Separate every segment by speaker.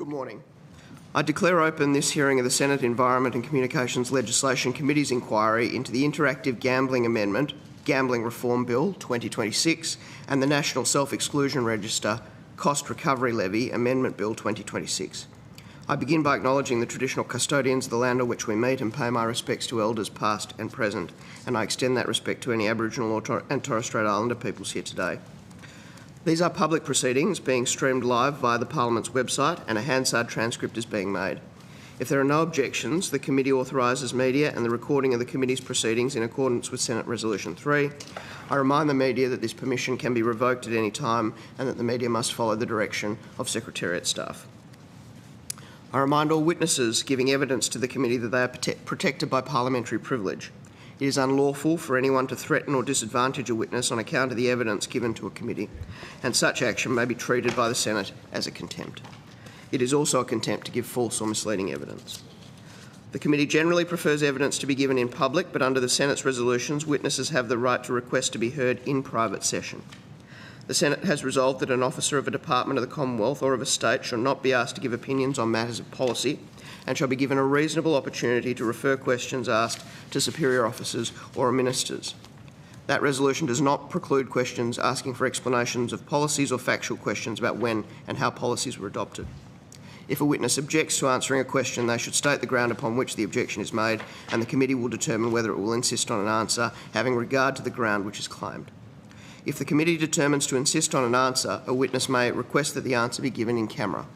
Speaker 1: Good morning. I declare open this hearing of the Senate Environment and Communications Legislation Committee's inquiry into the Interactive Gambling Amendment, Gambling Reform Bill 2026 and the National Self-exclusion Register Cost Recovery Levy Amendment Bill 2026. I begin by acknowledging the traditional custodians of the land on which we meet and pay my respects to elders past and present, and I extend that respect to any Aboriginal and Torres Strait Islander peoples here today. These are public proceedings being streamed live via the Parliament's website, and a Hansard transcript is being made. If there are no objections, the committee authorises media and the recording of the committee's proceedings in accordance with Senate Resolution 3. I remind the media that this permission can be revoked at any time and that the media must follow the direction of Secretariat staff. I remind all witnesses giving evidence to the committee that they are protected by parliamentary privilege. It is unlawful for anyone to threaten or disadvantage a witness on account of the evidence given to a committee, and such action may be treated by the Senate as a contempt. It is also a contempt to give false or misleading evidence. The committee generally prefers evidence to be given in public, but under the Senate's resolutions, witnesses have the right to request to be heard in private session. The Senate has resolved that an officer of a department of the Commonwealth or of a state shall not be asked to give opinions on matters of policy and shall be given a reasonable opportunity to refer questions asked to superior officers or ministers. That resolution does not preclude questions asking for explanations of policies or factual questions about when and how policies were adopted. If a witness objects to answering a question, they should state the ground upon which the objection is made, and the committee will determine whether it will insist on an answer having regard to the ground which is claimed. If the committee determines to insist on an answer, a witness may request that the answer be given in camera.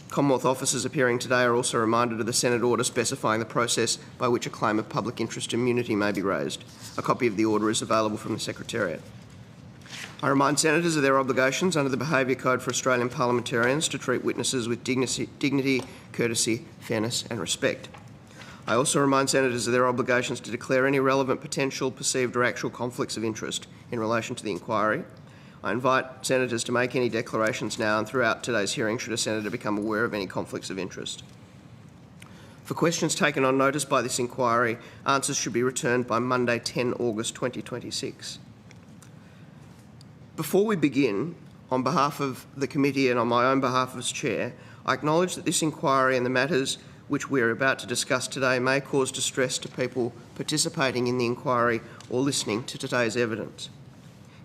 Speaker 1: Commonwealth officers appearing today are also reminded of the Senate order specifying the process by which a claim of public interest immunity may be raised. A copy of the order is available from the Secretariat. I remind senators of their obligations under the Behaviour Code for Australian parliamentarians to treat witnesses with dignity, courtesy, fairness and respect. I also remind senators of their obligations to declare any relevant potential, perceived or actual conflicts of interest in relation to the inquiry. I invite senators to make any declarations now and throughout today's hearing should a senator become aware of any conflicts of interest. For questions taken on notice by this inquiry, answers should be returned by Monday 10 August 2026. Before we begin, on behalf of the committee and on my own behalf as chair, I acknowledge that this inquiry and the matters which we are about to discuss today may cause distress to people participating in the inquiry or listening to today's evidence.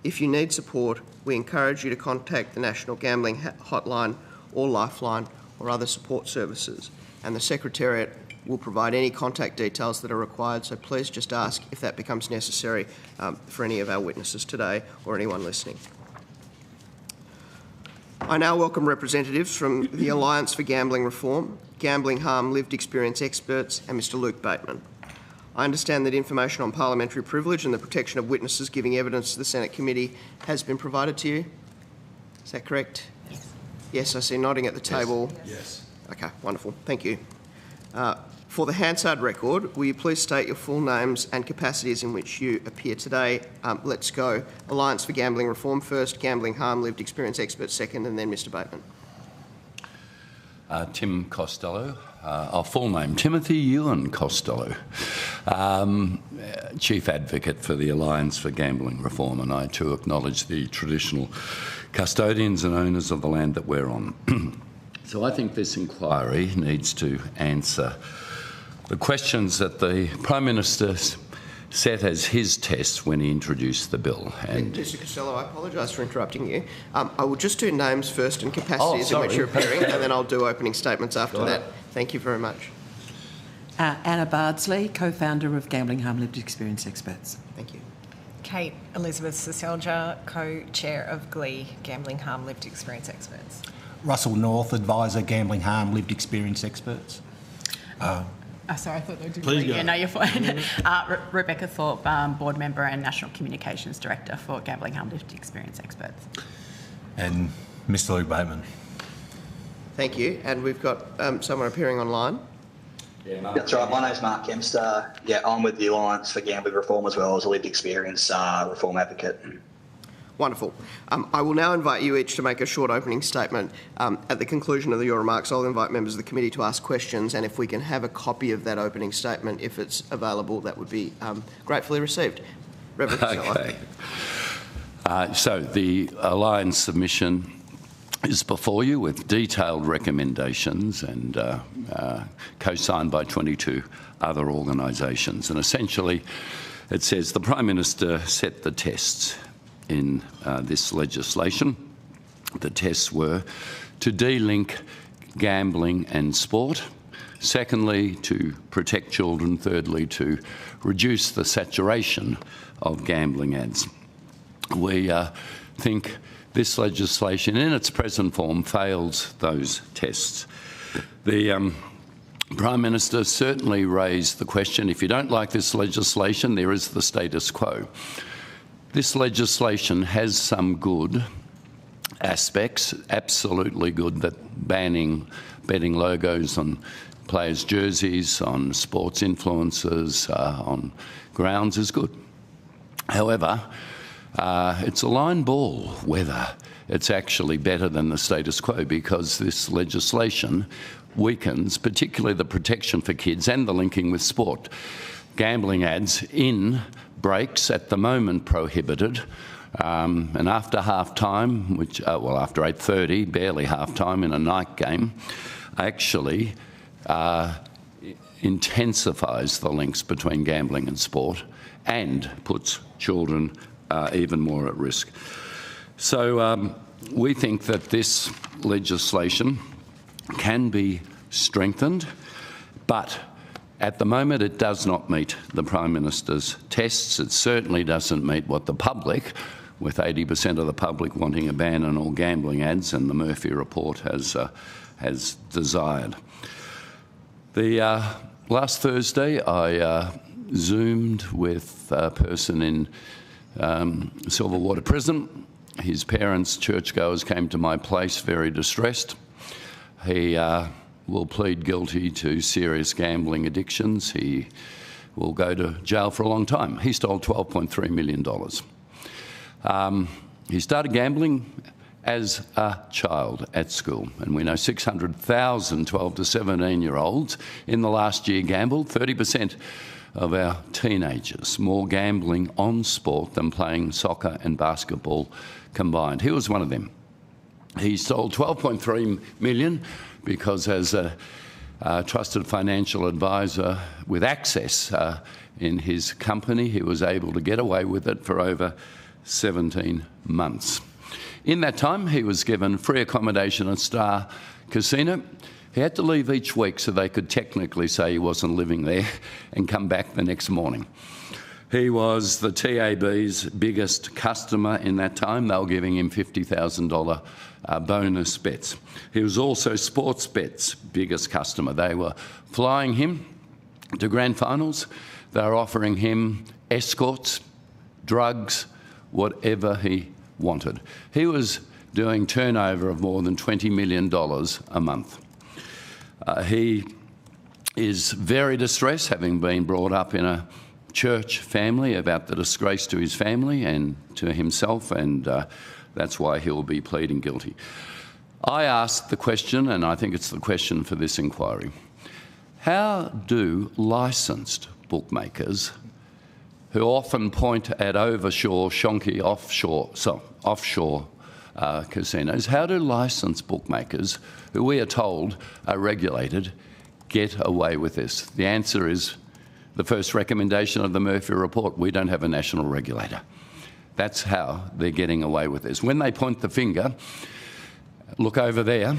Speaker 1: If you need support, we encourage you to contact the National Gambling Hotline or Lifeline or other support services, and the Secretariat will provide any contact details that are required, so please just ask if that becomes necessary for any of our witnesses today or anyone listening. I now welcome representatives from the Alliance for Gambling Reform, Gambling Harm Lived Experience Experts and Mr Luke Bateman. I understand that information on parliamentary privilege and the protection of witnesses giving evidence to the Senate committee has been provided to you. Is that correct?
Speaker 2: Yes.
Speaker 1: Yes, I see nodding at the table.
Speaker 2: Yes.
Speaker 1: Okay, wonderful. Thank you. For the Hansard record, will you please state your full names and capacities in which you appear today? Let's go. Alliance for Gambling Reform first, Gambling Harm Lived Experience Expert second, and then Mr Bateman.
Speaker 3: Tim Costello. Our full name, Timothy Ewan Costello, Chief Advocate for the Alliance for Gambling Reform, and I too acknowledge the traditional custodians and owners of the land that we're on. So I think this inquiry needs to answer the questions that the Prime Minister set as his test when he introduced the bill. And
Speaker 1: Mr Costello, I apologise for interrupting you. I will just do names first and capacities in which you're appearing, and then I'll do opening statements after that. Thank you very much.
Speaker 4: Anna Bardsley, co-founder of Gambling Harm Lived Experience Experts.
Speaker 1: Thank you.
Speaker 2: Kate Elizabeth Seselja, co-chair of GLEE, Gambling Harm Lived Experience Experts.
Speaker 5: Russell North, advisor, Gambling Harm Lived Experience Experts.
Speaker 2: Sorry, I thought they were doing
Speaker 6: Please
Speaker 2: GLEE.
Speaker 6: go.
Speaker 2: Yeah, no, you're fine. Rebecca Thorpe, board member and National Communications Director for Gambling Harm Lived Experience Experts. And
Speaker 6: Mr Luke Bateman.
Speaker 1: Thank you. And we've got someone appearing online.
Speaker 7: Yeah, that's right. My name's Mark Kempster. Yeah, I'm with the Alliance for Gambling Reform as well as a lived experience reform advocate.
Speaker 1: Wonderful. I will now invite you each to make a short opening statement. At the conclusion of your remarks, I'll invite members of the committee to ask questions, and if we can have a copy of that opening statement, if it's available, that would be gratefully received. Reverend Costello.
Speaker 3: Okay. So the Alliance submission is before you with detailed recommendations and co-signed by 22 other organisations. And essentially, it says the Prime Minister set the tests in this legislation. The tests were to de-link gambling and sport. Secondly, to protect children. Thirdly, to reduce the saturation of gambling ads. We think this legislation in its present form fails those tests. The Prime Minister certainly raised the question, if you don't like this legislation, there is the status quo. This legislation has some good aspects, absolutely good, that banning betting logos on players' jerseys, on sports influencers, on grounds is good. However, it's a line ball whether it's actually better than the status quo, because this legislation weakens particularly the protection for kids and the linking with sport. Gambling ads in breaks at the moment prohibited, and after half-time, which, well, after 8:30, barely half-time in a night game, actually intensifies the links between gambling and sport and puts children even more at risk. So we think that this legislation can be strengthened, but at the moment it does not meet the Prime Minister's tests. It certainly doesn't meet what the public, with 80% of the public wanting a ban on all gambling ads, and the Murphy report has desired. The last Thursday I Zoomed with a person in Silverwater Prison. His parents, churchgoers, came to my place very distressed. He will plead guilty to serious gambling addictions. He will go to jail for a long time. He stole $12.3 million. He started gambling as a child at school, and we know 600,000 12 to 17-year-olds in the last year gambled. 30% of our teenagers more gambling on sport than playing soccer and basketball combined. He was one of them. He stole $12.3 million because, as a trusted financial advisor with access in his company, he was able to get away with it for over 17 months. In that time, he was given free accommodation at Star Casino. He had to leave each week so they could technically say he wasn't living there and come back the next morning. He was the TAB's biggest customer in that time. They were giving him $50,000 bonus bets. He was also Sportsbet's biggest customer. They were flying him to grand finals. They were offering him escorts, drugs, whatever he wanted. He was doing turnover of more than $20 million a month. He is very distressed, having been brought up in a church family, about the disgrace to his family and to himself, and that's why he'll be pleading guilty. I asked the question, and I think it's the question for this inquiry: how do licensed bookmakers, who often point at offshore casinos, how do licensed bookmakers, who we are told are regulated, get away with this? The answer is the first recommendation of the Murphy report: we don't have a national regulator. That's how they're getting away with this. When they point the finger, look over there,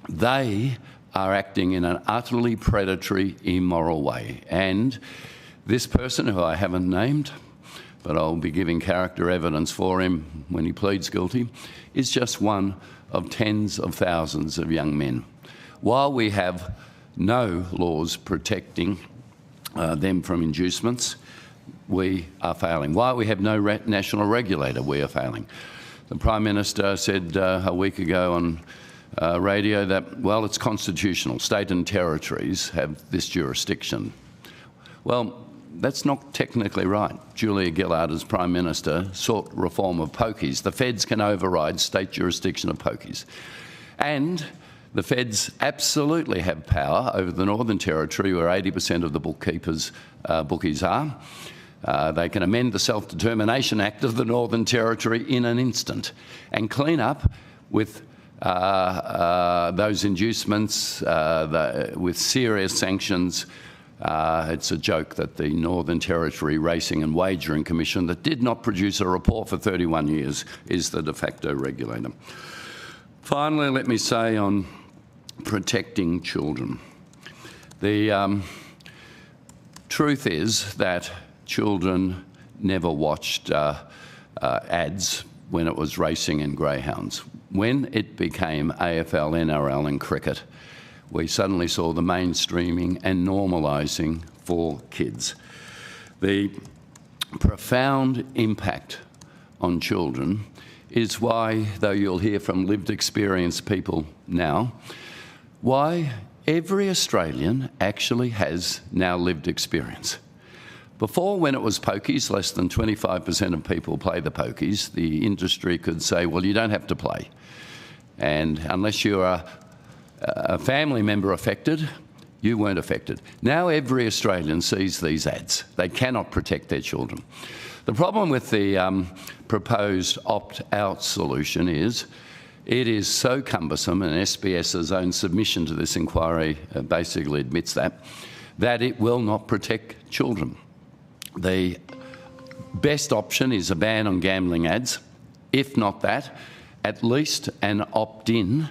Speaker 3: they are acting in an utterly predatory, immoral way. And this person, who I haven't named, but I'll be giving character evidence for him when he pleads guilty, is just one of tens of thousands of young men. While we have no laws protecting them from inducements, we are failing. While we have no national regulator, we are failing. The Prime Minister said a week ago on radio that, well, it's constitutional. State and territories have this jurisdiction. Well, that's not technically right. Julia Gillard, as Prime Minister, sought reform of pokies. The feds can override state jurisdiction of pokies. And the feds absolutely have power over the Northern Territory, where 80% of the bookies are. They can amend the Self-Determination Act of the Northern Territory in an instant and clean up with those inducements with serious sanctions. It's a joke that the Northern Territory Racing and Wagering Commission, that did not produce a report for 31 years, is the de facto regulator. Finally, let me say on protecting children. The truth is that children never watched ads when it was racing in greyhounds. When it became AFL, NRL and cricket, we suddenly saw the mainstreaming and normalising for kids. The profound impact on children is why, though you'll hear from lived experience people now, why every Australian actually has now lived experience. Before, when it was pokies, less than 25% of people play the pokies, the industry could say, well, you don't have to play. And unless you're a family member affected, you weren't affected. Now every Australian sees these ads. They cannot protect their children. The problem with the proposed opt-out solution is it is so cumbersome, and SBS's own submission to this inquiry basically admits that it will not protect children. The best option is a ban on gambling ads. If not that, at least an opt-in,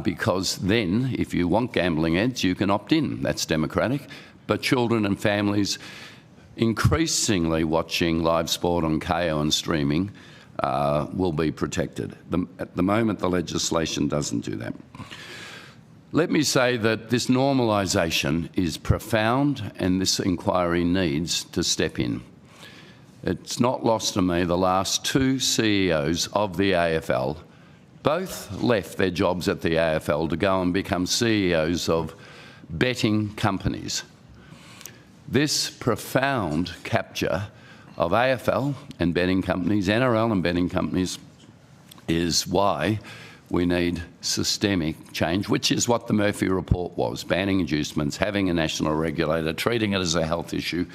Speaker 3: because then, if you want gambling ads, you can opt in. That's democratic. But children and families increasingly watching live sport on Kayo and streaming will be protected. At the moment, the legislation doesn't do that. Let me say that this normalisation is profound, and this inquiry needs to step in. It's not lost to me the last two CEOs of the AFL both left their jobs at the AFL to go and become CEOs of betting companies. This profound capture of AFL and betting companies, NRL and betting companies, is why we need systemic change, which is what the Murphy report was: banning inducements, having a national regulator, treating it as a health issue.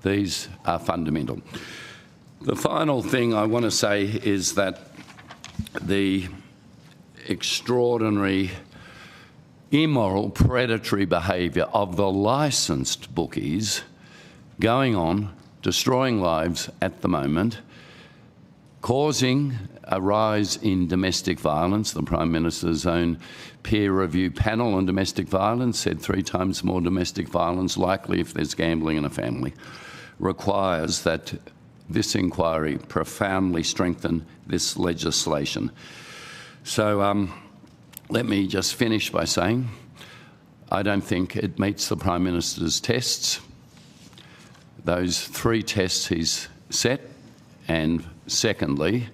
Speaker 3: These are fundamental. The final thing I want to say is that the extraordinary, immoral, predatory behaviour of the licensed bookies going on, destroying lives at the moment, causing a rise in domestic violence. The Prime Minister's own peer review panel on domestic violence said 3 times more domestic violence likely if there's gambling in a family, requires that this inquiry profoundly strengthen this legislation. So let me just finish by saying I don't think it meets the Prime Minister's tests, those 3 tests he's set, and secondly,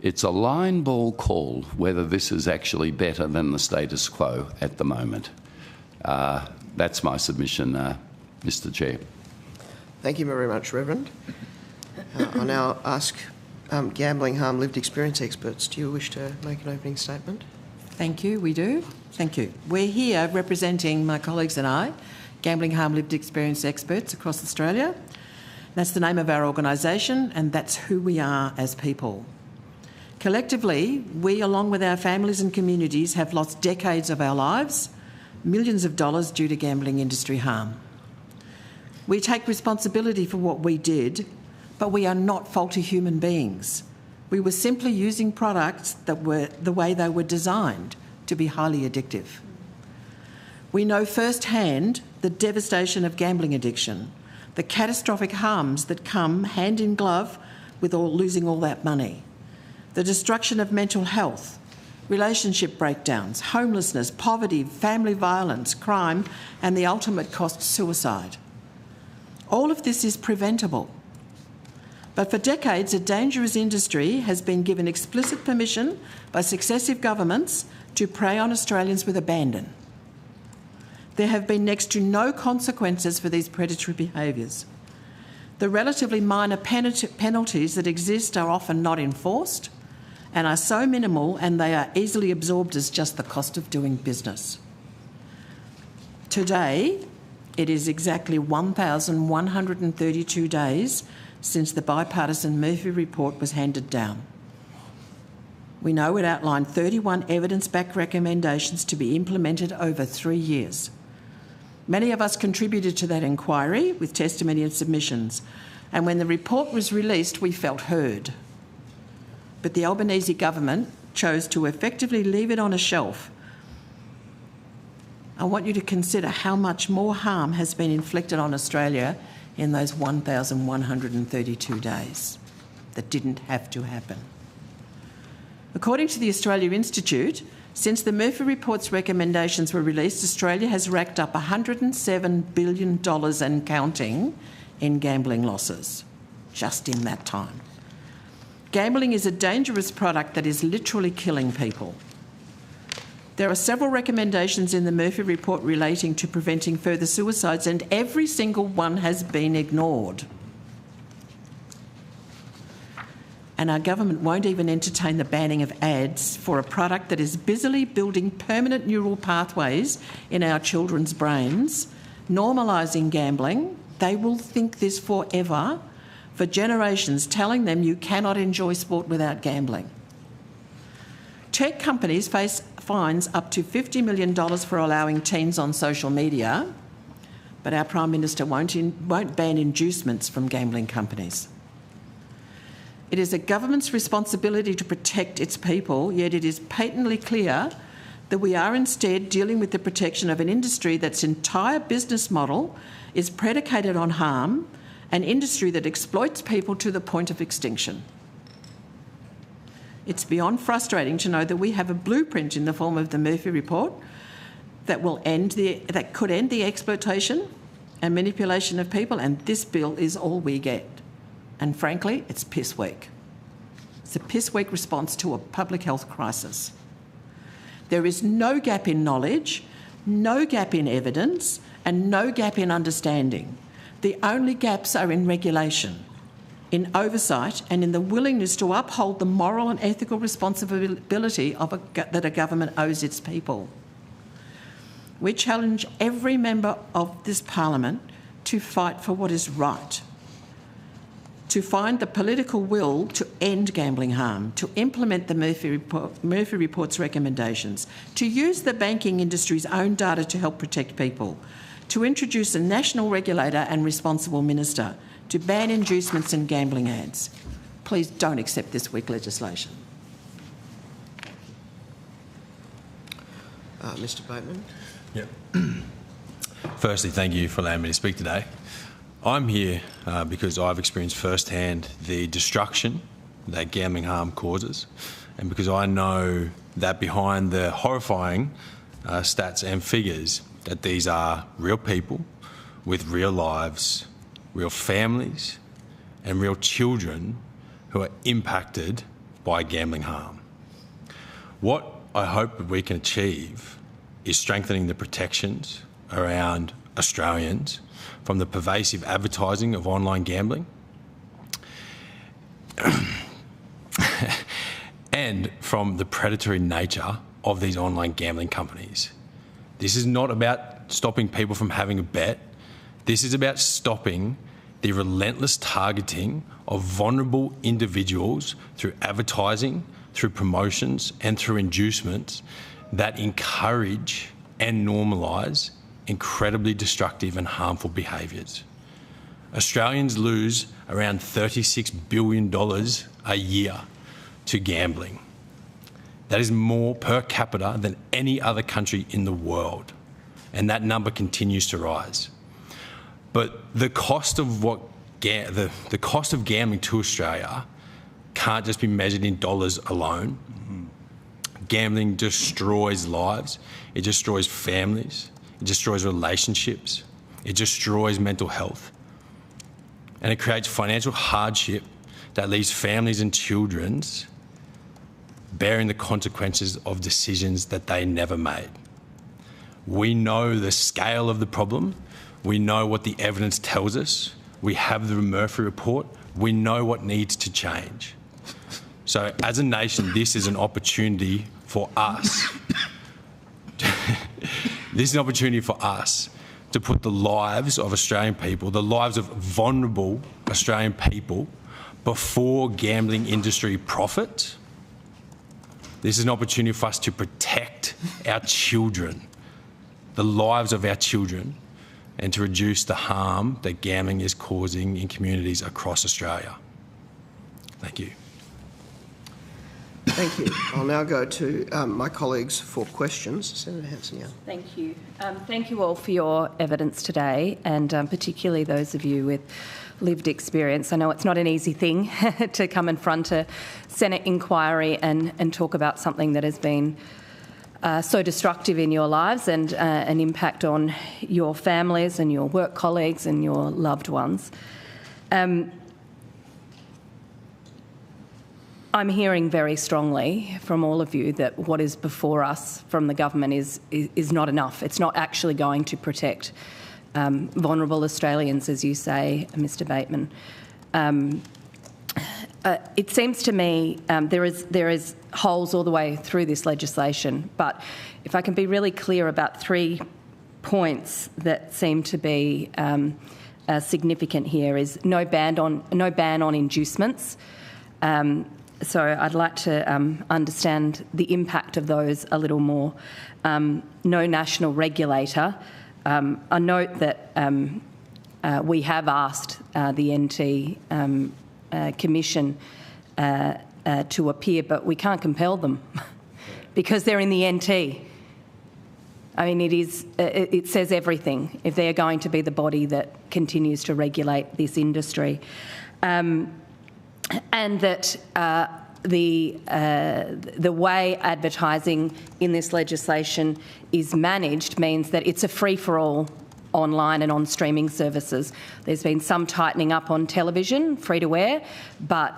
Speaker 3: it's a line ball call whether this is actually better than the status quo at the moment. That's my submission, Mr. Chair.
Speaker 1: Thank you very much, Reverend. I now ask gambling harm lived experience experts, do you wish to make an opening statement?
Speaker 4: Thank you, we do. Thank you. We're here representing my colleagues and I, gambling harm lived experience experts across Australia. That's the name of our organisation, and that's who we are as people. Collectively, we, along with our families and communities, have lost decades of our lives, millions of dollars due to gambling industry harm. We take responsibility for what we did, but we are not faulty human beings. We were simply using products that were the way they were designed, to be highly addictive. We know firsthand the devastation of gambling addiction, the catastrophic harms that come hand in glove with losing all that money, the destruction of mental health, relationship breakdowns, homelessness, poverty, family violence, crime, and the ultimate cost, suicide. All of this is preventable. But for decades, a dangerous industry has been given explicit permission by successive governments to prey on Australians with abandon. There have been next to no consequences for these predatory behaviours. The relatively minor penalties that exist are often not enforced and are so minimal, and they are easily absorbed as just the cost of doing business. Today, it is exactly 1,132 days since the bipartisan Murphy report was handed down. We know it outlined 31 evidence-backed recommendations to be implemented over 3 years. Many of us contributed to that inquiry with testimony and submissions, and when the report was released, we felt heard. But the Albanese government chose to effectively leave it on a shelf. I want you to consider how much more harm has been inflicted on Australia in those 1,132 days that didn't have to happen. According to the Australia Institute, since the Murphy Report's recommendations were released, Australia has racked up $107 billion and counting in gambling losses, just in that time. Gambling is a dangerous product that is literally killing people. There are several recommendations in the Murphy Report relating to preventing further suicides, and every single one has been ignored. And our government won't even entertain the banning of ads for a product that is busily building permanent neural pathways in our children's brains, normalising gambling. They will think this forever, for generations, telling them you cannot enjoy sport without gambling. Tech companies face fines up to $50 million for allowing teens on social media, but our Prime Minister won't ban inducements from gambling companies. It is a government's responsibility to protect its people, yet it is patently clear that we are instead dealing with the protection of an industry that's entire business model is predicated on harm, an industry that exploits people to the point of extinction. It's beyond frustrating to know that we have a blueprint in the form of the Murphy Report that could end the exploitation and manipulation of people, and this bill is all we get. And frankly, it's piss weak. It's a piss weak response to a public health crisis. There is no gap in knowledge, no gap in evidence, and no gap in understanding. The only gaps are in regulation, in oversight, and in the willingness to uphold the moral and ethical responsibility that a government owes its people. We challenge every member of this Parliament to fight for what is right, to find the political will to end gambling harm, to implement the Murphy Report's recommendations, to use the banking industry's own data to help protect people, to introduce a national regulator and responsible minister, to ban inducements and gambling ads. Please don't accept this weak legislation.
Speaker 1: Mr Bateman.
Speaker 6: Yep. Firstly, thank you for allowing me to speak today. I'm here because I've experienced firsthand the destruction that gambling harm causes, and because I know that behind the horrifying stats and figures that these are real people with real lives, real families and real children who are impacted by gambling harm. What I hope that we can achieve is strengthening the protections around Australians from the pervasive advertising of online gambling and from the predatory nature of these online gambling companies. This is not about stopping people from having a bet. This is about stopping the relentless targeting of vulnerable individuals through advertising, through promotions and through inducements that encourage and normalise incredibly destructive and harmful behaviours. Australians lose around $36 billion a year to gambling. That is more per capita than any other country in the world, and that number continues to rise. But the cost of the cost of gambling to Australia can't just be measured in dollars alone. Gambling destroys lives, it destroys families, it destroys relationships, it destroys mental health, and it creates financial hardship that leaves families and children bearing the consequences of decisions that they never made. We know the scale of the problem, we know what the evidence tells us, we have the Murphy Report, we know what needs to change. So as a nation, this is an opportunity for us. This is an opportunity for us to put the lives of Australian people, the lives of vulnerable Australian people, before gambling industry profit This is an opportunity for us to protect our children, the lives of our children, and to reduce the harm that gambling is causing in communities across Australia. Thank you.
Speaker 1: Thank you. I'll now go to my colleagues for questions. Senator Hanson-Young.
Speaker 8: Thank you. Thank you all for your evidence today, and particularly those of you with lived experience. I know it's not an easy thing to come in front of Senate inquiry and talk about something that has been so destructive in your lives and an impact on your families and your work colleagues and your loved ones. I'm hearing very strongly from all of you that what is before us from the government is not enough. It's not actually going to protect vulnerable Australians, as you say, Mr. Bateman. It seems to me there is holes all the way through this legislation, but if I can be really clear about 3 points that seem to be significant here is no ban on inducements. So I'd like to understand the impact of those a little more. No national regulator. I note that we have asked the NT Commission to appear, but we can't compel them because they're in the NT. I mean, it says everything if they are going to be the body that continues to regulate this industry. And that the way advertising in this legislation is managed means that it's a free-for-all online and on streaming services. There's been some tightening up on television, free-to-air, but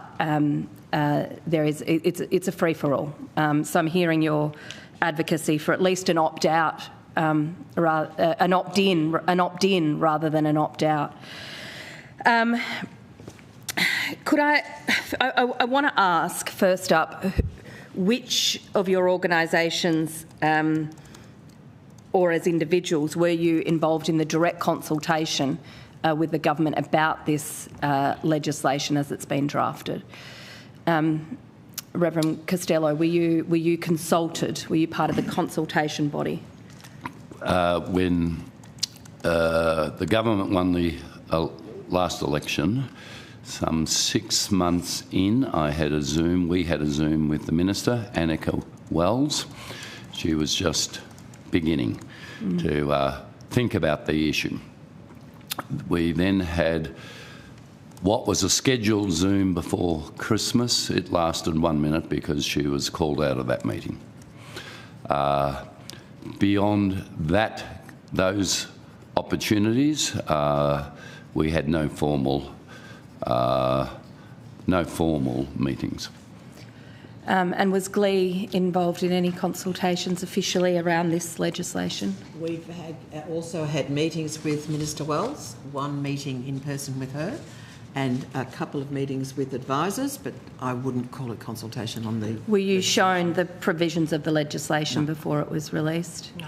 Speaker 8: it's a free-for-all. So I'm hearing your advocacy for at least an opt-out, an opt-in rather than an opt-out. I want to ask, first up, which of your organisations or as individuals were you involved in the direct consultation with the government about this legislation as it's been drafted? Reverend Costello, were you consulted? Were you part of the consultation body?
Speaker 3: When the government won the last election, some 6 months in, we had a Zoom with the Minister, Annika Wells. She was just beginning to think about the issue. We then had what was a scheduled Zoom before Christmas. It lasted 1 minute because she was called out of that meeting. Beyond those opportunities, we had no formal meetings.
Speaker 8: And was GLEE involved in any consultations officially around this legislation?
Speaker 4: We've also had meetings with Minister Wells, one meeting in person with her, and a couple of meetings with advisors, but I wouldn't call it consultation on the...
Speaker 8: Were you shown the provisions of the legislation before it was released?
Speaker 2: No.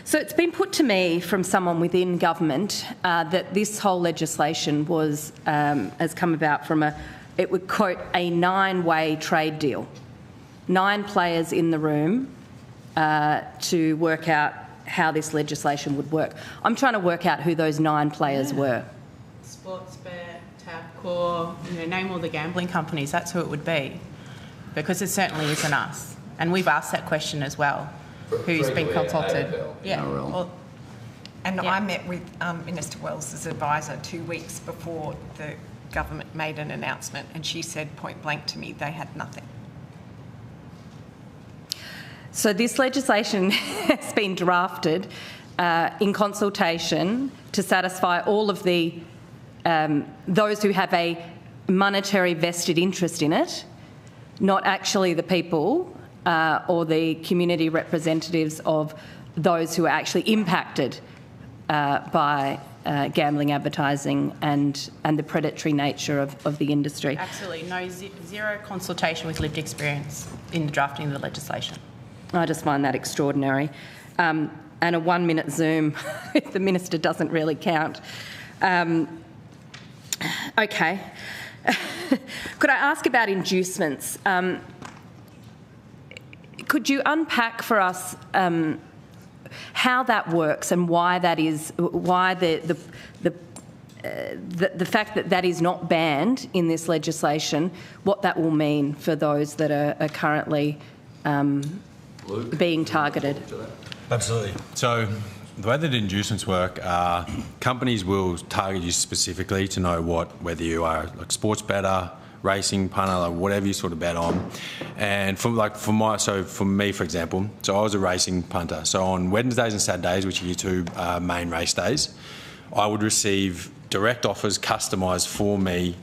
Speaker 8: So it's been put to me from someone within government that this whole legislation has come about from it would quote, a 9-way trade deal. 9 players in the room to work out how this legislation would work. I'm trying to work out who those 9 players were.
Speaker 2: Sportsbet, Tabcorp, name all the gambling companies, that's who it would be. Because it certainly isn't us. And we've asked that question as well. Who's been consulted?
Speaker 3: Well,
Speaker 9: I met with Minister Wells' advisor 2 weeks before the government made an announcement, and she said point blank to me they had nothing.
Speaker 8: So this legislation has been drafted in consultation to satisfy all of the those who have a monetary vested interest in it, not actually the people or the community representatives of those who are actually impacted by gambling advertising and the predatory nature of the industry.
Speaker 2: Absolutely. No, zero consultation with lived experience in the drafting of the legislation.
Speaker 8: I just find that extraordinary. And a 1-minute Zoom, if the minister doesn't really count. Okay. Could I ask about inducements? could you unpack for us how that works and why that is, why the fact that that is not banned in this legislation, what that will mean for those that are currently being targeted?
Speaker 6: Absolutely. So the way that inducements work, companies will target you specifically to know whether you are like sports bettor, racing, punter, like whatever you sort of bet on. And for me, for example, so I was a racing punter. So on Wednesdays and Saturdays, which are your two main race days, I would receive direct offers customised for me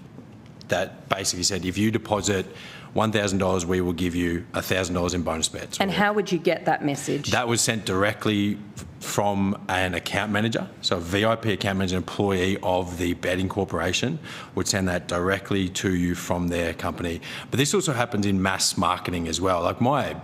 Speaker 6: that basically said, if you deposit $1,000, we will give you $1,000 in bonus bets.
Speaker 8: And how would you get that message?
Speaker 6: That was sent directly from an account manager. So a VIP account manager, employee of the betting corporation, would send that directly to you from their company. But this also happens in mass marketing as well. Like my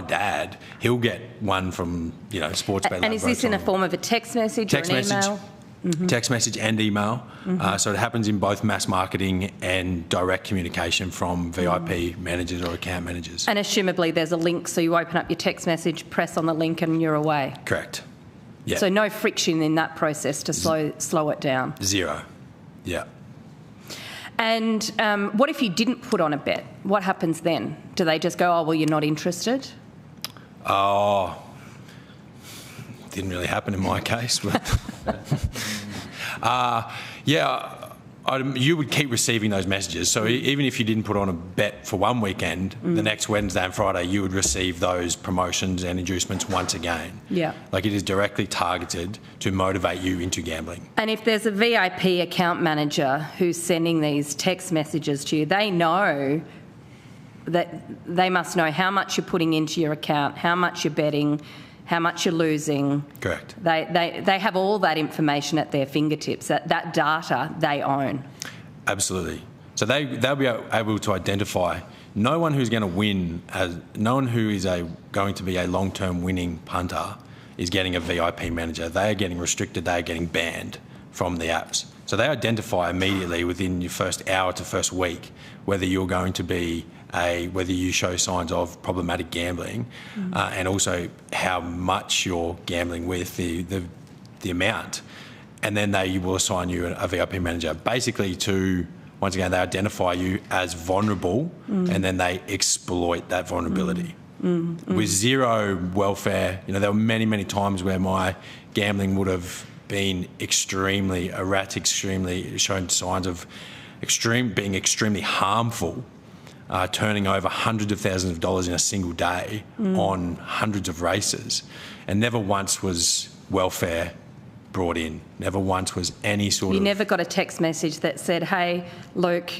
Speaker 6: dad, he'll get one from, Sportsbet.
Speaker 8: And is this in a form of a text message or an email?
Speaker 6: Mm-hmm. Text message and email. Mm-hmm. So it happens in both mass marketing and direct communication from VIP managers or account managers.
Speaker 8: And assumably there's a link, so you open up your text message, press on the link and you're away.
Speaker 6: Correct. Yeah.
Speaker 8: So no friction in that process to slow it down.
Speaker 6: Zero. Yeah.
Speaker 8: And what if you didn't put on a bet? What happens then? Do they just go, oh, well, you're not interested?
Speaker 6: Oh, didn't really happen in my case, but you would keep receiving those messages. So even if you didn't put on a bet for one weekend, the next Wednesday and Friday you would receive those promotions and inducements once again.
Speaker 8: Yeah.
Speaker 6: Like it is directly targeted to motivate you into gambling.
Speaker 8: And if there's a VIP account manager who's sending these text messages to you, they know that they must know how much you're putting into your account, how much you're betting, how much you're losing.
Speaker 6: Correct.
Speaker 8: They have all that information at their fingertips. That data they own.
Speaker 6: Absolutely. So they'll be able to identify no one who's going to win, no one who is going to be a long-term winning punter is getting a VIP manager. They are getting restricted. They are getting banned from the apps. So they identify immediately within your first hour to first week whether you're going to be whether you show signs of problematic gambling, and also how much you're gambling with, the amount, and then they will assign you a VIP manager. Basically, once again, they identify you as vulnerable, and then they exploit that vulnerability with zero welfare. There were many times where my gambling would have been extremely erratic, shown signs of being extremely harmful. Turning over hundreds of thousands of dollars in a single day on hundreds of races. And never once was welfare brought in. Never once was any sort of...
Speaker 8: You never got a text message that said, hey, Luke,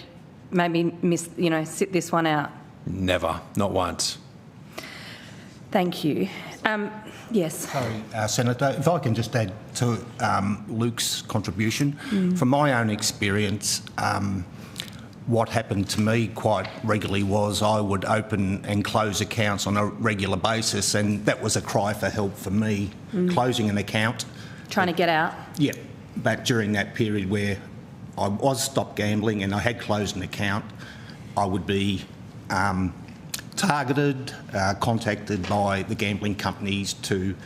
Speaker 8: maybe sit this one out?
Speaker 6: Never. Not once.
Speaker 8: Thank you. Yes.
Speaker 5: Sorry, Senator, if I can just add to Luke's contribution. From my own experience... what happened to me quite regularly was I would open and close accounts on a regular basis, and that was a cry for help for me, closing an account.
Speaker 8: Trying to get out?
Speaker 5: Yeah, but during that period where I was stopped gambling and I had closed an account, I would be targeted, contacted by the gambling companies to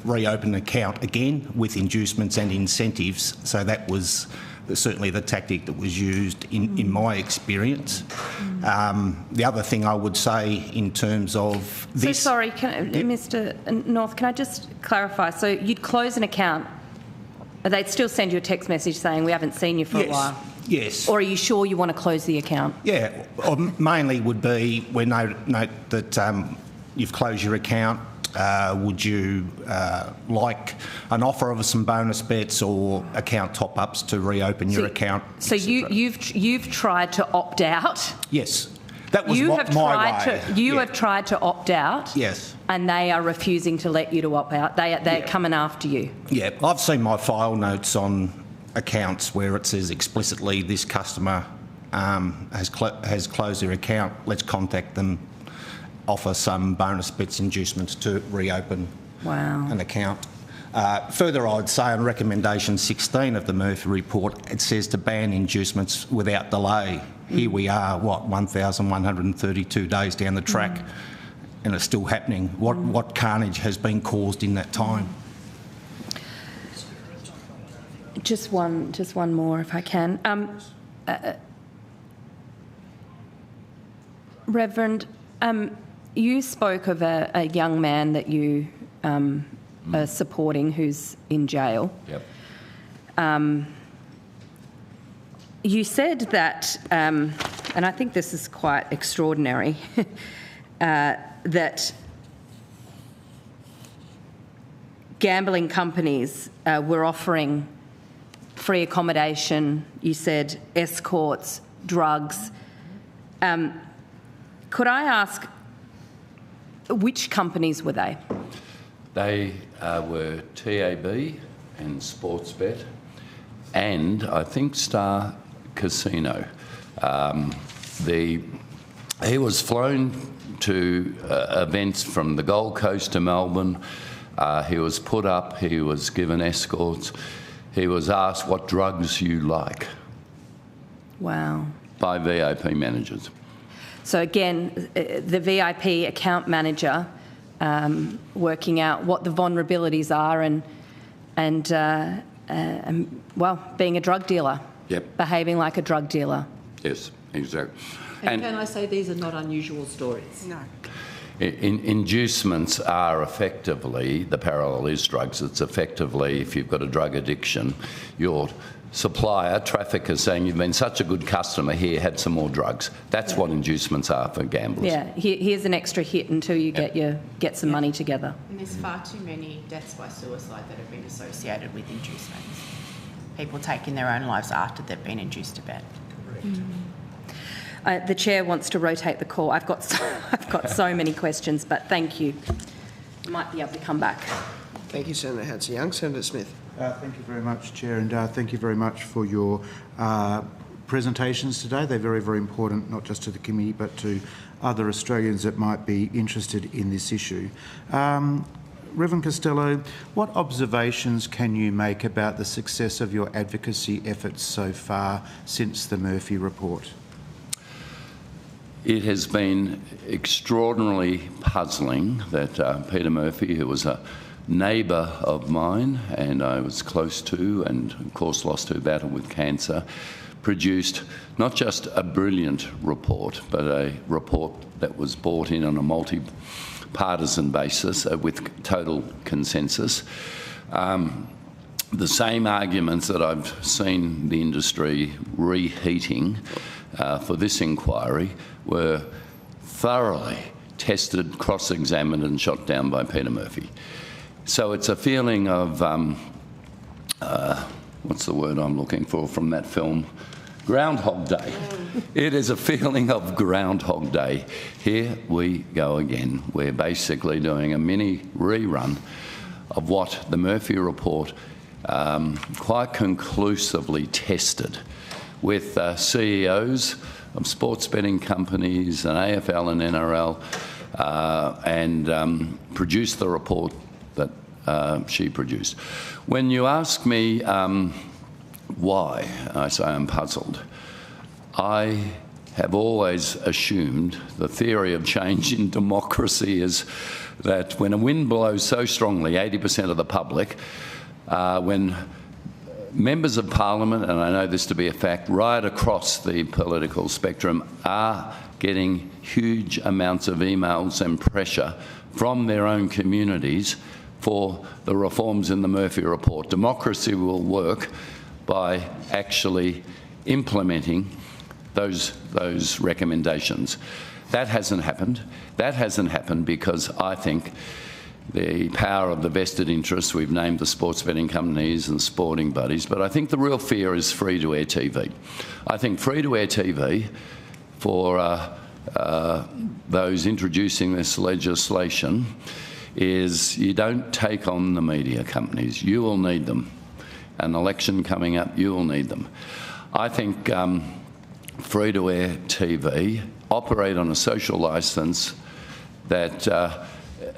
Speaker 5: reopen an account again with inducements and incentives. So that was certainly the tactic that was used in my experience. The other thing I would say in terms of this...
Speaker 8: So sorry, Mr North, can I just clarify? So you'd close an account, they'd still send you a text message saying we haven't seen you for a while?
Speaker 5: Yes.
Speaker 8: Or are you sure you want to close the account?
Speaker 5: Yeah, or mainly would be when they note that you've closed your account. Would you like an offer of some bonus bets or account top-ups to reopen your account?
Speaker 8: So you've tried to opt out?
Speaker 5: Yes. That was my way.
Speaker 8: You have tried to opt out?
Speaker 5: Yes.
Speaker 8: And they are refusing to let you to opt out? They're coming after you?
Speaker 5: Yeah. I've seen my file notes on accounts where it says explicitly this customer has closed their account, let's contact them, offer some bonus bets inducements to reopen an account. Further, I'd say on recommendation 16 of the Murphy report, it says to ban inducements without delay. Here we are, 1,132 days down the track, and it's still happening. What carnage has been caused in that time?
Speaker 8: Just one more, if I can. Reverend, you spoke of a young man that you are supporting who's in jail.
Speaker 3: Yep.
Speaker 8: You said that, and I think this is quite extraordinary, that gambling companies were offering free accommodation, you said escorts, drugs. Could I ask, which companies were they?
Speaker 3: They were TAB and Sportsbet, and I think Star Casino. He was flown to events from the Gold Coast to Melbourne. He was put up, he was given escorts. He was asked what drugs you like.
Speaker 8: Wow.
Speaker 3: By VIP managers.
Speaker 8: So again, the VIP account manager working out what the vulnerabilities are and being a drug dealer.
Speaker 3: Yep.
Speaker 8: Behaving like a drug dealer.
Speaker 3: Yes, exactly.
Speaker 4: And can I say these are not unusual stories?
Speaker 9: No.
Speaker 3: Inducements are effectively, the parallel is drugs, it's effectively, if you've got a drug addiction, your supplier, trafficker, saying you've been such a good customer, here, have some more drugs. That's what inducements are for gamblers.
Speaker 8: Yeah, here's an extra hit until you get some money together.
Speaker 2: And there's far too many deaths by suicide that have been associated with inducements. People taking their own lives after they've been induced to bet.
Speaker 8: Correct. The chair wants to rotate the call. I've got so many questions, but thank you. Might be able to come back.
Speaker 1: Thank you, Senator Hanson-Young. Senator Smith.
Speaker 10: Thank you very much, Chair, and thank you very much for your presentations today. They're very, very important, not just to the committee, but to other Australians that might be interested in this issue. Reverend Costello, what observations can you make about the success of your advocacy efforts so far since the Murphy report?
Speaker 3: It has been extraordinarily puzzling that Peter Murphy, who was a neighbour of mine and I was close to and of course lost to battle with cancer, produced not just a brilliant report but a report that was brought in on a multi-partisan basis with total consensus. The same arguments that I've seen the industry reheating for this inquiry were thoroughly tested, cross-examined and shot down by Peter Murphy. So it's a feeling of, what's the word I'm looking for from that film? Groundhog Day. It is a feeling of Groundhog Day. Here we go again. We're basically doing a mini rerun of what the Murphy report quite conclusively tested with CEOs of sports betting companies and AFL and NRL and produced the report that she produced. When you ask me why, I say I'm puzzled. I have always assumed the theory of change in democracy is that when a wind blows so strongly, 80% of the public, when members of Parliament, and I know this to be a fact, right across the political spectrum are getting huge amounts of emails and pressure from their own communities for the reforms in the Murphy report. Democracy will work by actually implementing those recommendations. That hasn't happened. That hasn't happened because I think the power of the vested interests, we've named the sports betting companies and sporting buddies, but I think the real fear is free-to-air TV. I think free-to-air TV, for those introducing this legislation, is you don't take on the media companies. You will need them. An election coming up, you will need them. I think free-to-air TV operate on a social licence that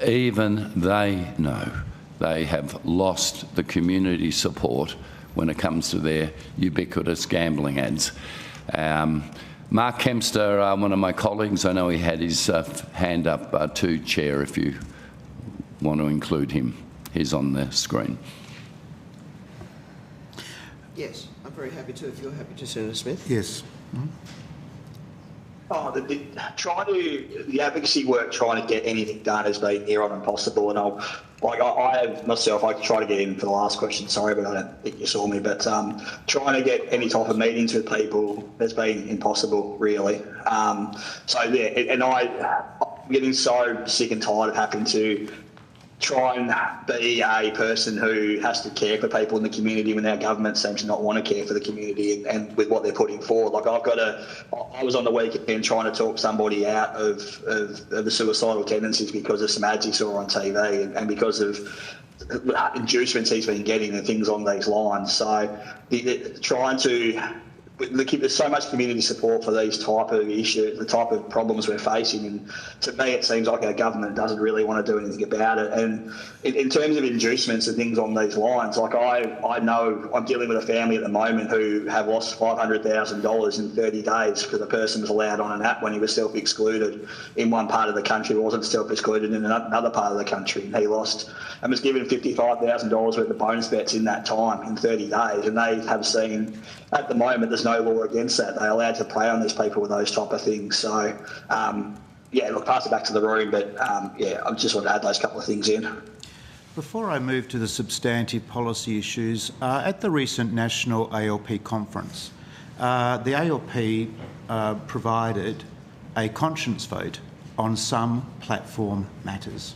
Speaker 3: even they know they have lost the community support when it comes to their ubiquitous gambling ads. Mark Kempster, one of my colleagues, I know he had his hand up too, Chair, if you want to include him. He's on the screen.
Speaker 1: Yes, I'm very happy to, if you're happy to, Senator Smith.
Speaker 10: Yes.
Speaker 7: Oh, the advocacy work trying to get anything done has been near on impossible, and I have myself, I tried to get in for the last question, sorry, but I don't think you saw me, but trying to get any type of meetings with people has been impossible, really. So yeah, and I'm getting so sick and tired of having to try and be a person who has to care for people in the community when our government seems to not want to care for the community and with what they're putting forward. Like I was on the weekend trying to talk somebody out of the suicidal tendencies because of some ads he saw on TV and because of inducements he's been getting and things on these lines. So trying to... There's so much community support for these type of issues, the type of problems we're facing, and to me it seems like our government doesn't really want to do anything about it. And in terms of inducements and things on these lines, like I know I'm dealing with a family at the moment who have lost $500,000 in 30 days because the person was allowed on an app when he was self-excluded in one part of the country, wasn't self-excluded in another part of the country, and he lost and was given $55,000 worth of bonus bets in that time in 30 days, and they have seen at the moment there's no law against that. They're allowed to prey on these people with those type of things. So, yeah, look, pass it back to the room, but yeah, I just want to add those couple of things in.
Speaker 10: Before I move to the substantive policy issues, at the recent National ALP conference, the ALP provided a conscience vote on some platform matters.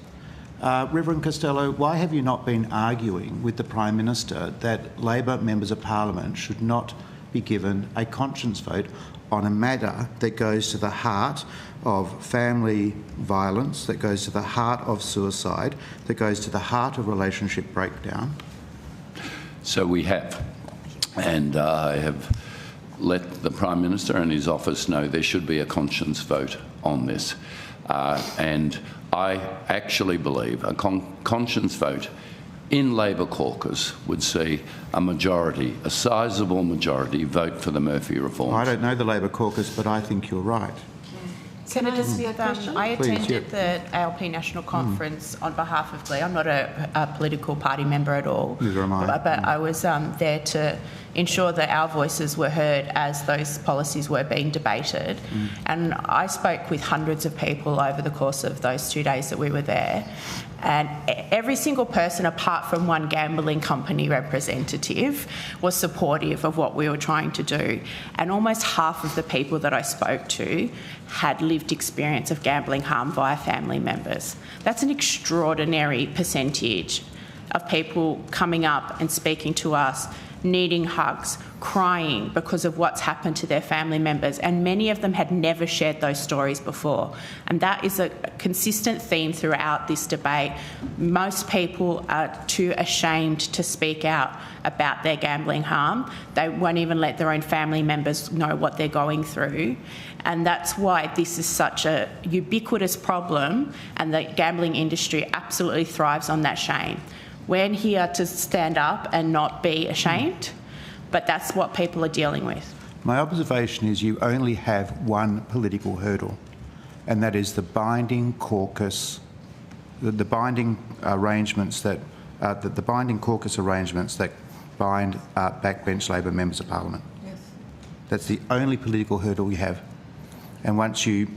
Speaker 10: Reverend Costello, why have you not been arguing with the Prime Minister that Labor members of Parliament should not be given a conscience vote on a matter that goes to the heart of family violence, that goes to the heart of suicide, that goes to the heart of relationship breakdown?
Speaker 3: So we have, and I have let the Prime Minister and his office know there should be a conscience vote on this. And I actually believe a conscience vote in Labor caucus would see a majority, a sizeable majority, vote for the Murphy reforms.
Speaker 10: I don't know the Labor caucus, but I think you're right.
Speaker 2: Senator Smith, I attended the ALP National Conference on behalf of Glee. I'm not a political party member at all.
Speaker 10: Neither am I.
Speaker 2: But I was there to ensure that our voices were heard as those policies were being debated. And I spoke with hundreds of people over the course of those 2 days that we were there. And every single person, apart from one gambling company representative, was supportive of what we were trying to do. And almost half of the people that I spoke to had lived experience of gambling harm via family members. That's an extraordinary percentage of people coming up and speaking to us, needing hugs, crying because of what's happened to their family members, and many of them had never shared those stories before. And that is a consistent theme throughout this debate. Most people are too ashamed to speak out about their gambling harm. They won't even let their own family members know what they're going through. And that's why this is such a ubiquitous problem, and the gambling industry absolutely thrives on that shame. We're here to stand up and not be ashamed, but that's what people are dealing with.
Speaker 10: My observation is you only have one political hurdle, and that is the binding caucus, the binding arrangements that the binding caucus arrangements that bind backbench Labor members of Parliament.
Speaker 9: Yes.
Speaker 10: That's the only political hurdle we have. And once you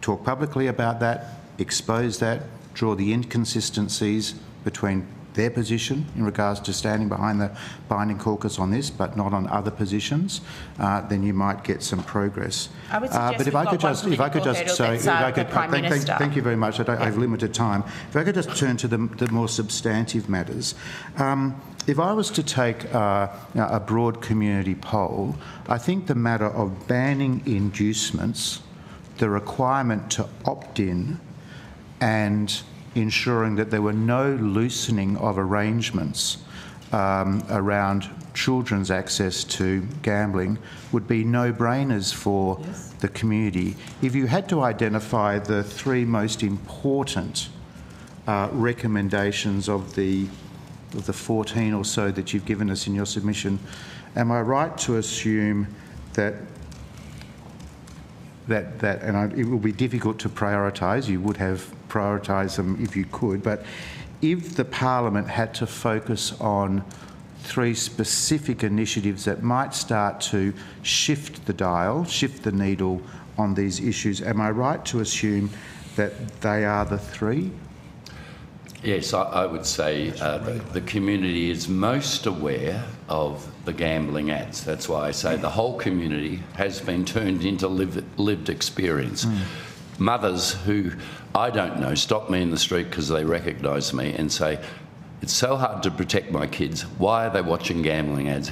Speaker 10: talk publicly about that, expose that, draw the inconsistencies between their position in regards to standing behind the binding caucus on this, but not on other positions, then you might get some progress.
Speaker 2: I would suggest
Speaker 10: but if I could just say, thank you very much. I have limited time. If I could just turn to the more substantive matters. If I was to take a broad community poll, I think the matter of banning inducements, the requirement to opt in, and ensuring that there were no loosening of arrangements around children's access to gambling would be no-brainers for the community. If you had to identify the three most important recommendations of the 14 or so that you've given us in your submission, am I right to assume that it will be difficult to prioritise. You would have prioritised them if you could, but if the Parliament had to focus on 3 specific initiatives that might start to shift the dial, shift the needle on these issues, am I right to assume that they are the 3?
Speaker 3: Yes, I would say the community is most aware of the gambling ads. That's why I say the whole community has been turned into lived experience. Mothers who I don't know stop me in the street because they recognise me and say, "It's so hard to protect my kids. Why are they watching gambling ads?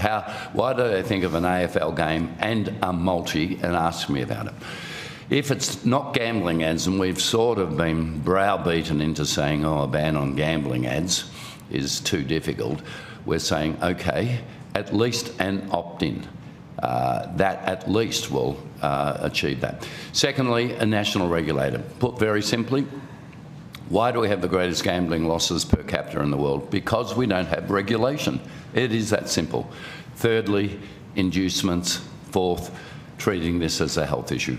Speaker 3: Why do they think of an AFL game and a multi and ask me about it?" If it's not gambling ads, and we've sort of been browbeaten into saying, oh, a ban on gambling ads is too difficult, we're saying, OK, at least an opt-in. That at least will achieve that. Secondly, a national regulator. Put very simply, why do we have the greatest gambling losses per capita in the world? Because we don't have regulation. It is that simple. Thirdly, inducements. Fourth, treating this as a health issue.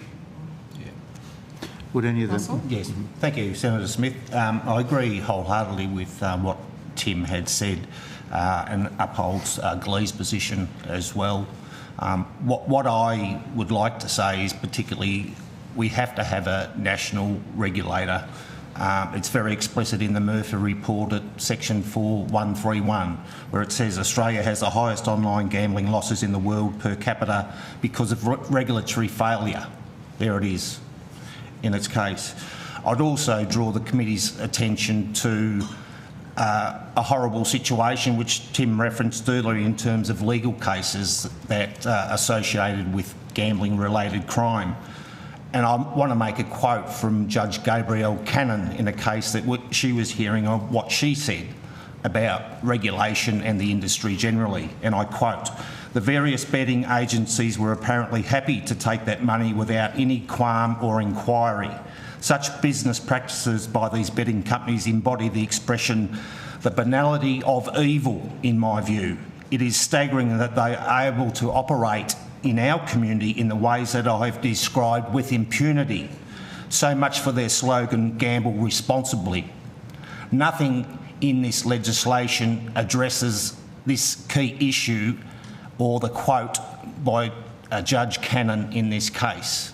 Speaker 10: Would any of them?
Speaker 5: Yes, thank you, Senator Smith. I agree wholeheartedly with what Tim had said and upholds Glee's position as well. What I would like to say is particularly we have to have a national regulator. It's very explicit in the Murphy report at section 4131, where it says Australia has the highest online gambling losses in the world per capita because of regulatory failure. There it is. In its case. I'd also draw the committee's attention to a horrible situation which Tim referenced earlier in terms of legal cases that are associated with gambling-related crime. And I want to make a quote from Judge Gabrielle Cannon in a case that she was hearing of what she said about regulation and the industry generally, and I quote, "The various betting agencies were apparently happy to take that money without any qualm or inquiry. Such business practices by these betting companies embody the expression, the banality of evil, in my view. It is staggering that they are able to operate in our community in the ways that I have described with impunity. So much for their slogan, gamble responsibly. Nothing in this legislation addresses this key issue or the quote by Judge Cannon in this case.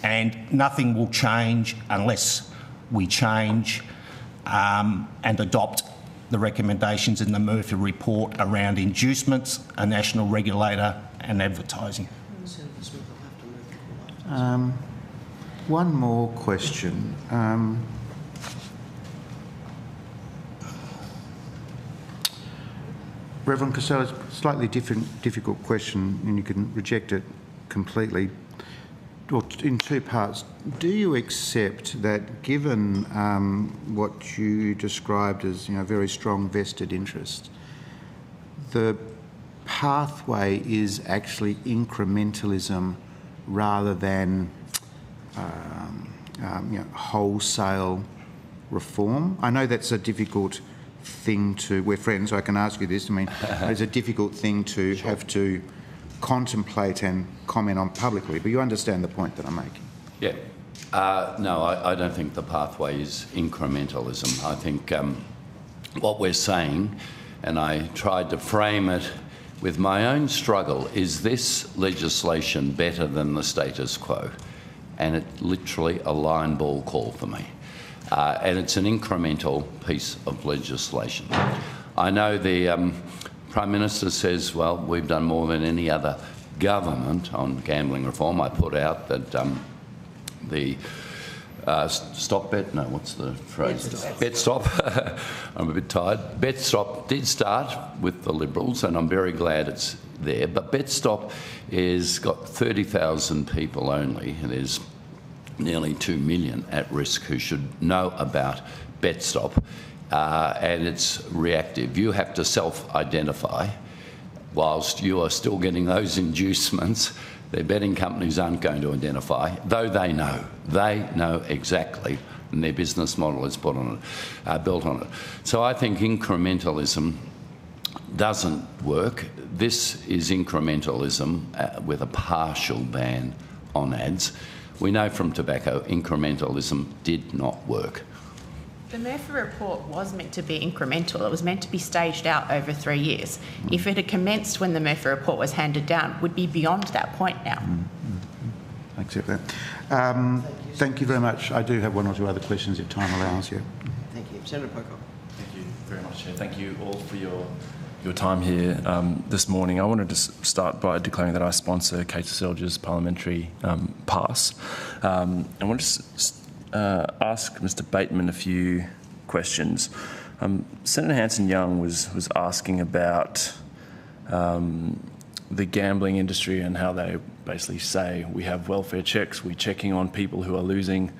Speaker 5: And nothing will change unless we change and adopt the recommendations in the Murphy report around inducements, a national regulator and advertising."
Speaker 10: One more question. Reverend Costello, slightly difficult question, and you can reject it completely, or in 2 parts. Do you accept that, given what you described as, very strong vested interest, the pathway is actually incrementalism rather than wholesale reform? I know that's a difficult thing to, we're friends, so I can ask you this. I mean, it's a difficult thing to have to contemplate and comment on publicly, but you understand the point that I'm making.
Speaker 3: Yeah. No, I don't think the pathway is incrementalism. I think what we're saying, and I tried to frame it with my own struggle, is this legislation better than the status quo? And it's literally a line ball call for me. And it's an incremental piece of legislation. I know the Prime Minister says, well, we've done more than any other government on gambling reform. I put out that the stop bet, no, what's the phrase? Bet stop. I'm a bit tired. Bet stop did start with the Liberals, and I'm very glad it's there. But bet stop is got 30,000 people only, and there's nearly 2 million at risk who should know about bet stop, and it's reactive. You have to self-identify. Whilst you are still getting those inducements, the betting companies aren't going to identify, though they know. They know exactly, and their business model is built on it. So I think incrementalism doesn't work. This is incrementalism with a partial ban on ads. We know from tobacco incrementalism did not work.
Speaker 2: The Murphy report was meant to be incremental. It was meant to be staged out over 3 years. If it had commenced when the Murphy report was handed down, would be beyond that point now.
Speaker 10: I accept that. Thank you very much. I do have one or two other questions if time allows you.
Speaker 1: Thank you. Senator Pocock.
Speaker 11: Thank you very much, Chair. Thank you all for your time here this morning. I wanted to start by declaring that I sponsor Kate Selger's parliamentary pass. I want to ask Mr Bateman a few questions. Senator Hanson-Young was asking about the gambling industry and how they basically say we have welfare checks, we're checking on people who are losing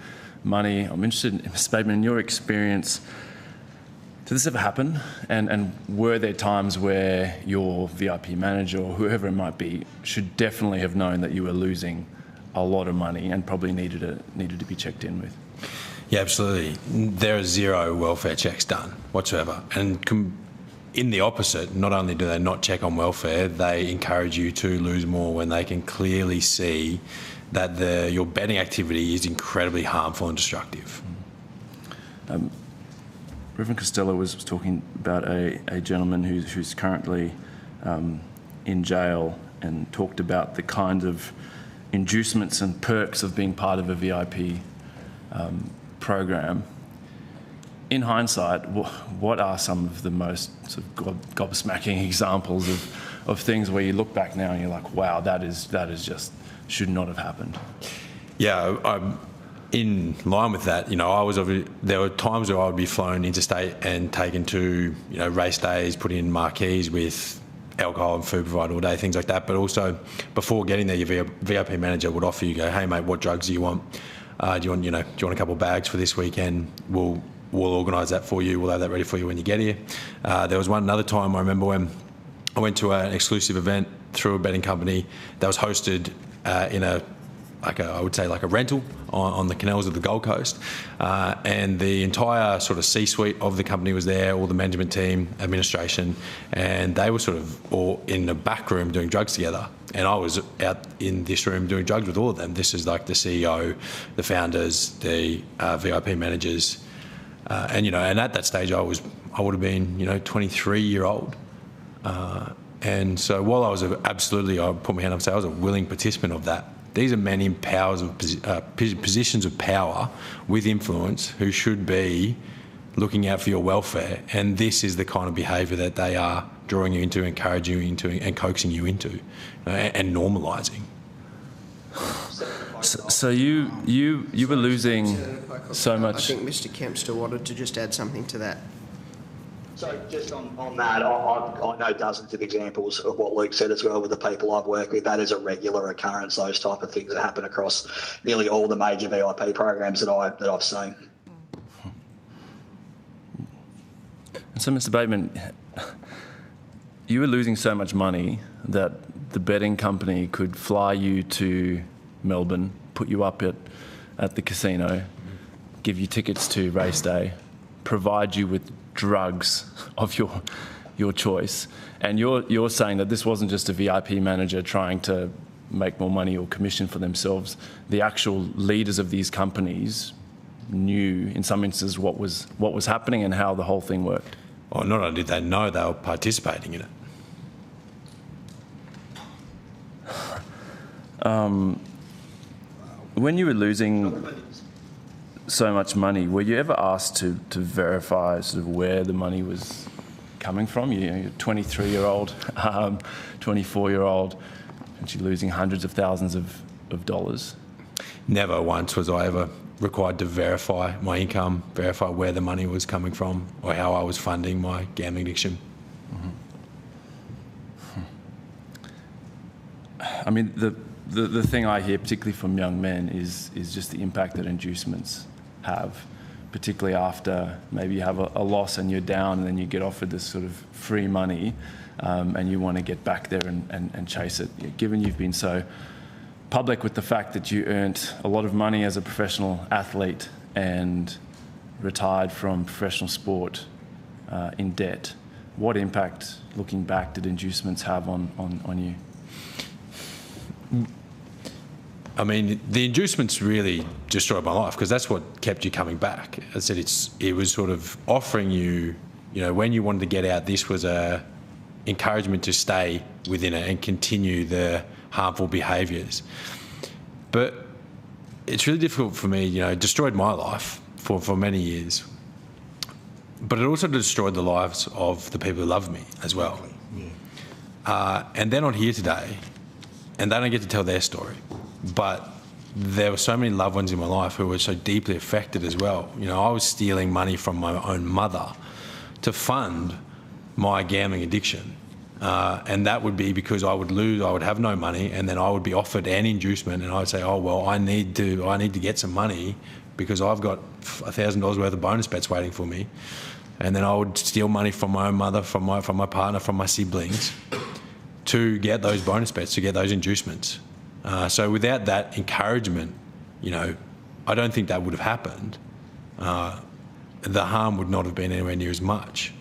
Speaker 11: money. I'm interested, Mr Bateman, in your experience, did this ever happen? And were there times where your VIP manager or whoever it might be should definitely have known that you were losing a lot of money and probably needed to be checked in with?
Speaker 6: Yeah, absolutely. There are zero welfare checks done whatsoever. And in the opposite, not only do they not check on welfare, they encourage you to lose more when they can clearly see that your betting activity is incredibly harmful and destructive.
Speaker 11: Reverend Costello was talking about a gentleman who's currently in jail and talked about the kind of inducements and perks of being part of a VIP program. In hindsight, what are some of the most sort of gobsmacking examples of things where you look back now and you're like, wow, that is just should not have happened?
Speaker 6: Yeah, I'm in line with that. There were times where I would be flown interstate and taken to race days, put in marquees with alcohol and food provided all day, things like that. But also, before getting there, your VIP manager would offer you, hey mate, what drugs do you want? Do you want a couple of bags for this weekend? We'll organise that for you. We'll have that ready for you when you get here. There was another time I remember when I went to an exclusive event through a betting company that was hosted in a rental on the canals of the Gold Coast, and the entire sort of C-suite of the company was there, all the management team, administration, and they were sort of all in the back room doing drugs together, and I was out in this room doing drugs with all of them. This is like the CEO, the founders, the VIP managers, and at that stage I would have been 23-year-old. And so while I would put my hand up and say I was a willing participant of that, these are men in positions of power with influence who should be looking out for your welfare, and this is the kind of behaviour that they are drawing you into, encouraging you into, and coaxing you into, and normalising.
Speaker 11: So you were losing so much.
Speaker 1: I think Mr Kemp still wanted to just add something to that.
Speaker 7: So just on that, I know dozens of examples of what Luke said as well with the people I've worked with. That is a regular occurrence, those type of things that happen across nearly all the major VIP programs that I've seen.
Speaker 11: So, Mr Bateman, you were losing so much money that the betting company could fly you to Melbourne, put you up at the casino, give you tickets to race day, provide you with drugs of your choice, and you're saying that this wasn't just a VIP manager trying to make more money or commission for themselves. The actual leaders of these companies knew, in some instances, what was happening and how the whole thing worked.
Speaker 6: Well, not only did they know, they were participating in it.
Speaker 11: When you were losing so much money, were you ever asked to verify sort of where the money was coming from? You're 23-year-old, 24-year-old, and you're losing hundreds of thousands of dollars?
Speaker 6: Never once was I ever required to verify my income, verify where the money was coming from, or how I was funding my gambling addiction.
Speaker 11: I mean, the thing I hear, particularly from young men, is just the impact that inducements have, particularly after maybe you have a loss and you're down, and then you get offered this sort of free money, and you want to get back there and chase it. Given you've been so public with the fact that you earned a lot of money as a professional athlete and retired from professional sport in debt, what impact, looking back, did inducements have on you?
Speaker 6: I mean, the inducements really destroyed my life because that's what kept you coming back. I said it was sort of offering you, when you wanted to get out, this was a encouragement to stay within it and continue the harmful behaviours. But it's really difficult for me, it destroyed my life for many years. But it also destroyed the lives of the people who love me as well. And they're not here today, and they don't get to tell their story. But there were so many loved ones in my life who were so deeply affected as well. I was stealing money from my own mother to fund my gambling addiction. And that would be because I would lose, I would have no money, and then I would be offered an inducement, and I would say, oh, well, I need to get some money because I've got $1,000 worth of bonus bets waiting for me. And then I would steal money from my own mother, from my partner, from my siblings to get those bonus bets, to get those inducements. So without that encouragement, I don't think that would have happened. The harm would not have been anywhere near as much.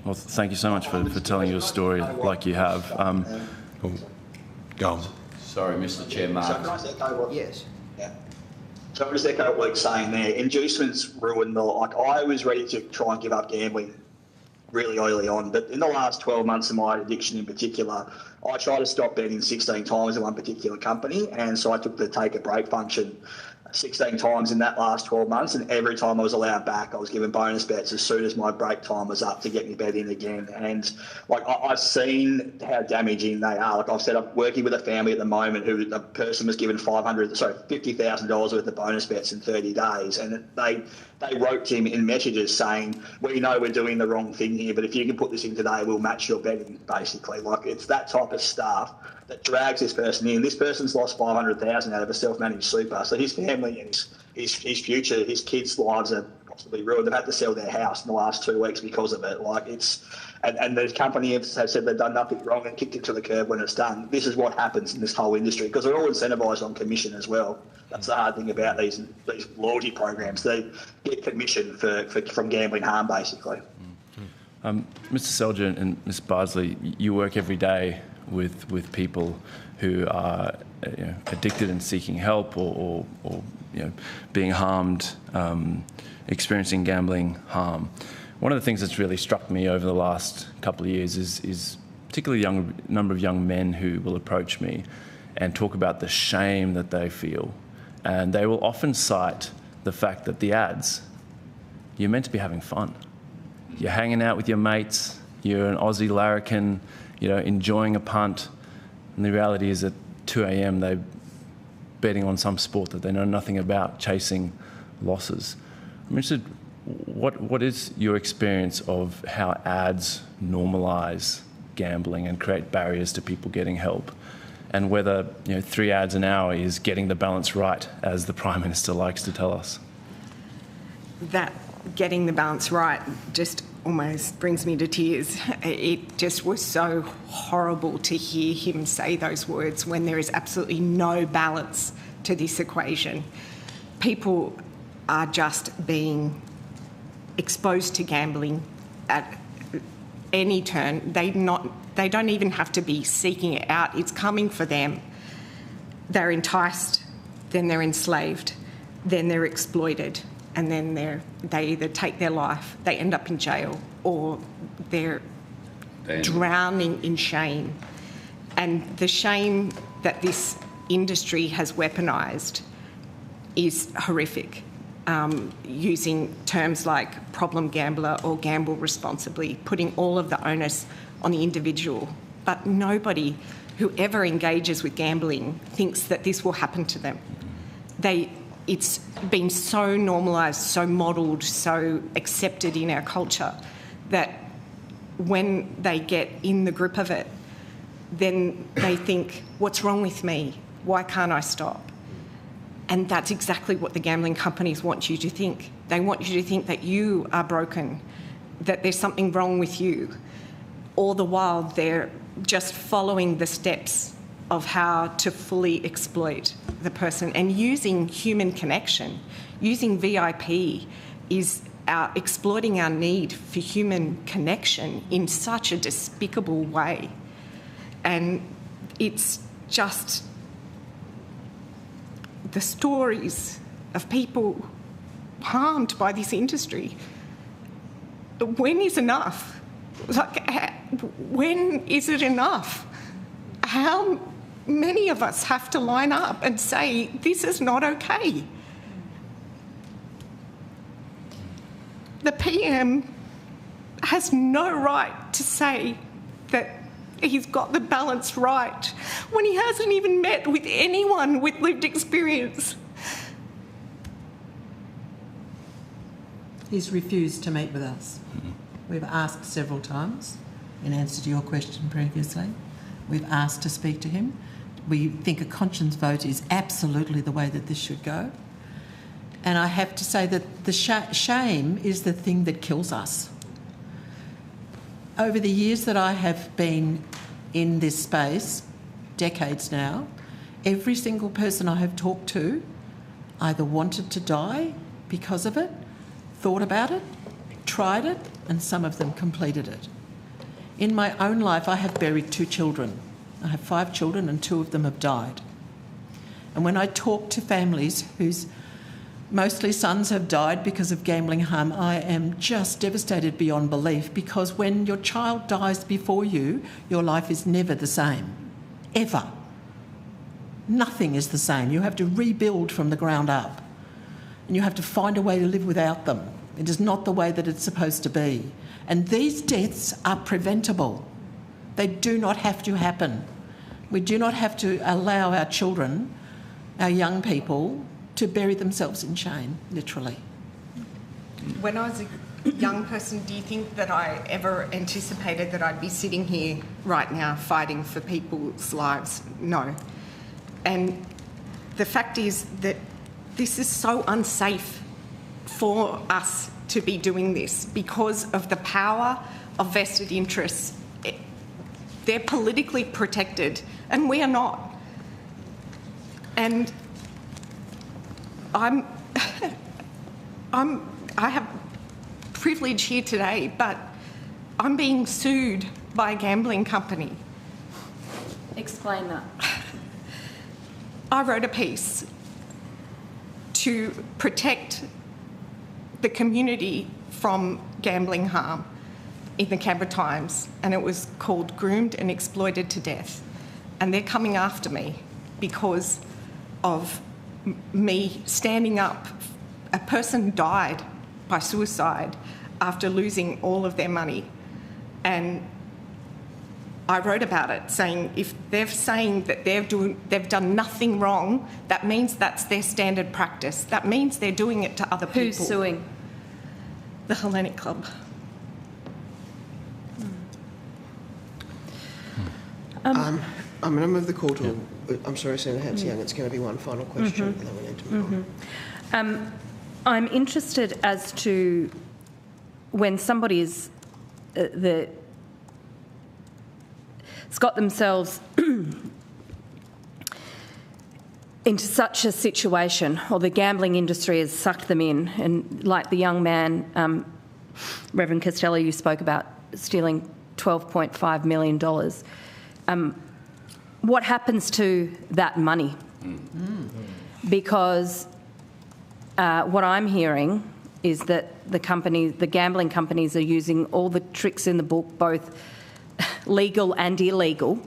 Speaker 11: Well, thank you so much for telling your story like you have.
Speaker 6: Go on.
Speaker 3: Sorry, Mr. Chair, Mark.
Speaker 7: So can I just echo what?
Speaker 1: Yes.
Speaker 7: Yeah. So I'm just echo what Luke's saying there. Inducements ruined I was ready to try and give up gambling really early on, but in the last 12 months of my addiction in particular, I tried to stop betting 16 times in one particular company, and so I took the take a break function 16 times in that last 12 months, and every time I was allowed back, I was given bonus bets as soon as my break time was up to get me bet in again. And I've seen how damaging they are. I've said I'm working with a family at the moment who the person was given $50,000 worth of bonus bets in 30 days, and they wrote to him in messages saying, we know we're doing the wrong thing here, but if you can put this in today, we'll match your betting, basically. It's that type of stuff that drags this person in. This person's lost $500,000 out of a self-managed super, so his family and his future, his kids' lives are possibly ruined. They've had to sell their house in the last 2 weeks because of it. And the company have said they've done nothing wrong and kicked it to the curb when it's done. This is what happens in this whole industry because they're all incentivised on commission as well. That's the hard thing about these loyalty programs. They get commission from gambling harm, basically.
Speaker 11: Mr. Selger and Ms. Bardsley, you work every day with people who are addicted and seeking help or being harmed, experiencing gambling harm. One of the things that's really struck me over the last couple of years is particularly a number of young men who will approach me and talk about the shame that they feel. And they will often cite the fact that the ads, you're meant to be having fun. You're hanging out with your mates, you're an Aussie larrikin, enjoying a punt. And the reality is at 2 a.m. they're betting on some sport that they know nothing about, chasing losses. I'm interested, what is your experience of how ads normalise gambling and create barriers to people getting help? And whether 3 ads an hour is getting the balance right, as the Prime Minister likes to tell us.
Speaker 9: That getting the balance right just almost brings me to tears. It just was so horrible to hear him say those words when there is absolutely no balance to this equation. People are just being exposed to gambling at any turn. They don't even have to be seeking it out. It's coming for them. They're enticed, then they're enslaved, then they're exploited, and then they either take their life, they end up in jail, or they're drowning in shame. And the shame that this industry has weaponised is horrific. Using terms like problem gambler or gamble responsibly, putting all of the onus on the individual. But nobody who ever engages with gambling thinks that this will happen to them. It's been so normalised, so modelled, so accepted in our culture that when they get in the grip of it, then they think, what's wrong with me? Why can't I stop? And that's exactly what the gambling companies want you to think. They want you to think that you are broken, that there's something wrong with you. All the while, they're just following the steps of how to fully exploit the person. And using human connection, using VIP is exploiting our need for human connection in such a despicable way. And it's just the stories of people harmed by this industry. When is enough? Like, when is it enough? How many of us have to line up and say, this is not okay? The PM has no right to say that he's got the balance right when he hasn't even met with anyone with lived experience.
Speaker 4: He's refused to meet with us. We've asked several times in answer to your question previously. We've asked to speak to him. We think a conscience vote is absolutely the way that this should go. And I have to say that the shame is the thing that kills us. Over the years that I have been in this space, decades now, every single person I have talked to either wanted to die because of it, thought about it, tried it, and some of them completed it. In my own life, I have buried 2 children. I have 5 children and 2 of them have died. And when I talk to families whose mostly sons have died because of gambling harm, I am just devastated beyond belief, because when your child dies before you, your life is never the same, ever. Nothing is the same. You have to rebuild from the ground up, and you have to find a way to live without them. It is not the way that it's supposed to be. And these deaths are preventable. They do not have to happen. We do not have to allow our children, our young people, to bury themselves in shame, literally.
Speaker 9: When I was a young person, do you think that I ever anticipated that I'd be sitting here right now fighting for people's lives? No. And the fact is that this is so unsafe for us to be doing this because of the power of vested interests. They're politically protected and we are not. And I have privilege here today, but I'm being sued by a gambling company.
Speaker 8: Explain that.
Speaker 9: I wrote a piece to protect the community from gambling harm in the Canberra Times, and it was called Groomed and Exploited to Death. And they're coming after me because of me standing up. A person died by suicide after losing all of their money. And I wrote about it, saying if they're saying that they've done nothing wrong, that means that's their standard practice. That means they're doing it to other people.
Speaker 8: Who's suing?
Speaker 9: The Hellenic Club.
Speaker 1: I'm going to move the call to... I'm sorry, Senator Hands-Young, it's going to be one final question and then we need to move on.
Speaker 8: I'm interested as to when somebody is... it's got themselves into such a situation, or the gambling industry has sucked them in, and like the young man, Reverend Costello, you spoke about stealing $12.5 million. What happens to that money? Because what I'm hearing is that the gambling companies are using all the tricks in the book, both legal and illegal,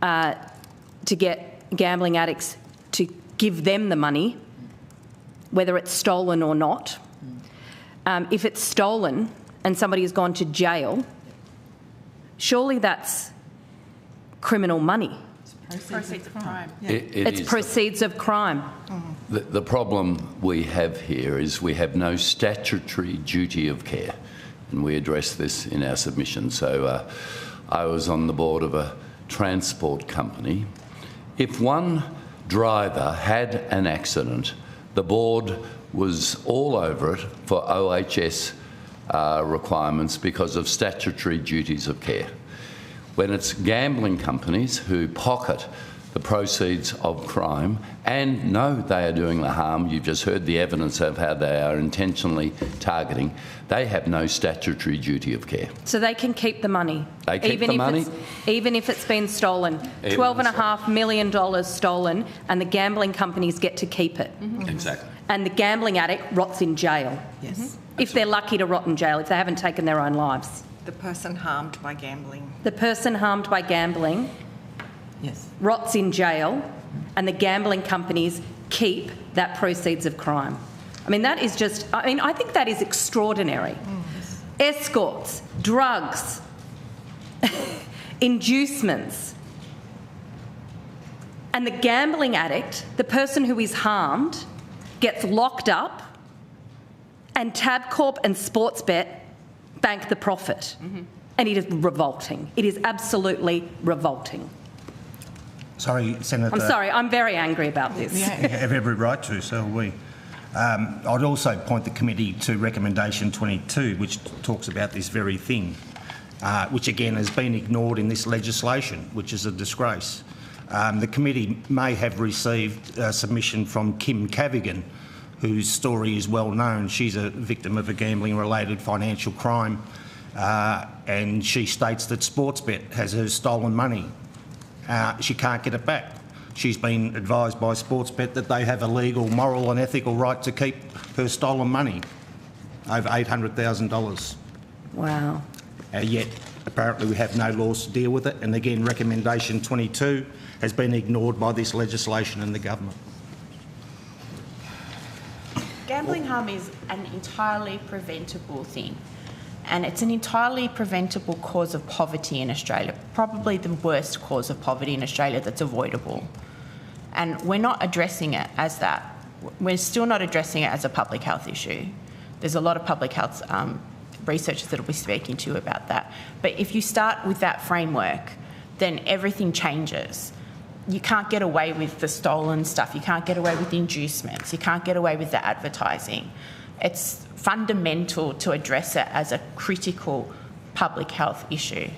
Speaker 8: to get gambling addicts to give them the money, whether it's stolen or not. If it's stolen and somebody has gone to jail, surely that's criminal money.
Speaker 9: Proceeds of crime.
Speaker 8: Yeah. It's proceeds of crime.
Speaker 3: The problem we have here is we have no statutory duty of care, and we address this in our submission. So I was on the board of a transport company. If one driver had an accident, the board was all over it for OHS requirements because of statutory duties of care. When it's gambling companies who pocket the proceeds of crime and know they are doing the harm. You've just heard the evidence of how they are intentionally targeting. They have no statutory duty of care.
Speaker 8: So they can keep the money?
Speaker 3: They keep the money?
Speaker 8: Even if it's been stolen. $12.5 million stolen, and the gambling companies get to keep it.
Speaker 3: Mm-hmm. Exactly.
Speaker 8: And the gambling addict rots in jail.
Speaker 9: Yes.
Speaker 8: If they're lucky to rot in jail, if they haven't taken their own lives.
Speaker 9: The person harmed by gambling.
Speaker 8: The person harmed by gambling rots in jail, and the gambling companies keep that proceeds of crime. I mean, that is just, I think that is extraordinary. Escorts, drugs, inducements. And the gambling addict, the person who is harmed, gets locked up, and Tabcorp and Sportsbet bank the profit. And it is revolting. It is absolutely revolting.
Speaker 5: Sorry, Senator.
Speaker 8: I'm sorry, I'm very angry about this.
Speaker 5: You have every right to, so are we. I'd also point the committee to recommendation 22, which talks about this very thing, which again has been ignored in this legislation, which is a disgrace. The committee may have received a submission from Kim Cavigan, whose story is well known. She's a victim of a gambling-related financial crime, and she states that Sportsbet has her stolen money. She can't get it back. She's been advised by Sportsbet that they have a legal, moral and ethical right to keep her stolen money, over $800,000.
Speaker 8: Wow.
Speaker 5: Yet, apparently we have no laws to deal with it, and again, recommendation 22 has been ignored by this legislation and the government.
Speaker 2: Gambling harm is an entirely preventable thing, and it's an entirely preventable cause of poverty in Australia, probably the worst cause of poverty in Australia that's avoidable. And we're not addressing it as that. We're still not addressing it as a public health issue. There's a lot of public health researchers that will be speaking to you about that. But if you start with that framework, then everything changes. You can't get away with the stolen stuff. You can't get away with the inducements. You can't get away with the advertising. It's fundamental to address it as a critical public health issue.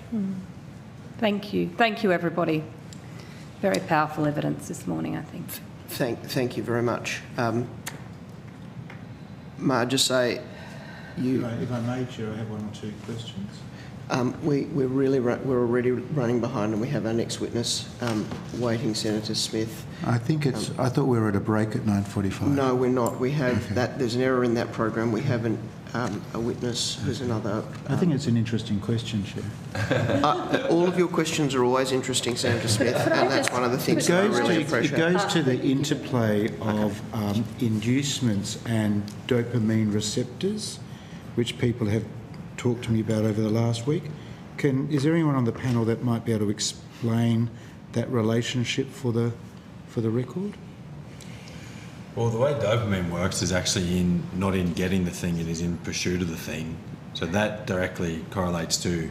Speaker 8: Thank you. Thank you, everybody. Very powerful evidence this morning, I think.
Speaker 1: Thank you very much. May I just say,
Speaker 10: If I may, Chair, I have one or two questions.
Speaker 1: we're already running behind, and we have our next witness waiting, Senator Smith.
Speaker 10: I think it's. I thought we were at a break at 9:45.
Speaker 1: No, we're not. We have that. There's an error in that program. We have a witness who's another.
Speaker 10: I think it's an interesting question, Chair.
Speaker 1: All of your questions are always interesting, Senator Smith, and that's one of the things that I really appreciate.
Speaker 10: It goes to the interplay of inducements and dopamine receptors, which people have talked to me about over the last week. Is there anyone on the panel that might be able to explain that relationship for the record?
Speaker 6: Well, the way dopamine works is actually not in getting the thing, it is in pursuit of the thing. So that directly correlates to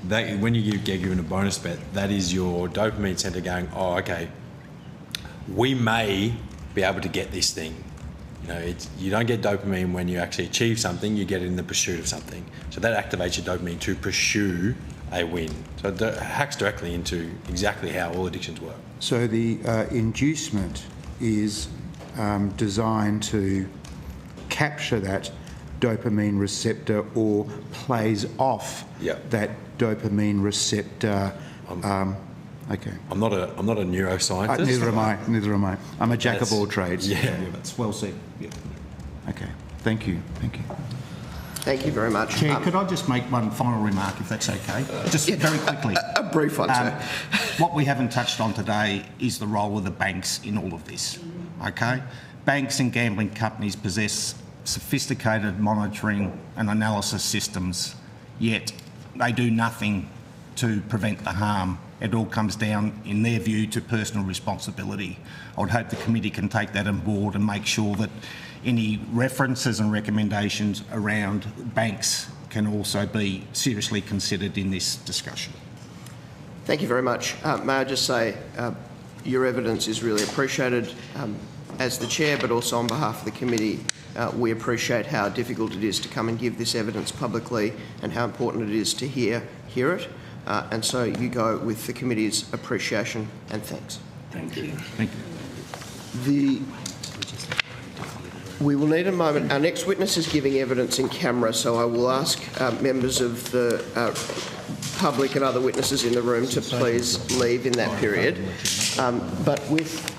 Speaker 6: that. When you get given a bonus bet, that is your dopamine centre going, oh, okay, we may be able to get this thing. You know, you don't get dopamine when you actually achieve something, you get it in the pursuit of something. So that activates your dopamine to pursue a win. So it hacks directly into exactly how all addictions work.
Speaker 10: So the inducement is designed to capture that dopamine receptor or plays off that dopamine receptor. Okay.
Speaker 6: I'm not a neuroscientist.
Speaker 10: Neither am I. I'm a jack of all trades.
Speaker 6: Yeah.
Speaker 10: That's well said. Yeah. Okay. Thank you.
Speaker 1: Thank you very much.
Speaker 5: Chair, could I just make one final remark, if that's okay? Just very quickly.
Speaker 1: A brief one, sir.
Speaker 5: What we haven't touched on today is the role of the banks in all of this, okay? Banks and gambling companies possess sophisticated monitoring and analysis systems, yet they do nothing to prevent the harm. It all comes down, in their view, to personal responsibility. I would hope the committee can take that on board and make sure that any references and recommendations around banks can also be seriously considered in this discussion.
Speaker 1: Thank you very much. May I just say your evidence is really appreciated as the chair, but also on behalf of the committee. We appreciate how difficult it is to come and give this evidence publicly and how important it is to hear it. and so you go with the committee's appreciation and thanks.
Speaker 4: Thank you.
Speaker 10: Thank you.
Speaker 1: We will need a moment. Our next witness is giving evidence in camera, so I will ask members of the public and other witnesses in the room to please leave in that period. But with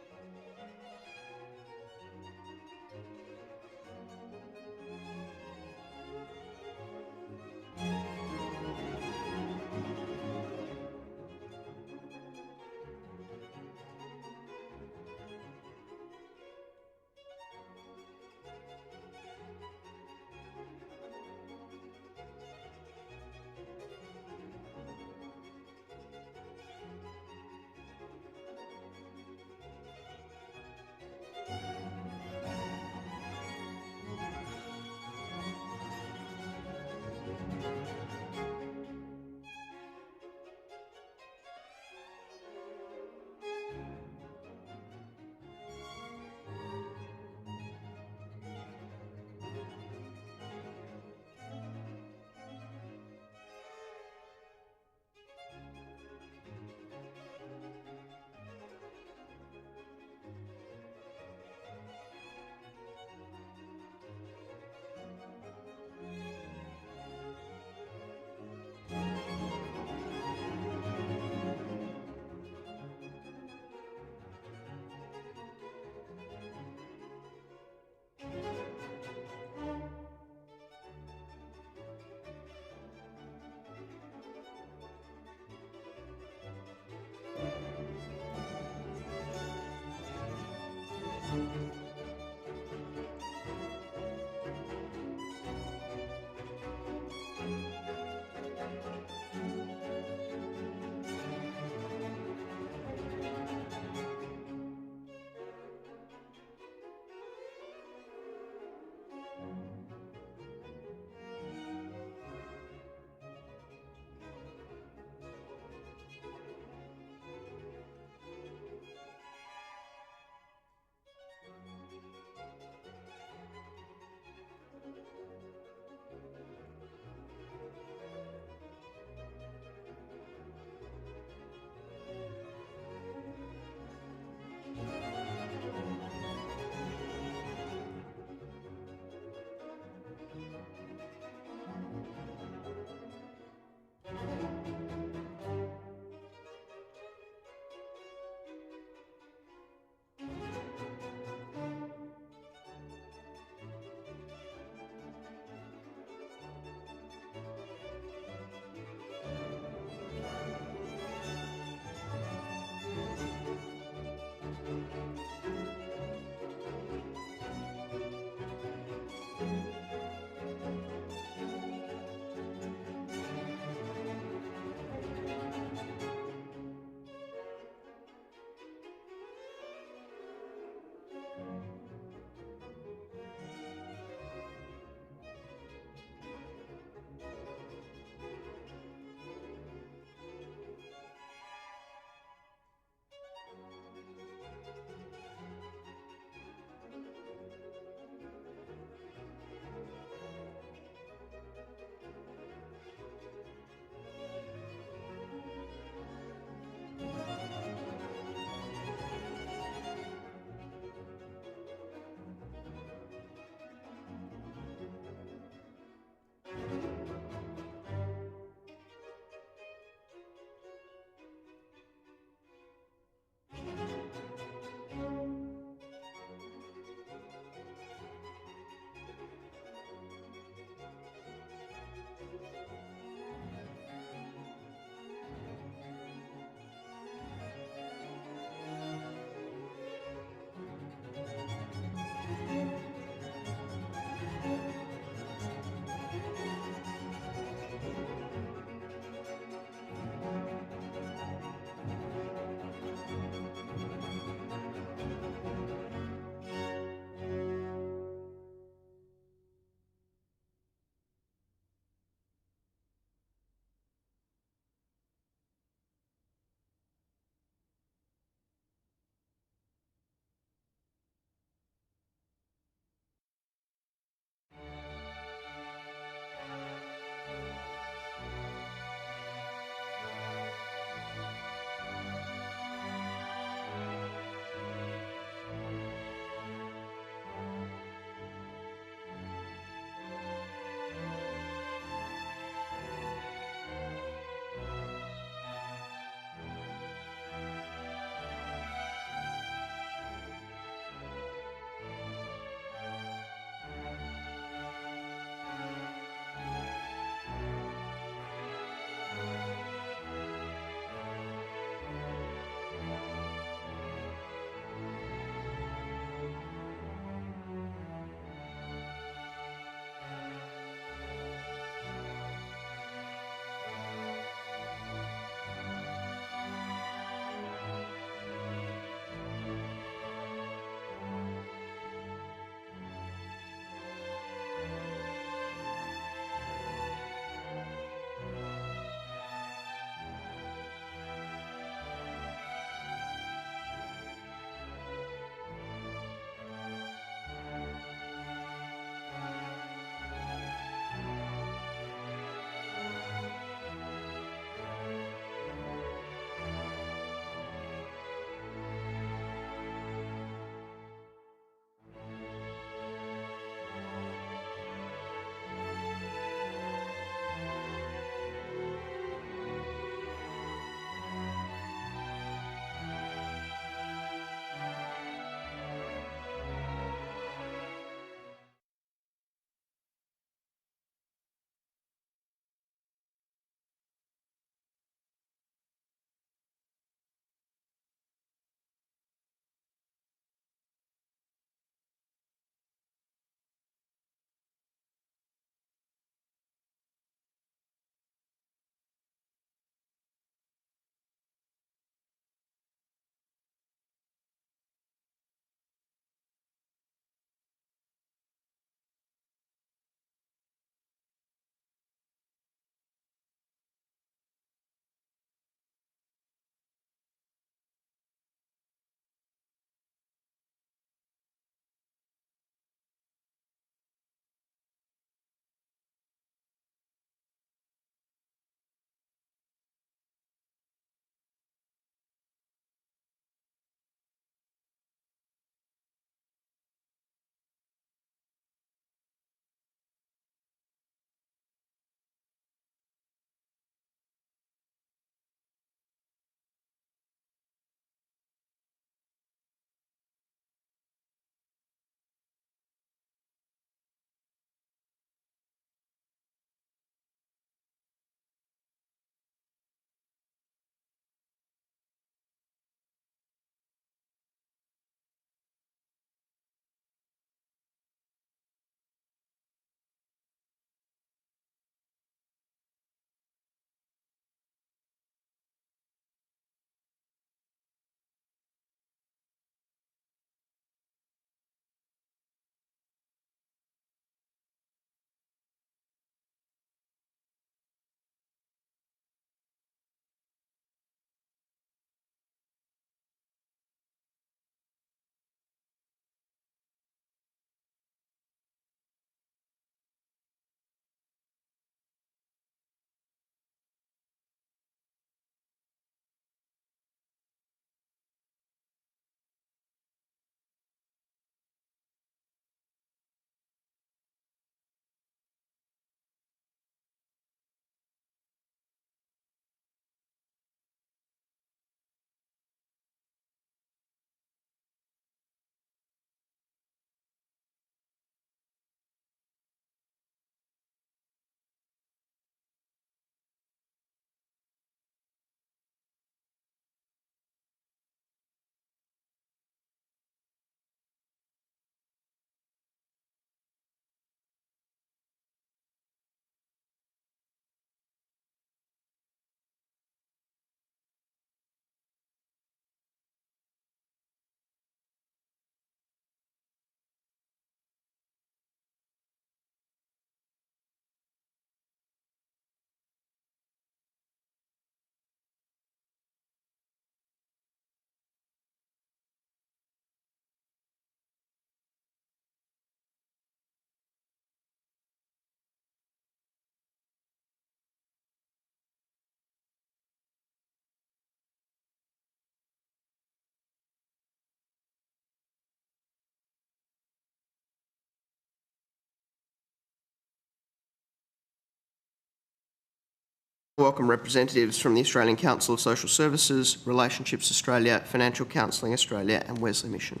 Speaker 1: Welcome representatives from the Australian Council of Social Services, Relationships Australia, Financial Counselling Australia and Wesley Mission.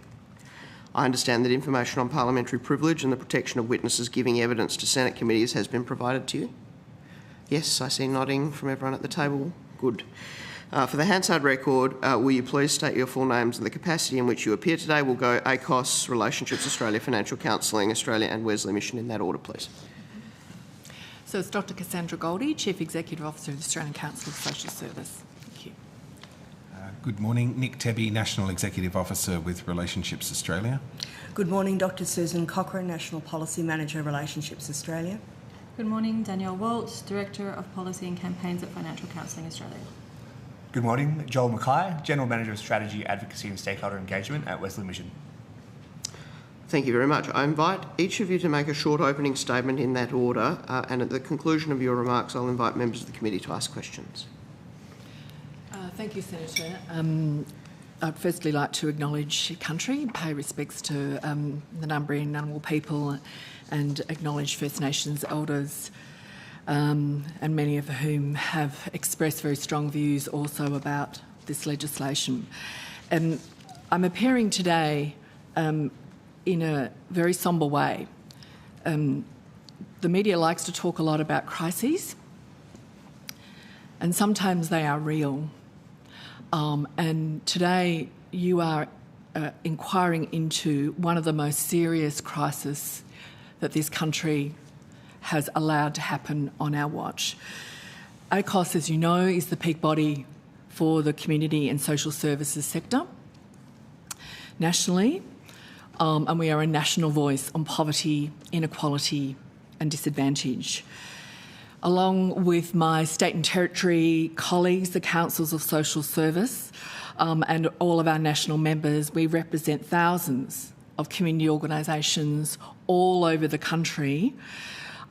Speaker 1: I understand that information on parliamentary privilege and the protection of witnesses giving evidence to Senate committees has been provided to you. Yes, I see nodding from everyone at the table. Good. For the Hansard record, will you please state your full names and the capacity in which you appear today? We'll go ACOS, Relationships Australia, Financial Counselling Australia and Wesley Mission in that order, please.
Speaker 12: So it's Dr Cassandra Goldie, Chief Executive Officer of the Australian Council of Social Service. Thank you.
Speaker 13: Good morning. Nick Tebby, National Executive Officer with Relationships Australia.
Speaker 14: Good morning. Dr Susan Cochrane, National Policy Manager, Relationships Australia.
Speaker 15: Good morning. Danielle Waltz, Director of Policy and Campaigns at Financial Counselling Australia.
Speaker 16: Good morning. Joel Mackay, General Manager of Strategy, Advocacy and Stakeholder Engagement at Wesley Mission.
Speaker 1: Thank you very much. I invite each of you to make a short opening statement in that order, and at the conclusion of your remarks, I'll invite members of the committee to ask questions.
Speaker 12: Thank you, Senator. I'd firstly like to acknowledge country, pay respects to the Ngambri and Ngunnawal people, and acknowledge First Nations elders, and many of whom have expressed very strong views also about this legislation. And I'm appearing today in a very sombre way. The media likes to talk a lot about crises, and sometimes they are real. And today you are inquiring into one of the most serious crises that this country has allowed to happen on our watch. ACOS, as you know, is the peak body for the community and social services sector nationally. And we are a national voice on poverty, inequality and disadvantage. Along with my state and territory colleagues, the Councils of Social Service, and all of our national members, we represent thousands of community organisations all over the country,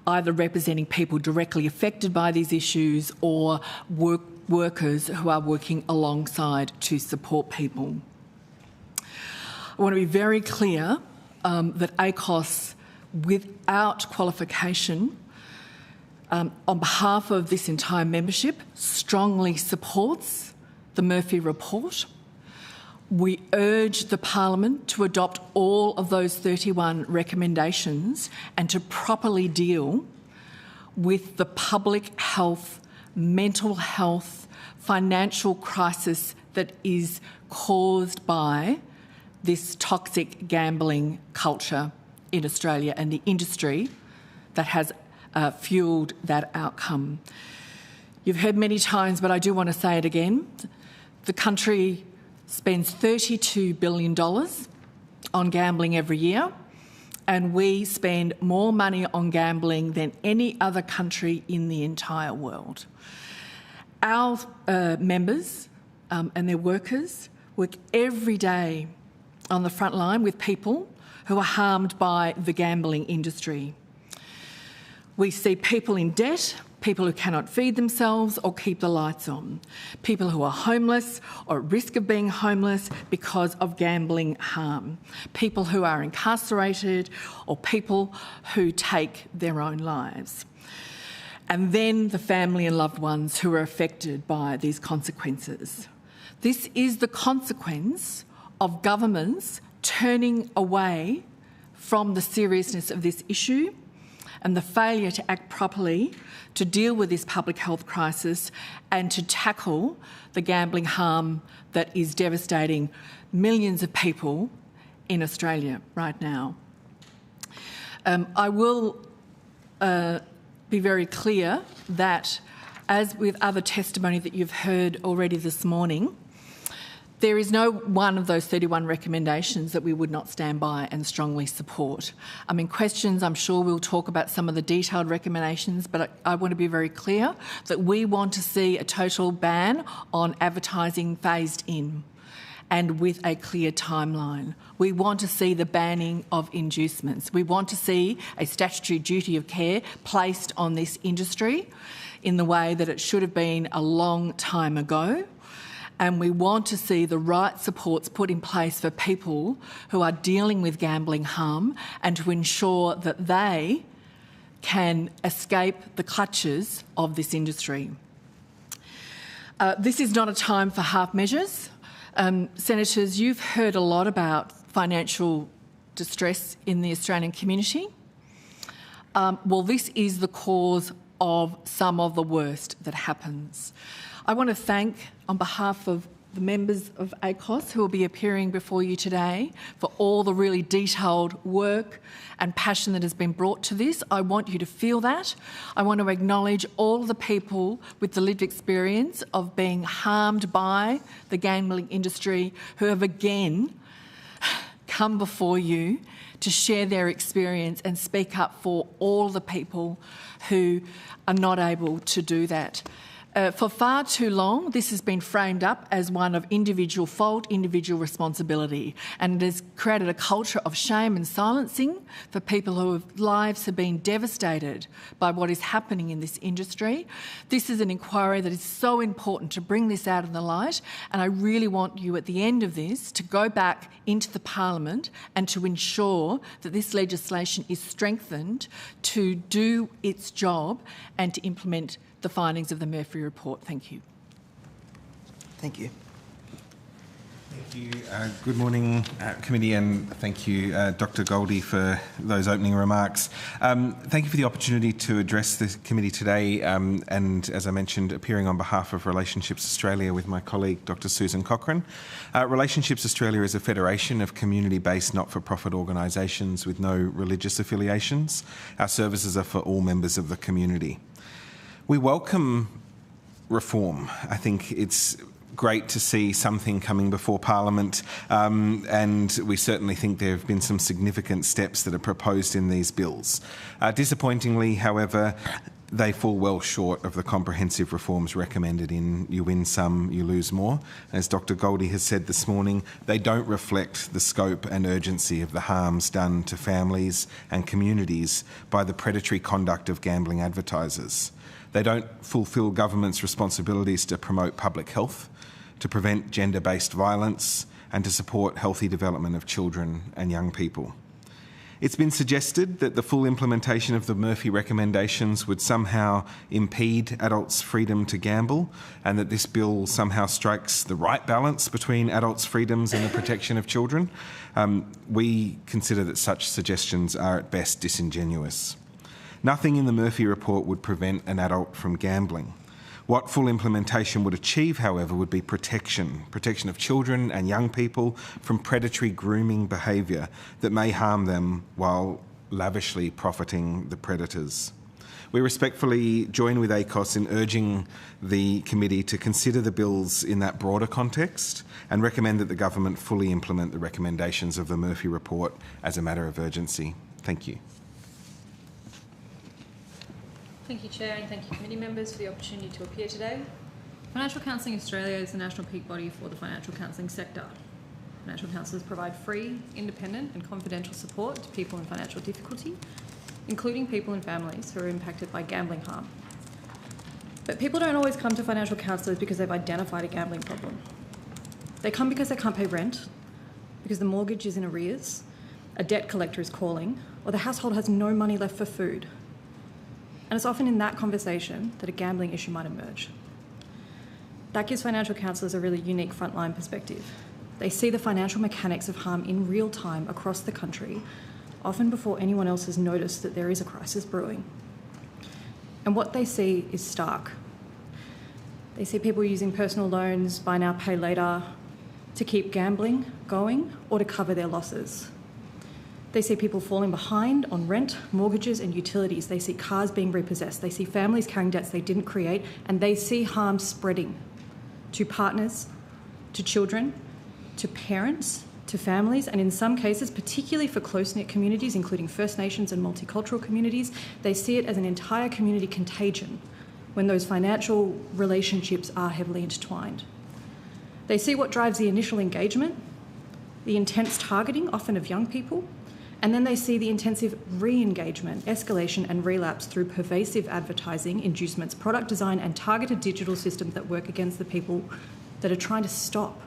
Speaker 12: either representing people directly affected by these issues or workers who are working alongside to support people. I want to be very clear that ACOS, without qualification, on behalf of this entire membership, strongly supports the Murphy Report. We urge the Parliament to adopt all of those 31 recommendations and to properly deal with the public health, mental health, financial crisis that is caused by this toxic gambling culture in Australia and the industry that has fuelled that outcome. You've heard many times, but I do want to say it again. The country spends $32 billion on gambling every year, and we spend more money on gambling than any other country in the entire world. Our members and their workers work every day on the front line with people who are harmed by the gambling industry. We see people in debt, people who cannot feed themselves or keep the lights on, people who are homeless or at risk of being homeless because of gambling harm, people who are incarcerated or people who take their own lives. And then the family and loved ones who are affected by these consequences. This is the consequence of governments turning away from the seriousness of this issue and the failure to act properly to deal with this public health crisis and to tackle the gambling harm that is devastating millions of people in Australia right now. I will be very clear that, as with other testimony that you've heard already this morning, there is no one of those 31 recommendations that we would not stand by and strongly support. In questions, I'm sure we'll talk about some of the detailed recommendations, but I want to be very clear that we want to see a total ban on advertising phased in and with a clear timeline. We want to see the banning of inducements. We want to see a statutory duty of care placed on this industry in the way that it should have been a long time ago. And we want to see the right supports put in place for people who are dealing with gambling harm and to ensure that they can escape the clutches of this industry. This is not a time for half measures. Senators, you've heard a lot about financial distress in the Australian community. Well, this is the cause of some of the worst that happens. I want to thank, on behalf of the members of ACOS who will be appearing before you today, for all the really detailed work and passion that has been brought to this. I want you to feel that. I want to acknowledge all the people with the lived experience of being harmed by the gambling industry who have again come before you to share their experience and speak up for all the people who are not able to do that. For far too long, this has been framed up as one of individual fault, individual responsibility, and it has created a culture of shame and silencing for people whose lives have been devastated by what is happening in this industry. This is an inquiry that is so important to bring this out in the light, and I really want you at the end of this to go back into the Parliament and to ensure that this legislation is strengthened to do its job and to implement the findings of the Murphy report. Thank you.
Speaker 1: Thank you.
Speaker 13: Thank you. Good morning, committee, and thank you, Dr. Goldie, for those opening remarks. Thank you for the opportunity to address the committee today, and as I mentioned, appearing on behalf of Relationships Australia with my colleague, Dr. Susan Cochrane. Relationships Australia is a federation of community-based not-for-profit organisations with no religious affiliations. Our services are for all members of the community. We welcome reform. I think it's great to see something coming before Parliament, and we certainly think there have been some significant steps that are proposed in these bills. Disappointingly, however, they fall well short of the comprehensive reforms recommended in You Win Some, You Lose More. As Dr. Goldie has said this morning, they don't reflect the scope and urgency of the harms done to families and communities by the predatory conduct of gambling advertisers. They don't fulfil government's responsibilities to promote public health, to prevent gender-based violence, and to support healthy development of children and young people. It's been suggested that the full implementation of the Murphy recommendations would somehow impede adults' freedom to gamble, and that this bill somehow strikes the right balance between adults' freedoms and the protection of children. We consider that such suggestions are at best disingenuous. Nothing in the Murphy report would prevent an adult from gambling. What full implementation would achieve, however, would be protection of children and young people from predatory grooming behaviour that may harm them while lavishly profiting the predators. We respectfully join with ACOS in urging the committee to consider the bills in that broader context and recommend that the government fully implement the recommendations of the Murphy report as a matter of urgency. Thank you.
Speaker 15: Thank you, Chair, and thank you, committee members, for the opportunity to appear today. Financial Counselling Australia is the national peak body for the financial counselling sector. Financial counsellors provide free, independent and confidential support to people in financial difficulty, including people and families who are impacted by gambling harm. But people don't always come to financial counsellors because they've identified a gambling problem. They come because they can't pay rent, because the mortgage is in arrears, a debt collector is calling, or the household has no money left for food. And it's often in that conversation that a gambling issue might emerge. That gives financial counsellors a really unique frontline perspective. They see the financial mechanics of harm in real time across the country, often before anyone else has noticed that there is a crisis brewing. And what they see is stark. They see people using personal loans, buy now, pay later, to keep gambling going or to cover their losses. They see people falling behind on rent, mortgages and utilities. They see cars being repossessed. They see families carrying debts they didn't create, and they see harm spreading to partners, to children, to parents, to families, and in some cases, particularly for close-knit communities, including First Nations and multicultural communities, they see it as an entire community contagion when those financial relationships are heavily intertwined. They see what drives the initial engagement, the intense targeting, often of young people, and then they see the intensive re-engagement, escalation and relapse through pervasive advertising, inducements, product design and targeted digital systems that work against the people that are trying to stop.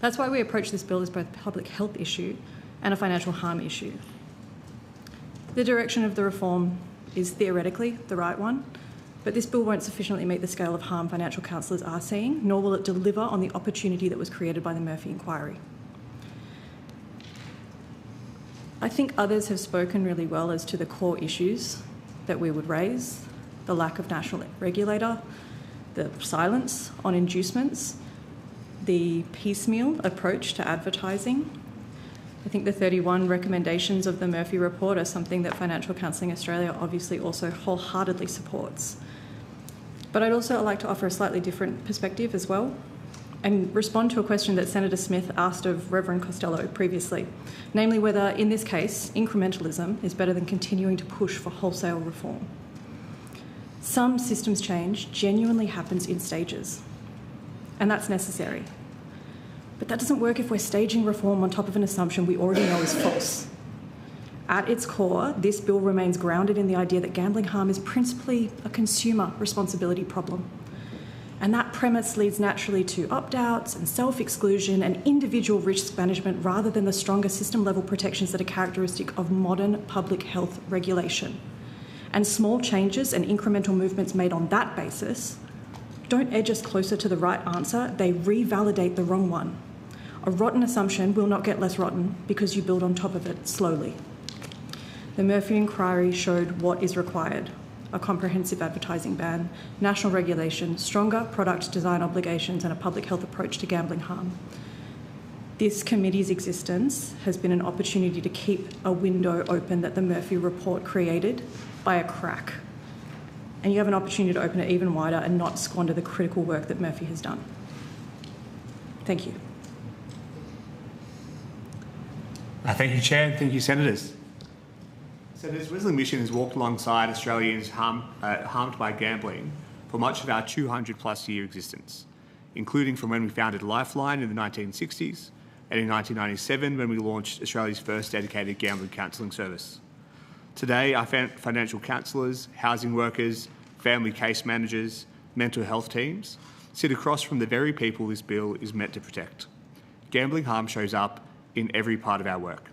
Speaker 15: That's why we approach this bill as both a public health issue and a financial harm issue. The direction of the reform is theoretically the right one,
Speaker 17: But this bill won't sufficiently meet the scale of harm financial counsellors are seeing, nor will it deliver on the opportunity that was created by the Murphy inquiry. I think others have spoken really well as to the core issues that we would raise: the lack of national regulator, the silence on inducements, the piecemeal approach to advertising. I think the 31 recommendations of the Murphy report are something that Financial Counselling Australia obviously also wholeheartedly supports. But I'd also like to offer a slightly different perspective as well and respond to a question that Senator Smith asked of Reverend Costello previously, namely whether, in this case, incrementalism is better than continuing to push for wholesale reform. Some systems change genuinely happens in stages, and that's necessary. But that doesn't work if we're staging reform on top of an assumption we already know is false. At its core, this bill remains grounded in the idea that gambling harm is principally a consumer responsibility problem. And that premise leads naturally to opt-outs and self-exclusion and individual risk management rather than the stronger system-level protections that are characteristic of modern public health regulation. And small changes and incremental movements made on that basis don't edge us closer to the right answer, they revalidate the wrong one. A rotten assumption will not get less rotten because you build on top of it slowly. The Murphy inquiry showed what is required: a comprehensive advertising ban, national regulation, stronger product design obligations, and a public health approach to gambling harm. This committee's existence has been an opportunity to keep a window open that the Murphy report created by a crack. And you have an opportunity to open it even wider and not squander the critical work that Murphy has done. Thank you.
Speaker 16: Thank you, Chair, and thank you, Senators. Senators, Wesley Mission has walked alongside Australians harmed by gambling for much of our 200-plus year existence, including from when we founded Lifeline in the 1960s and in 1997 when we launched Australia's first dedicated gambling counselling service. Today, our financial counsellors, housing workers, family case managers, mental health teams sit across from the very people this bill is meant to protect. Gambling harm shows up in every part of our work.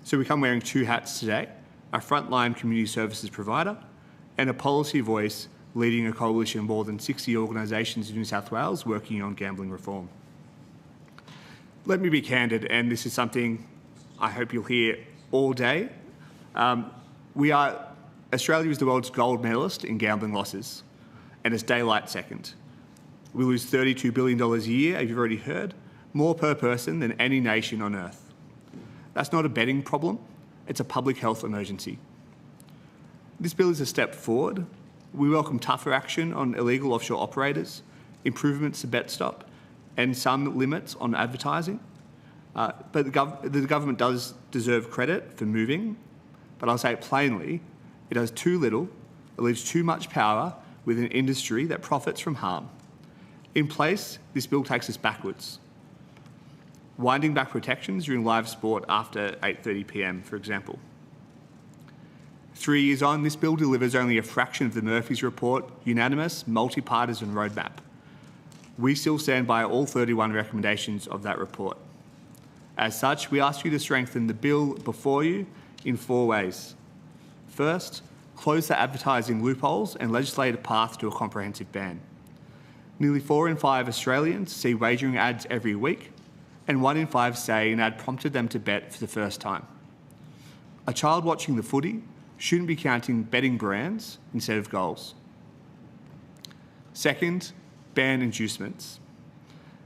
Speaker 16: So we come wearing two hats today: a frontline community services provider and a policy voice leading a coalition of more than 60 organisations in New South Wales working on gambling reform. Let me be candid, and this is something I hope you'll hear all day. Australia is the world's gold medalist in gambling losses, and it's daylight second. We lose $32 billion a year, as you've already heard, more per person than any nation on earth. That's not a betting problem, it's a public health emergency. This bill is a step forward. We welcome tougher action on illegal offshore operators, improvements to BetStop, and some limits on advertising. But the government does deserve credit for moving, but I'll say it plainly, it does too little, it leaves too much power with an industry that profits from harm. In place, this bill takes us backwards. Winding back protections during live sport after 8:30 p.m, for example. 3 years on, this bill delivers only a fraction of the Murphy's report, unanimous, multi-partisan roadmap. We still stand by all 31 recommendations of that report. As such, we ask you to strengthen the bill before you in 4 ways. First, close the advertising loopholes and legislate a path to a comprehensive ban. Nearly 4 in 5 Australians see wagering ads every week, and 1 in 5 say an ad prompted them to bet for the first time. A child watching the footy shouldn't be counting betting brands instead of goals. Second, ban inducements.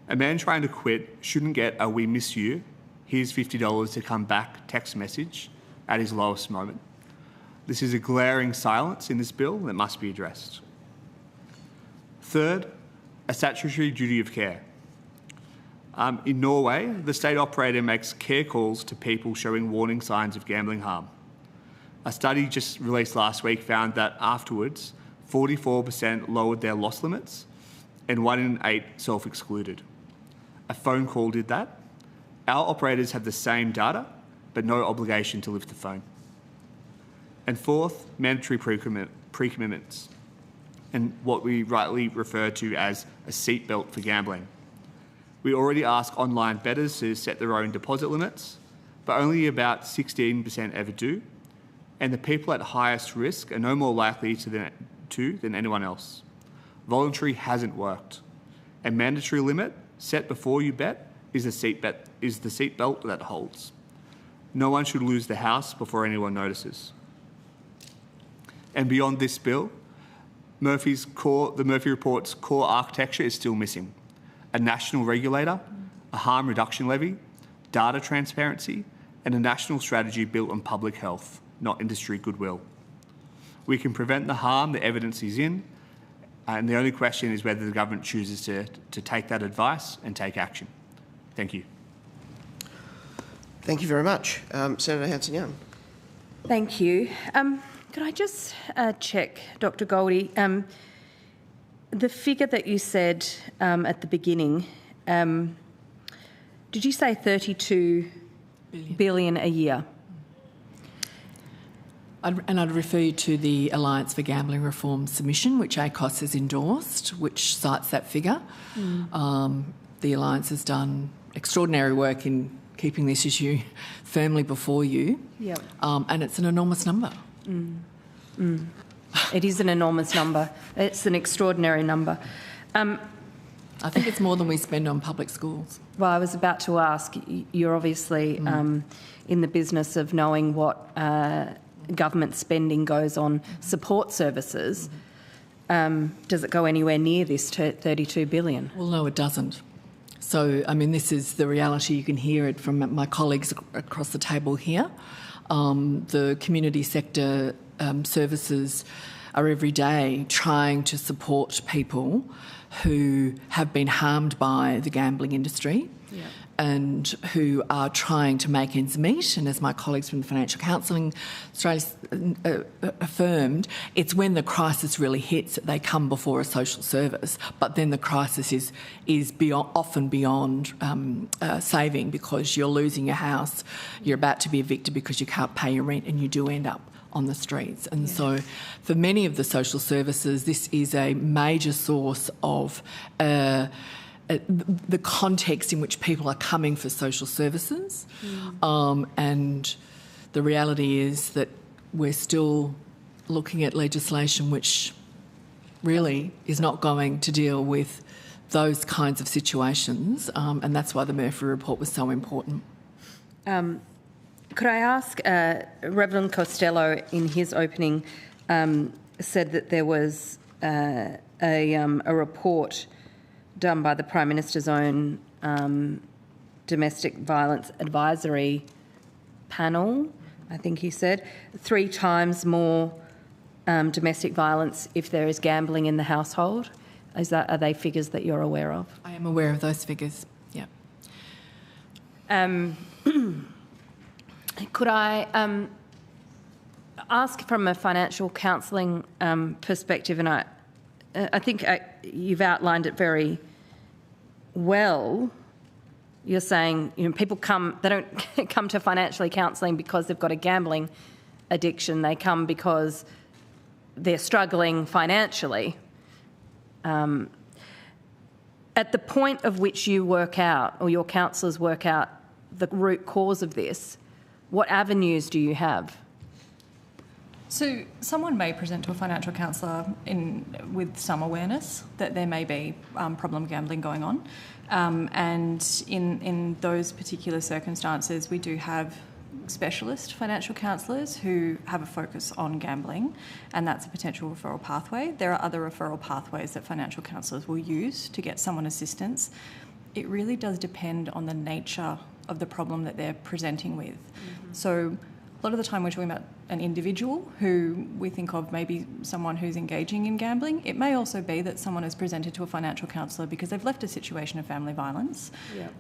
Speaker 16: A man trying to quit shouldn't get a "we miss you, here's $50 to come back" text message at his lowest moment. This is a glaring silence in this bill that must be addressed. Third, a statutory duty of care. In Norway, the state operator makes care calls to people showing warning signs of gambling harm. A study just released last week found that afterwards, 44% lowered their loss limits and 1 in 8 self-excluded. A phone call did that. Our operators have the same data, but no obligation to lift the phone. And fourth, mandatory pre-commitments, and what we rightly refer to as a seatbelt for gambling. We already ask online bettors to set their own deposit limits, but only about 16% ever do, and the people at highest risk are no more likely to than anyone else. Voluntary hasn't worked. A mandatory limit set before you bet is the seatbelt that holds. No one should lose the house before anyone notices. And beyond this bill, the Murphy Report's core architecture is still missing. A national regulator, a harm reduction levy, data transparency, and a national strategy built on public health, not industry goodwill. We can prevent the harm the evidence is in, and the only question is whether the government chooses to take that advice and take action. Thank you.
Speaker 1: Thank you very much. Senator Hanson-Young.
Speaker 2: Thank you. Could I just check, Dr. Goldie, the figure that you said at the beginning, did you say 32 billion a year?
Speaker 12: I'd refer you to the Alliance for Gambling Reform submission, which ACOS has endorsed, which cites that figure. The Alliance has done extraordinary work in keeping this issue firmly before you, and it's an enormous number.
Speaker 2: It is an enormous number. It's an extraordinary number.
Speaker 12: I think it's more than we spend on public schools.
Speaker 2: Well, I was about to ask, you're obviously in the business of knowing what government spending goes on support services. Does it go anywhere near this 32 billion?
Speaker 12: Well, no, it doesn't. So, I mean, this is the reality. You can hear it from my colleagues across the table here. The community sector services are every day trying to support people who have been harmed by the gambling industry and who are trying to make ends meet. And as my colleagues from the Financial Counselling Australia affirmed, it's when the crisis really hits that they come before a social service. But then the crisis is often beyond saving, because you're losing your house, you're about to be evicted because you can't pay your rent, and you do end up on the streets. And so for many of the social services, this is a major source of the context in which people are coming for social services. And the reality is that we're still looking at legislation which really is not going to deal with those kinds of situations, and that's why the Murphy Report was so important.
Speaker 2: Could I ask, Reverend Costello in his opening said that there was a report done by the Prime Minister's own domestic violence advisory panel, I think he said, 3 times more domestic violence if there is gambling in the household. Are they figures that you're aware of?
Speaker 12: I am aware of those figures, yeah.
Speaker 2: Could I ask from a financial counselling perspective, and I think you've outlined it very well. You're saying, people they don't come to financially counselling because they've got a gambling addiction. They come because they're struggling financially. At the point of which you work out, or your counsellors work out, the root cause of this, what avenues do you have?
Speaker 17: So someone may present to a financial counsellor with some awareness that there may be problem gambling going on, and in those particular circumstances we do have specialist financial counsellors who have a focus on gambling, and that's a potential referral pathway. There are other referral pathways that financial counsellors will use to get someone assistance. It really does depend on the nature of the problem that they're presenting with. So a lot of the time we're talking about an individual who we think of maybe someone who's engaging in gambling. It may also be that someone has presented to a financial counsellor because they've left a situation of family violence.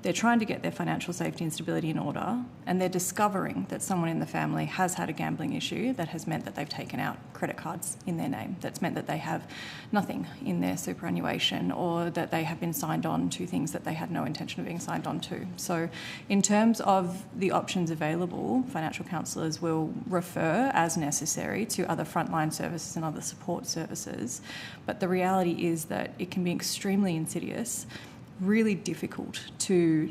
Speaker 17: They're trying to get their financial safety and stability in order, and they're discovering that someone in the family has had a gambling issue that has meant that they've taken out credit cards in their name. That's meant that they have nothing in their superannuation, or that they have been signed on to things that they had no intention of being signed on to. So in terms of the options available, financial counsellors will refer as necessary to other frontline services and other support services. But the reality is that it can be extremely insidious really difficult to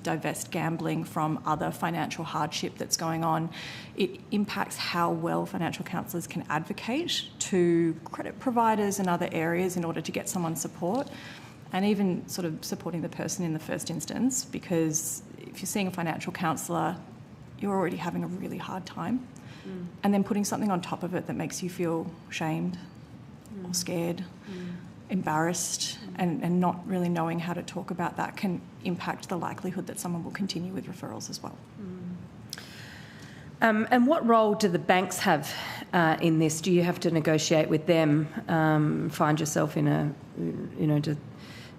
Speaker 17: divest gambling from other financial hardship that's going on. It impacts how well financial counsellors can advocate to credit providers and other areas in order to get someone support, and even sort of supporting the person in the first instance, because if you're seeing a financial counsellor, you're already having a really hard time. And then putting something on top of it that makes you feel shamed or scared, embarrassed, and not really knowing how to talk about that can impact the likelihood that someone will continue with referrals as well.
Speaker 8: And what role do the banks have in this? Do you have to negotiate with them? Find yourself in a,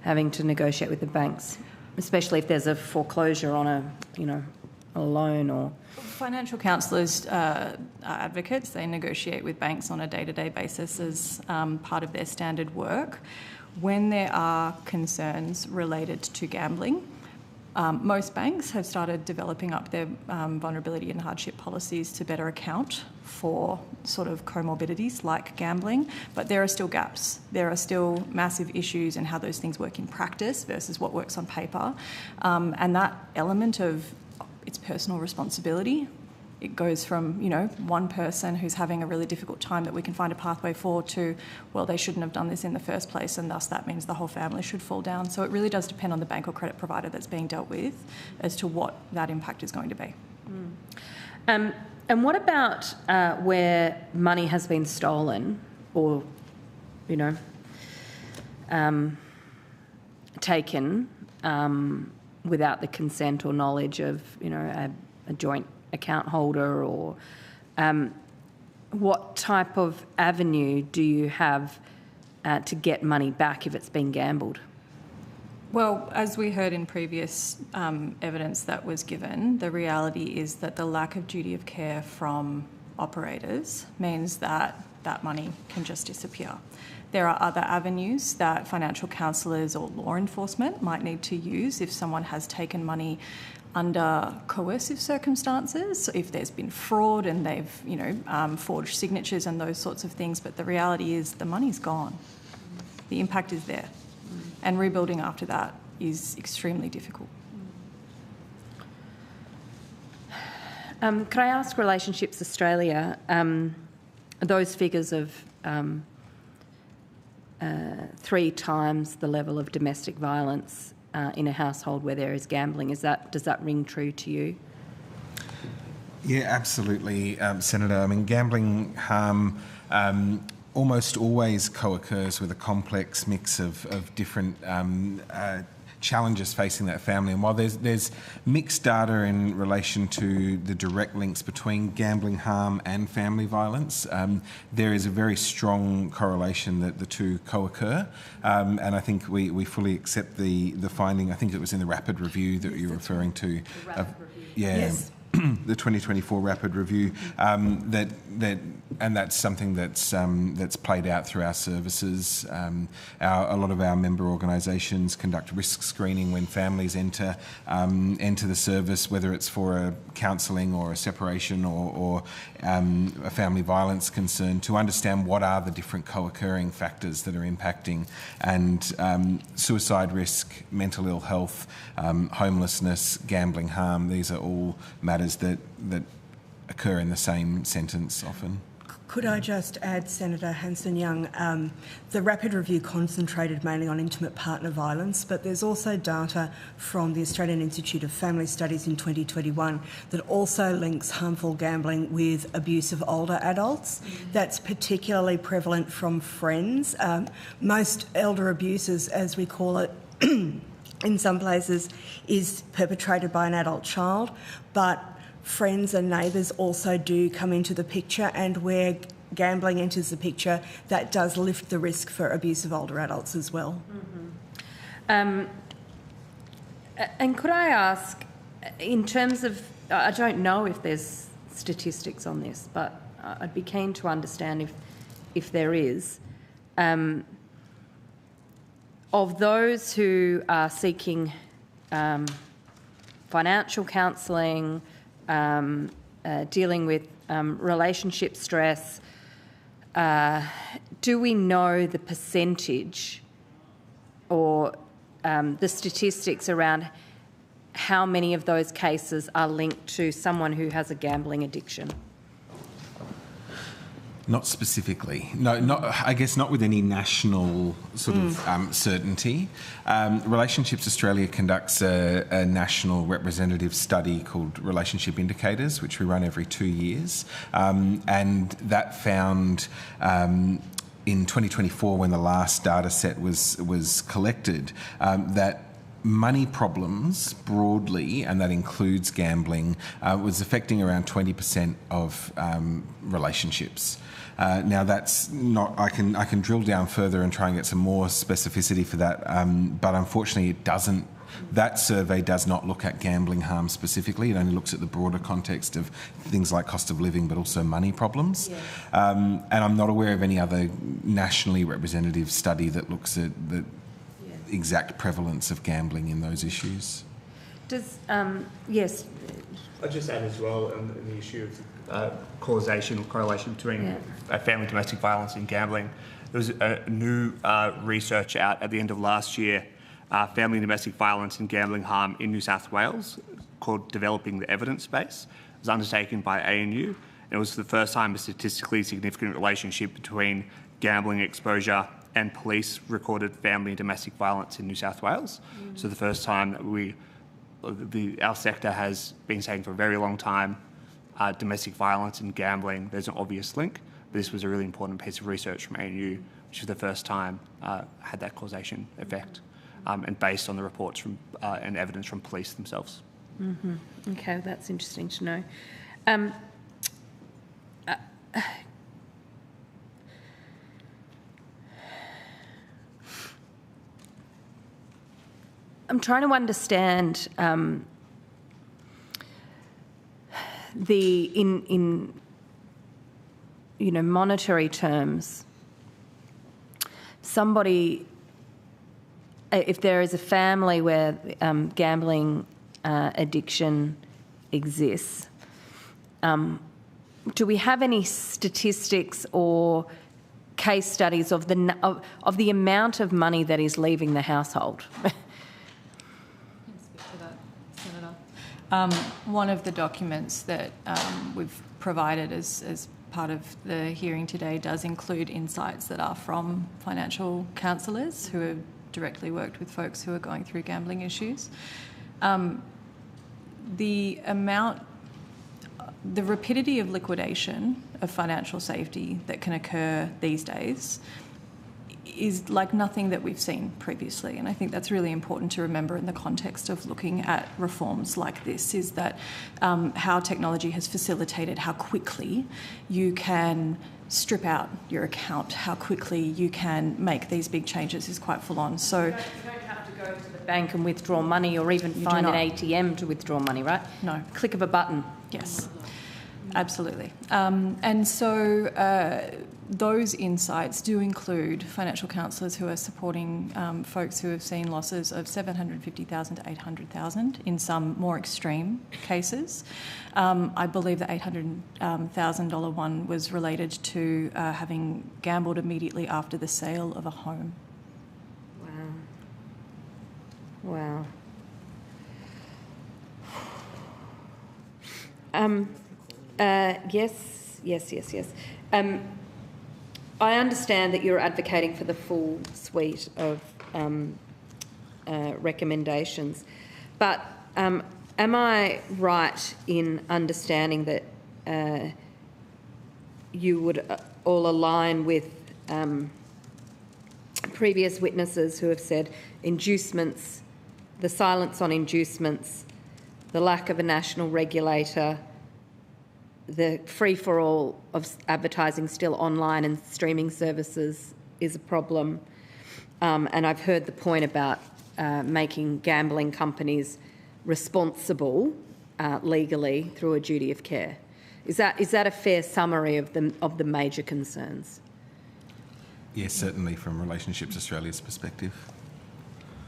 Speaker 8: having to negotiate with the banks, especially if there's a foreclosure on a loan or...
Speaker 17: Financial counsellors are advocates. They negotiate with banks on a day-to-day basis as part of their standard work. When there are concerns related to gambling, most banks have started developing up their vulnerability and hardship policies to better account for sort of comorbidities like gambling, but there are still gaps. There are still massive issues in how those things work in practice versus what works on paper. And that element of it's personal responsibility. It goes from, one person who's having a really difficult time that we can find a pathway for to, well, they shouldn't have done this in the first place, and thus that means the whole family should fall down. So it really does depend on the bank or credit provider that's being dealt with as to what that impact is going to be.
Speaker 8: And what about where money has been stolen or, taken without the consent or knowledge of, a joint account holder, or what type of avenue do you have to get money back if it's been gambled?
Speaker 17: Well, as we heard in previous evidence that was given, the reality is that the lack of duty of care from operators means that that money can just disappear. There are other avenues that financial counsellors or law enforcement might need to use if someone has taken money under coercive circumstances, so if there's been fraud and they've forged signatures and those sorts of things. But the reality is the money's gone. The impact is there. And rebuilding after that is extremely difficult.
Speaker 8: Could I ask Relationships Australia, those figures of 3 times the level of domestic violence in a household where there is gambling, does that ring true to you?
Speaker 13: Yeah, absolutely, Senator. I mean, gambling harm almost always co-occurs with a complex mix of different challenges facing that family. And while there's mixed data in relation to the direct links between gambling harm and family violence, there is a very strong correlation that the two co-occur. And I think we fully accept the finding. I think it was in the rapid review that you're referring to.
Speaker 8: The rapid review.
Speaker 13: Yeah. Yes. The 2024 rapid review, and that's something that's played out through our services. A lot of our member organisations conduct risk screening when families enter the service, whether it's for a counselling or a separation or a family violence concern, to understand what are the different co-occurring factors that are impacting, and suicide risk, mental ill health, homelessness, gambling harm. These are all matters that occur in the same sentence often.
Speaker 14: Could I just add, Senator Hanson-Young, the rapid review concentrated mainly on intimate partner violence, but there's also data from the Australian Institute of Family Studies in 2021 that also links harmful gambling with abuse of older adults. That's particularly prevalent from friends. Most elder abuse, as we call it, in some places, is perpetrated by an adult child, but friends and neighbours also do come into the picture, and where gambling enters the picture, that does lift the risk for abuse of older adults as well.
Speaker 8: And could I ask, in terms of, I don't know if there's statistics on this, but I'd be keen to understand if there is, of those who are seeking financial counselling, dealing with relationship stress, do we know the percentage or the statistics around how many of those cases are linked to someone who has a gambling addiction?
Speaker 13: Not specifically. No, I guess not with any national sort of certainty. Relationships Australia conducts a national representative study called Relationship Indicators, which we run every 2 years. And that found in 2024, when the last data set was collected, that money problems broadly, and that includes gambling, was affecting around 20% of relationships. Now that's not. I can drill down further and try and get some more specificity for that, but unfortunately, it doesn't. That survey does not look at gambling harm specifically. It only looks at the broader context of things like cost of living, but also money problems. Yes. And I'm not aware of any other nationally representative study that looks at the exact prevalence of gambling in those issues.
Speaker 8: Does yes.
Speaker 16: I'd just add as well on the issue of causation or correlation between family domestic violence and gambling. There was a new research out at the end of last year, family domestic violence and gambling harm in New South Wales, called Developing the Evidence Base. It was undertaken by ANU, and it was the first time a statistically significant relationship between gambling exposure and police recorded family and domestic violence in New South Wales. So the first time that our sector has been saying for a very long time, domestic violence and gambling, there's an obvious link. But this was a really important piece of research from ANU, which was the first time had that causation effect, and based on the reports from and evidence from police themselves.
Speaker 8: Mm-hmm. Okay, that's interesting to know. I'm trying to understand in monetary terms, somebody, if there is a family where gambling addiction exists, do we have any statistics or case studies of the amount of money that is leaving the household?
Speaker 15: One of the documents that we've provided as part of the hearing today does include insights that are from financial counsellors who have directly worked with folks who are going through gambling issues. The rapidity of liquidation of financial safety that can occur these days is like nothing that we've seen previously. And I think that's really important to remember in the context of looking at reforms like this, is that how technology has facilitated how quickly you can strip out your account, how quickly you can make these big changes is quite full on. So
Speaker 8: you don't have to go to the bank and withdraw money or even find an ATM to withdraw money, right?
Speaker 15: No.
Speaker 8: Click of a button.
Speaker 15: Yes, absolutely. And so those insights do include financial counsellors who are supporting folks who have seen losses of $750,000 to $800,000 in some more extreme cases. I believe the $800,000 one was related to having gambled immediately after the sale of a home.
Speaker 8: Wow. Yes. I understand that you're advocating for the full suite of recommendations, but am I right in understanding that you would all align with previous witnesses who have said inducements, the silence on inducements, the lack of a national regulator, the free-for-all of advertising still online and streaming services is a problem. And I've heard the point about making gambling companies responsible legally through a duty of care. Is that a fair summary of the major concerns?
Speaker 13: Yes, certainly from Relationships Australia's perspective.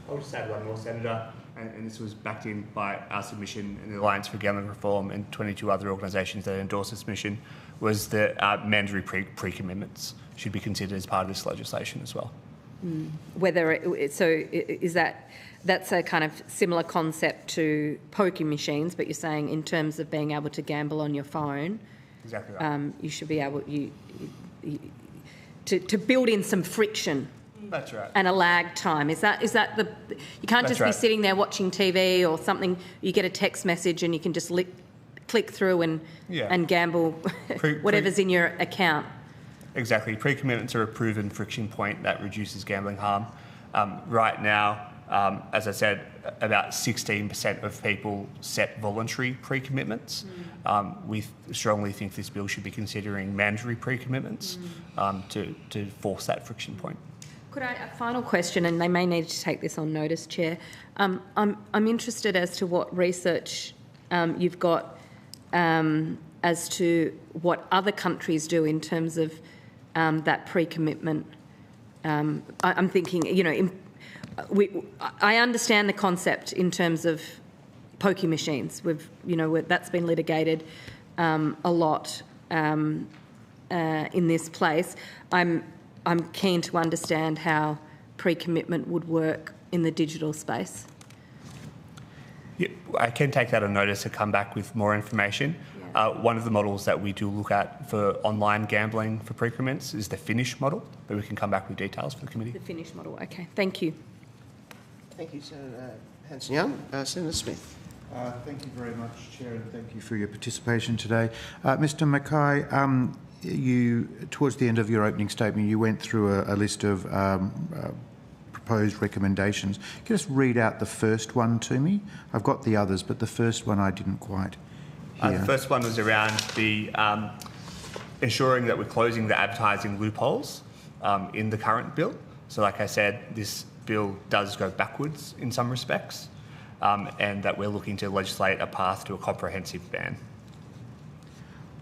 Speaker 16: I'll just add one more, Senator, and this was backed in by our submission and the Alliance for Gambling Reform and 22 other organisations that endorsed this mission, was that mandatory pre-commitments should be considered as part of this legislation as well.
Speaker 8: That's a kind of similar concept to poker machines, but you're saying in terms of being able to gamble on your phone,
Speaker 16: exactly right.
Speaker 8: You should be able to build in some friction.
Speaker 16: That's right.
Speaker 8: And a lag time. Is that the? You can't just be sitting there watching TV or something. You get a text message and you can just click through and gamble whatever's in your account.
Speaker 16: Exactly. Pre-commitments are a proven friction point that reduces gambling harm. Right now, as I said, about 16% of people set voluntary pre-commitments. We strongly think this bill should be considering mandatory pre-commitments to force that friction point.
Speaker 8: A final question, and they may need to take this on notice, Chair. I'm interested as to what research you've got as to what other countries do in terms of that pre-commitment. I'm thinking, I understand the concept in terms of pokie machines. That's been litigated a lot in this place. I'm keen to understand how pre-commitment would work in the digital space.
Speaker 16: Yeah, I can take that on notice and come back with more information. One of the models that we do look at for online gambling for pre-commitments is the Finnish model, but we can come back with details for the committee.
Speaker 8: The Finnish model, okay. Thank you.
Speaker 1: Thank you, Senator Hanson-Young. Senator Smith.
Speaker 10: Thank you very much, Chair, and thank you for your participation today. Mr Mackay, you, towards the end of your opening statement, you went through a list of proposed recommendations. Can you just read out the first one to me? I've got the others, but the first one I didn't quite hear.
Speaker 16: The first one was around the ensuring that we're closing the advertising loopholes in the current bill. So like I said, this bill does go backwards in some respects, and that we're looking to legislate a path to a comprehensive ban.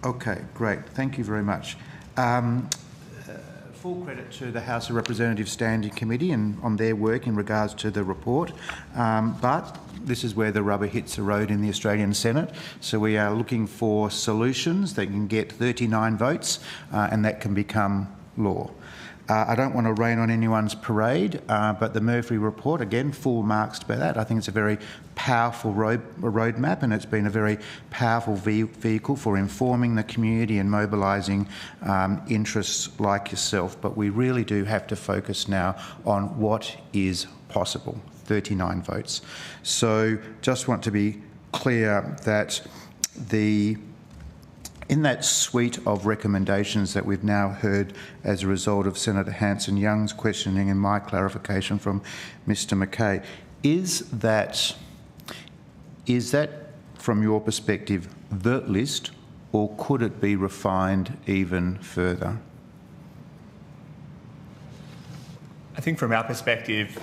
Speaker 10: Okay, great. Thank you very much. Full credit to the House of Representatives Standing Committee and on their work in regards to the report, but this is where the rubber hits the road in the Australian Senate. So we are looking for solutions that can get 39 votes and that can become law. I don't want to rain on anyone's parade, but the Murphy report, again, full marks by that. I think it's a very powerful roadmap, and it's been a very powerful vehicle for informing the community and mobilising interests like yourself. But we really do have to focus now on what is possible. 39 votes. So just want to be clear that in that suite of recommendations that we've now heard as a result of Senator Hanson-Young's questioning and my clarification from Mr Mackay, is that from your perspective the list, or could it be refined even further?
Speaker 16: I think from our perspective,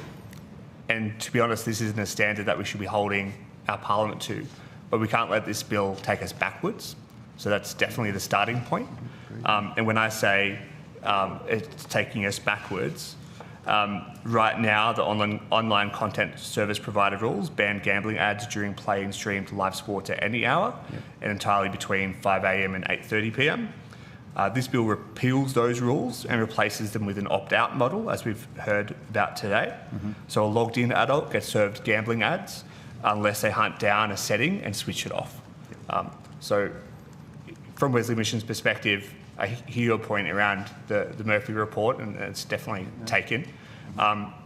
Speaker 16: and to be honest, this isn't a standard that we should be holding our Parliament to, but we can't let this bill take us backwards. So that's definitely the starting point. And when I say it's taking us backwards, right now the online content service provider rules ban gambling ads during play and streamed live sport at any hour and entirely between 5 a.m. and 8:30 p.m. This bill repeals those rules and replaces them with an opt-out model, as we've heard about today. So a logged-in adult gets served gambling ads unless they hunt down a setting and switch it off. So from Wesley Mission's perspective, I hear your point around the Murphy report, and it's definitely taken.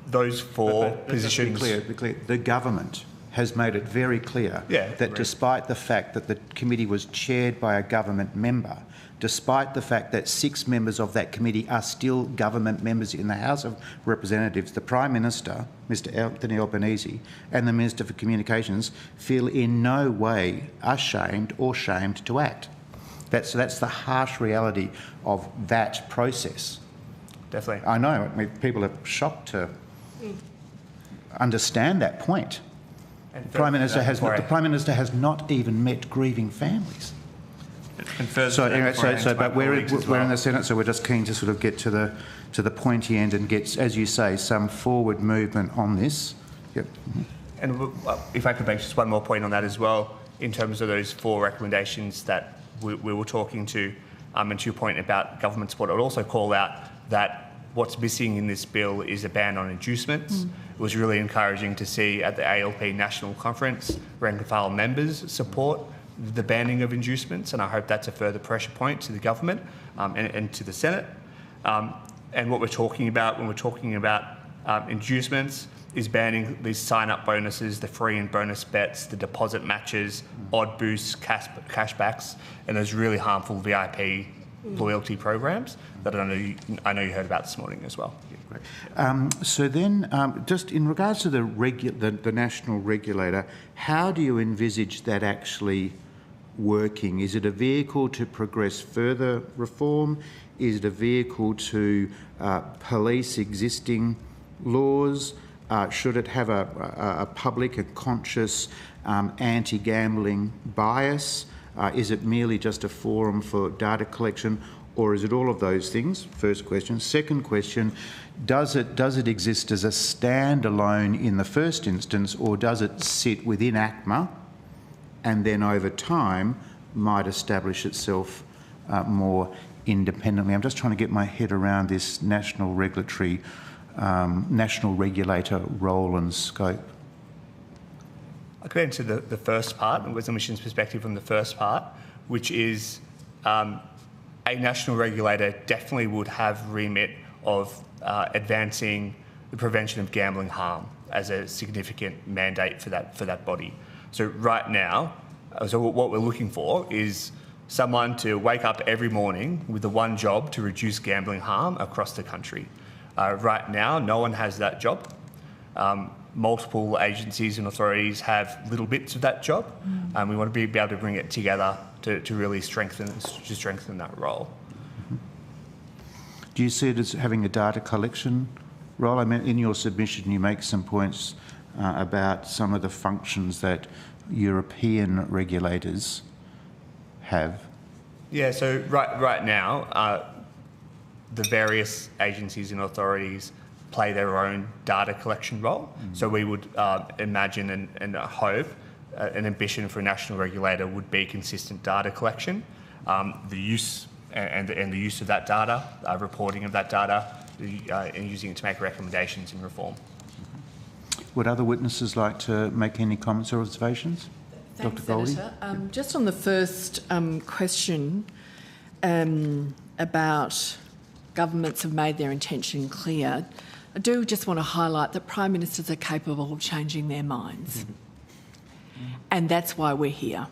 Speaker 16: Those four positions...
Speaker 10: Be clear, the government has made it very clear that despite the fact that the committee was chaired by a government member, despite the fact that 6 members of that committee are still government members in the House of Representatives, the Prime Minister, Mr Anthony Albanese, and the Minister for Communications feel in no way ashamed or shamed to act. That's the harsh reality of that process.
Speaker 16: Definitely.
Speaker 10: I know, I mean, people are shocked to understand that point.
Speaker 16: And
Speaker 10: the Prime Minister has not even met grieving families.
Speaker 16: And further,
Speaker 10: but we're in the Senate, so we're just keen to sort of get to the pointy end and get, as you say, some forward movement on this. Yep.
Speaker 16: And if I could make just one more point on that as well, in terms of those 4 recommendations that we were talking to, and to your point about government support, I would also call out that what's missing in this bill is a ban on inducements. It was really encouraging to see at the ALP National Conference rank and file members support the banning of inducements, and I hope that's a further pressure point to the government and to the Senate. And what we're talking about when we're talking about inducements is banning these sign-up bonuses, the free and bonus bets, the deposit matches, odd boosts, cashbacks, and those really harmful VIP loyalty programs that I know you heard about this morning as well.
Speaker 10: So then, just in regards to the national regulator, how do you envisage that actually working? Is it a vehicle to progress further reform? Is it a vehicle to police existing laws? Should it have a public and conscious anti-gambling bias? Is it merely just a forum for data collection, or is it all of those things? First question. Second question, does it exist as a standalone in the first instance, or does it sit within ACMA and then over time might establish itself more independently? I'm just trying to get my head around this national regulator role and scope.
Speaker 16: I'll go into the first part, and Wisdom Mission's perspective on the first part, which is a national regulator definitely would have remit of advancing the prevention of gambling harm as a significant mandate for that body. So right now, what we're looking for is someone to wake up every morning with the one job to reduce gambling harm across the country. Right now, no one has that job. Multiple agencies and authorities have little bits of that job, and we want to be able to bring it together to really strengthen that role.
Speaker 10: Do you see it as having a data collection role? I mean, in your submission, you make some points about some of the functions that European regulators have.
Speaker 16: Yeah, so right now, the various agencies and authorities play their own data collection role. So we would imagine and hope an ambition for a national regulator would be consistent data collection, the use and the use of that data, reporting of that data, and using it to make recommendations and reform.
Speaker 10: Would other witnesses like to make any comments or observations?
Speaker 12: Thanks,
Speaker 10: Dr. Goldie?
Speaker 12: Senator. Just on the first question about governments have made their intention clear, I do just want to highlight that Prime Ministers are capable of changing their minds. And that's why we're here.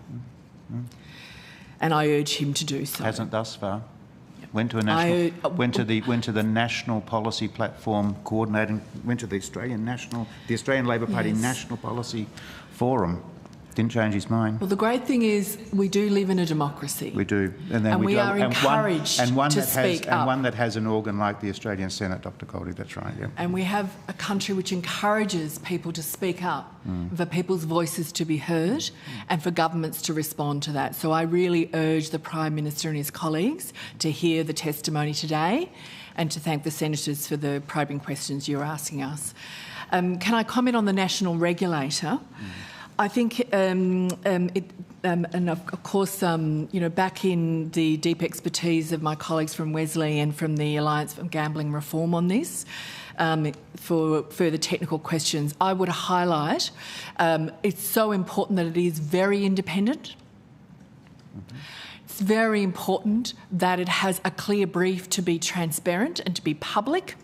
Speaker 12: And I urge him to do so.
Speaker 10: Hasn't thus far. Went to the national policy platform coordinating, went to the Australian Labor Party National Policy Forum. Didn't change his mind.
Speaker 12: Well, the great thing is we do live in a democracy.
Speaker 10: We do. And
Speaker 12: we are encouraged to speak up.
Speaker 10: And one that has an organ like the Australian Senate, Dr. Goldie, that's right, yeah.
Speaker 12: And we have a country which encourages people to speak up, for people's voices to be heard, and for governments to respond to that. So I really urge the Prime Minister and his colleagues to hear the testimony today and to thank the senators for the probing questions you're asking us. Can I comment on the national regulator? I think, and of course, back in the deep expertise of my colleagues from Wesley and from the Alliance for Gambling Reform on this, for further technical questions, I would highlight it's so important that it is very independent. It's very important that it has a clear brief to be transparent and to be public.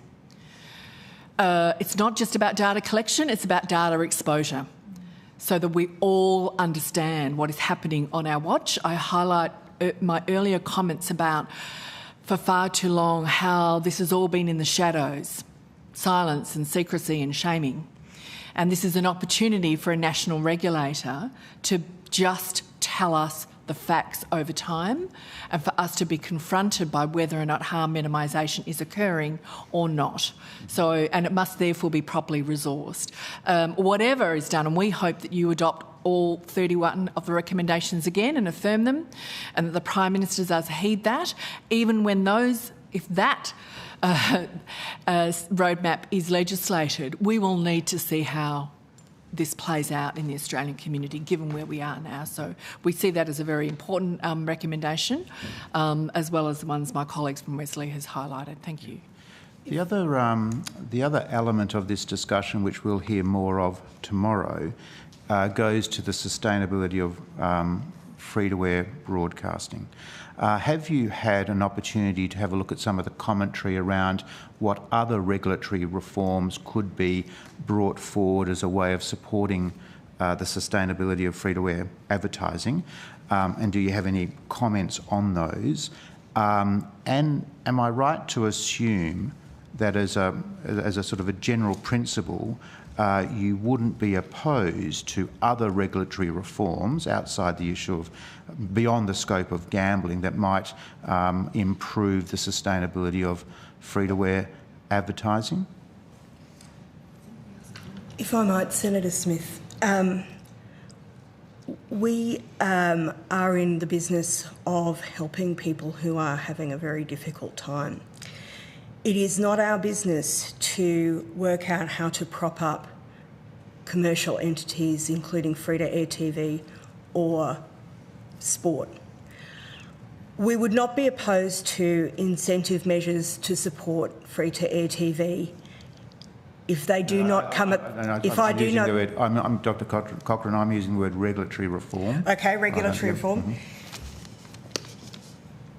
Speaker 12: It's not just about data collection, it's about data exposure, so that we all understand what is happening on our watch. I highlight my earlier comments about, for far too long, how this has all been in the shadows, silence and secrecy and shaming. And this is an opportunity for a national regulator to just tell us the facts over time and for us to be confronted by whether or not harm minimisation is occurring or not. So, and it must therefore be properly resourced. Whatever is done, and we hope that you adopt all 31 of the recommendations again and affirm them, and that the Prime Minister does heed that, even when if that roadmap is legislated, we will need to see how this plays out in the Australian community, given where we are now. So we see that as a very important recommendation, as well as the ones my colleagues from Wesley has highlighted. Thank you.
Speaker 10: The other element of this discussion, which we'll hear more of tomorrow, goes to the sustainability of free-to-air broadcasting. Have you had an opportunity to have a look at some of the commentary around what other regulatory reforms could be brought forward as a way of supporting the sustainability of free-to-air advertising? And do you have any comments on those? And am I right to assume that as a sort of a general principle, you wouldn't be opposed to other regulatory reforms outside the issue of beyond the scope of gambling that might improve the sustainability of free-to-air advertising?
Speaker 14: If I might, Senator Smith, we are in the business of helping people who are having a very difficult time. It is not our business to work out how to prop up commercial entities, including free-to-air TV or sport. We would not be opposed to incentive measures to support free-to-air TV if they do not come at...
Speaker 10: I'm Dr Cochrane, I'm using the word regulatory reform.
Speaker 14: Okay, regulatory reform.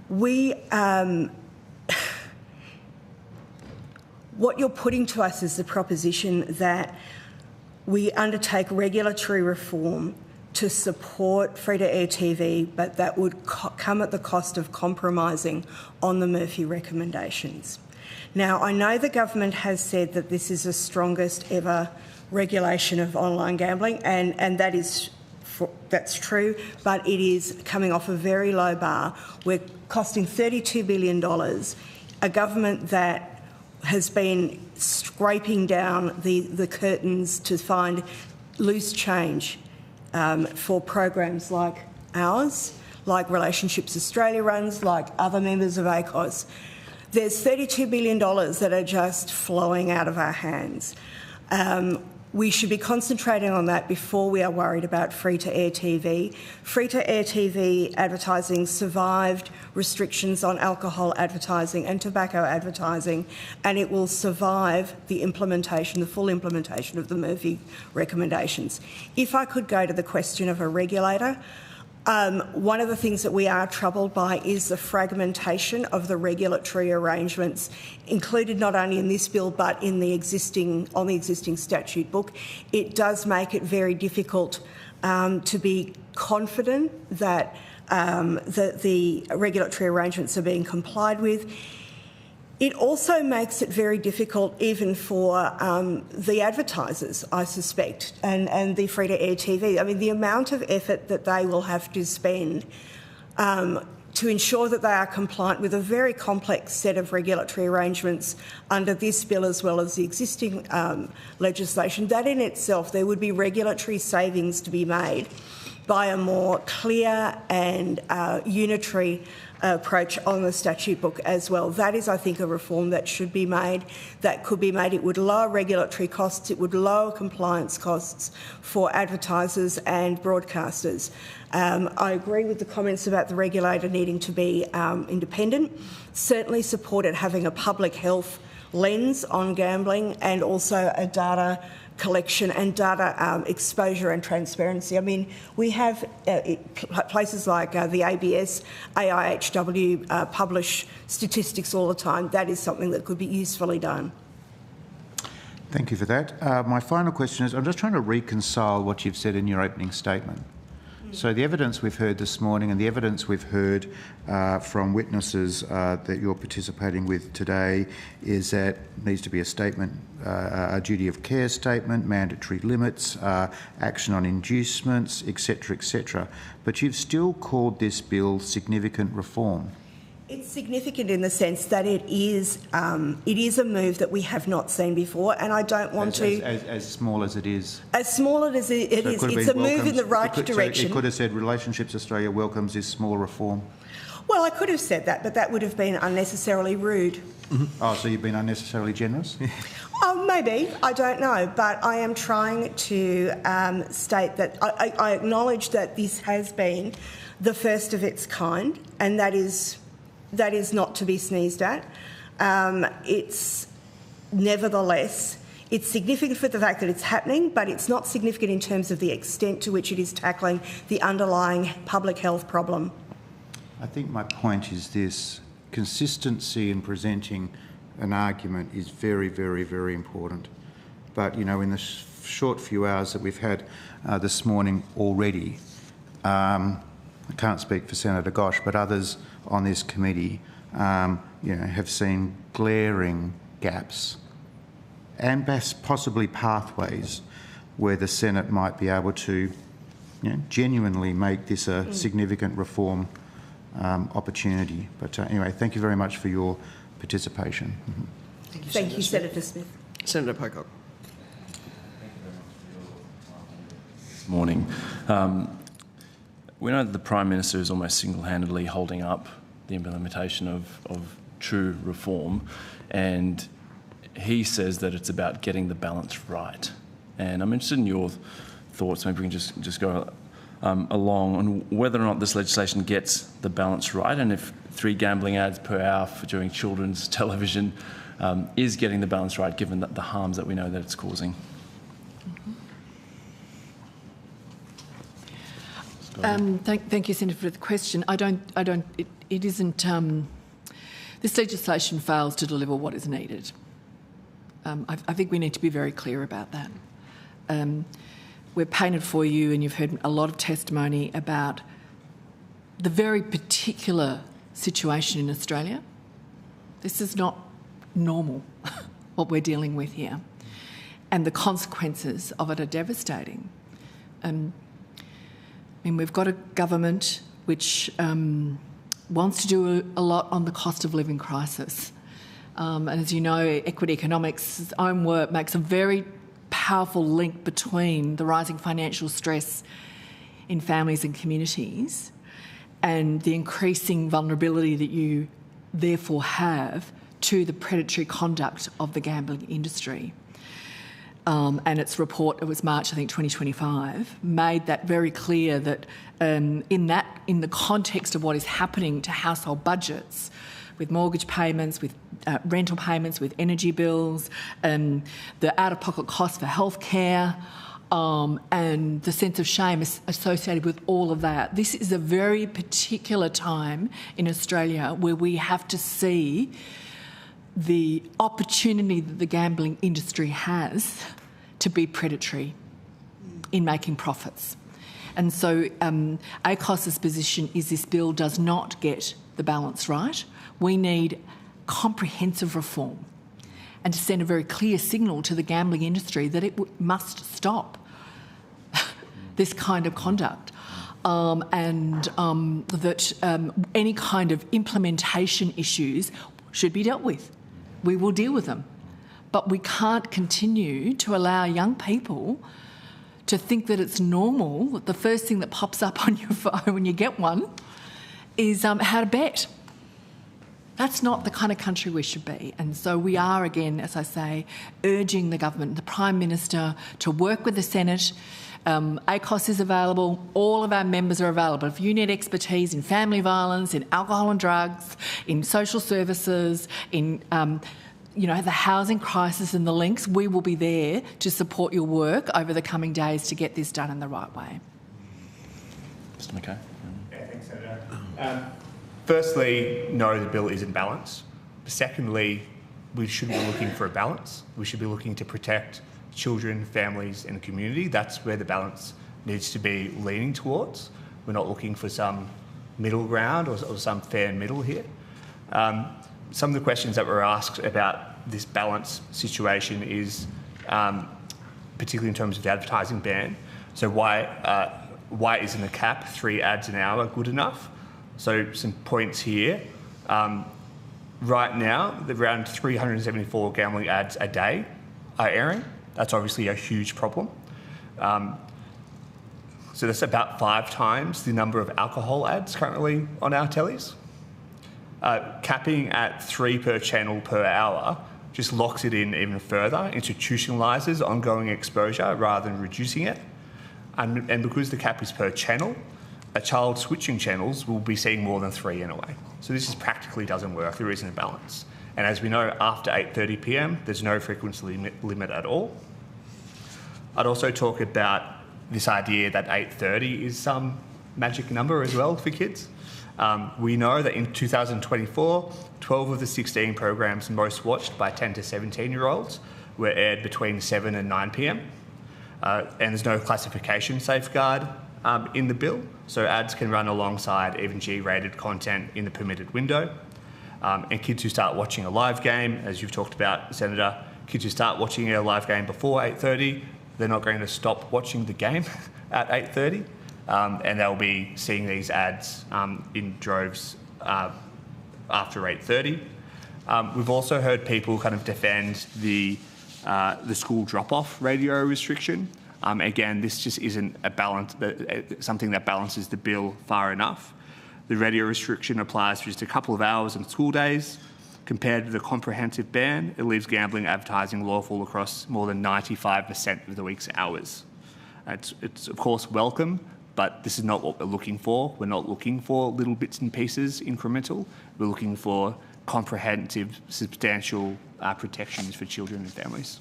Speaker 14: We... what you're putting to us is the proposition that we undertake regulatory reform to support free-to-air TV, but that would come at the cost of compromising on the Murphy recommendations. Now, I know the government has said that this is the strongest ever regulation of online gambling, and that's true, but it is coming off a very low bar. We're costing $32 billion, a government that has been scraping down the curtains to find loose change for programs like ours, like Relationships Australia runs, like other members of ACOS. There's $32 billion that are just flowing out of our hands. We should be concentrating on that before we are worried about free-to-air TV. Free-to-air TV advertising survived restrictions on alcohol advertising and tobacco advertising, and it will survive the full implementation of the Murphy recommendations. If I could go to the question of a regulator, one of the things that we are troubled by is the fragmentation of the regulatory arrangements included not only in this bill but on the existing statute book. It does make it very difficult to be confident that the regulatory arrangements are being complied with. It also makes it very difficult even for the advertisers, I suspect, and the free-to-air TV. I mean, the amount of effort that they will have to spend to ensure that they are compliant with a very complex set of regulatory arrangements under this bill as well as the existing legislation, that in itself there would be regulatory savings to be made by a more clear and unitary approach on the statute book as well. That is, I think, a reform that should be made, that could be made. It would lower regulatory costs, it would lower compliance costs for advertisers and broadcasters. I agree with the comments about the regulator needing to be independent. Certainly supported having a public health lens on gambling and also a data collection and data exposure and transparency. I mean, we have places like the ABS, AIHW publish statistics all the time. That is something that could be usefully done.
Speaker 10: Thank you for that. My final question is, I'm just trying to reconcile what you've said in your opening statement. So the evidence we've heard this morning and the evidence we've heard from witnesses that you're participating with today is that there needs to be a statement, a duty of care statement, mandatory limits, action on inducements, etc., etc. But you've still called this bill significant reform.
Speaker 14: It's significant in the sense that it is a move that we have not seen before, and I don't want
Speaker 10: as small as it is.
Speaker 14: As small as it is, it's a move in the right direction.
Speaker 10: So it could have said Relationships Australia welcomes this small reform.
Speaker 14: Well, I could have said that, but that would have been unnecessarily rude.
Speaker 10: Mm-hmm. Oh, so you've been unnecessarily generous?
Speaker 14: Oh, maybe. I don't know. But I am trying to state that I acknowledge that this has been the first of its kind, and that is not to be sneezed at. It's nevertheless, it's significant for the fact that it's happening, but it's not significant in terms of the extent to which it is tackling the underlying public health problem.
Speaker 10: I think my point is this: consistency in presenting an argument is very, very, very important. But, you know, in the short few hours that we've had this morning already, I can't speak for Senator Gosh, but others on this committee, you know, have seen glaring gaps and possibly pathways where the Senate might be able to, you know, genuinely make this a significant reform opportunity. But anyway, thank you very much for your participation.
Speaker 14: Thank you, Senator Smith.
Speaker 1: Senator Pocock.
Speaker 11: This morning. We know that the Prime Minister is almost single-handedly holding up the implementation of true reform, and he says that it's about getting the balance right. And I'm interested in your thoughts. Maybe we can just go along on whether or not this legislation gets the balance right, and if 3 gambling ads per hour during children's television is getting the balance right, given that the harms that we know that it's causing.
Speaker 12: Thank you, Senator, for the question. It isn't. This legislation fails to deliver what is needed. I think we need to be very clear about that. We've painted for you, and you've heard a lot of testimony about the very particular situation in Australia. This is not normal, what we're dealing with here. And the consequences of it are devastating. I mean, we've got a government which wants to do a lot on the cost of living crisis. And as you know, Equity Economics' own work makes a very powerful link between the rising financial stress in families and communities and the increasing vulnerability that you therefore have to the predatory conduct of the gambling industry. And its report, it was March, I think, 2025, made that very clear that in the context of what is happening to household budgets, with mortgage payments, with rental payments, with energy bills, the out-of-pocket costs for healthcare, and the sense of shame associated with all of that. This is a very particular time in Australia where we have to see the opportunity that the gambling industry has to be predatory in making profits. And so ACOS's position is this bill does not get the balance right. We need comprehensive reform and to send a very clear signal to the gambling industry that it must stop this kind of conduct, and that any kind of implementation issues should be dealt with. We will deal with them. But we can't continue to allow young people to think that it's normal that the first thing that pops up on your phone when you get one is how to bet. That's not the kind of country we should be. And so we are, again, as I say, urging the government, the Prime Minister, to work with the Senate. ACOS is available. All of our members are available. If you need expertise in family violence, in alcohol and drugs, in social services, in the housing crisis and the links, we will be there to support your work over the coming days to get this done in the right way.
Speaker 11: Mr. McKay.
Speaker 16: Yeah, thanks, Senator. Firstly, no, the bill isn't balanced. Secondly, we shouldn't be looking for a balance. We should be looking to protect children, families and the community. That's where the balance needs to be leaning towards. We're not looking for some middle ground or some fair middle here. Some of the questions that were asked about this balance situation is particularly in terms of the advertising ban. So why isn't a cap 3 ads an hour good enough? So some points here. Right now, around 374 gambling ads a day are airing. That's obviously a huge problem. So that's about 5 times the number of alcohol ads currently on our tellies. Capping at 3 per channel per hour just locks it in even further, institutionalises ongoing exposure rather than reducing it. And because the cap is per channel, a child switching channels will be seeing more than 3 anyway. So this practically doesn't work. There isn't a balance. And as we know, after 8:30 p.m, there's no frequency limit at all. I'd also talk about this idea that 8:30 is some magic number as well for kids. We know that in 2024, 12 of the 16 programs most watched by 10 to 17-year-olds were aired between 7 and 9 p.m. And there's no classification safeguard in the bill, so ads can run alongside even G-rated content in the permitted window. And kids who start watching a live game, as you've talked about, Senator, kids who start watching a live game before 8:30, they're not going to stop watching the game at 8:30, and they'll be seeing these ads in droves after 8:30. We've also heard people kind of defend the school drop-off radio restriction. Again, this just isn't something that balances the bill far enough. The radio restriction applies for just a couple of hours on school days. Compared to the comprehensive ban, it leaves gambling advertising lawful across more than 95% of the week's hours. It's of course welcome, but this is not what we're looking for. We're not looking for little bits and pieces incremental. We're looking for comprehensive, substantial protections for children and families.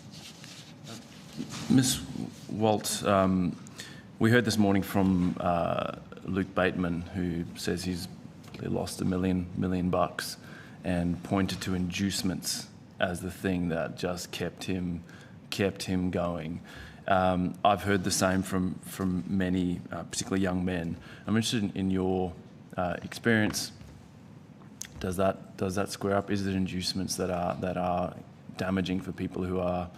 Speaker 11: Ms. Waltz, we heard this morning from Luke Bateman, who says he's lost $1 million bucks, and pointed to inducements as the thing that just kept him going. I've heard the same from many, particularly young men. I'm interested in your experience. Does that square up? Is there inducements that are damaging for people who are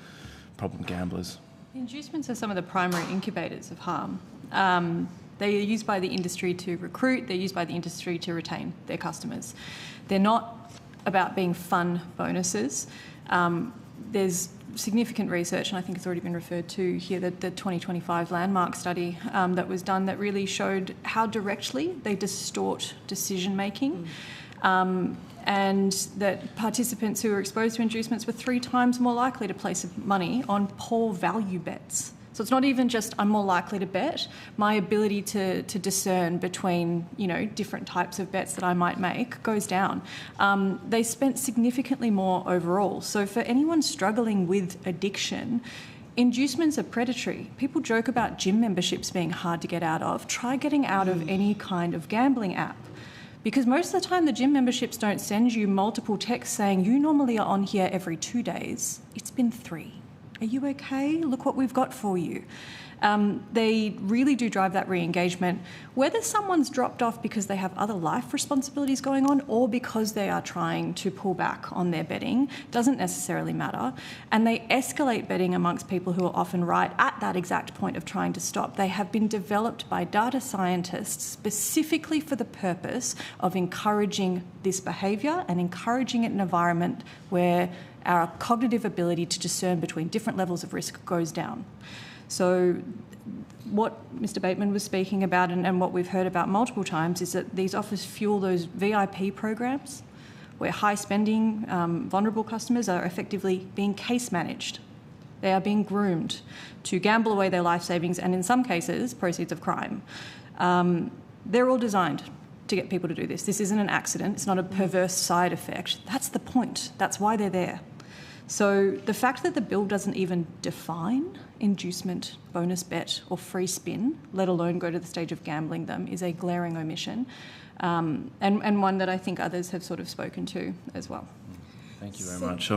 Speaker 11: problem gamblers?
Speaker 17: Inducements are some of the primary incubators of harm. They are used by the industry to recruit, they're used by the industry to retain their customers. They're not about being fun bonuses. There's significant research, and I think it's already been referred to here, that the 2025 landmark study that was done that really showed how directly they distort decision-making. And that participants who were exposed to inducements were 3 times more likely to place money on poor value bets. So it's not even just I'm more likely to bet. My ability to discern between different types of bets that I might make goes down. They spent significantly more overall. So for anyone struggling with addiction, inducements are predatory. People joke about gym memberships being hard to get out of. Try getting out of any kind of gambling app. Because most of the time the gym memberships don't send you multiple texts saying you normally are on here every 2 days. It's been 3. Are you okay? Look what we've got for you. They really do drive that re-engagement. Whether someone's dropped off because they have other life responsibilities going on or because they are trying to pull back on their betting doesn't necessarily matter. And they escalate betting amongst people who are often right at that exact point of trying to stop. They have been developed by data scientists specifically for the purpose of encouraging this behaviour and encouraging it in an environment where our cognitive ability to discern between different levels of risk goes down. So what Mr Bateman was speaking about and what we've heard about multiple times is that these offers fuel those VIP programs where high-spending, vulnerable customers are effectively being case managed. They are being groomed to gamble away their life savings and, in some cases, proceeds of crime. They're all designed to get people to do this. This isn't an accident. It's not a perverse side effect. That's the point. That's why they're there. So the fact that the bill doesn't even define inducement, bonus bet or free spin, let alone go to the stage of gambling them, is a glaring omission, and one that I think others have sort of spoken to as well.
Speaker 11: Thank you very much.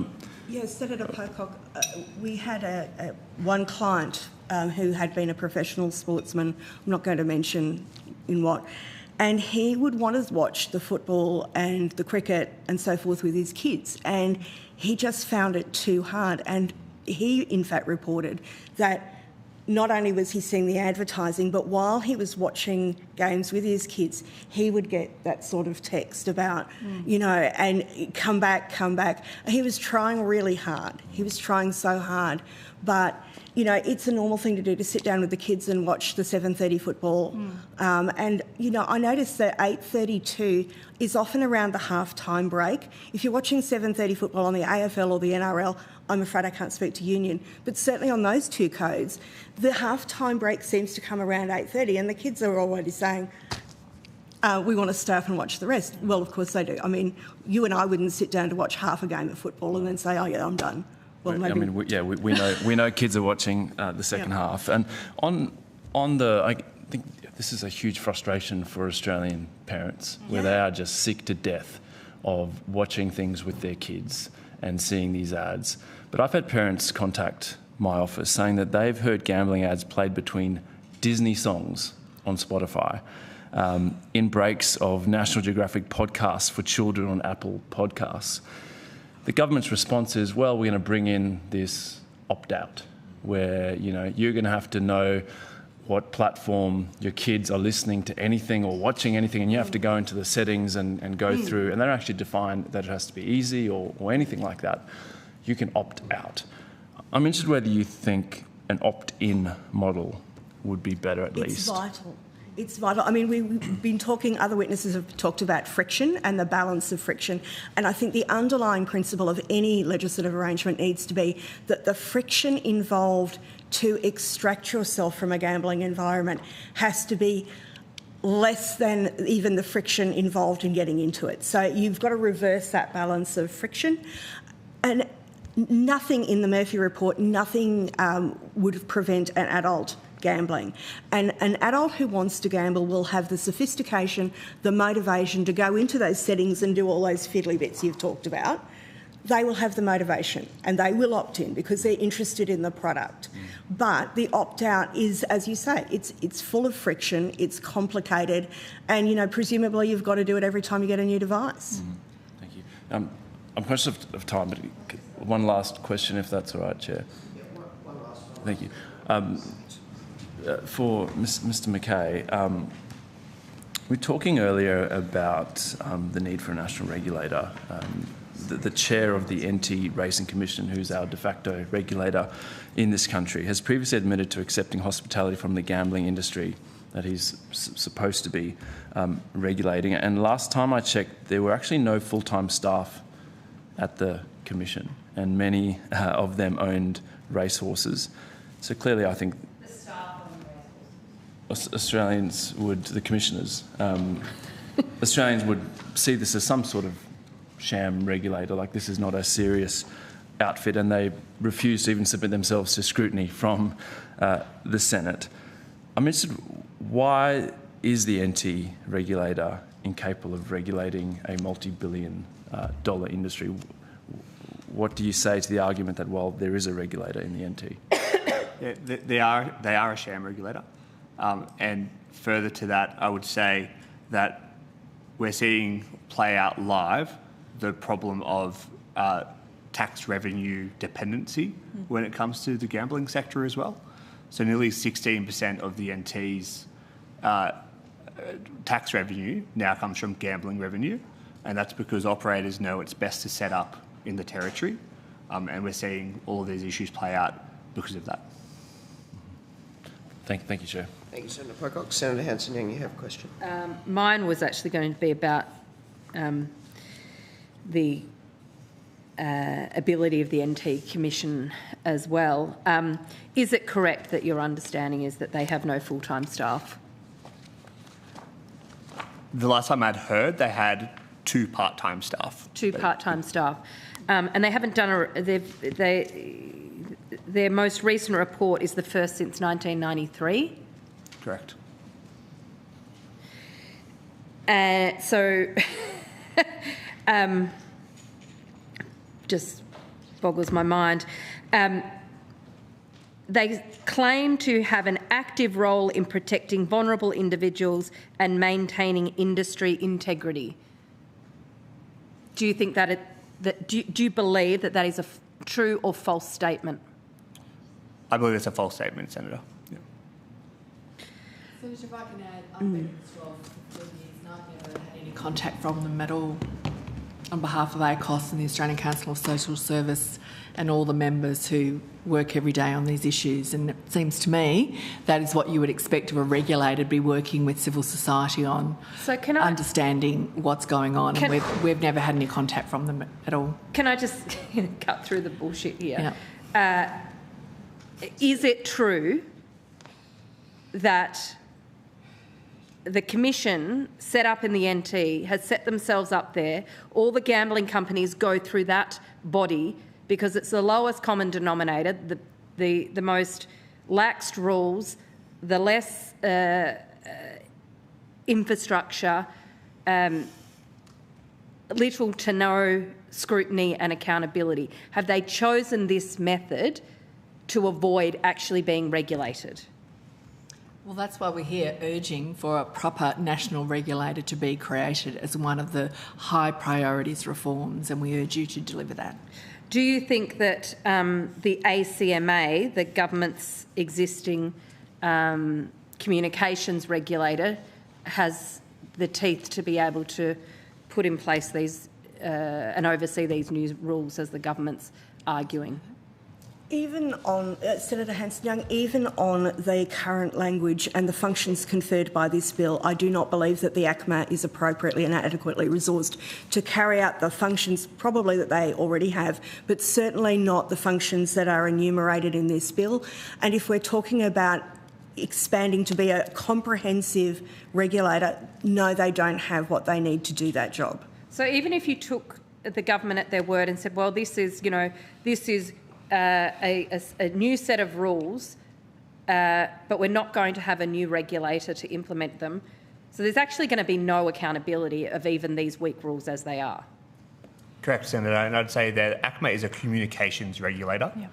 Speaker 14: Yes, Senator Pocock, we had one client who had been a professional sportsman, I'm not going to mention in what, and he would want to watch the football and the cricket and so forth with his kids, and he just found it too hard. And he, in fact, reported that not only was he seeing the advertising, but while he was watching games with his kids, he would get that sort of text about, and come back. He was trying really hard. He was trying so hard. But, it's a normal thing to do, to sit down with the kids and watch the 7:30 football. And, I noticed that 8:32 is often around the half-time break. If you're watching 7:30 football on the AFL or the NRL, I'm afraid I can't speak to union, but certainly on those two codes, the half-time break seems to come around 8:30, and the kids are already saying, we want to stay up and watch the rest. Well, of course they do. I mean, you and I wouldn't sit down to watch half a game of football and then say, oh, yeah, I'm done. Well, maybe...
Speaker 11: I mean, we know kids are watching the second half. And I think this is a huge frustration for Australian parents, where they are just sick to death of watching things with their kids and seeing these ads. But I've had parents contact my office saying that they've heard gambling ads played between Disney songs on Spotify, in breaks of National Geographic podcasts for children on Apple Podcasts. The government's response is, well, we're going to bring in this opt-out where, you're going to have to know what platform your kids are listening to anything or watching anything, and you have to go into the settings and go through, and they don't actually define that it has to be easy or anything like that. You can opt out. I'm interested whether you think an opt-in model would be better at least.
Speaker 14: It's vital. It's vital. I mean, we've been talking, other witnesses have talked about friction and the balance of friction. And I think the underlying principle of any legislative arrangement needs to be that the friction involved to extract yourself from a gambling environment has to be less than even the friction involved in getting into it. So you've got to reverse that balance of friction. And nothing in the Murphy report, nothing would prevent an adult gambling. And an adult who wants to gamble will have the sophistication, the motivation to go into those settings and do all those fiddly bits you've talked about. They will have the motivation and they will opt in because they're interested in the product. But the opt-out is, as you say, it's full of friction, it's complicated, and, presumably you've got to do it every time you get a new device.
Speaker 11: Thank you. I'm conscious of time, but one last question, if that's all right, Chair.
Speaker 1: One last one.
Speaker 11: Thank you. For Mr McKay, we were talking earlier about the need for a national regulator. The chair of the NT Racing Commission, who's our de facto regulator in this country, has previously admitted to accepting hospitality from the gambling industry that he's supposed to be regulating. And last time I checked, there were actually no full-time staff at the commission, and many of them owned racehorses. So clearly, I think Australians would, the commissioners, Australians would see this as some sort of sham regulator, like this is not a serious outfit, and they refuse to even submit themselves to scrutiny from the Senate. I'm interested, why is the NT regulator incapable of regulating a multi-billion dollar industry? What do you say to the argument that, well, there is a regulator in the NT?
Speaker 16: Yeah, they are a sham regulator. And further to that, I would say that we're seeing play out live the problem of tax revenue dependency when it comes to the gambling sector as well. So nearly 16% of the NT's tax revenue now comes from gambling revenue, and that's because operators know it's best to set up in the territory, and we're seeing all of these issues play out because of that.
Speaker 11: Thank you, Chair.
Speaker 1: Thank you, Senator Pocock. Senator Hanson-Young, you have a question.
Speaker 8: Mine was actually going to be about the ability of the NT Commission as well. Is it correct that your understanding is that they have no full-time staff?
Speaker 16: The last time I'd heard, they had 2 part-time staff.
Speaker 8: 2 part-time staff. And they haven't done their most recent report is the first since 1993.
Speaker 16: Correct.
Speaker 8: Just boggles my mind. They claim to have an active role in protecting vulnerable individuals and maintaining industry integrity. Do you think do you believe that is a true or false statement?
Speaker 16: I believe it's a false statement, Senator. Yeah.
Speaker 12: So, if I can add, I've been in this role for 15 years and I've never had any contact from them at all on behalf of ACOS and the Australian Council of Social Service and all the members who work every day on these issues. And it seems to me that is what you would expect of a regulator to be working with civil society on, understanding what's going on. And we've never had any contact from them at all.
Speaker 8: Can I just cut through the bullshit here?
Speaker 12: Yeah.
Speaker 8: Is it true that the commission set up in the NT has set themselves up there. All the gambling companies go through that body because it's the lowest common denominator, the most laxed rules, the less infrastructure, little to no scrutiny and accountability. Have they chosen this method to avoid actually being regulated?
Speaker 12: Well, that's why we're here urging for a proper national regulator to be created as one of the high priorities reforms, and we urge you to deliver that.
Speaker 8: Do you think that the ACMA, the government's existing communications regulator, has the teeth to be able to put in place these and oversee these new rules as the government's arguing?
Speaker 14: Even on, Senator Hanson-Young, even on the current language and the functions conferred by this bill, I do not believe that the ACMA is appropriately and adequately resourced to carry out the functions probably that they already have, but certainly not the functions that are enumerated in this bill. And if we're talking about expanding to be a comprehensive regulator, no, they don't have what they need to do that job.
Speaker 8: So even if you took the government at their word and said, well, this is a new set of rules, but we're not going to have a new regulator to implement them. So there's actually going to be no accountability of even these weak rules as they are.
Speaker 16: Correct, Senator. And I'd say that ACMA is a communications regulator. Yeah.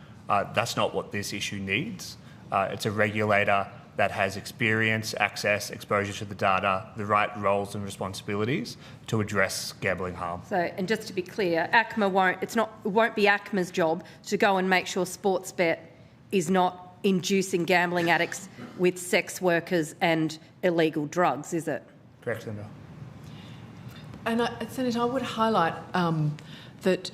Speaker 16: That's not what this issue needs. It's a regulator that has experience, access, exposure to the data, the right roles and responsibilities to address gambling harm.
Speaker 8: So, and just to be clear, ACMA won't be ACMA's job to go and make sure Sportsbet is not inducing gambling addicts with sex workers and illegal drugs, is it?
Speaker 16: Correct, Senator.
Speaker 12: And Senator, I would highlight that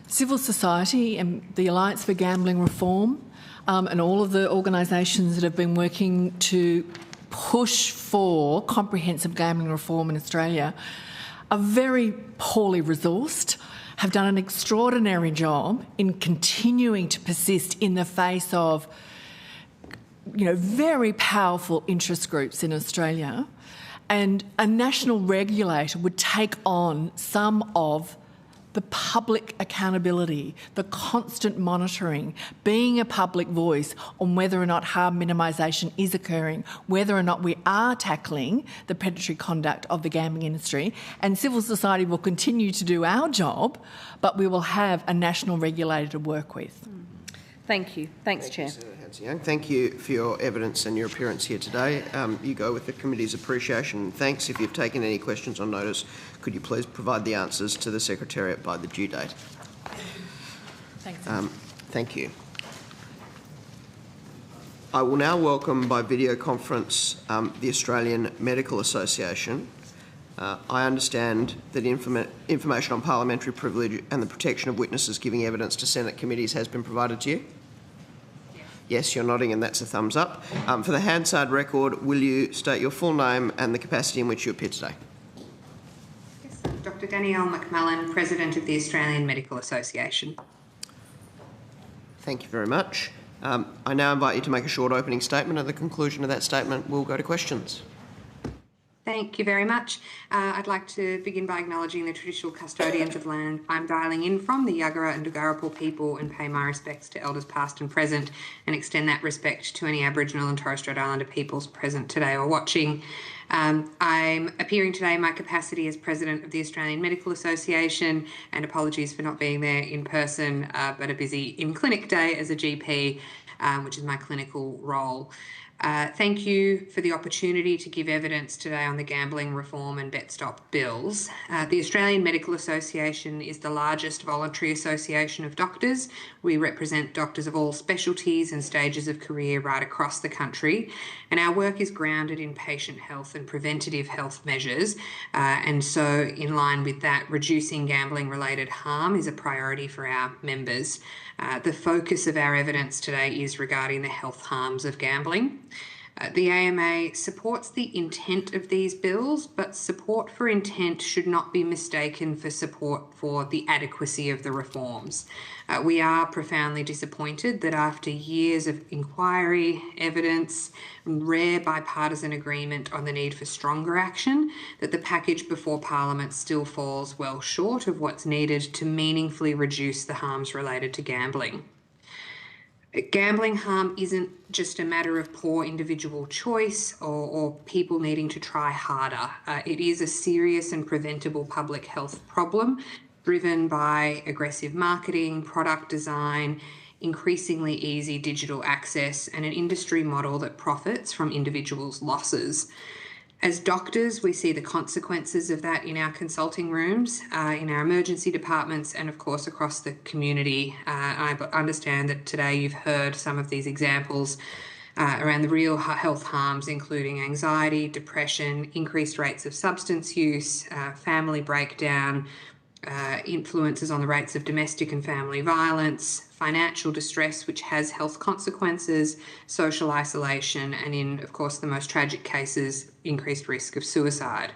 Speaker 12: civil society and the Alliance for Gambling Reform and all of the organisations that have been working to push for comprehensive gambling reform in Australia are very poorly resourced, have done an extraordinary job in continuing to persist in the face of, very powerful interest groups in Australia. And a national regulator would take on some of the public accountability, the constant monitoring, being a public voice on whether or not harm minimisation is occurring, whether or not we are tackling the predatory conduct of the gambling industry. And civil society will continue to do our job, but we will have a national regulator to work with.
Speaker 8: Thank you. Thanks, Chair.
Speaker 1: Young. Thank you for your evidence and your appearance here today. You go with the committee's appreciation and thanks. If you've taken any questions on notice, could you please provide the answers to the Secretariat by the due date?
Speaker 12: Thanks.
Speaker 1: Thank you. I will now welcome by video conference the Australian Medical Association. I understand that information on parliamentary privilege and the protection of witnesses giving evidence to Senate committees has been provided to you? Yes, you're nodding and that's a thumbs up. For the Hansard record, will you state your full name and the capacity in which you appear today?
Speaker 18: Yes, Dr. Danielle McMullen, President of the Australian Medical Association.
Speaker 1: Thank you very much. I now invite you to make a short opening statement. At the conclusion of that statement, we'll go to questions.
Speaker 18: Thank you very much. I'd like to begin by acknowledging the traditional custodians of land. I'm dialing in from the Yuggera and Duggarapul people and pay my respects to elders past and present and extend that respect to any Aboriginal and Torres Strait Islander peoples present today or watching. I'm appearing today in my capacity as President of the Australian Medical Association, and apologies for not being there in person, but a busy in-clinic day as a GP, which is my clinical role. Thank you for the opportunity to give evidence today on the gambling reform and bet stop bills. The Australian Medical Association is the largest voluntary association of doctors. We represent doctors of all specialties and stages of career right across the country, and our work is grounded in patient health and preventative health measures. And so in line with that, reducing gambling-related harm is a priority for our members. The focus of our evidence today is regarding the health harms of gambling. The AMA supports the intent of these bills, but support for intent should not be mistaken for support for the adequacy of the reforms. We are profoundly disappointed that after years of inquiry, evidence, and rare bipartisan agreement on the need for stronger action, that the package before Parliament still falls well short of what's needed to meaningfully reduce the harms related to gambling. Gambling harm isn't just a matter of poor individual choice or people needing to try harder. It is a serious and preventable public health problem driven by aggressive marketing, product design, increasingly easy digital access, and an industry model that profits from individuals' losses. As doctors, we see the consequences of that in our consulting rooms, in our emergency departments, and of course across the community. I understand that today you've heard some of these examples around the real health harms, including anxiety, depression, increased rates of substance use, family breakdown, influences on the rates of domestic and family violence, financial distress, which has health consequences, social isolation, and in, of course, the most tragic cases, increased risk of suicide.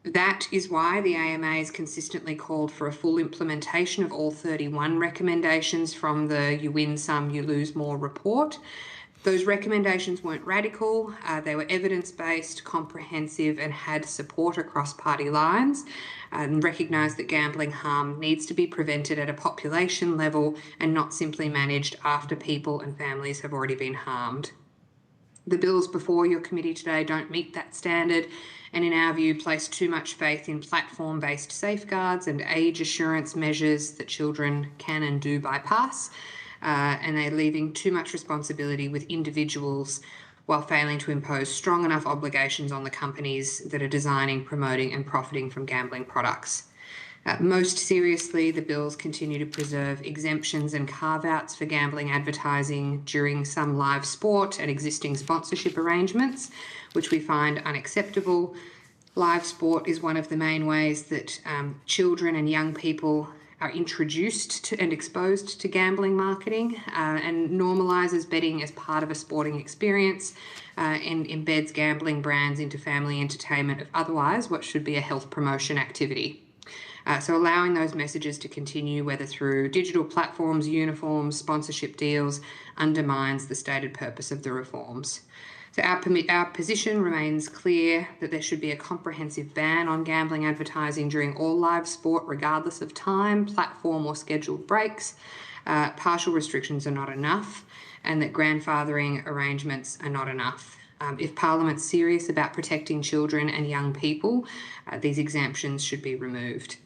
Speaker 18: That is why the AMA has consistently called for a full implementation of all 31 recommendations from the You Win Some, You Lose More report. Those recommendations weren't radical, they were evidence-based, comprehensive, and had support across party lines, and recognised that gambling harm needs to be prevented at a population level and not simply managed after people and families have already been harmed. The bills before your committee today don't meet that standard, and in our view place too much faith in platform-based safeguards and age assurance measures that children can and do bypass. And they're leaving too much responsibility with individuals while failing to impose strong enough obligations on the companies that are designing, promoting and profiting from gambling products. Most seriously, the bills continue to preserve exemptions and carve-outs for gambling advertising during some live sport and existing sponsorship arrangements, which we find unacceptable. Live sport is one of the main ways that children and young people are introduced to and exposed to gambling marketing and normalises betting as part of a sporting experience and embeds gambling brands into family entertainment of otherwise what should be a health promotion activity. So allowing those messages to continue, whether through digital platforms, uniforms, sponsorship deals, undermines the stated purpose of the reforms. So our position remains clear that there should be a comprehensive ban on gambling advertising during all live sport, regardless of time, platform or scheduled breaks. Partial restrictions are not enough, and that grandfathering arrangements are not enough. If Parliament's serious about protecting children and young people, these exemptions should be removed.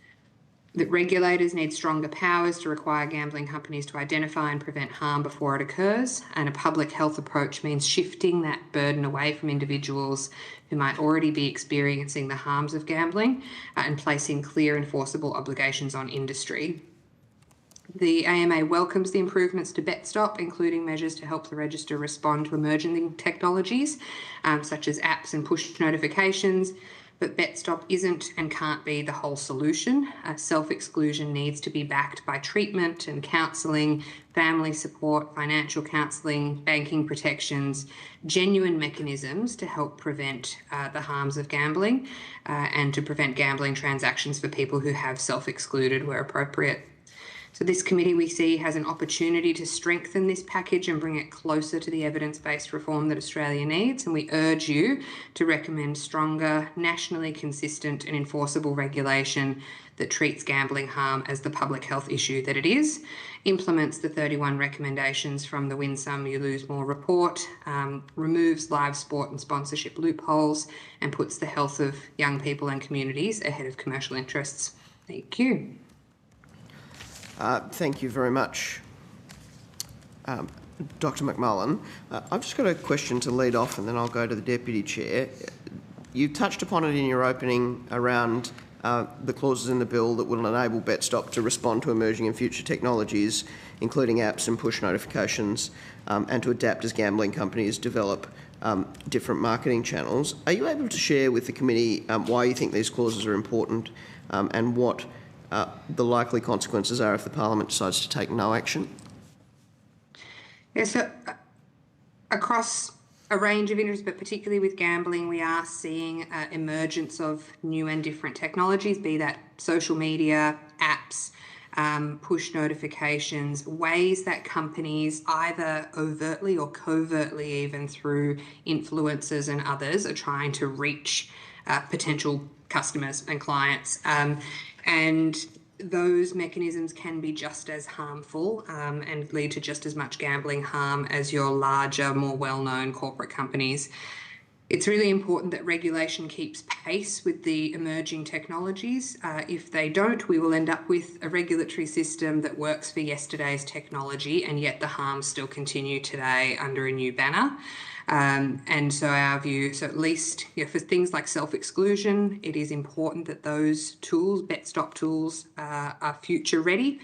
Speaker 18: That regulators need stronger powers to require gambling companies to identify and prevent harm before it occurs, and a public health approach means shifting that burden away from individuals who might already be experiencing the harms of gambling and placing clear enforceable obligations on industry. The AMA welcomes the improvements to BetStop, including measures to help the register respond to emerging technologies, such as apps and push notifications. But BetStop isn't and can't be the whole solution. Self-exclusion needs to be backed by treatment and counselling, family support, financial counselling, banking protections, genuine mechanisms to help prevent the harms of gambling and to prevent gambling transactions for people who have self-excluded where appropriate. So this committee, we see, has an opportunity to strengthen this package and bring it closer to the evidence-based reform that Australia needs, and we urge you to recommend stronger, nationally consistent and enforceable regulation that treats gambling harm as the public health issue that it is, implements the 31 recommendations from the Win Some, You Lose More report, removes live sport and sponsorship loopholes, and puts the health of young people and communities ahead of commercial interests. Thank you.
Speaker 1: Thank you very much, Dr McMullen. I've just got a question to lead off and then I'll go to the Deputy Chair. You touched upon it in your opening around the clauses in the bill that will enable BetStop to respond to emerging and future technologies, including apps and push notifications, and to adapt as gambling companies develop different marketing channels. Are you able to share with the committee why you think these clauses are important and what the likely consequences are if the Parliament decides to take no action?
Speaker 18: Yeah, so across a range of interests, but particularly with gambling, we are seeing emergence of new and different technologies, be that social media, apps, push notifications, ways that companies either overtly or covertly, even through influencers and others, are trying to reach potential customers and clients. And those mechanisms can be just as harmful and lead to just as much gambling harm as your larger, more well-known corporate companies. It's really important that regulation keeps pace with the emerging technologies. If they don't, we will end up with a regulatory system that works for yesterday's technology, and yet the harms still continue today under a new banner. And so our view, so at least for things like self-exclusion, it is important that those tools, bet-stop tools, are future ready.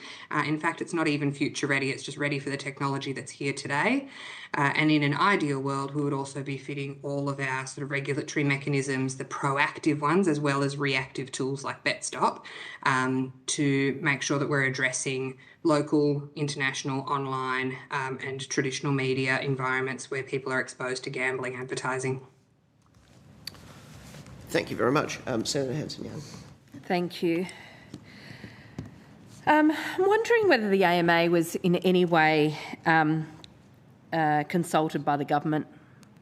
Speaker 18: In fact, it's not even future ready, it's just ready for the technology that's here today. And in an ideal world, we would also be fitting all of our sort of regulatory mechanisms, the proactive ones, as well as reactive tools like bet-stop, to make sure that we're addressing local, international, online and traditional media environments where people are exposed to gambling advertising.
Speaker 1: Thank you very much. Senator Hanson-Young.
Speaker 8: Thank you. I'm wondering whether the AMA was in any way consulted by the government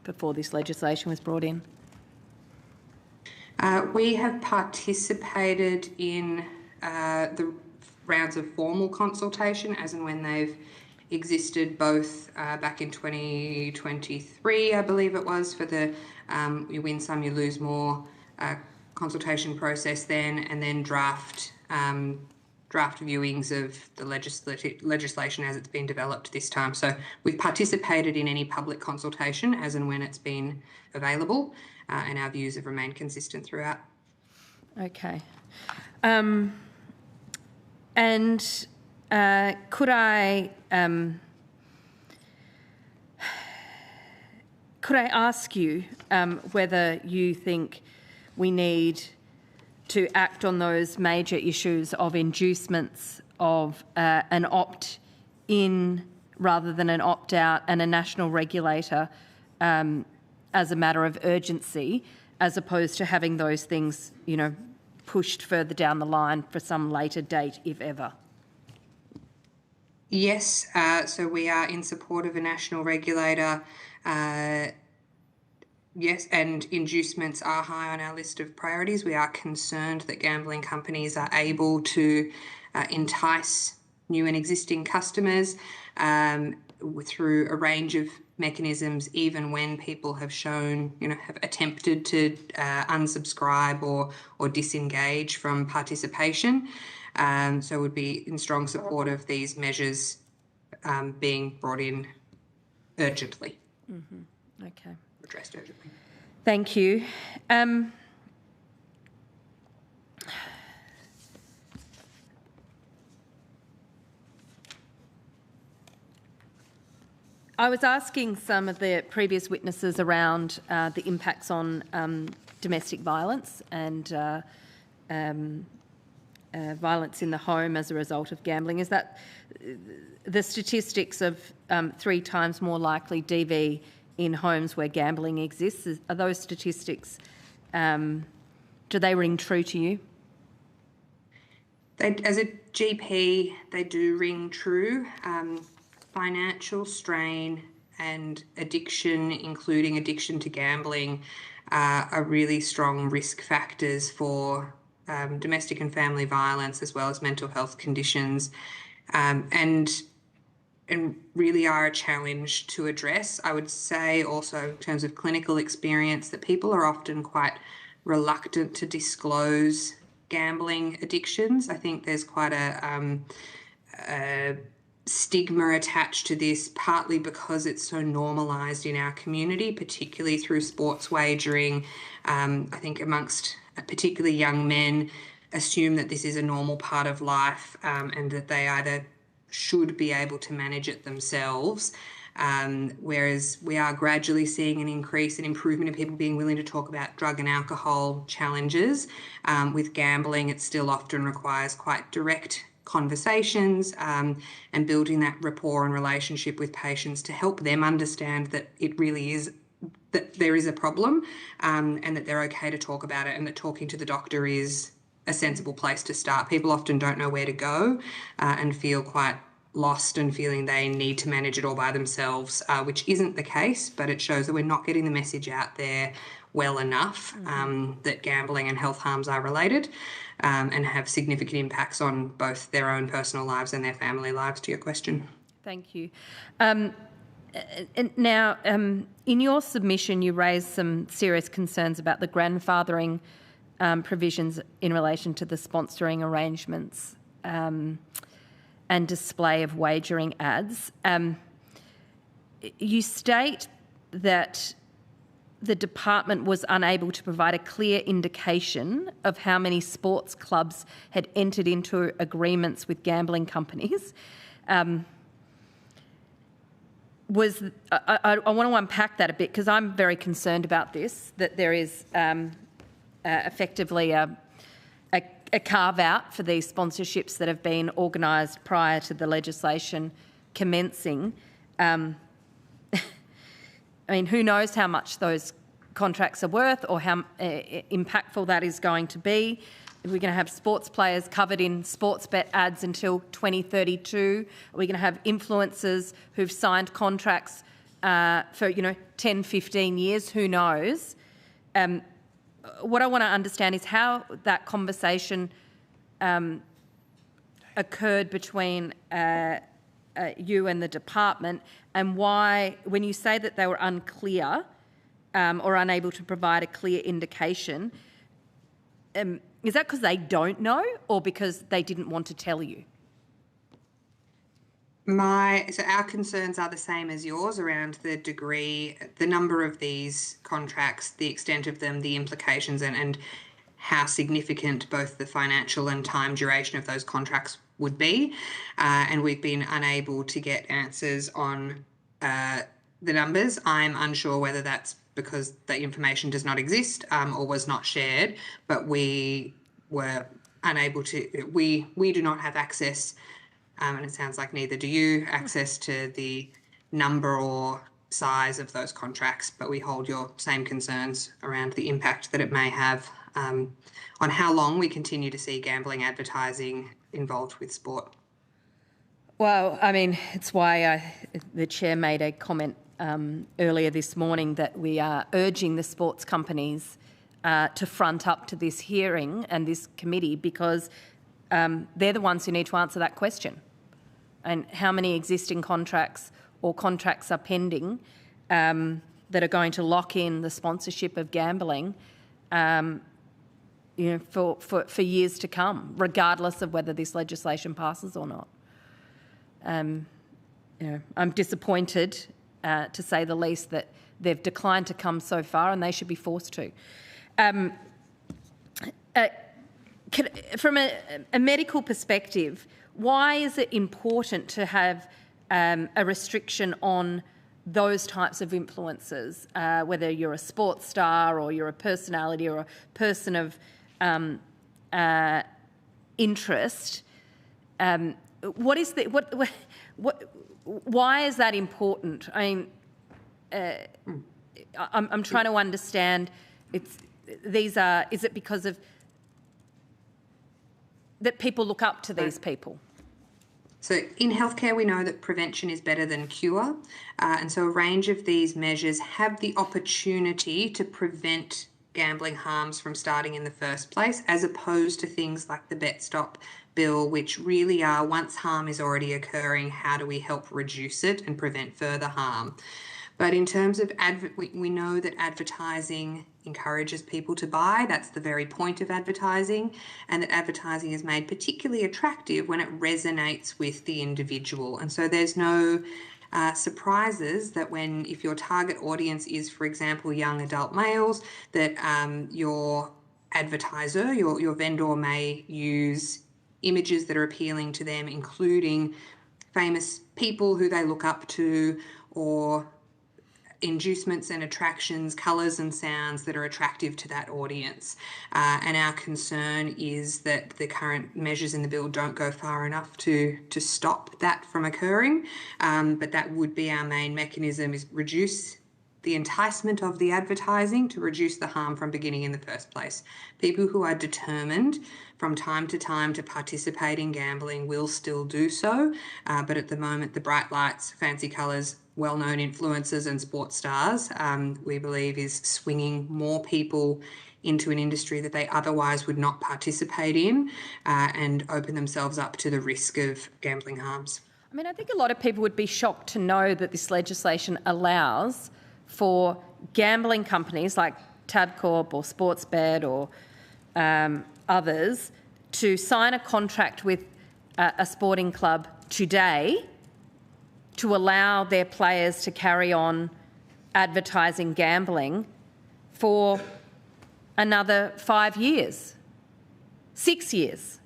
Speaker 8: before this legislation was brought in.
Speaker 18: We have participated in the rounds of formal consultation as and when they've existed, both back in 2023, I believe it was, for the you win some, you lose more consultation process then, and then draft viewings of the legislation as it's been developed this time. So we've participated in any public consultation as and when it's been available, and our views have remained consistent throughout.
Speaker 8: Okay. And could I ask you whether you think we need to act on those major issues of inducements, of an opt-in rather than an opt-out, and a national regulator as a matter of urgency, as opposed to having those things, pushed further down the line for some later date, if ever?
Speaker 18: Yes, so we are in support of a national regulator. Yes, and inducements are high on our list of priorities. We are concerned that gambling companies are able to entice new and existing customers through a range of mechanisms, even when people have shown, have attempted to unsubscribe or disengage from participation. So would be in strong support of these measures being brought in urgently.
Speaker 8: Mm-hmm. Okay.
Speaker 18: Addressed urgently.
Speaker 8: Thank you. I was asking some of the previous witnesses around the impacts on domestic violence and violence in the home as a result of gambling. Is that the statistics of 3 times more likely DV in homes where gambling exists? Are those statistics, do they ring true to you?
Speaker 18: As a GP, they do ring true. Financial strain and addiction, including addiction to gambling, are really strong risk factors for domestic and family violence, as well as mental health conditions, and really are a challenge to address. I would say also in terms of clinical experience that people are often quite reluctant to disclose gambling addictions. I think there's quite a stigma attached to this, partly because it's so normalised in our community, particularly through sports wagering. I think amongst particularly young men assume that this is a normal part of life, and that they either should be able to manage it themselves, whereas we are gradually seeing an increase in improvement in people being willing to talk about drug and alcohol challenges. With gambling, it still often requires quite direct conversations and building that rapport and relationship with patients to help them understand that it really is that there is a problem, and that they're okay to talk about it, and that talking to the doctor is a sensible place to start. People often don't know where to go and feel quite lost and feeling they need to manage it all by themselves, which isn't the case, but it shows that we're not getting the message out there well enough that gambling and health harms are related and have significant impacts on both their own personal lives and their family lives, to your question.
Speaker 8: Thank you. Now, in your submission, you raised some serious concerns about the grandfathering provisions in relation to the sponsoring arrangements and display of wagering ads. You state that the department was unable to provide a clear indication of how many sports clubs had entered into agreements with gambling companies. I want to unpack that a bit because I'm very concerned about this, that there is effectively a carve-out for these sponsorships that have been organised prior to the legislation commencing. I mean, who knows how much those contracts are worth or how impactful that is going to be. Are we going to have sports players covered in sports bet ads until 2032? Are we going to have influencers who've signed contracts for, 10, 15 years? Who knows? What I want to understand is how that conversation occurred between you and the department, and why, when you say that they were unclear or unable to provide a clear indication, is that because they don't know or because they didn't want to tell you?
Speaker 18: So our concerns are the same as yours around the degree, the number of these contracts, the extent of them, the implications, and how significant both the financial and time duration of those contracts would be. And we've been unable to get answers on the numbers. I'm unsure whether that's because the information does not exist or was not shared, but we were unable to, we do not have access, and it sounds like neither do you, access to the number or size of those contracts, but we hold your same concerns around the impact that it may have on how long we continue to see gambling advertising involved with sport.
Speaker 8: Well, I mean, it's why the Chair made a comment earlier this morning that we are urging the sports companies to front up to this hearing and this committee, because they're the ones who need to answer that question. And how many existing contracts or contracts are pending that are going to lock in the sponsorship of gambling for years to come, regardless of whether this legislation passes or not. I'm disappointed, to say the least, that they've declined to come so far, and they should be forced to. From a medical perspective, why is it important to have a restriction on those types of influences, whether you're a sports star or you're a personality or a person of interest? Why is that important? I mean, I'm trying to understand. Is it because of that people look up to these people?
Speaker 18: So in healthcare, we know that prevention is better than cure. And so a range of these measures have the opportunity to prevent gambling harms from starting in the first place, as opposed to things like the Bet Stop bill, which really are, once harm is already occurring, how do we help reduce it and prevent further harm? But in terms of, we know that advertising encourages people to buy. That's the very point of advertising, and that advertising is made particularly attractive when it resonates with the individual. And so there's no surprises that if your target audience is, for example, young adult males, that your advertiser, your vendor may use images that are appealing to them, including famous people who they look up to, or inducements and attractions, colours and sounds that are attractive to that audience. And our concern is that the current measures in the bill don't go far enough to stop that from occurring. But that would be our main mechanism, is reduce the enticement of the advertising to reduce the harm from beginning in the first place. People who are determined from time to participate in gambling will still do so, but at the moment the bright lights, fancy colours, well-known influencers and sports stars, we believe is swinging more people into an industry that they otherwise would not participate in and open themselves up to the risk of gambling harms.
Speaker 8: I mean, I think a lot of people would be shocked to know that this legislation allows for gambling companies like Tabcorp or Sportsbet or others to sign a contract with a sporting club today to allow their players to carry on advertising gambling for another 5 years, 6 years.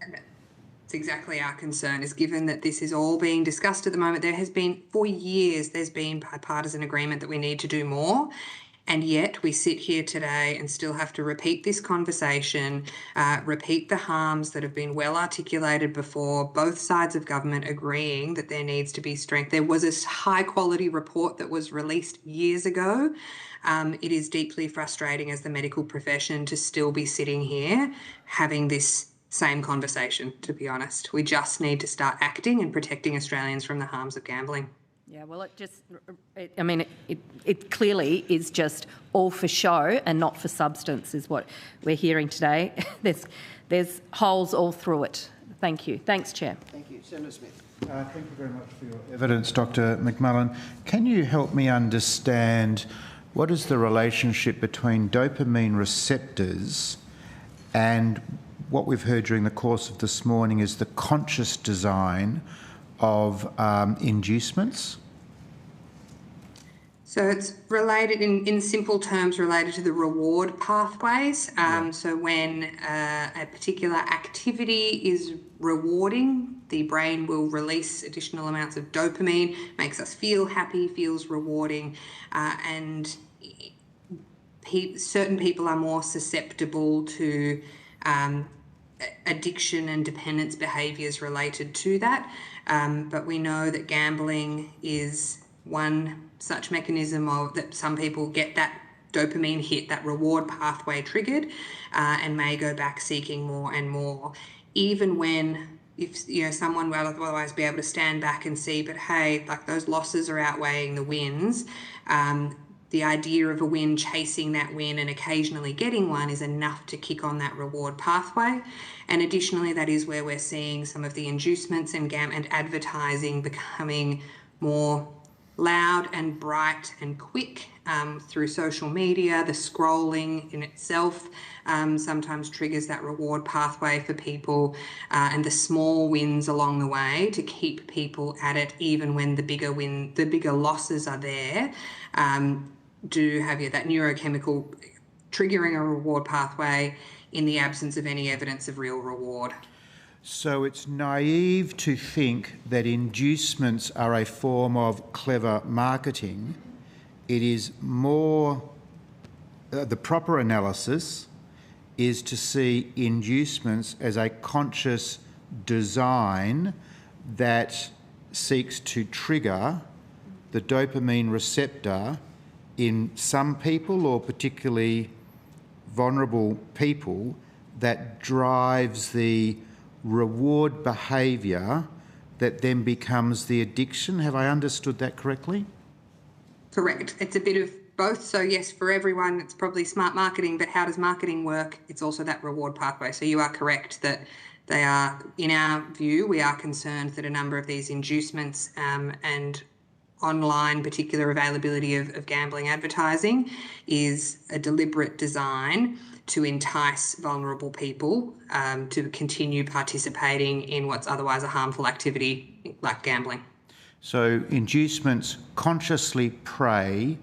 Speaker 18: It's exactly our concern, is given that this is all being discussed at the moment. There has been, for years, there's been bipartisan agreement that we need to do more. And yet we sit here today and still have to repeat this conversation, repeat the harms that have been well articulated before, both sides of government agreeing that there needs to be strength. There was a high quality report that was released years ago. It is deeply frustrating as the medical profession to still be sitting here having this same conversation, to be honest. We just need to start acting and protecting Australians from the harms of gambling.
Speaker 8: Yeah, well, it clearly is just all for show and not for substance is what we're hearing today. There's holes all through it. Thank you. Thanks, Chair.
Speaker 1: Thank you. Senator Smith.
Speaker 10: Thank you very much for your evidence, Dr McMullen. Can you help me understand what is the relationship between dopamine receptors and what we've heard during the course of this morning is the conscious design of inducements?
Speaker 18: So it's related, in simple terms, related to the reward pathways. So when a particular activity is rewarding, the brain will release additional amounts of dopamine, makes us feel happy, feels rewarding, and certain people are more susceptible to addiction and dependence behaviours related to that. But we know that gambling is one such mechanism of that some people get that dopamine hit, that reward pathway triggered, and may go back seeking more and more, even when someone will otherwise be able to stand back and see, but hey, like those losses are outweighing the wins. The idea of a win, chasing that win and occasionally getting one is enough to kick on that reward pathway. And additionally, that is where we're seeing some of the inducements and advertising becoming more loud and bright and quick through social media. The scrolling in itself sometimes triggers that reward pathway for people, and the small wins along the way to keep people at it, even when the bigger losses are there, do have that neurochemical triggering a reward pathway in the absence of any evidence of real reward.
Speaker 10: So it's naive to think that inducements are a form of clever marketing. It is more, the proper analysis is to see inducements as a conscious design that seeks to trigger the dopamine receptor in some people, or particularly vulnerable people, that drives the reward behaviour that then becomes the addiction. Have I understood that correctly?
Speaker 18: Correct. It's a bit of both. So yes, for everyone, it's probably smart marketing, but how does marketing work? It's also that reward pathway. So you are correct that they are, in our view, we are concerned that a number of these inducements and online particular availability of gambling advertising is a deliberate design to entice vulnerable people to continue participating in what's otherwise a harmful activity like gambling.
Speaker 10: So inducements consciously prey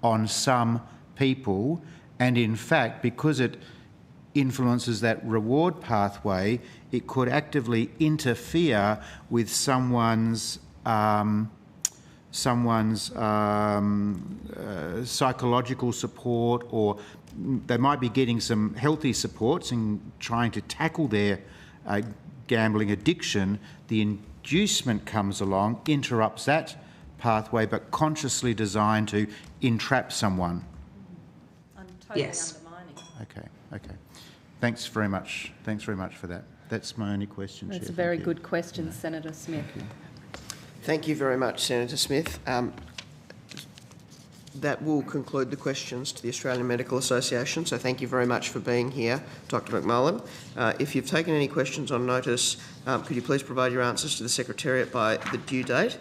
Speaker 10: on some people, and in fact, because it influences that reward pathway, it could actively interfere with someone's psychological support, or they might be getting some healthy supports and trying to tackle their gambling addiction. The inducement comes along, interrupts that pathway, but consciously designed to entrap someone?
Speaker 8: I'm totally
Speaker 18: Yes.
Speaker 8: undermining.
Speaker 10: Okay. Thanks very much for that. That's my only question, Chair.
Speaker 8: That's a very good question, Senator Smith.
Speaker 1: Thank you very much, Senator Smith. That will conclude the questions to the Australian Medical Association, so thank you very much for being here, Dr McMullen. If you've taken any questions on notice, could you please provide your answers to the Secretariat by the due date?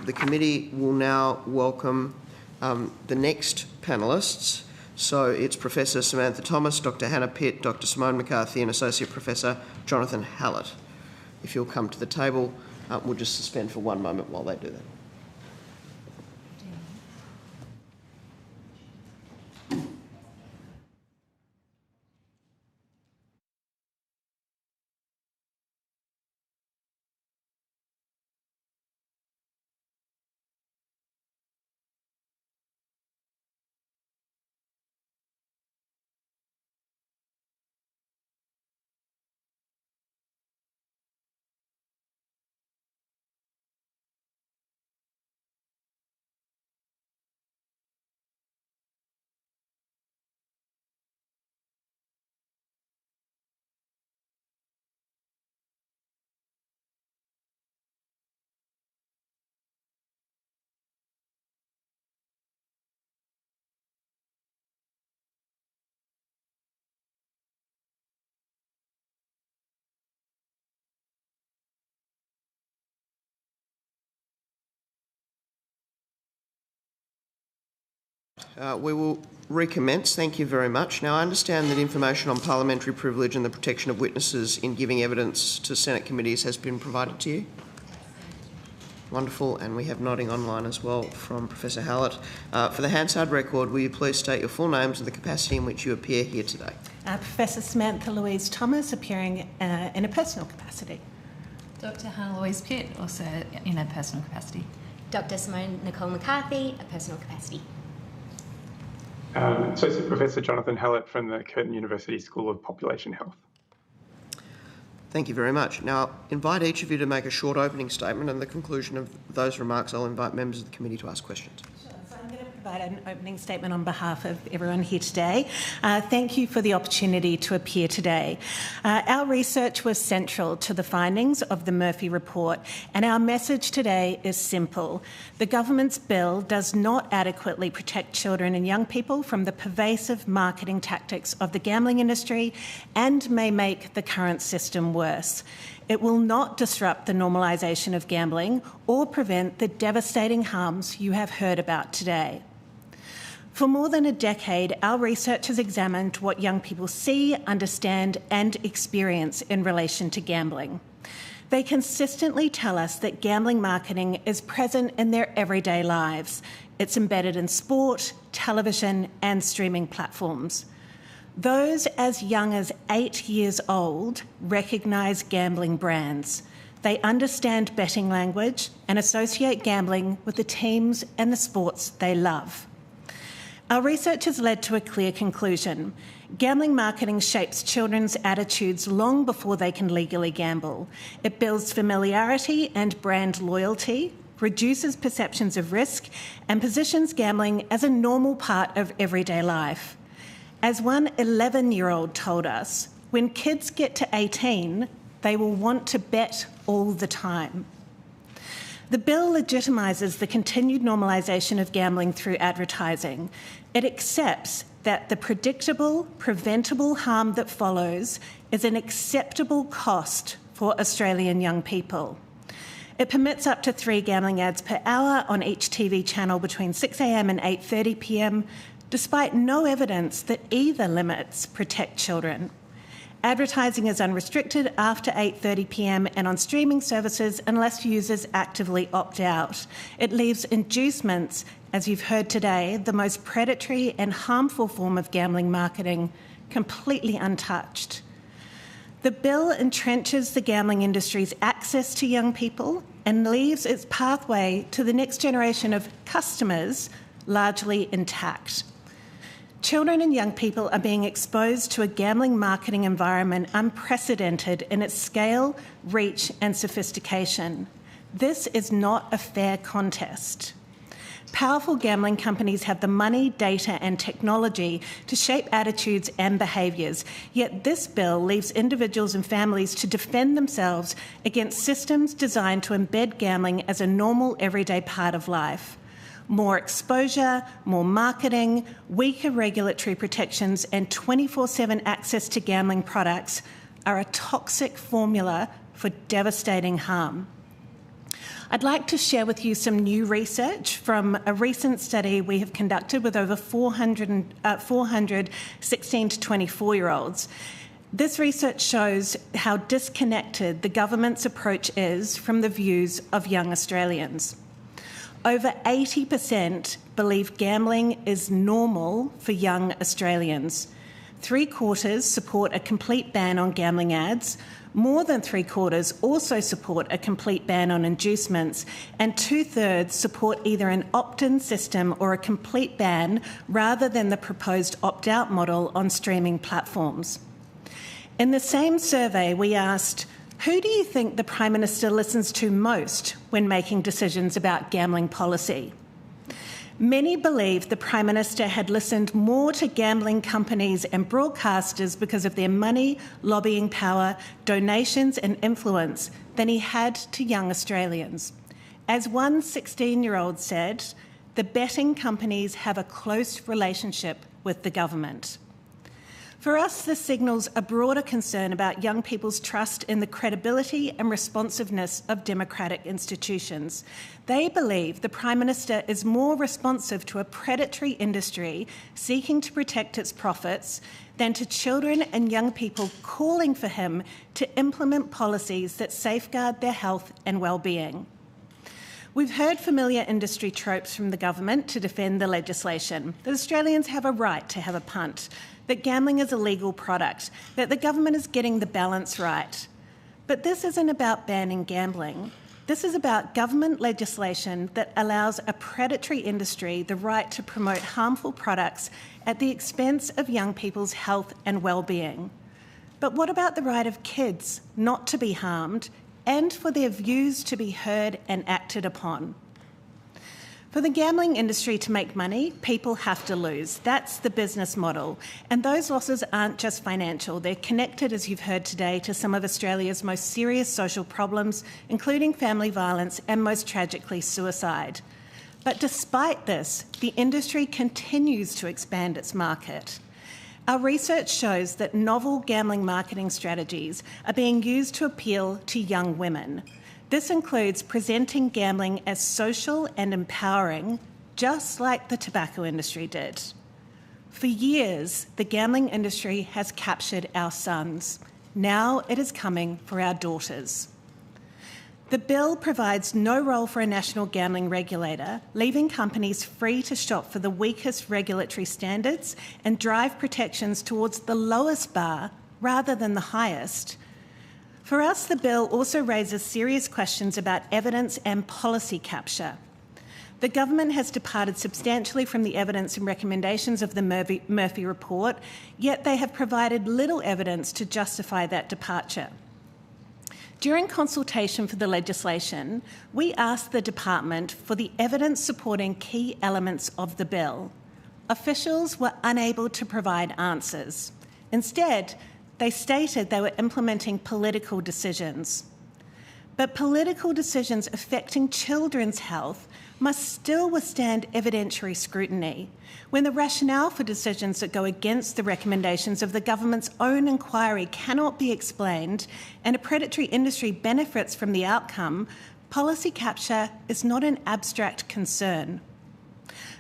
Speaker 1: The committee will now welcome the next panellists. So it's Professor Samantha Thomas, Dr Hannah Pitt, Dr Simone McCarthy and Associate Professor Jonathan Hallett. If you'll come to the table, we'll just suspend for one moment while they do that. We will recommence. Thank you very much. Now, I understand that information on parliamentary privilege and the protection of witnesses in giving evidence to Senate committees has been provided to you. Wonderful, and we have nodding online as well from Professor Hallett. For the Hansard record, will you please state your full names and the capacity in which you appear here today?
Speaker 19: Professor Samantha Louise Thomas, appearing in a personal capacity.
Speaker 20: Dr Hannah Louise Pitt, also in a personal capacity.
Speaker 21: Dr Simone Nicole McCarthy, a personal capacity.
Speaker 22: Associate Professor Jonathan Hallett from the Curtin University School of Population Health.
Speaker 1: Thank you very much. Now, I'll invite each of you to make a short opening statement, and at the conclusion of those remarks, I'll invite members of the committee to ask questions.
Speaker 19: So I'm going to provide an opening statement on behalf of everyone here today. Thank you for the opportunity to appear today. Our research was central to the findings of the Murphy report, and our message today is simple. The government's bill does not adequately protect children and young people from the pervasive marketing tactics of the gambling industry and may make the current system worse. It will not disrupt the normalisation of gambling or prevent the devastating harms you have heard about today. For more than a decade, our research has examined what young people see, understand and experience in relation to gambling. They consistently tell us that gambling marketing is present in their everyday lives. It's embedded in sport, television and streaming platforms. Those as young as 8 years old recognise gambling brands. They understand betting language and associate gambling with the teams and the sports they love. Our research has led to a clear conclusion. Gambling marketing shapes children's attitudes long before they can legally gamble. It builds familiarity and brand loyalty, reduces perceptions of risk, and positions gambling as a normal part of everyday life. As one 11-year-old told us, when kids get to 18, they will want to bet all the time. The bill legitimises the continued normalisation of gambling through advertising. It accepts that the predictable, preventable harm that follows is an acceptable cost for Australian young people. It permits up to 3 gambling ads per hour on each TV channel between 6 a.m. and 8:30 p.m, despite no evidence that either limits protect children. Advertising is unrestricted after 8:30 p.m. and on streaming services unless users actively opt out. It leaves inducements, as you've heard today, the most predatory and harmful form of gambling marketing, completely untouched. The bill entrenches the gambling industry's access to young people and leaves its pathway to the next generation of customers largely intact. Children and young people are being exposed to a gambling marketing environment unprecedented in its scale, reach and sophistication. This is not a fair contest. Powerful gambling companies have the money, data and technology to shape attitudes and behaviours, yet this bill leaves individuals and families to defend themselves against systems designed to embed gambling as a normal, everyday part of life. More exposure, more marketing, weaker regulatory protections and 24/7 access to gambling products are a toxic formula for devastating harm. I'd like to share with you some new research from a recent study we have conducted with over 400 16 to 24-year-olds. This research shows how disconnected the government's approach is from the views of young Australians. Over 80% believe gambling is normal for young Australians. 3/4 support a complete ban on gambling ads. More than 3/4 also support a complete ban on inducements, and 2/3 support either an opt-in system or a complete ban rather than the proposed opt-out model on streaming platforms. In the same survey, we asked, who do you think the Prime Minister listens to most when making decisions about gambling policy? Many believe the Prime Minister had listened more to gambling companies and broadcasters because of their money, lobbying power, donations and influence than he had to young Australians. As one 16-year-old said, the betting companies have a close relationship with the government. For us, this signals a broader concern about young people's trust in the credibility and responsiveness of democratic institutions. They believe the Prime Minister is more responsive to a predatory industry seeking to protect its profits than to children and young people calling for him to implement policies that safeguard their health and well-being. We've heard familiar industry tropes from the government to defend the legislation, that Australians have a right to have a punt, that gambling is a legal product, that the government is getting the balance right. But this isn't about banning gambling. This is about government legislation that allows a predatory industry the right to promote harmful products at the expense of young people's health and well-being. But what about the right of kids not to be harmed and for their views to be heard and acted upon? For the gambling industry to make money, people have to lose. That's the business model. And those losses aren't just financial. They're connected, as you've heard today, to some of Australia's most serious social problems, including family violence and, most tragically, suicide. But despite this, the industry continues to expand its market. Our research shows that novel gambling marketing strategies are being used to appeal to young women. This includes presenting gambling as social and empowering, just like the tobacco industry did. For years, the gambling industry has captured our sons. Now it is coming for our daughters. The bill provides no role for a national gambling regulator, leaving companies free to shop for the weakest regulatory standards and drive protections towards the lowest bar rather than the highest. For us, the bill also raises serious questions about evidence and policy capture. The government has departed substantially from the evidence and recommendations of the Murphy report, yet they have provided little evidence to justify that departure. During consultation for the legislation, we asked the department for the evidence supporting key elements of the bill. Officials were unable to provide answers. Instead, they stated they were implementing political decisions. But political decisions affecting children's health must still withstand evidentiary scrutiny. When the rationale for decisions that go against the recommendations of the government's own inquiry cannot be explained and a predatory industry benefits from the outcome, policy capture is not an abstract concern.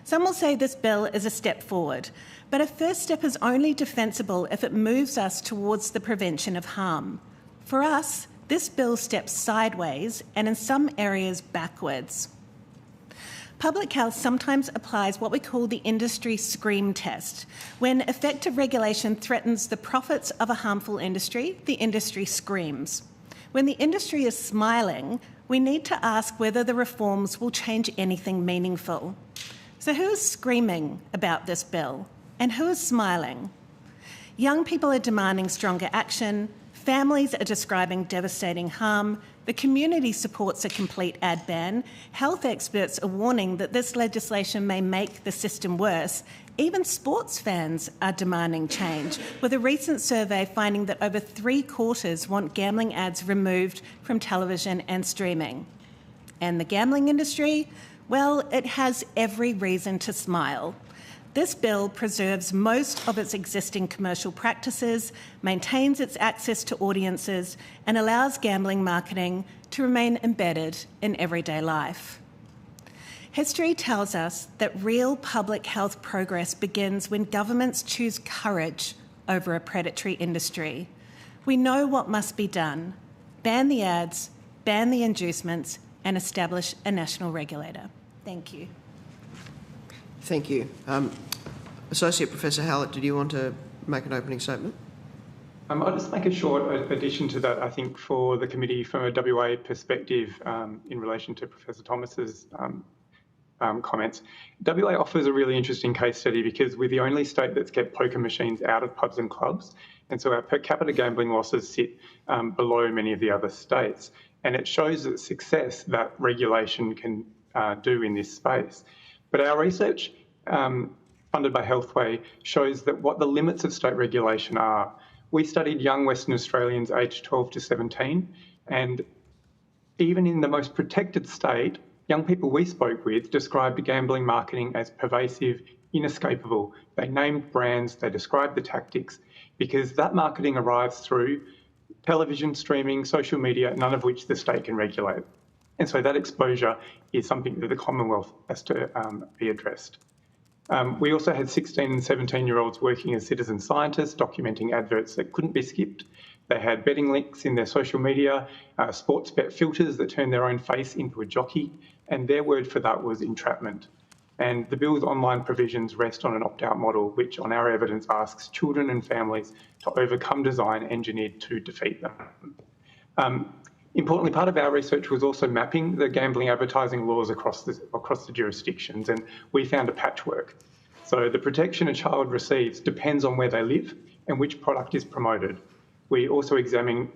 Speaker 19: Some will say this bill is a step forward, but a first step is only defensible if it moves us towards the prevention of harm. For us, this bill steps sideways and in some areas backwards. Public health sometimes applies what we call the industry scream test. When effective regulation threatens the profits of a harmful industry, the industry screams. When the industry is smiling, we need to ask whether the reforms will change anything meaningful. So who is screaming about this bill? And who is smiling? Young people are demanding stronger action, families are describing devastating harm, The community supports a complete ad ban. Health experts are warning that this legislation may make the system worse. Even sports fans are demanding change, with a recent survey finding that over 3/4 want gambling ads removed from television and streaming. And the gambling industry? Well, it has every reason to smile. This bill preserves most of its existing commercial practices, maintains its access to audiences, and allows gambling marketing to remain embedded in everyday life. History tells us that real public health progress begins when governments choose courage over a predatory industry. We know what must be done: ban the ads, ban the inducements, and establish a national regulator. Thank you.
Speaker 1: Thank you. Associate Professor Hallett, did you want to make an opening statement?
Speaker 22: I'll just make a short addition to that. I think for the committee, from a WA perspective, in relation to Professor Thomas's comments, WA offers a really interesting case study because we're the only state that's kept poker machines out of pubs and clubs, and so our per capita gambling losses sit below many of the other states. And it shows the success that regulation can do in this space. But our research, funded by Healthway, shows that what the limits of state regulation are. We studied young Western Australians aged 12 to 17, and even in the most protected state, young people we spoke with described gambling marketing as pervasive, inescapable. They named brands, they described the tactics, because that marketing arrives through television, streaming, social media, none of which the state can regulate. And so that exposure is something that the Commonwealth has to be addressed. We also had 16 and 17-year-olds working as citizen scientists, documenting adverts that couldn't be skipped. They had betting links in their social media, sports bet filters that turned their own face into a jockey, and their word for that was entrapment. And the bill's online provisions rest on an opt-out model, which on our evidence asks children and families to overcome design engineered to defeat them. Importantly, part of our research was also mapping the gambling advertising laws across the jurisdictions, and we found a patchwork. So the protection a child receives depends on where they live and which product is promoted. We also examined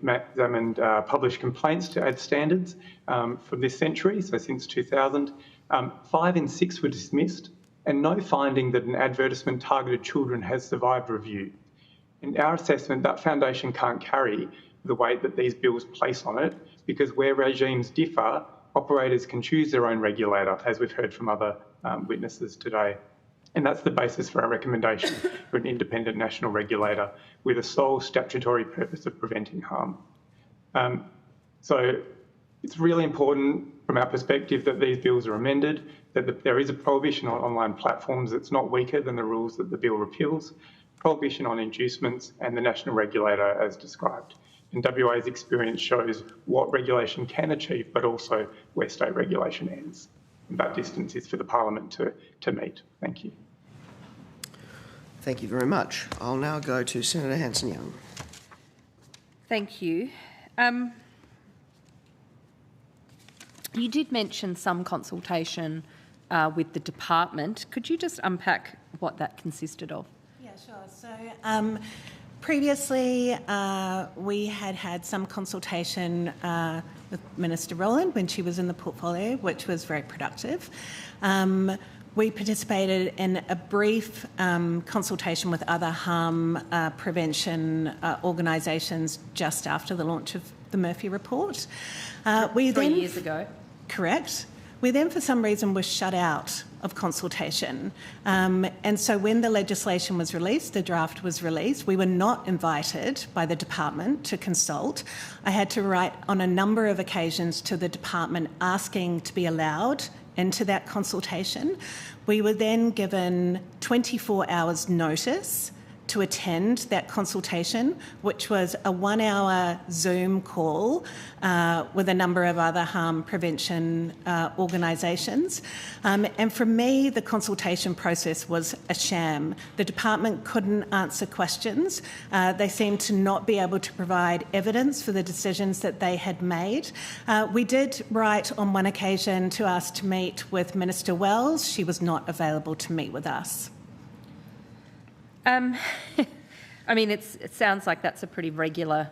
Speaker 22: published complaints to ad standards from this century, so since 2000. 5 in 6 were dismissed, and no finding that an advertisement targeted children has survived review. In our assessment, that foundation can't carry the weight that these bills place on it, because where regimes differ, operators can choose their own regulator, as we've heard from other witnesses today. And that's the basis for our recommendation for an independent national regulator with a sole statutory purpose of preventing harm. So it's really important from our perspective that these bills are amended, that there is a prohibition on online platforms that's not weaker than the rules that the bill repeals, prohibition on inducements, and the national regulator as described. And WA's experience shows what regulation can achieve, but also where state regulation ends. And that distance is for the Parliament to meet. Thank you.
Speaker 1: Thank you very much. I'll now go to Senator Hanson-Young.
Speaker 8: Thank you. You did mention some consultation with the department. Could you just unpack what that consisted of?
Speaker 19: Yeah, sure. So previously we had some consultation with Minister Rowland when she was in the portfolio, which was very productive. We participated in a brief consultation with other harm prevention organisations just after the launch of the Murphy report.
Speaker 8: 3 years ago.
Speaker 19: Correct. We then, for some reason, were shut out of consultation. And so when the legislation was released, the draft was released, we were not invited by the department to consult. I had to write on a number of occasions to the department asking to be allowed into that consultation. We were then given 24 hours notice to attend that consultation, which was a 1-hour Zoom call with a number of other harm prevention organisations. And for me, the consultation process was a sham. The department couldn't answer questions. They seemed to not be able to provide evidence for the decisions that they had made. We did write on one occasion to ask to meet with Minister Wells. She was not available to meet with us.
Speaker 8: I mean, it sounds like that's a pretty regular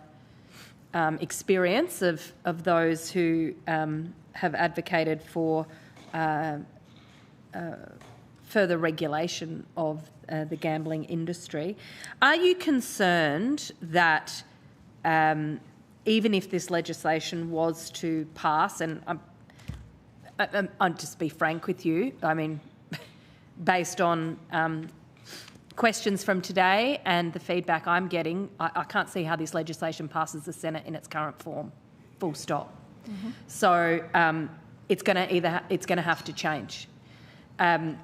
Speaker 8: experience of those who have advocated for further regulation of the gambling industry. Are you concerned that even if this legislation was to pass, and I'll just be frank with you, I mean, based on questions from today and the feedback I'm getting, I can't see how this legislation passes the Senate in its current form, full stop. Mm-hmm. So it's going to have to change. I'm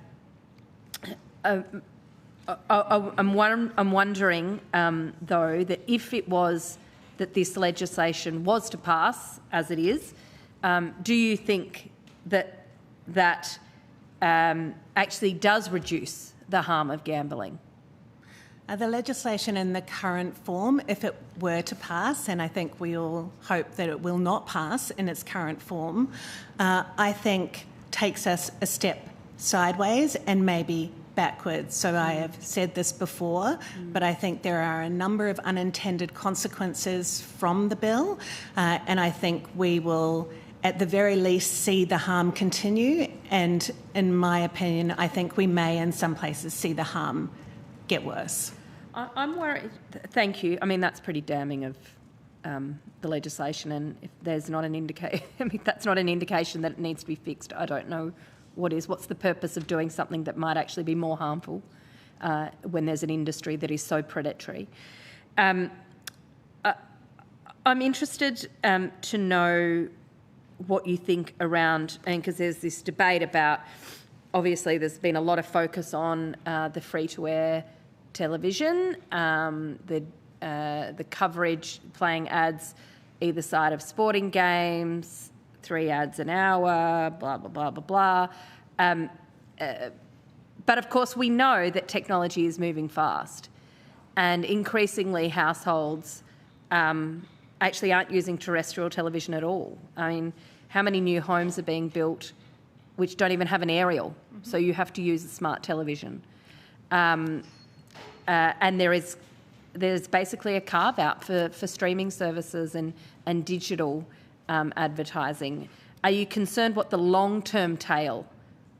Speaker 8: wondering, though, that if it was that this legislation was to pass, as it is, do you think that actually does reduce the harm of gambling?
Speaker 19: The legislation in the current form, if it were to pass, and I think we all hope that it will not pass in its current form, I think takes us a step sideways and maybe backwards. So I have said this before, but I think there are a number of unintended consequences from the bill, and I think we will at the very least see the harm continue, and in my opinion I think we may in some places see the harm get worse.
Speaker 8: I'm worried. Thank you. I mean, that's pretty damning of the legislation, and if there's not an indication, I mean, that's not an indication that it needs to be fixed. I don't know what is. What's the purpose of doing something that might actually be more harmful when there's an industry that is so predatory? I'm interested to know what you think around, and because there's this debate about, obviously there's been a lot of focus on the free-to-air television, the coverage, playing ads either side of sporting games, 3 ads an hour, blah, blah, blah, blah, blah. But of course we know that technology is moving fast, and increasingly households actually aren't using terrestrial television at all. I mean, how many new homes are being built which don't even have an aerial, so you have to use a smart television. And there's basically a carve-out for streaming services and digital advertising. Are you concerned what the long-term tail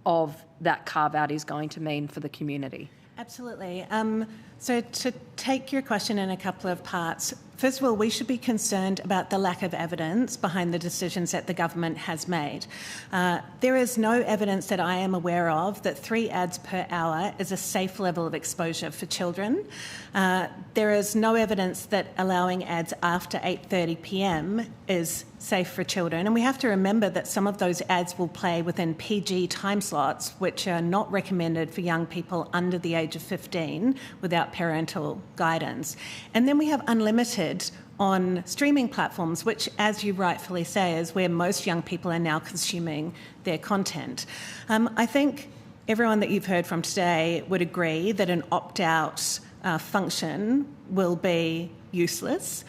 Speaker 8: of that carve-out is going to mean for the community?
Speaker 19: Absolutely. So to take your question in a couple of parts, first of all, we should be concerned about the lack of evidence behind the decisions that the government has made. There is no evidence that I am aware of that 3 ads per hour is a safe level of exposure for children. There is no evidence that allowing ads after 8:30 p.m. is safe for children. And we have to remember that some of those ads will play within PG time slots, which are not recommended for young people under the age of 15 without parental guidance. And then we have unlimited on streaming platforms, which, as you rightfully say, is where most young people are now consuming their content. I think everyone that you've heard from today would agree that an opt-out function will be useless.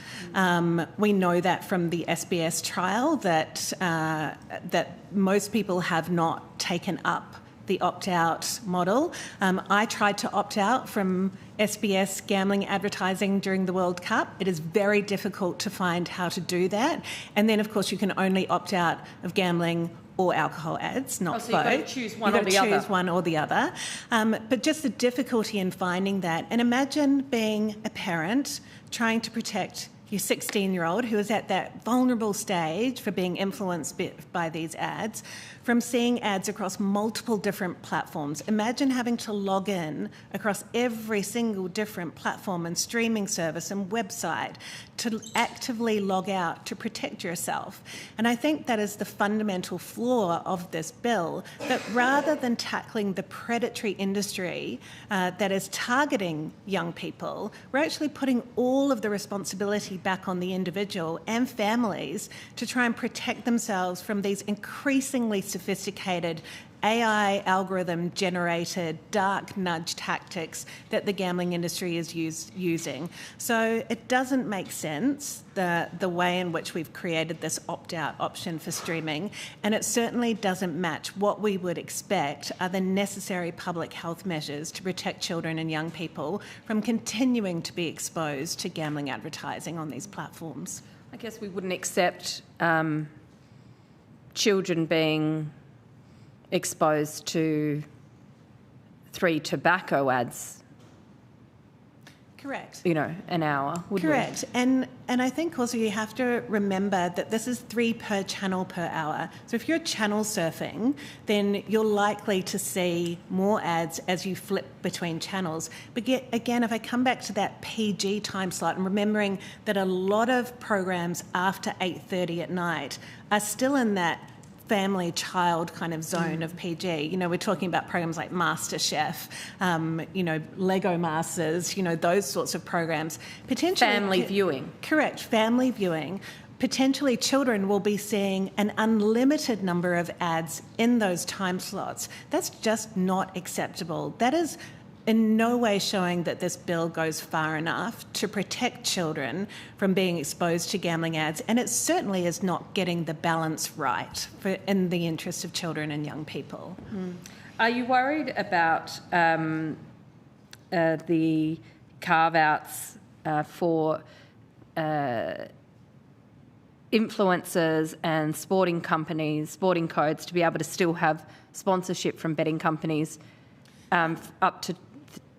Speaker 19: We know that from the SBS trial that most people have not taken up the opt-out model. I tried to opt out from SBS gambling advertising during the World Cup. It is very difficult to find how to do that. And then, of course, you can only opt out of gambling or alcohol ads, not both.
Speaker 8: So you've got to choose one or the other.
Speaker 19: You've got to choose one or the other. But just the difficulty in finding that. And imagine being a parent trying to protect your 16-year-old who is at that vulnerable stage for being influenced by these ads, from seeing ads across multiple different platforms. Imagine having to log in across every single different platform and streaming service and website to actively log out to protect yourself. And I think that is the fundamental flaw of this bill, that rather than tackling the predatory industry that is targeting young people, we're actually putting all of the responsibility back on the individual and families to try and protect themselves from these increasingly sophisticated AI algorithm-generated dark nudge tactics that the gambling industry is using. So it doesn't make sense, the way in which we've created this opt-out option for streaming, and it certainly doesn't match what we would expect are the necessary public health measures to protect children and young people from continuing to be exposed to gambling advertising on these platforms.
Speaker 8: I guess we wouldn't accept children being exposed to 3 tobacco ads,
Speaker 19: Correct.
Speaker 8: An hour, would
Speaker 19: Correct. And I think also you have to remember that this is 3 per channel per hour. So if you're channel surfing, then you're likely to see more ads as you flip between channels. But again, if I come back to that PG time slot and remembering that a lot of programs after 8:30 at night are still in that family child kind of zone of PG. We're talking about programs like MasterChef, Lego Masters, those sorts of programs. Potentially
Speaker 8: family viewing.
Speaker 19: Correct, family viewing. Potentially children will be seeing an unlimited number of ads in those time slots. That's just not acceptable. That is in no way showing that this bill goes far enough to protect children from being exposed to gambling ads, and it certainly is not getting the balance right in the interest of children and young people.
Speaker 8: Are you worried about the carve-outs for influencers and sporting companies, sporting codes, to be able to still have sponsorship from betting companies up to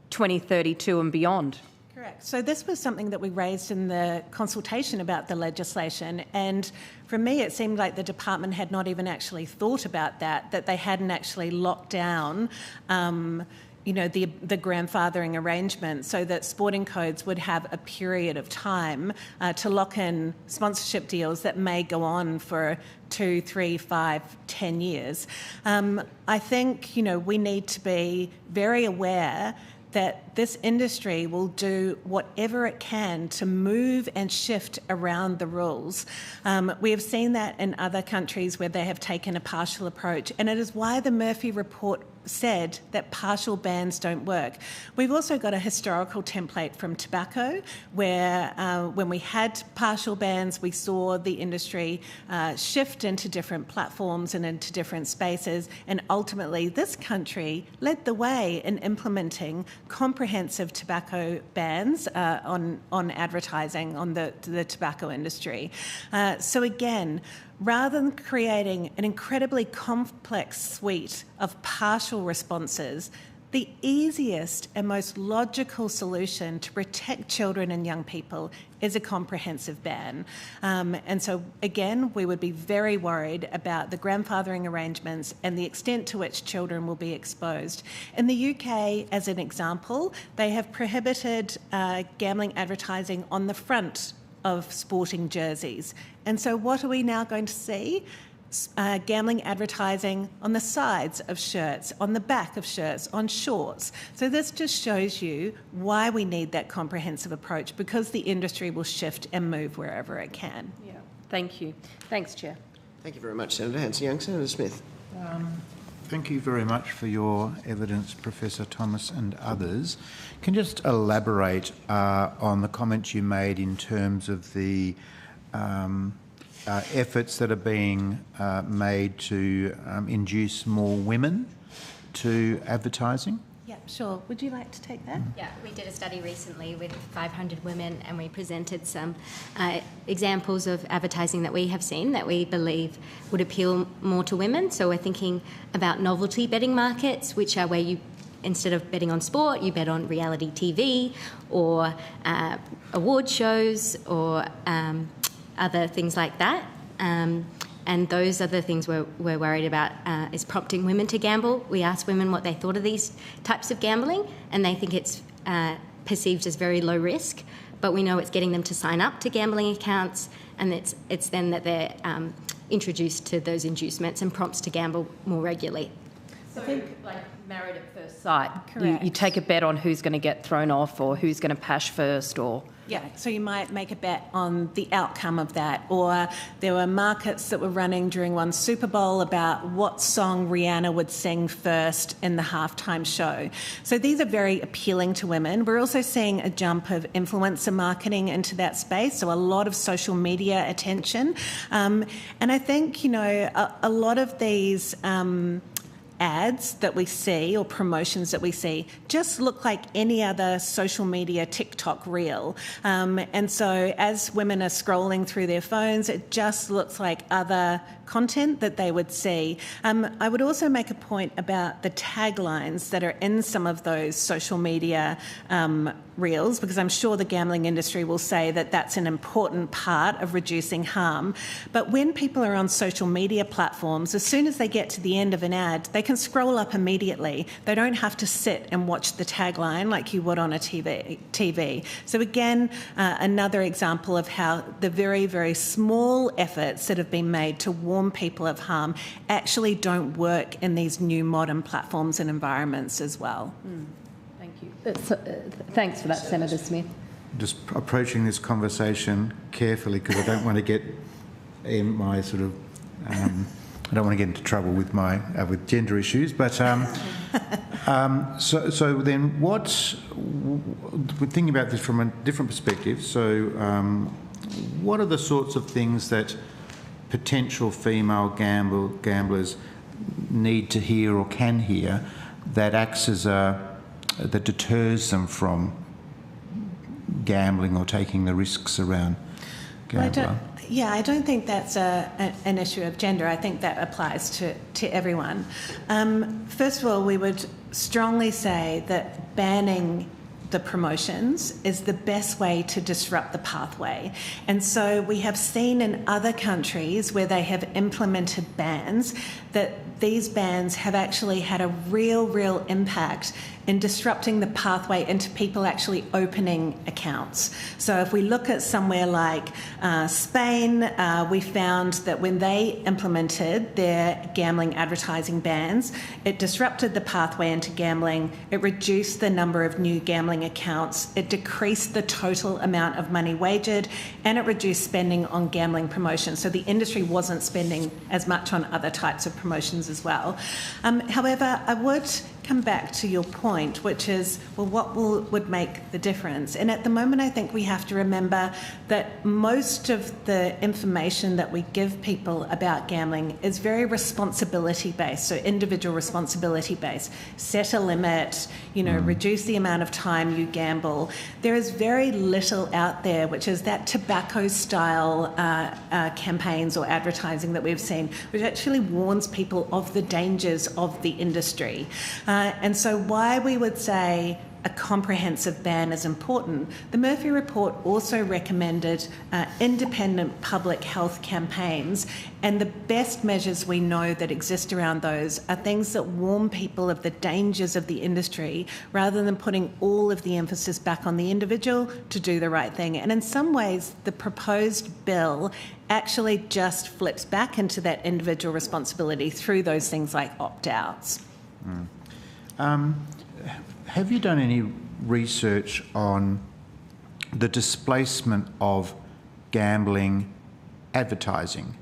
Speaker 8: 2032 and beyond?
Speaker 19: Correct. So this was something that we raised in the consultation about the legislation, and for me it seemed like the department had not even actually thought about that they hadn't actually locked down the grandfathering arrangement so that sporting codes would have a period of time to lock in sponsorship deals that may go on for 2, 3, 5, 10 years. I think, we need to be very aware that this industry will do whatever it can to move and shift around the rules. We have seen that in other countries where they have taken a partial approach, and it is why the Murphy report said that partial bans don't work. We've also got a historical template from tobacco where when we had partial bans, we saw the industry shift into different platforms and into different spaces, and ultimately this country led the way in implementing comprehensive tobacco bans on advertising on the tobacco industry. So again, rather than creating an incredibly complex suite of partial responses, the easiest and most logical solution to protect children and young people is a comprehensive ban. And so, again, we would be very worried about the grandfathering arrangements and the extent to which children will be exposed. In the UK, as an example, they have prohibited gambling advertising on the front of sporting jerseys. And so what are we now going to see? Gambling advertising on the sides of shirts, on the back of shirts, on shorts. So this just shows you why we need that comprehensive approach, because the industry will shift and move wherever it can.
Speaker 8: Yeah. Thank you. Thanks, Chair.
Speaker 1: Thank you very much, Senator Hanson-Young. Senator Smith.
Speaker 10: Thank you very much for your evidence, Professor Thomas and others. Can you just elaborate on the comments you made in terms of the efforts that are being made to induce more women to advertising?
Speaker 19: Yeah, sure. Would you like to take that?
Speaker 21: Yeah, we did a study recently with 500 women, and we presented some examples of advertising that we have seen that we believe would appeal more to women. So we're thinking about novelty betting markets, which are where you, instead of betting on sport, you bet on reality TV or award shows or other things like that. And those are the things we're worried about, is prompting women to gamble. We asked women what they thought of these types of gambling, and they think it's perceived as very low risk, but we know it's getting them to sign up to gambling accounts, and it's then that they're introduced to those inducements and prompts to gamble more regularly.
Speaker 8: So, like married at first sight.
Speaker 19: Correct.
Speaker 8: You take a bet on who's going to get thrown off or who's going to pash first, or...
Speaker 19: Yeah, so you might make a bet on the outcome of that. Or there were markets that were running during one Super Bowl about what song Rihanna would sing first in the halftime show. So these are very appealing to women. We're also seeing a jump of influencer marketing into that space, so a lot of social media attention. And I think, a lot of these ads that we see or promotions that we see just look like any other social media TikTok reel. And so as women are scrolling through their phones, it just looks like other content that they would see. I would also make a point about the taglines that are in some of those social media reels, because I'm sure the gambling industry will say that that's an important part of reducing harm. But when people are on social media platforms, as soon as they get to the end of an ad, they can scroll up immediately. They don't have to sit and watch the tagline like you would on a TV. So again, another example of how the very, very small efforts that have been made to warn people of harm actually don't work in these new modern platforms and environments as well.
Speaker 8: Thank you. Thanks for that, Senator Smith.
Speaker 10: Just approaching this conversation carefully because I don't want to get in my sort of I don't want to get into trouble with my with gender issues, but so then what? We're thinking about this from a different perspective. So what are the sorts of things that potential female gamblers need to hear or can hear that acts as that deters them from gambling or taking the risks around gambling?
Speaker 19: I don't think that's an issue of gender. I think that applies to everyone. First of all, we would strongly say that banning the promotions is the best way to disrupt the pathway. And so we have seen in other countries where they have implemented bans that these bans have actually had a real impact in disrupting the pathway into people actually opening accounts. So if we look at somewhere like Spain, we found that when they implemented their gambling advertising bans, it disrupted the pathway into gambling, it reduced the number of new gambling accounts, it decreased the total amount of money wagered, and it reduced spending on gambling promotions. So the industry wasn't spending as much on other types of promotions as well. However, I would come back to your point, which is, well, what would make the difference? And at the moment, I think we have to remember that most of the information that we give people about gambling is very responsibility-based, so individual responsibility-based. Set a limit, reduce the amount of time you gamble. There is very little out there, which is that tobacco-style campaigns or advertising that we've seen, which actually warns people of the dangers of the industry. And so why we would say a comprehensive ban is important. The Murphy report also recommended independent public health campaigns, and the best measures we know that exist around those are things that warn people of the dangers of the industry rather than putting all of the emphasis back on the individual to do the right thing. And in some ways, the proposed bill actually just flips back into that individual responsibility through those things like opt-outs.
Speaker 10: Have you done any research on the displacement of gambling advertising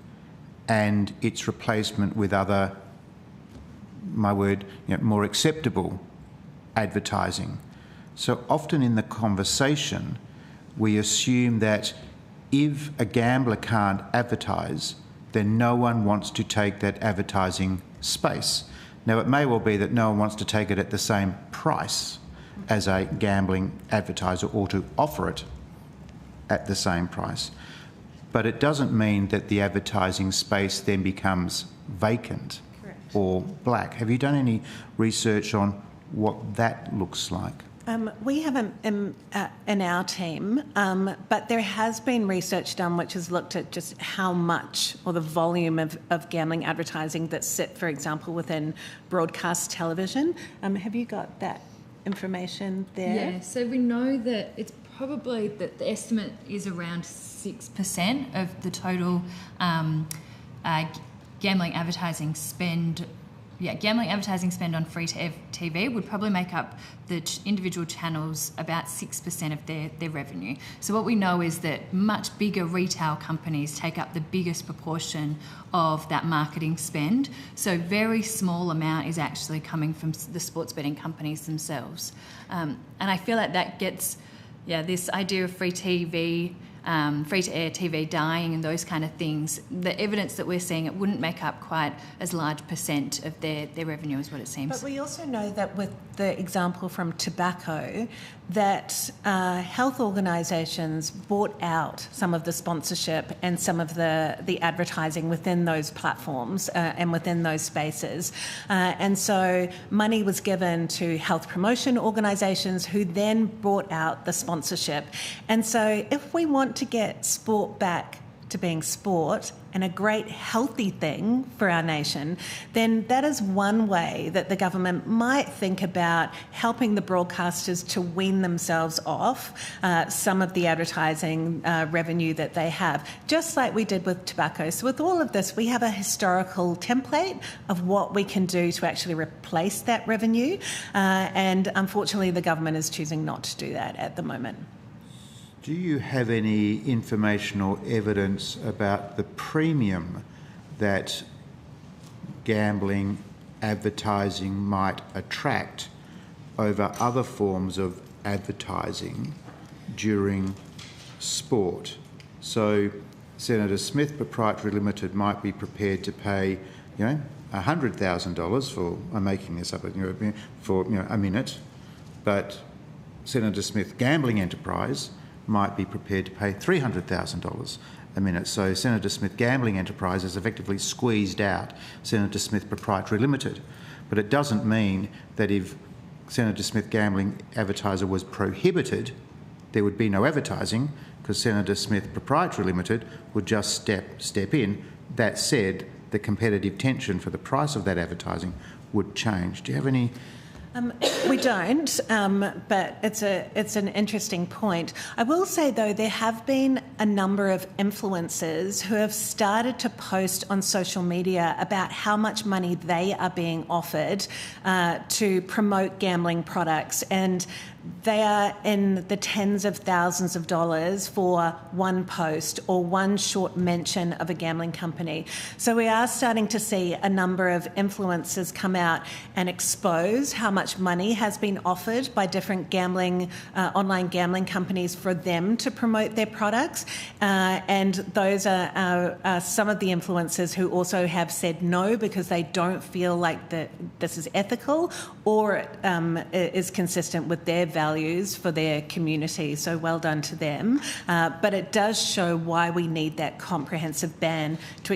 Speaker 10: and its replacement with other, more acceptable advertising? So often in the conversation, we assume that if a gambler can't advertise, then no one wants to take that advertising space. Now, it may well be that no one wants to take it at the same price as a gambling advertiser or to offer it at the same price. But it doesn't mean that the advertising space then becomes vacant or black. Have you done any research on what that looks like?
Speaker 19: We haven't in our team, but there has been research done which has looked at just how much or the volume of gambling advertising that's sit, for example, within broadcast television. Have you got that information there?
Speaker 20: Yeah, so we know that it's probably that the estimate is around 6% of the total gambling advertising spend. Yeah, gambling advertising spend on free TV would probably make up the individual channels about 6% of their revenue. So what we know is that much bigger retail companies take up the biggest proportion of that marketing spend. So very small amount is actually coming from the sports betting companies themselves. And I feel like that gets, this idea of free TV free-to-air TV dying and those kind of things, the evidence that we're seeing, it wouldn't make up quite as large % of their revenue as what it seems.
Speaker 19: But we also know that with the example from tobacco, that health organisations bought out some of the sponsorship and some of the advertising within those platforms and within those spaces. And so money was given to health promotion organisations who then brought out the sponsorship. And so if we want to get sport back to being sport and a great healthy thing for our nation, then that is one way that the government might think about helping the broadcasters to wean themselves off some of the advertising revenue that they have, just like we did with tobacco. So with all of this, we have a historical template of what we can do to actually replace that revenue, and unfortunately the government is choosing not to do that at the moment.
Speaker 10: Do you have any information or evidence about the premium that gambling advertising might attract over other forms of advertising during sport? So Senator Smith Proprietary Limited might be prepared to pay, $100,000 for, I'm making this up, for a minute, but Senator Smith Gambling Enterprise might be prepared to pay $300,000 a minute. So Senator Smith Gambling Enterprise has effectively squeezed out Senator Smith Proprietary Limited. But it doesn't mean that if Senator Smith Gambling Advertiser was prohibited, there would be no advertising, because Senator Smith Proprietary Limited would just step in. That said, the competitive tension for the price of that advertising would change. Do you have any?
Speaker 19: We don't, but it's an interesting point. I will say, though, there have been a number of influencers who have started to post on social media about how much money they are being offered to promote gambling products, and they are in the tens of thousands of dollars for one post or one short mention of a gambling company. So we are starting to see a number of influencers come out and expose how much money has been offered by different gambling, online gambling companies for them to promote their products. And those are some of the influencers who also have said no because they don't feel like that this is ethical or is consistent with their values for their community. So well done to them. But it does show why we need that comprehensive ban to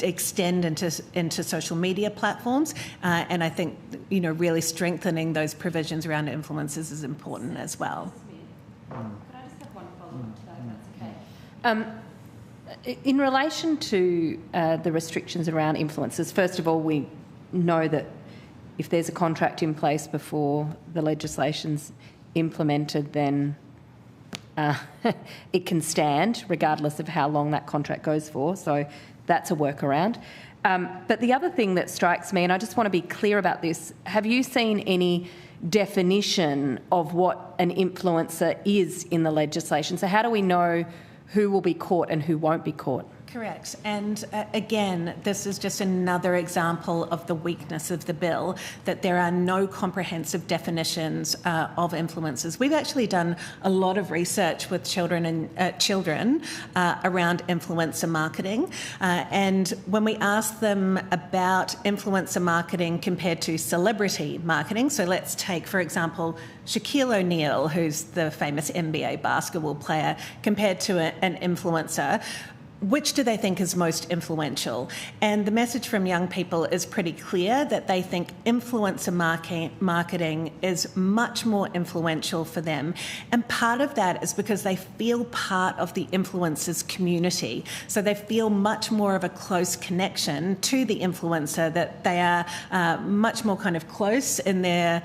Speaker 19: extend into social media platforms, and I think really strengthening those provisions around influencers is important as well.
Speaker 8: Could I just have one follow-up to that, if that's okay? In relation to the restrictions around influencers, first of all, we know that if there's a contract in place before the legislation's implemented, then it can stand regardless of how long that contract goes for. So that's a workaround. But the other thing that strikes me, and I just want to be clear about this, have you seen any definition of what an influencer is in the legislation? So how do we know who will be caught and who won't be caught?
Speaker 19: Correct. And again, this is just another example of the weakness of the bill, that there are no comprehensive definitions of influencers. We've actually done a lot of research with children around influencer marketing. And when we ask them about influencer marketing compared to celebrity marketing, so let's take, for example, Shaquille O'Neal, who's the famous NBA basketball player, compared to an influencer, which do they think is most influential? And the message from young people is pretty clear, that they think influencer marketing is much more influential for them. And part of that is because they feel part of the influencers community. So they feel much more of a close connection to the influencer, that they are much more kind of close in their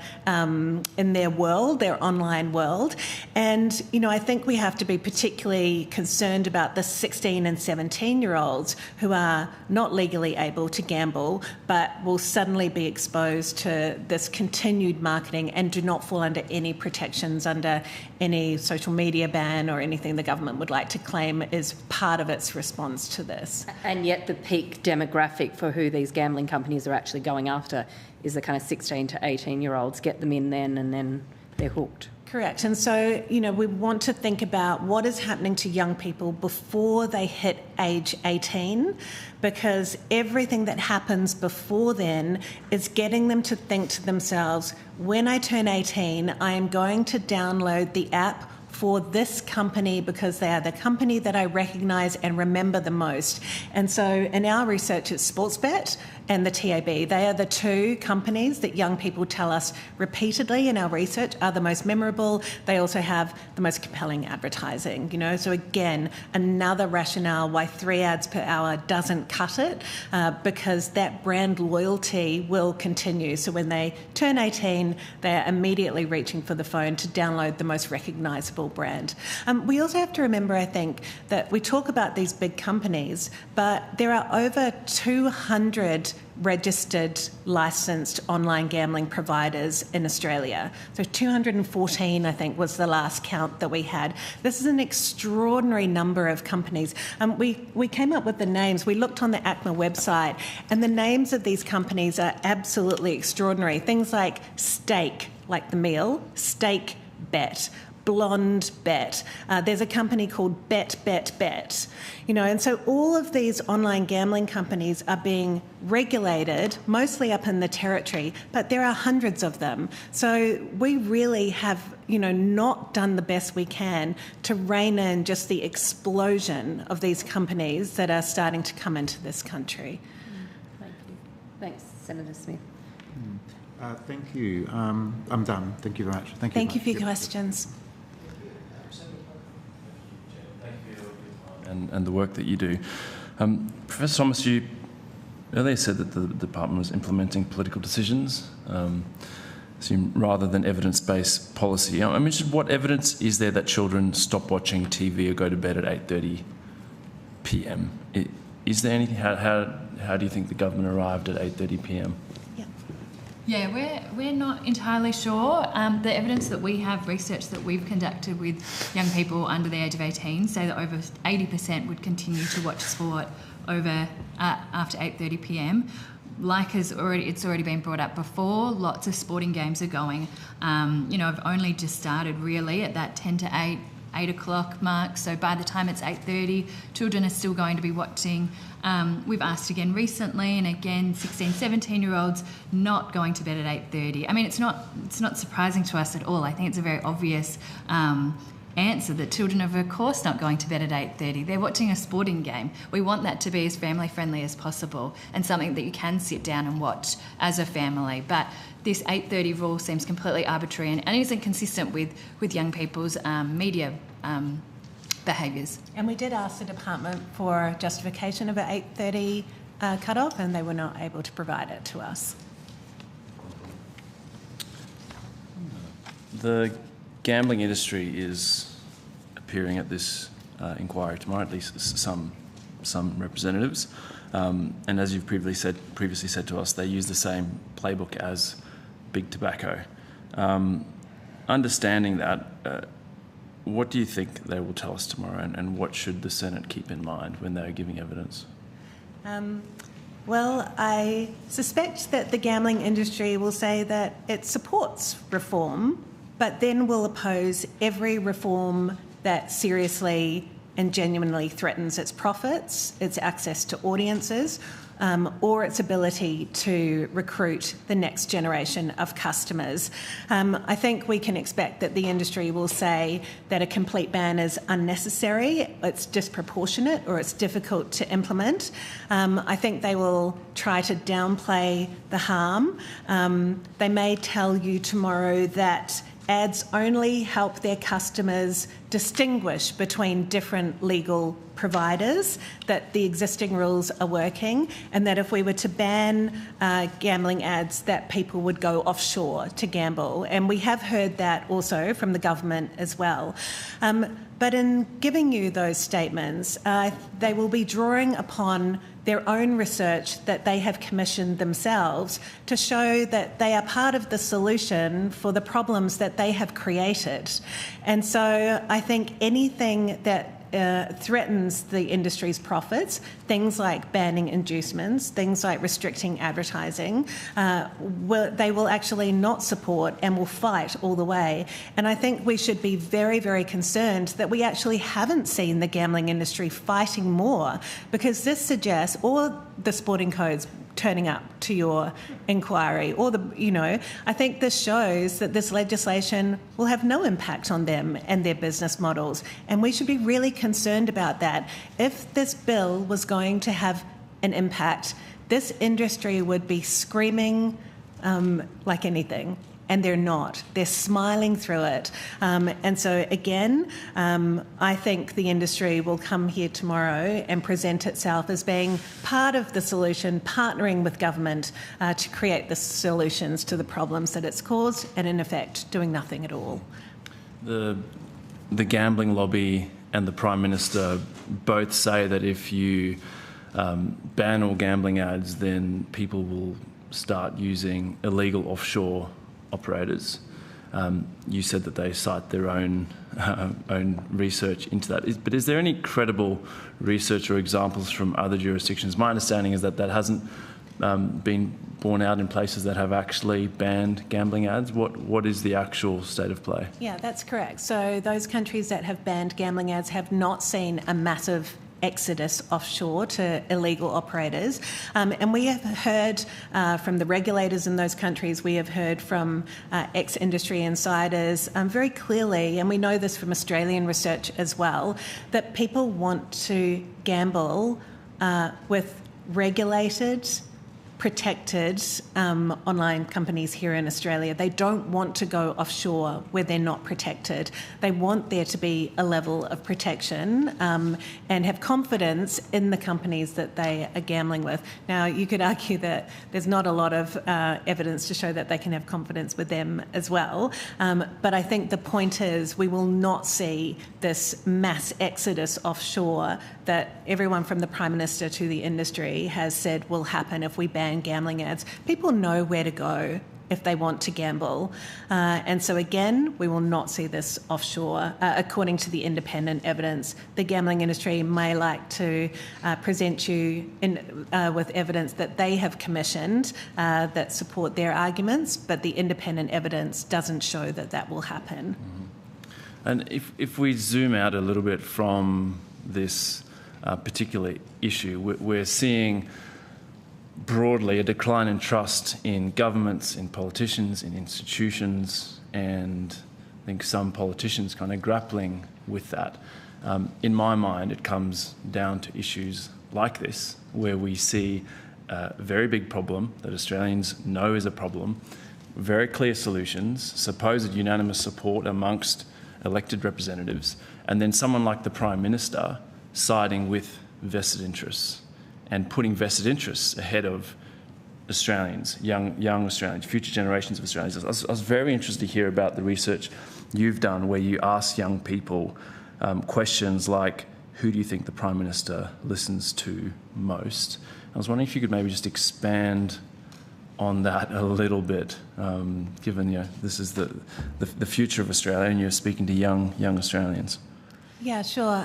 Speaker 19: world, their online world. And, I think we have to be particularly concerned about the 16 and 17-year-olds who are not legally able to gamble but will suddenly be exposed to this continued marketing and do not fall under any protections under any social media ban or anything the government would like to claim is part of its response to this.
Speaker 8: And yet the peak demographic for who these gambling companies are actually going after is the kind of 16 to 18-year-olds. Get them in then and then they're hooked.
Speaker 19: Correct. And so, we want to think about what is happening to young people before they hit age 18, because everything that happens before then is getting them to think to themselves, when I turn 18, I am going to download the app for this company because they are the company that I recognise and remember the most. And so in our research, it's Sportsbet and the TAB. They are the two companies that young people tell us repeatedly in our research are the most memorable. They also have the most compelling advertising, So again, another rationale why 3 ads per hour doesn't cut it, because that brand loyalty will continue. So when they turn 18, they're immediately reaching for the phone to download the most recognisable brand. We also have to remember, I think, that we talk about these big companies, but there are over 200 registered, licensed online gambling providers in Australia. So 214, I think, was the last count that we had. This is an extraordinary number of companies. We came up with the names. We looked on the ACMA website, and the names of these companies are absolutely extraordinary. Things like Steak, like the meal, Steak Bet, Blonde Bet. There's a company called Bet. And so all of these online gambling companies are being regulated, mostly up in the territory, but there are hundreds of them. So we really have, not done the best we can to rein in just the explosion of these companies that are starting to come into this country.
Speaker 8: Thank you. Thanks, Senator Smith.
Speaker 10: Thank you. I'm done. Thank you very much.
Speaker 19: Thank you for your questions.
Speaker 11: And the work that you do. Professor Thomas, you earlier said that the department was implementing political decisions rather than evidence-based policy. I'm interested, what evidence is there that children stop watching TV or go to bed at 8:30 p.m? Is there anything? How do you think the government arrived at 8:30 p.m?
Speaker 20: Yeah, we're not entirely sure. The evidence that we have, research that we've conducted with young people under the age of 18, say that over 80% would continue to watch sport over after 8:30 p.m. It's already been brought up before. Lots of sporting games are going. I've only just started really at that 10 to 8 o'clock mark. So by the time it's 8:30, children are still going to be watching. We've asked again recently, and again, 16, 17-year-olds not going to bed at 8:30. I mean, it's not surprising to us at all. I think it's a very obvious answer that children are, of course, not going to bed at 8:30. They're watching a sporting game. We want that to be as family-friendly as possible and something that you can sit down and watch as a family. But this 8:30 rule seems completely arbitrary and isn't consistent with young people's media behaviours.
Speaker 19: And we did ask the department for justification of an 8:30 cut-off, and they were not able to provide it to us.
Speaker 11: The gambling industry is appearing at this inquiry tomorrow, at least some representatives. And as you've previously said to us, they use the same playbook as big tobacco. Understanding that, what do you think they will tell us tomorrow, and what should the Senate keep in mind when they're giving evidence?
Speaker 19: Well, I suspect that the gambling industry will say that it supports reform, but then will oppose every reform that seriously and genuinely threatens its profits, its access to audiences, or its ability to recruit the next generation of customers. I think we can expect that the industry will say that a complete ban is unnecessary, it's disproportionate, or it's difficult to implement. I think they will try to downplay the harm. They may tell you tomorrow that ads only help their customers distinguish between different legal providers, that the existing rules are working, and that if we were to ban gambling ads, that people would go offshore to gamble. And we have heard that also from the government as well. But in giving you those statements, they will be drawing upon their own research that they have commissioned themselves to show that they are part of the solution for the problems that they have created. And so I think anything that threatens the industry's profits, things like banning inducements, things like restricting advertising, they will actually not support and will fight all the way. And I think we should be very, very concerned that we actually haven't seen the gambling industry fighting more, because this suggests, or the sporting codes turning up to your inquiry, or I think this shows that this legislation will have no impact on them and their business models, and we should be really concerned about that. If this bill was going to have an impact, this industry would be screaming like anything. And they're not. They're smiling through it. And so, again, I think the industry will come here tomorrow and present itself as being part of the solution, partnering with government to create the solutions to the problems that it's caused, and, in effect, doing nothing at all.
Speaker 11: The gambling lobby and the Prime Minister both say that if you ban all gambling ads, then people will start using illegal offshore operators. You said that they cite their own research into that. But is there any credible research or examples from other jurisdictions? My understanding is that hasn't been borne out in places that have actually banned gambling ads. What is the actual state of play?
Speaker 19: Yeah, that's correct. So those countries that have banned gambling ads have not seen a massive exodus offshore to illegal operators. And we have heard from the regulators in those countries, we have heard from ex-industry insiders very clearly, and we know this from Australian research as well, that people want to gamble with regulated, protected online companies here in Australia. They don't want to go offshore where they're not protected. They want there to be a level of protection and have confidence in the companies that they are gambling with. Now, you could argue that there's not a lot of evidence to show that they can have confidence with them as well. But I think the point is we will not see this mass exodus offshore that everyone from the Prime Minister to the industry has said will happen if we ban gambling ads. People know where to go if they want to gamble. And so again, we will not see this offshore. According to the independent evidence, the gambling industry may like to present you with evidence that they have commissioned that support their arguments, but the independent evidence doesn't show that that will happen.
Speaker 11: Mm-hmm. And if we zoom out a little bit from this particular issue, we're seeing broadly a decline in trust in governments, in politicians, in institutions, and I think some politicians kind of grappling with that. In my mind, it comes down to issues like this, where we see a very big problem that Australians know is a problem, very clear solutions, supposed unanimous support amongst elected representatives, and then someone like the Prime Minister siding with vested interests and putting vested interests ahead of Australians, young Australians, future generations of Australians. I was very interested to hear about the research you've done where you ask young people questions like, who do you think the Prime Minister listens to most? I was wondering if you could maybe just expand on that a little bit, given this is the future of Australia and you're speaking to young Australians.
Speaker 19: Yeah, sure.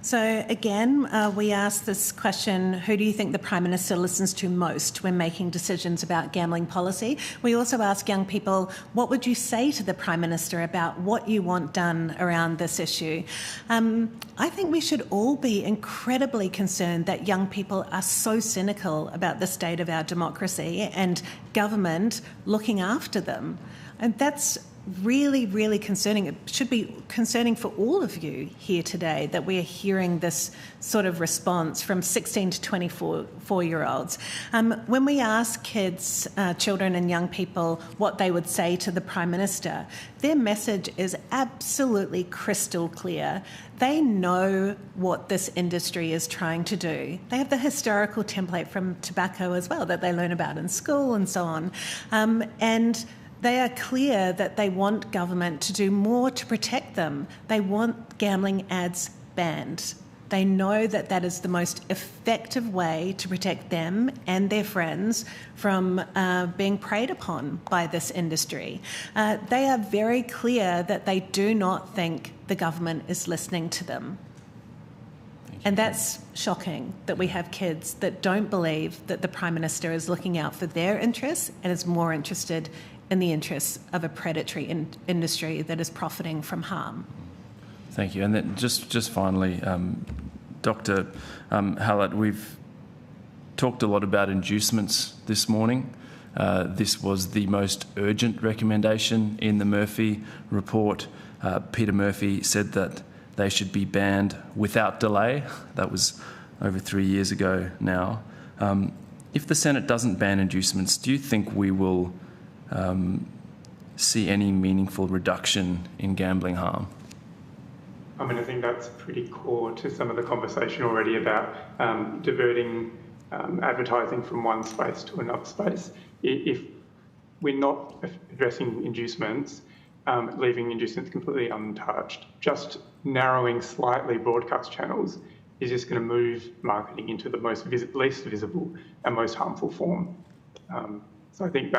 Speaker 19: So again, we asked this question, who do you think the Prime Minister listens to most when making decisions about gambling policy? We also ask young people, what would you say to the Prime Minister about what you want done around this issue? I think we should all be incredibly concerned that young people are so cynical about the state of our democracy and government looking after them. And that's really, really concerning. It should be concerning for all of you here today that we are hearing this sort of response from 16 to 24-year-olds. When we ask kids, children and young people what they would say to the Prime Minister, their message is absolutely crystal clear. They know what this industry is trying to do. They have the historical template from tobacco as well that they learn about in school and so on. And they are clear that they want government to do more to protect them. They want gambling ads banned. They know that that is the most effective way to protect them and their friends from being preyed upon by this industry. They are very clear that they do not think the government is listening to them. And that's shocking that we have kids that don't believe that the Prime Minister is looking out for their interests and is more interested in the interests of a predatory industry that is profiting from harm.
Speaker 11: Thank you. And then just finally, Dr. Hallett, we've talked a lot about inducements this morning. This was the most urgent recommendation in the Murphy report. Peter Murphy said that they should be banned without delay. That was over 3 years ago now. If the Senate doesn't ban inducements, do you think we will see any meaningful reduction in gambling harm?
Speaker 22: I mean, I think that's pretty core to some of the conversation already about diverting advertising from one space to another space. If we're not addressing inducements, leaving inducements completely untouched, just narrowing slightly broadcast channels is just going to move marketing into the least visible and most harmful form. So I think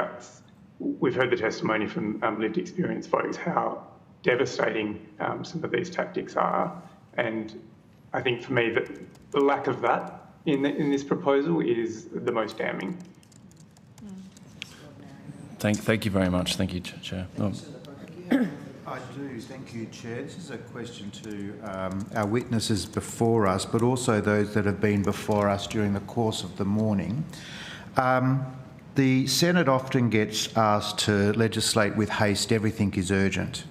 Speaker 22: we've heard the testimony from lived experience folks how devastating some of these tactics are, and I think for me that the lack of that in this proposal is the most damning.
Speaker 11: Thank you very much. Thank you, Chair.
Speaker 10: I do. Thank you, Chair. This is a question to our witnesses before us, but also those that have been before us during the course of the morning. The Senate often gets asked to legislate with haste. Everything is urgent.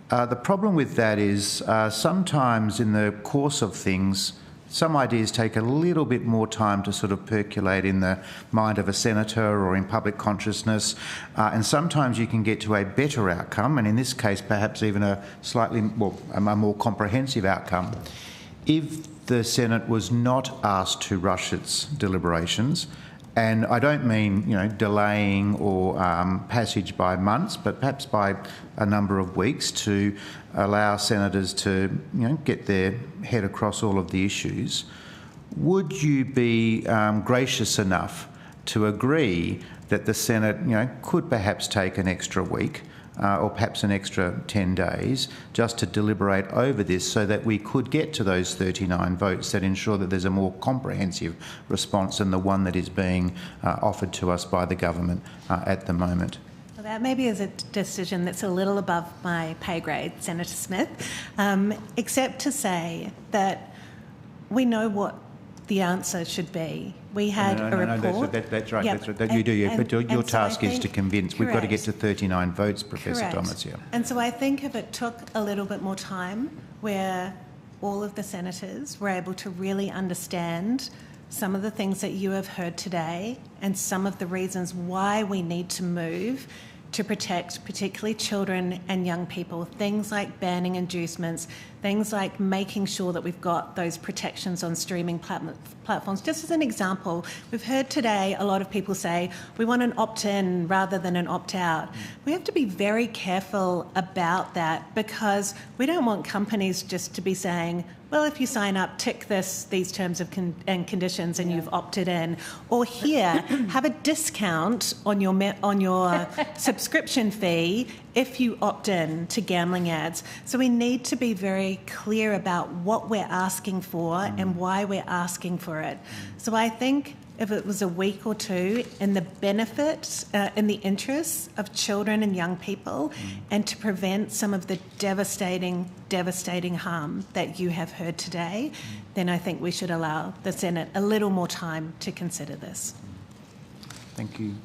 Speaker 10: The problem with that is sometimes in the course of things, some ideas take a little bit more time to sort of percolate in the mind of a senator or in public consciousness, and sometimes you can get to a better outcome, and in this case perhaps even a more comprehensive outcome, if the Senate was not asked to rush its deliberations. And I don't mean, delaying or passage by months, but perhaps by a number of weeks to allow senators to, get their head across all of the issues. Would you be gracious enough to agree that the Senate, could perhaps take an extra week or perhaps an extra 10 days just to deliberate over this so that we could get to those 39 votes that ensure that there's a more comprehensive response than the one that is being offered to us by the government at the moment?
Speaker 19: Well, that maybe is a decision that's a little above my pay grade, Senator Smith, except to say that we know what the answer should be. We had a report.
Speaker 10: That's right.
Speaker 19: Yep.
Speaker 10: That's right. You do. But your task is to convince.
Speaker 19: Correct.
Speaker 10: We've got to get to 39 votes, Professor
Speaker 19: Correct.
Speaker 10: Thomas. Yeah.
Speaker 19: And so I think if it took a little bit more time, where all of the senators were able to really understand some of the things that you have heard today and some of the reasons why we need to move to protect particularly children and young people, things like banning inducements, things like making sure that we've got those protections on streaming platforms. Just as an example, we've heard today a lot of people say we want an opt-in rather than an opt-out. We have to be very careful about that because we don't want companies just to be saying, well, if you sign up, tick these terms of and conditions and you've opted in. Or here, have a discount on your subscription fee if you opt in to gambling ads. So we need to be very clear about what we're asking for and why we're asking for it. So I think if it was a week or two in the benefit, in the interests of children and young people, and to prevent some of the devastating harm that you have heard today, then I think we should allow the Senate a little more time to consider this.
Speaker 10: Thank you.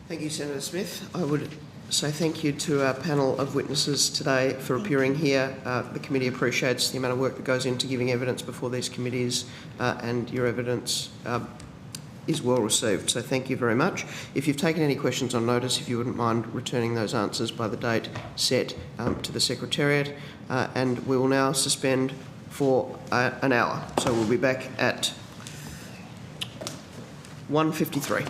Speaker 1: Thank you, Senator Smith. I would say thank you to our panel of witnesses today for appearing here. The committee appreciates the amount of work that goes into giving evidence before these committees, and your evidence is well received. So thank you very much. If you've taken any questions on notice, if you wouldn't mind returning those answers by the date set to the Secretariat. And we will now suspend for an hour. So we'll be back at 1:53.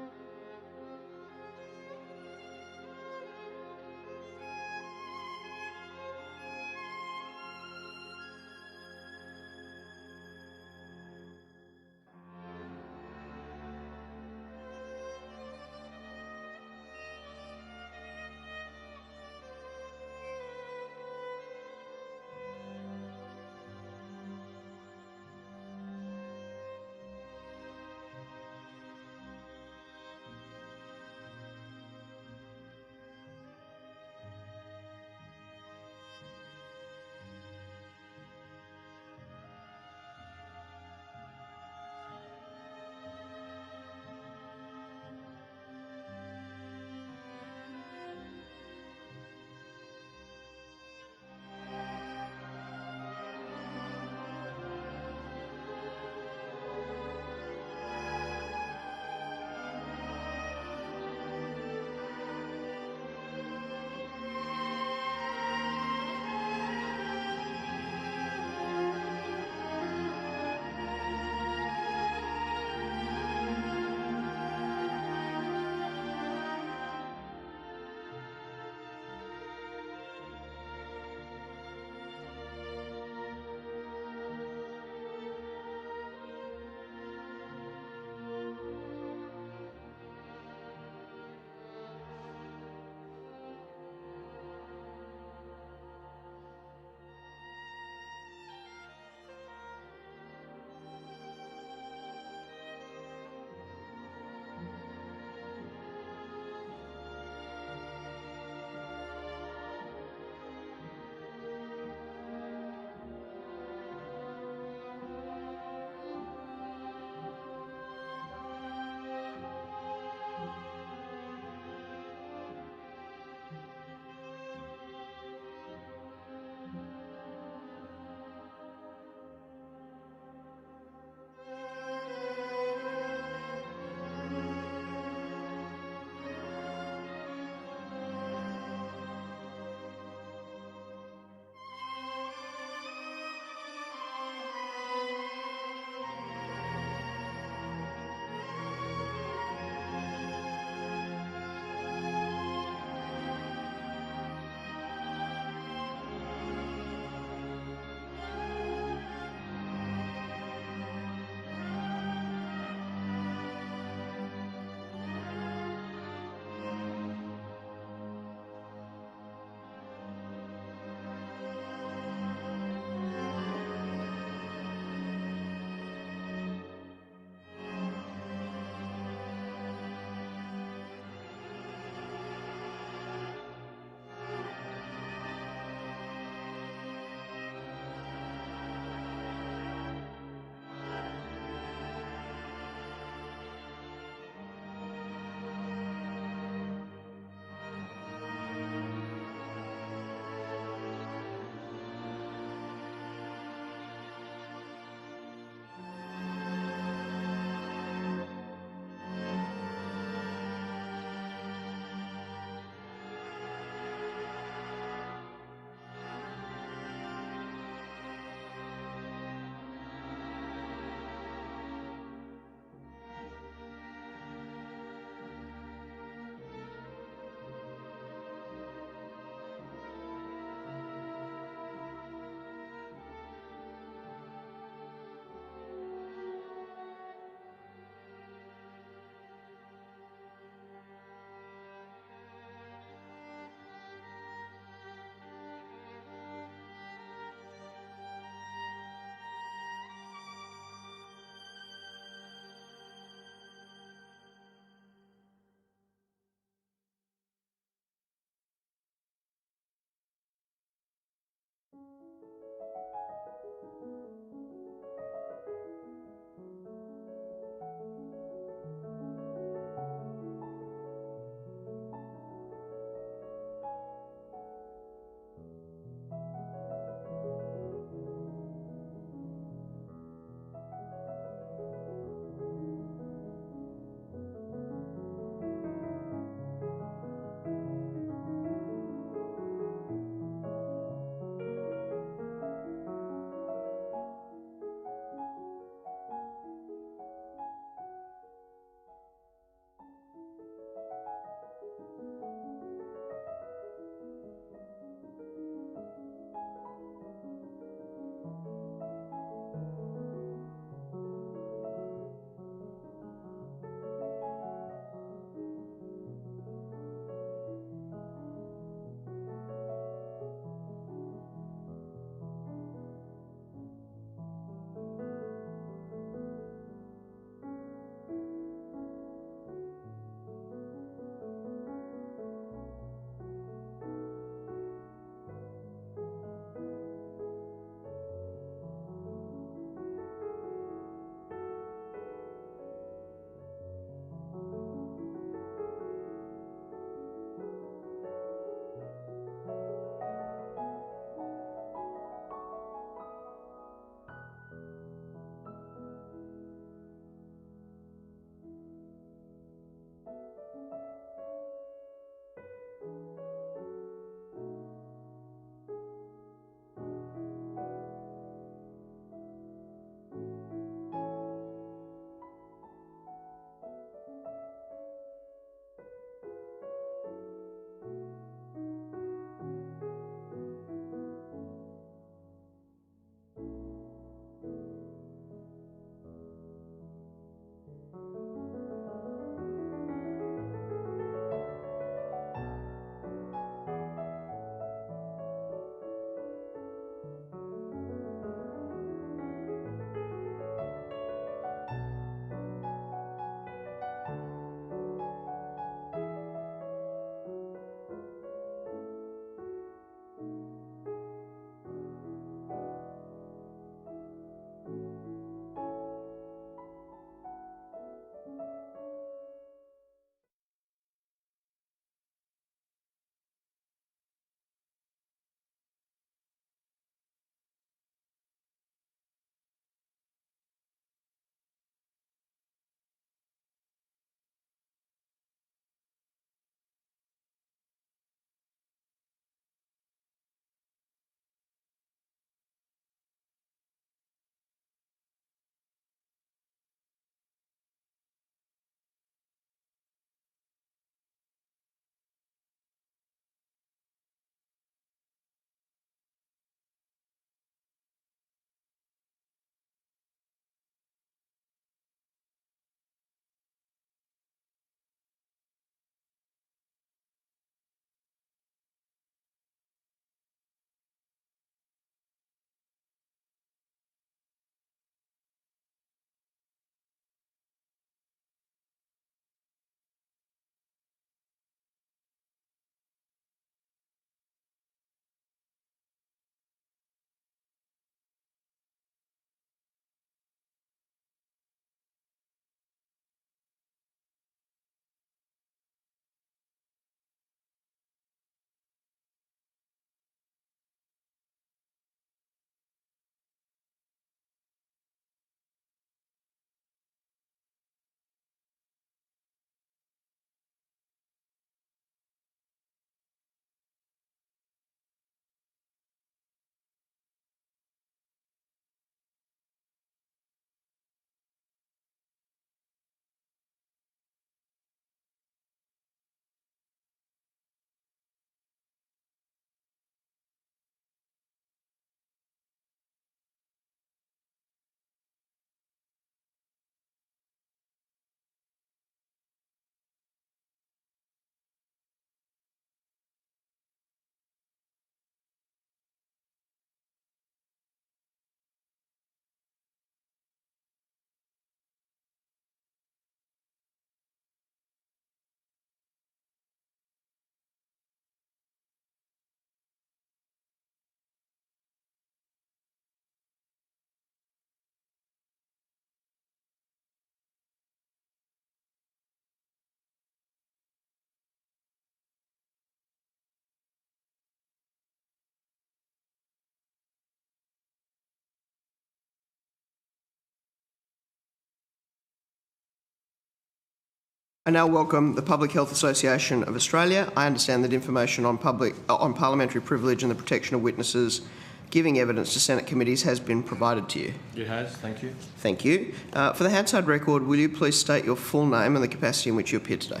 Speaker 1: I now welcome the Public Health Association of Australia. I understand that information on parliamentary privilege and the protection of witnesses giving evidence to Senate committees has been provided to you.
Speaker 3: It has, thank you.
Speaker 1: Thank you. For the Hansard record, will you please state your full name and the capacity in which you appear today?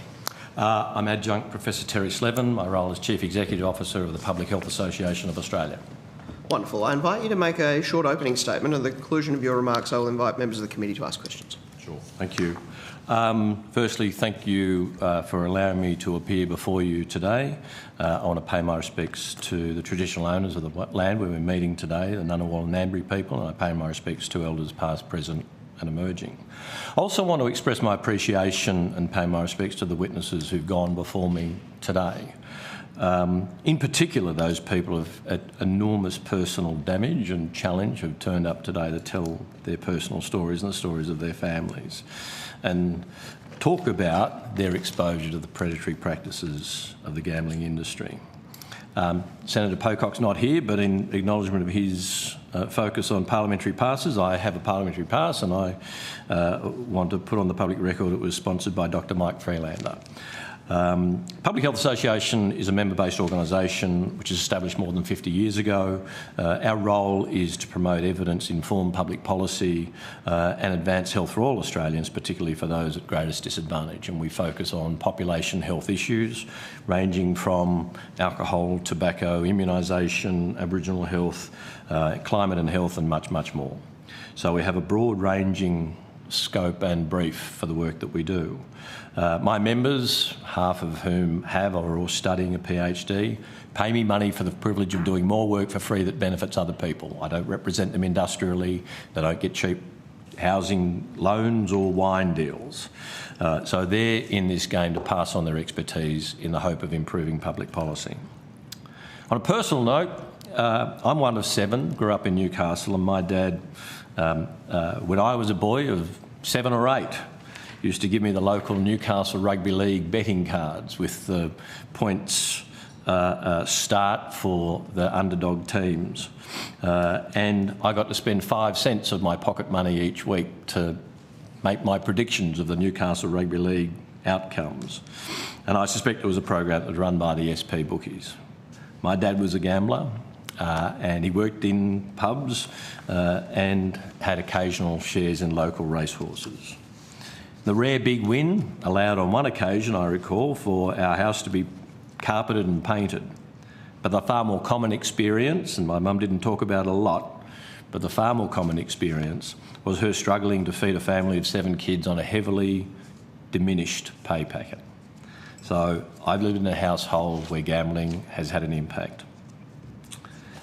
Speaker 3: I'm Adjunct Professor Terry Slevin. My role is Chief Executive Officer of the Public Health Association of Australia.
Speaker 1: Wonderful. I invite you to make a short opening statement. At the conclusion of your remarks, I will invite members of the committee to ask questions.
Speaker 3: Sure. Thank you. Firstly, thank you for allowing me to appear before you today. I want to pay my respects to the traditional owners of the land where we're meeting today, the Ngunnawal and Ngambri people, and I pay my respects to elders past, present and emerging. I also want to express my appreciation and pay my respects to the witnesses who've gone before me today. In particular, those people at enormous personal damage and challenge have turned up today to tell their personal stories and the stories of their families and talk about their exposure to the predatory practices of the gambling industry. Senator Pocock's not here, but in acknowledgement of his focus on parliamentary passes, I have a parliamentary pass and I want to put on the public record it was sponsored by Dr Mike Freelander. Public Health Association is a member-based organisation which was established more than 50 years ago. Our role is to promote evidence-informed public policy and advance health for all Australians, particularly for those at greatest disadvantage. And we focus on population health issues ranging from alcohol, tobacco, immunisation, Aboriginal health, climate and health and much, much more. So we have a broad-ranging scope and brief for the work that we do. My members, half of whom have or are all studying a PhD, pay me money for the privilege of doing more work for free that benefits other people. I don't represent them industrially. They don't get cheap housing loans or wine deals. So they're in this game to pass on their expertise in the hope of improving public policy. On a personal note, I'm one of 7, grew up in Newcastle, and my dad, when I was a boy of 7 or 8, used to give me the local Newcastle Rugby League betting cards with the points start for the underdog teams. And I got to spend 5 cents of my pocket money each week to make my predictions of the Newcastle Rugby League outcomes. And I suspect it was a program that was run by the SP bookies. My dad was a gambler. And he worked in pubs and had occasional shares in local racehorses. The rare big win allowed on one occasion, I recall, for our house to be carpeted and painted. But the far more common experience, and my mum didn't talk about it a lot, but the far more common experience was her struggling to feed a family of 7 kids on a heavily diminished pay packet. So I've lived in a household where gambling has had an impact.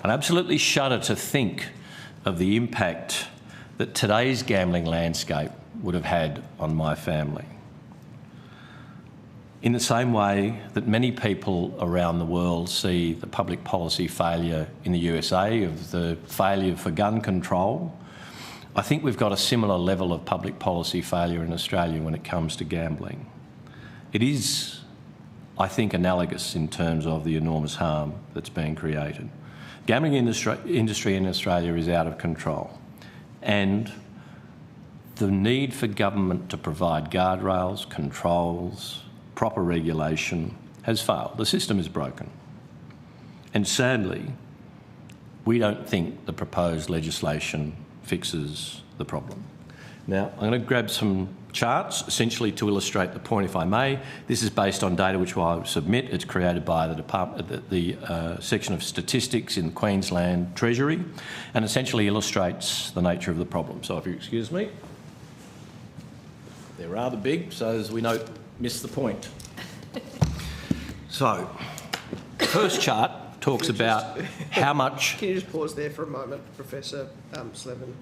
Speaker 3: I absolutely shudder to think of the impact that today's gambling landscape would have had on my family. In the same way that many people around the world see the public policy failure in the USA of the failure for gun control, I think we've got a similar level of public policy failure in Australia when it comes to gambling. It is, I think, analogous in terms of the enormous harm that's being created. Gambling industry in Australia is out of control, and the need for government to provide guardrails, controls, proper regulation has failed. The system is broken. And sadly, we don't think the proposed legislation fixes the problem. Now, I'm going to grab some charts, essentially to illustrate the point, if I may. This is based on data which I submit. It's created by the section of statistics in the Queensland Treasury, and essentially illustrates the nature of the problem. So if you excuse me, they're rather big, so as we know, miss the point. So, the first chart talks about how much...
Speaker 1: Can you just pause there for a moment, Professor Slevin?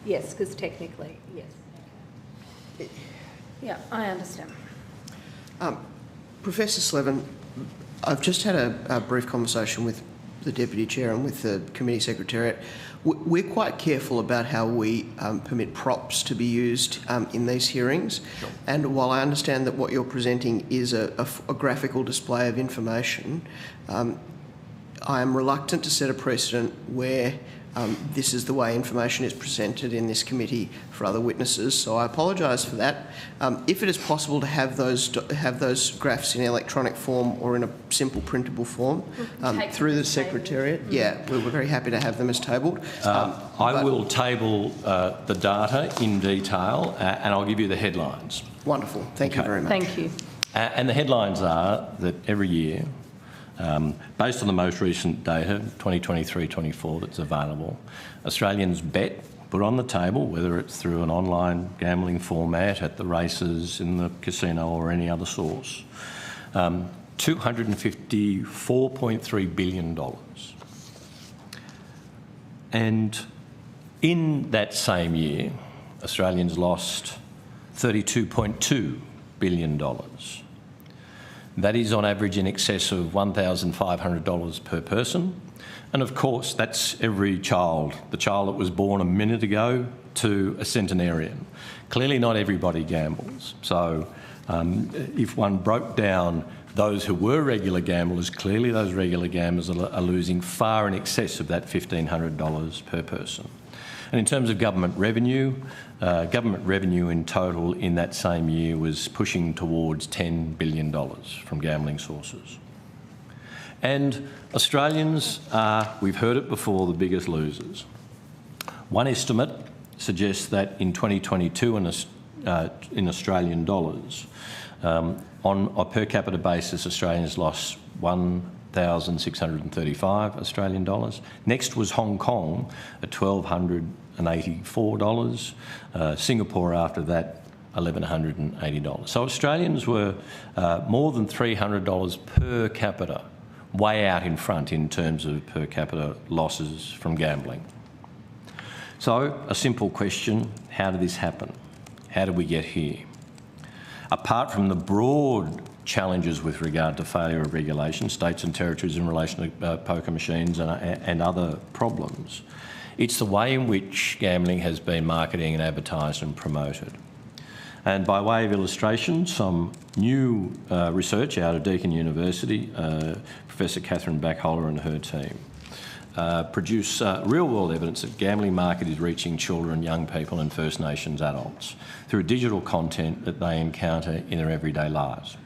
Speaker 8: Yes, because technically, yes. Yeah, I understand.
Speaker 1: Professor Slevin, I've just had a brief conversation with the Deputy Chair and with the Committee Secretariat. We're quite careful about how we permit props to be used in these hearings. Sure. And while I understand that what you're presenting is a graphical display of information, I am reluctant to set a precedent where this is the way information is presented in this committee for other witnesses. So I apologise for that. If it is possible to have those graphs in electronic form or in a simple printable form through the Secretariat, yeah, we're very happy to have them as tabled.
Speaker 3: I will table the data in detail and I'll give you the headlines.
Speaker 1: Wonderful. Thank you very much.
Speaker 8: Thank you.
Speaker 3: And the headlines are that every year, based on the most recent data, 2023-24 that's available, Australians bet, put on the table, whether it's through an online gambling format, at the races, in the casino or any other source, $254.3 billion. And in that same year, Australians lost $32.2 billion. That is on average in excess of $1,500 per person. And of course, that's every child, the child that was born a minute ago to a centenarian. Clearly not everybody gambles. So if one broke down those who were regular gamblers, clearly those regular gamblers are losing far in excess of that $1,500 per person. And in terms of government revenue in total in that same year was pushing towards $10 billion from gambling sources. And Australians are, we've heard it before, the biggest losers. One estimate suggests that in 2022 in Australian dollars, on a per capita basis, Australians lost $1,635 Australian dollars. Next was Hong Kong at $1,284. Singapore after that, $1,180. So Australians were more than $300 per capita, way out in front in terms of per capita losses from gambling. So a simple question, how did this happen? How did we get here? Apart from the broad challenges with regard to failure of regulation, states and territories in relation to poker machines and other problems, it's the way in which gambling has been marketed and advertised and promoted. And by way of illustration, some new research out of Deakin University, Professor Catherine Backholer and her team, produce real-world evidence that gambling market is reaching children, young people and First Nations adults through digital content that they encounter in their everyday lives.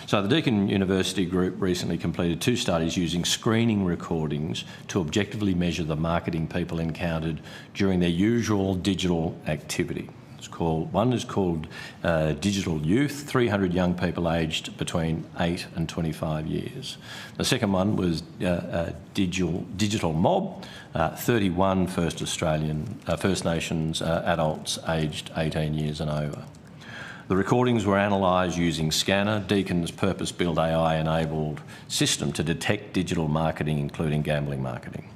Speaker 3: So the Deakin University group recently completed 2 studies using screening recordings to objectively measure the marketing people encountered during their usual digital activity. One is called Digital Youth, 300 young people aged between 8 and 25 years. The second one was Digital Mob, 31 First Nations adults aged 18 years and over. The recordings were analysed using Scanner, Deakin's purpose-built AI-enabled system to detect digital marketing, including gambling marketing.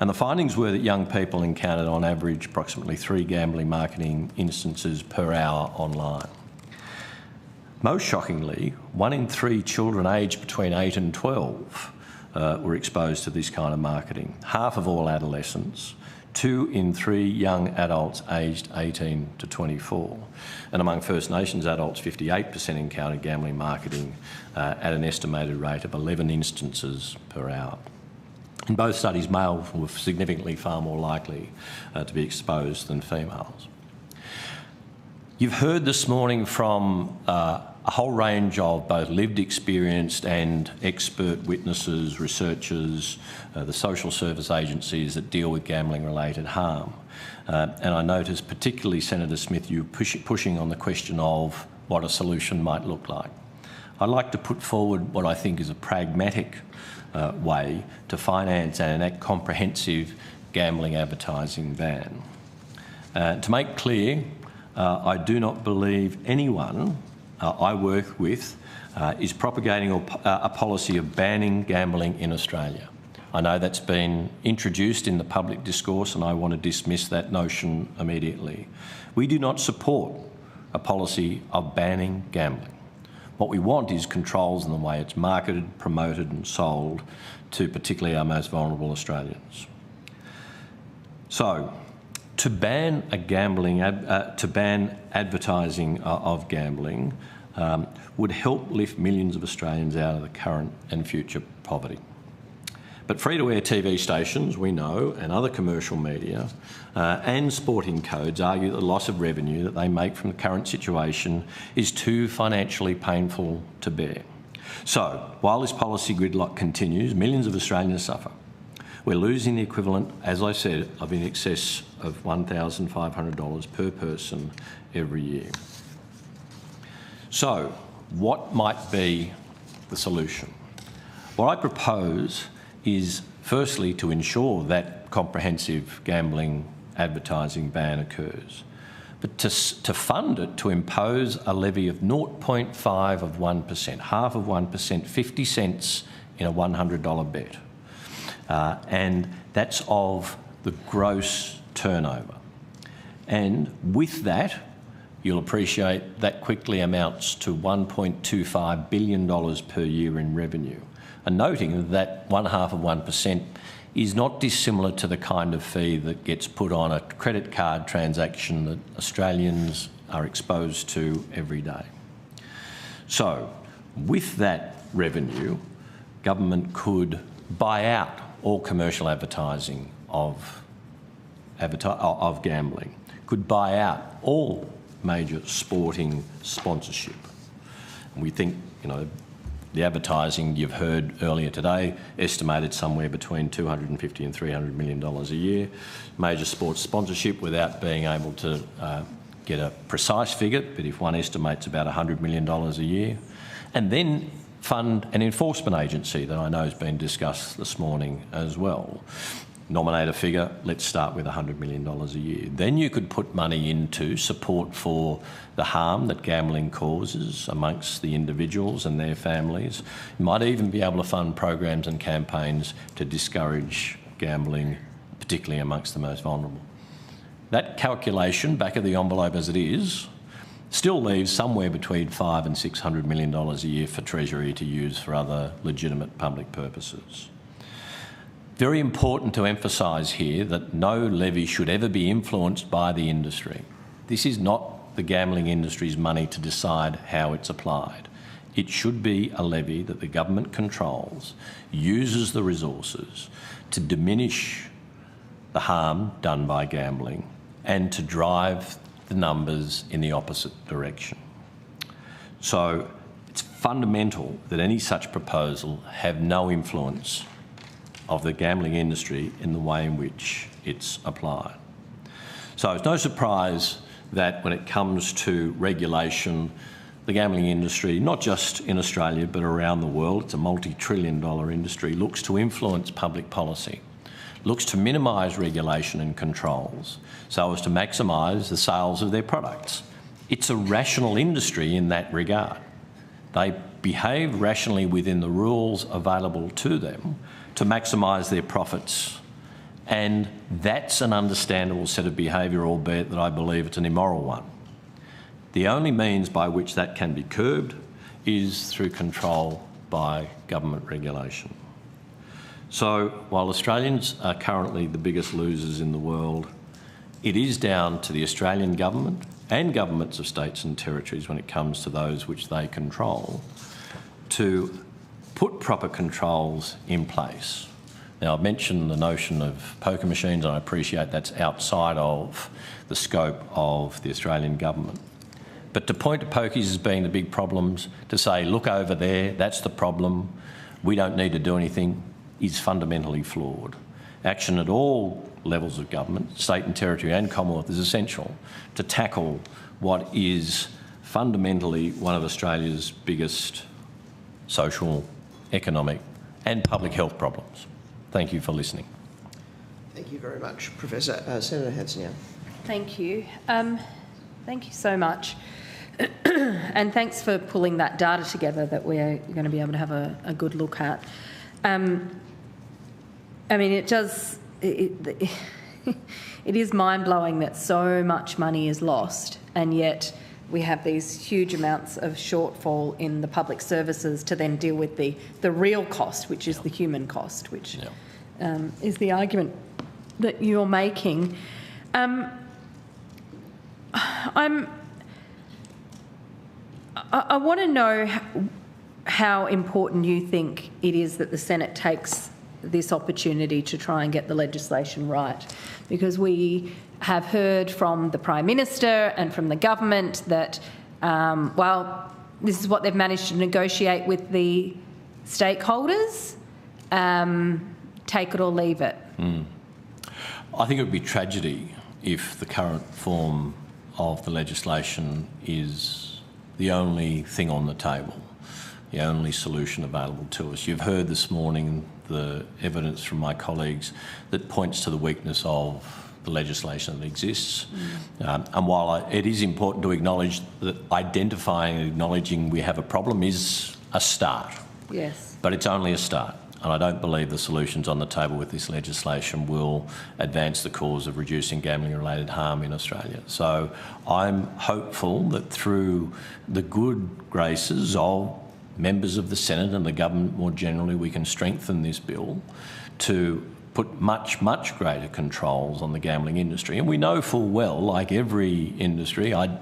Speaker 3: And the findings were that young people encountered on average approximately 3 gambling marketing instances per hour online. Most shockingly, 1 in 3 children aged between 8 and 12 were exposed to this kind of marketing. Half of all adolescents, 2 in 3 young adults aged 18 to 24. And among First Nations adults, 58% encountered gambling marketing at an estimated rate of 11 instances per hour. In both studies, males were significantly far more likely to be exposed than females. You've heard this morning from a whole range of both lived experienced and expert witnesses, researchers, the social service agencies that deal with gambling-related harm. And I noticed particularly, Senator Smith, you pushing on the question of what a solution might look like. I'd like to put forward what I think is a pragmatic way to finance and enact comprehensive gambling advertising ban. To make clear, I do not believe anyone I work with is propagating a policy of banning gambling in Australia. I know that's been introduced in the public discourse and I want to dismiss that notion immediately. We do not support a policy of banning gambling. What we want is controls in the way it's marketed, promoted and sold to particularly our most vulnerable Australians. So, to ban advertising of gambling would help lift millions of Australians out of the current and future poverty. But free-to-air TV stations, we know, and other commercial media and sporting codes argue that the loss of revenue that they make from the current situation is too financially painful to bear. So, while this policy gridlock continues, millions of Australians suffer. We're losing the equivalent, as I said, of in excess of $1,500 per person every year. So, what might be the solution? What I propose is firstly to ensure that comprehensive gambling advertising ban occurs, but to fund it, to impose a levy of 0.5 of 1%, half of 1%, 50 cents in a $100 bet. And that's of the gross turnover. And with that, you'll appreciate that quickly amounts to $1.25 billion per year in revenue. And noting that 1/2 of 1% is not dissimilar to the kind of fee that gets put on a credit card transaction that Australians are exposed to every day. So, with that revenue, government could buy out all commercial advertising of gambling, could buy out all major sporting sponsorship. And we think, the advertising you've heard earlier today, estimated somewhere between $250 and $300 million a year. Major sports sponsorship, without being able to get a precise figure, but if one estimates about $100 million a year. And then fund an enforcement agency that I know has been discussed this morning as well. Nominate a figure, let's start with $100 million a year. Then you could put money into support for the harm that gambling causes amongst the individuals and their families. You might even be able to fund programs and campaigns to discourage gambling, particularly amongst the most vulnerable. That calculation, back of the envelope as it is, still leaves somewhere between $500 and $600 million a year for Treasury to use for other legitimate public purposes. Very important to emphasise here that no levy should ever be influenced by the industry. This is not the gambling industry's money to decide how it's applied. It should be a levy that the government controls, uses the resources to diminish the harm done by gambling and to drive the numbers in the opposite direction. So it's fundamental that any such proposal have no influence of the gambling industry in the way in which it's applied. So it's no surprise that when it comes to regulation, the gambling industry, not just in Australia but around the world, it's a multi-trillion-dollar industry, looks to influence public policy, looks to minimise regulation and controls so as to maximise the sales of their products. It's a rational industry in that regard. They behave rationally within the rules available to them to maximise their profits, and that's an understandable set of behaviour, albeit that I believe it's an immoral one. The only means by which that can be curbed is through control by government regulation. So while Australians are currently the biggest losers in the world, it is down to the Australian government and governments of states and territories when it comes to those which they control to put proper controls in place. Now, I've mentioned the notion of poker machines, and I appreciate that's outside of the scope of the Australian government. But to point to pokies as being the big problems, to say, look over there, that's the problem, we don't need to do anything, is fundamentally flawed. Action at all levels of government, state and territory and Commonwealth, is essential to tackle what is fundamentally one of Australia's biggest social, economic and public health problems. Thank you for listening.
Speaker 1: Thank you very much, Professor. Senator Hanson-Young.
Speaker 8: Thank you. Thank you so much. And thanks for pulling that data together that we're going to be able to have a good look at. I mean, it is mind-blowing that so much money is lost, and yet we have these huge amounts of shortfall in the public services to then deal with the real cost, which is the human cost, which is the argument that you're making. I want to know how important you think it is that the Senate takes this opportunity to try and get the legislation right, because we have heard from the Prime Minister and from the government that, well, this is what they've managed to negotiate with the stakeholders, take it or leave it.
Speaker 3: I think it would be tragedy if the current form of the legislation is the only thing on the table, the only solution available to us. You've heard this morning the evidence from my colleagues that points to the weakness of the legislation that exists. And while it is important to acknowledge that identifying and acknowledging we have a problem is a start.
Speaker 8: Yes.
Speaker 3: But it's only a start. And I don't believe the solutions on the table with this legislation will advance the cause of reducing gambling-related harm in Australia. So I'm hopeful that through the good graces of members of the Senate and the government more generally, we can strengthen this bill to put much, much greater controls on the gambling industry. And we know full well, like every industry, I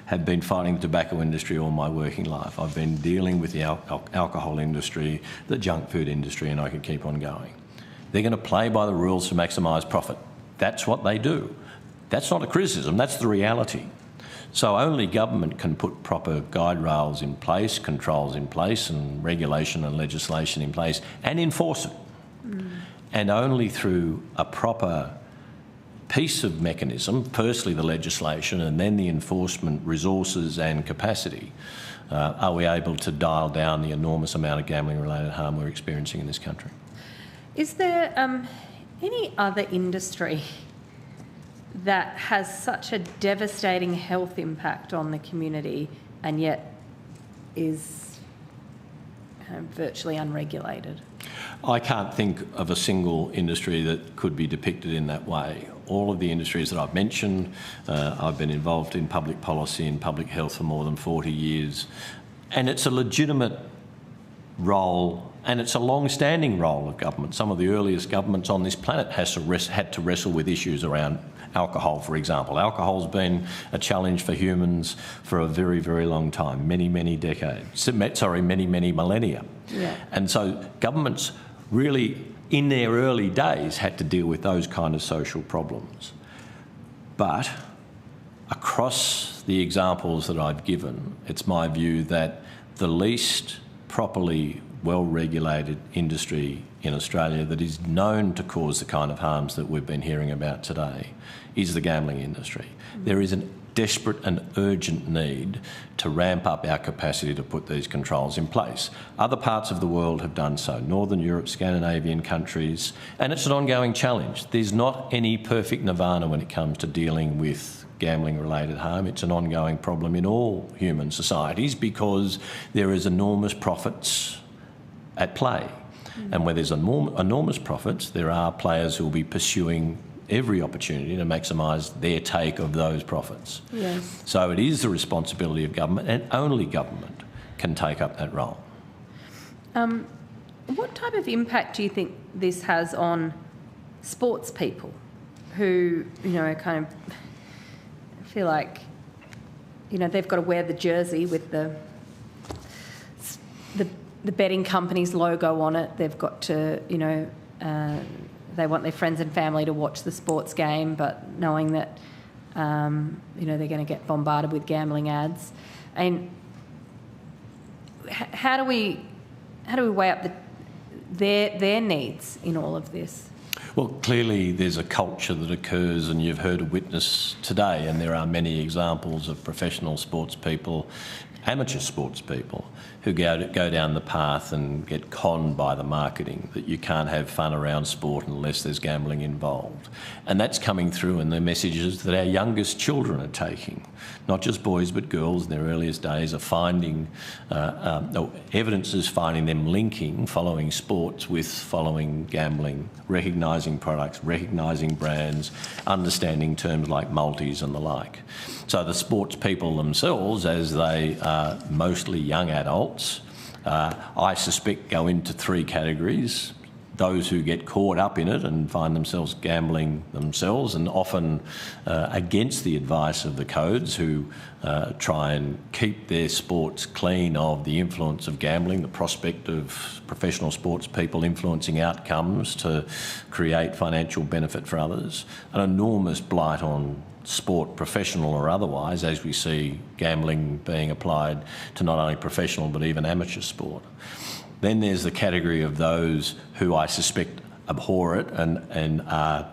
Speaker 3: have been fighting the tobacco industry all my working life. I've been dealing with the alcohol industry, the junk food industry, and I could keep on going. They're going to play by the rules to maximise profit. That's what they do. That's not a criticism, that's the reality. So only government can put proper guide rails in place, controls in place, and regulation and legislation in place, and enforce it. And only through a proper piece of mechanism, firstly the legislation and then the enforcement resources and capacity, are we able to dial down the enormous amount of gambling-related harm we're experiencing in this country.
Speaker 8: Is there any other industry that has such a devastating health impact on the community and yet is virtually unregulated?
Speaker 3: I can't think of a single industry that could be depicted in that way. All of the industries that I've mentioned, I've been involved in public policy and public health for more than 40 years, and it's a legitimate role and it's a long-standing role of government. Some of the earliest governments on this planet had to wrestle with issues around alcohol, for example. Alcohol's been a challenge for humans for a very, very long time, many, many decades. Many, many millennia.
Speaker 8: Yeah.
Speaker 3: And so governments really, in their early days, had to deal with those kind of social problems. But across the examples that I've given, it's my view that the least properly well-regulated industry in Australia that is known to cause the kind of harms that we've been hearing about today is the gambling industry. There is a desperate and urgent need to ramp up our capacity to put these controls in place. Other parts of the world have done so, Northern Europe, Scandinavian countries, and it's an ongoing challenge. There's not any perfect nirvana when it comes to dealing with gambling-related harm. It's an ongoing problem in all human societies because there is enormous profits at play. And where there's enormous profits, there are players who will be pursuing every opportunity to maximise their take of those profits.
Speaker 8: Yes.
Speaker 3: So it is the responsibility of government, and only government can take up that role.
Speaker 8: What type of impact do you think this has on sports people who, kind of feel like, they've got to wear the jersey with the betting company's logo on it. They've got to, they want their friends and family to watch the sports game, but knowing that, they're going to get bombarded with gambling ads. And how do we weigh up their needs in all of this?
Speaker 3: Well, clearly there's a culture that occurs, and you've heard a witness today, and there are many examples of professional sports people, amateur sports people, who go down the path and get conned by the marketing that you can't have fun around sport unless there's gambling involved. And that's coming through in the messages that our youngest children are taking. Not just boys but girls in their earliest days are finding, evidence is finding them linking following sports with following gambling, recognising products, recognising brands, understanding terms like multis and the like. So the sports people themselves, as they are mostly young adults, I suspect go into three categories. Those who get caught up in it and find themselves gambling themselves, and often against the advice of the codes, who try and keep their sports clean of the influence of gambling, the prospect of professional sports people influencing outcomes to create financial benefit for others. An enormous blight on sport, professional or otherwise, as we see gambling being applied to not only professional but even amateur sport. Then there's the category of those who I suspect abhor it and are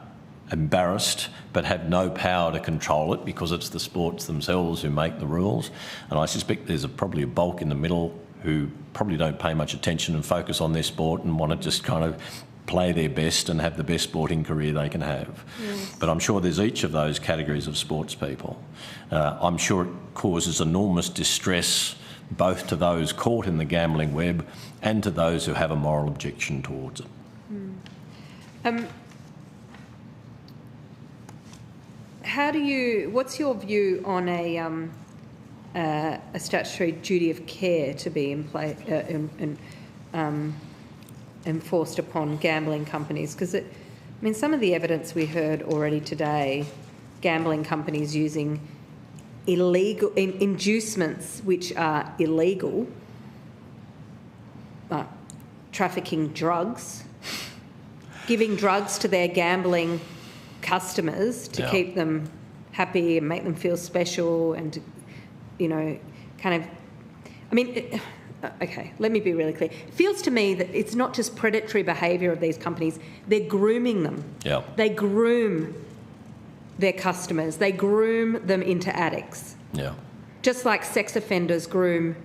Speaker 3: embarrassed but have no power to control it because it's the sports themselves who make the rules. And I suspect there's probably a bulk in the middle who probably don't pay much attention and focus on their sport and want to just kind of play their best and have the best sporting career they can have. Yes. But I'm sure there's each of those categories of sports people. I'm sure it causes enormous distress both to those caught in the gambling web and to those who have a moral objection towards it.
Speaker 8: What's your view on a statutory duty of care to be enforced upon gambling companies? Because some of the evidence we heard already today, gambling companies using illegal inducements which are illegal, trafficking drugs, giving drugs to their gambling customers to keep them happy and make them feel special and, okay, let me be really clear. It feels to me that it's not just predatory behaviour of these companies, they're grooming them.
Speaker 3: Yeah.
Speaker 8: They groom their customers. They groom them into addicts.
Speaker 3: Yeah.
Speaker 8: Just like sex offenders groom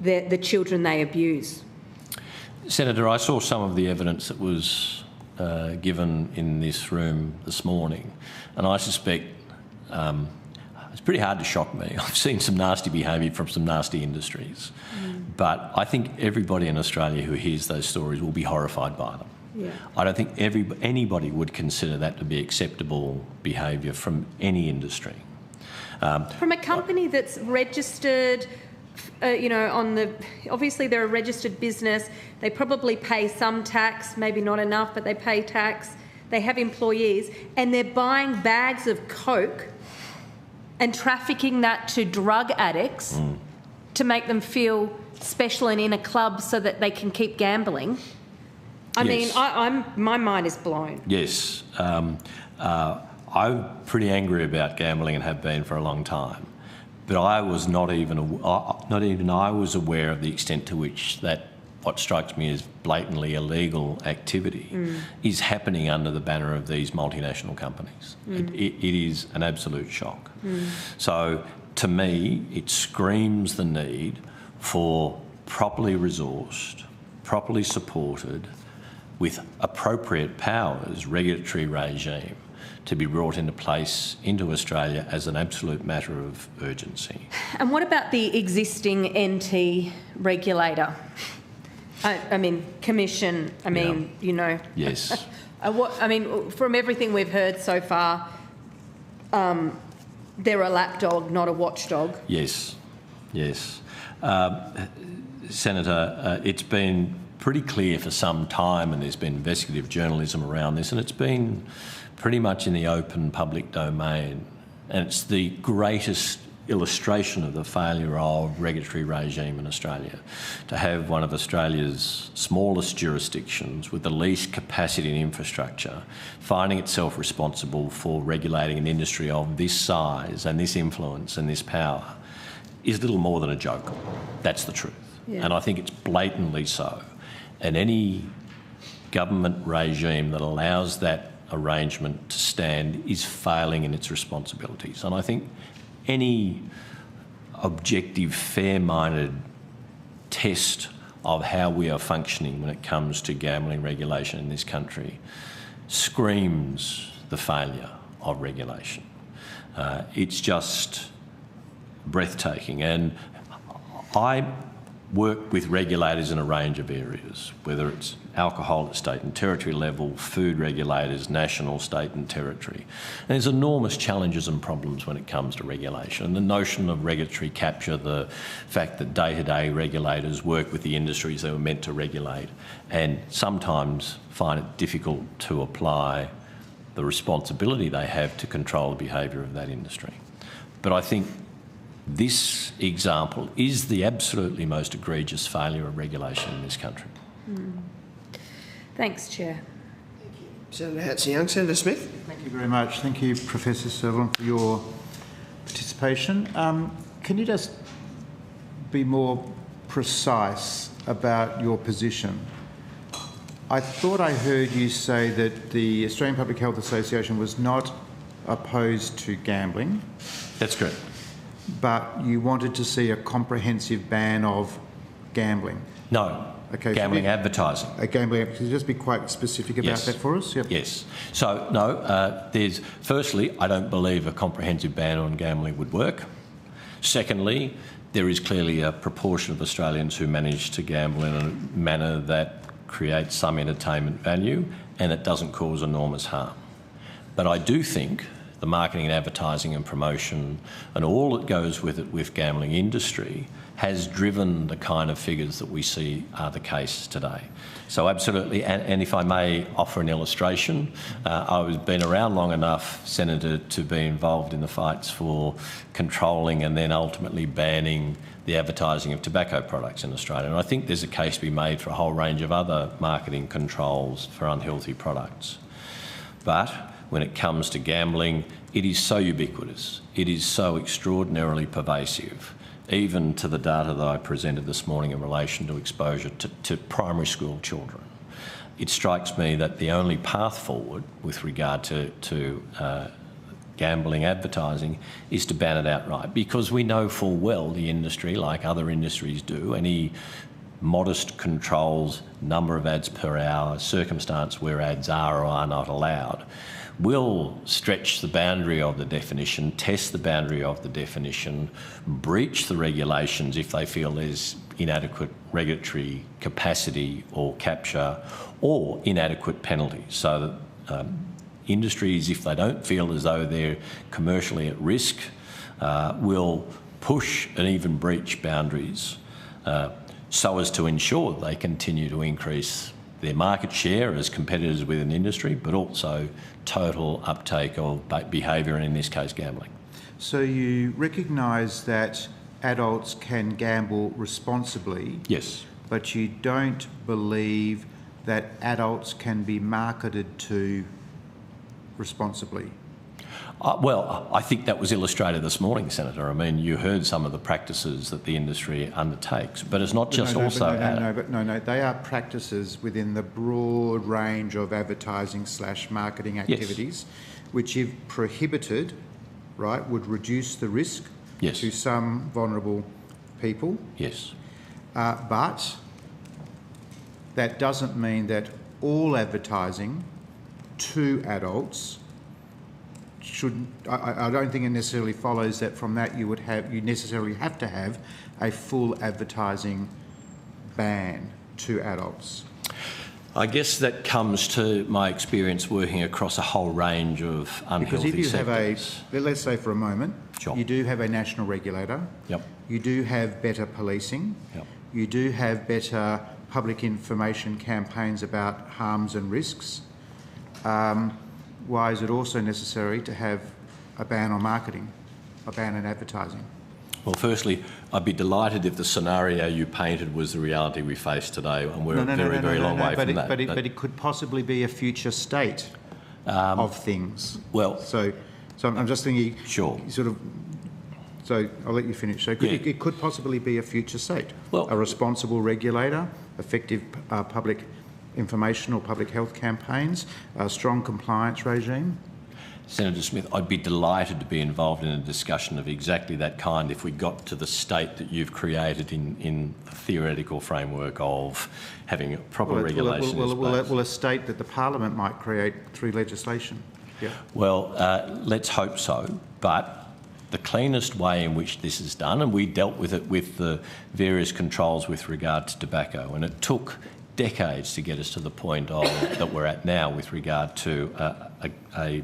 Speaker 8: the children they abuse.
Speaker 3: Senator, I saw some of the evidence that was given in this room this morning, and I suspect it's pretty hard to shock me. I've seen some nasty behaviour from some nasty industries, but I think everybody in Australia who hears those stories will be horrified by them. Yeah. I don't think anybody would consider that to be acceptable behaviour from any industry.
Speaker 8: From a company that's registered, obviously they're a registered business, they probably pay some tax, maybe not enough, but they pay tax, they have employees, and they're buying bags of Coke and trafficking that to drug addicts to make them feel special and in a club so that they can keep gambling. My mind is blown.
Speaker 3: Yes. I'm pretty angry about gambling and have been for a long time. But I was not even I was aware of the extent to which that what strikes me as blatantly illegal activity is happening under the banner of these multinational companies. It is an absolute shock. So to me, it screams the need for properly resourced, properly supported, with appropriate powers, regulatory regime to be brought into place into Australia as an absolute matter of urgency.
Speaker 8: And what about the existing NT regulator? Commission,
Speaker 3: Yes.
Speaker 8: From everything we've heard so far, they're a lapdog, not a watchdog.
Speaker 3: Yes. Senator, it's been pretty clear for some time, and there's been investigative journalism around this, and it's been pretty much in the open public domain. And it's the greatest illustration of the failure of regulatory regime in Australia, to have one of Australia's smallest jurisdictions with the least capacity and infrastructure finding itself responsible for regulating an industry of this size and this influence and this power is little more than a joke. That's the truth. Yeah. And I think it's blatantly so. And any government regime that allows that arrangement to stand is failing in its responsibilities. And I think any objective, fair-minded test of how we are functioning when it comes to gambling regulation in this country screams the failure of regulation. It's just breathtaking. And I work with regulators in a range of areas, whether it's alcohol at state and territory level, food regulators, national, state and territory. And there's enormous challenges and problems when it comes to regulation. And the notion of regulatory capture, the fact that day-to-day regulators work with the industries they were meant to regulate and sometimes find it difficult to apply the responsibility they have to control the behaviour of that industry. But I think this example is the absolutely most egregious failure of regulation in this country.
Speaker 8: Thanks, Chair.
Speaker 1: Senator Hanson-Young. Senator Smith.
Speaker 10: Thank you very much. Thank you, Professor Sutherland, for your participation. Can you just be more precise about your position? I thought I heard you say that the Australian Public Health Association was not opposed to gambling.
Speaker 3: That's correct.
Speaker 10: But you wanted to see a comprehensive ban of gambling.
Speaker 3: No.
Speaker 10: Okay,
Speaker 3: gambling advertising.
Speaker 10: Gambling. Could you just be quite specific about that for us? Yep.
Speaker 3: Yes. So, no, firstly, I don't believe a comprehensive ban on gambling would work. Secondly, there is clearly a proportion of Australians who manage to gamble in a manner that creates some entertainment value and it doesn't cause enormous harm. But I do think the marketing and advertising and promotion and all that goes with it with gambling industry has driven the kind of figures that we see are the case today. So absolutely, and if I may offer an illustration, I've been around long enough, Senator, to be involved in the fights for controlling and then ultimately banning the advertising of tobacco products in Australia. And I think there's a case to be made for a whole range of other marketing controls for unhealthy products. But when it comes to gambling, it is so ubiquitous, it is so extraordinarily pervasive, even to the data that I presented this morning in relation to exposure to primary school children. It strikes me that the only path forward with regard to gambling advertising is to ban it outright, because we know full well the industry, like other industries do, any modest controls, number of ads per hour, circumstance where ads are or are not allowed, will stretch the boundary of the definition, test the boundary of the definition, breach the regulations if they feel there's inadequate regulatory capacity or capture or inadequate penalties. So that industries, if they don't feel as though they're commercially at risk, will push and even breach boundaries so as to ensure they continue to increase their market share as competitors within the industry, but also total uptake of behaviour, and in this case gambling.
Speaker 10: So you recognise that adults can gamble responsibly?
Speaker 3: Yes.
Speaker 10: But you don't believe that adults can be marketed to responsibly?
Speaker 3: Well, I think that was illustrated this morning, Senator. I mean, you heard some of the practices that the industry undertakes, but it's not just
Speaker 10: No, they are practices within the broad range of advertising / marketing activities, which if prohibited, right, would reduce the risk to some vulnerable people.
Speaker 3: Yes.
Speaker 10: But that doesn't mean that all advertising to adults I don't think it necessarily follows that from that you necessarily have to have a full advertising ban to adults.
Speaker 3: I guess that comes to my experience working across a whole range of unhealthy
Speaker 10: because if you
Speaker 3: sectors.
Speaker 10: let's say for a moment, you do have a national regulator.
Speaker 3: Yep.
Speaker 10: You do have better policing.
Speaker 3: Yep.
Speaker 10: You do have better public information campaigns about harms and risks. Why is it also necessary to have a ban on marketing, a ban on advertising?
Speaker 3: Well, firstly, I'd be delighted if the scenario you painted was the reality we face today, and we're a very long way from that.
Speaker 10: But it could possibly be a future state of things.
Speaker 3: Well,
Speaker 10: so I'm just thinking.
Speaker 3: Sure.
Speaker 10: So I'll let you finish. So it could possibly be a future state. Well, a responsible regulator, effective public information or public health campaigns, a strong compliance regime.
Speaker 3: Senator Smith, I'd be delighted to be involved in a discussion of exactly that kind if we got to the state that you've created in the theoretical framework of having proper regulation.
Speaker 10: Will a state that the Parliament might create through legislation? Yeah.
Speaker 3: Well, let's hope so, but the cleanest way in which this is done, and we dealt with it with the various controls with regard to tobacco, and it took decades to get us to the point of that we're at now with regard to a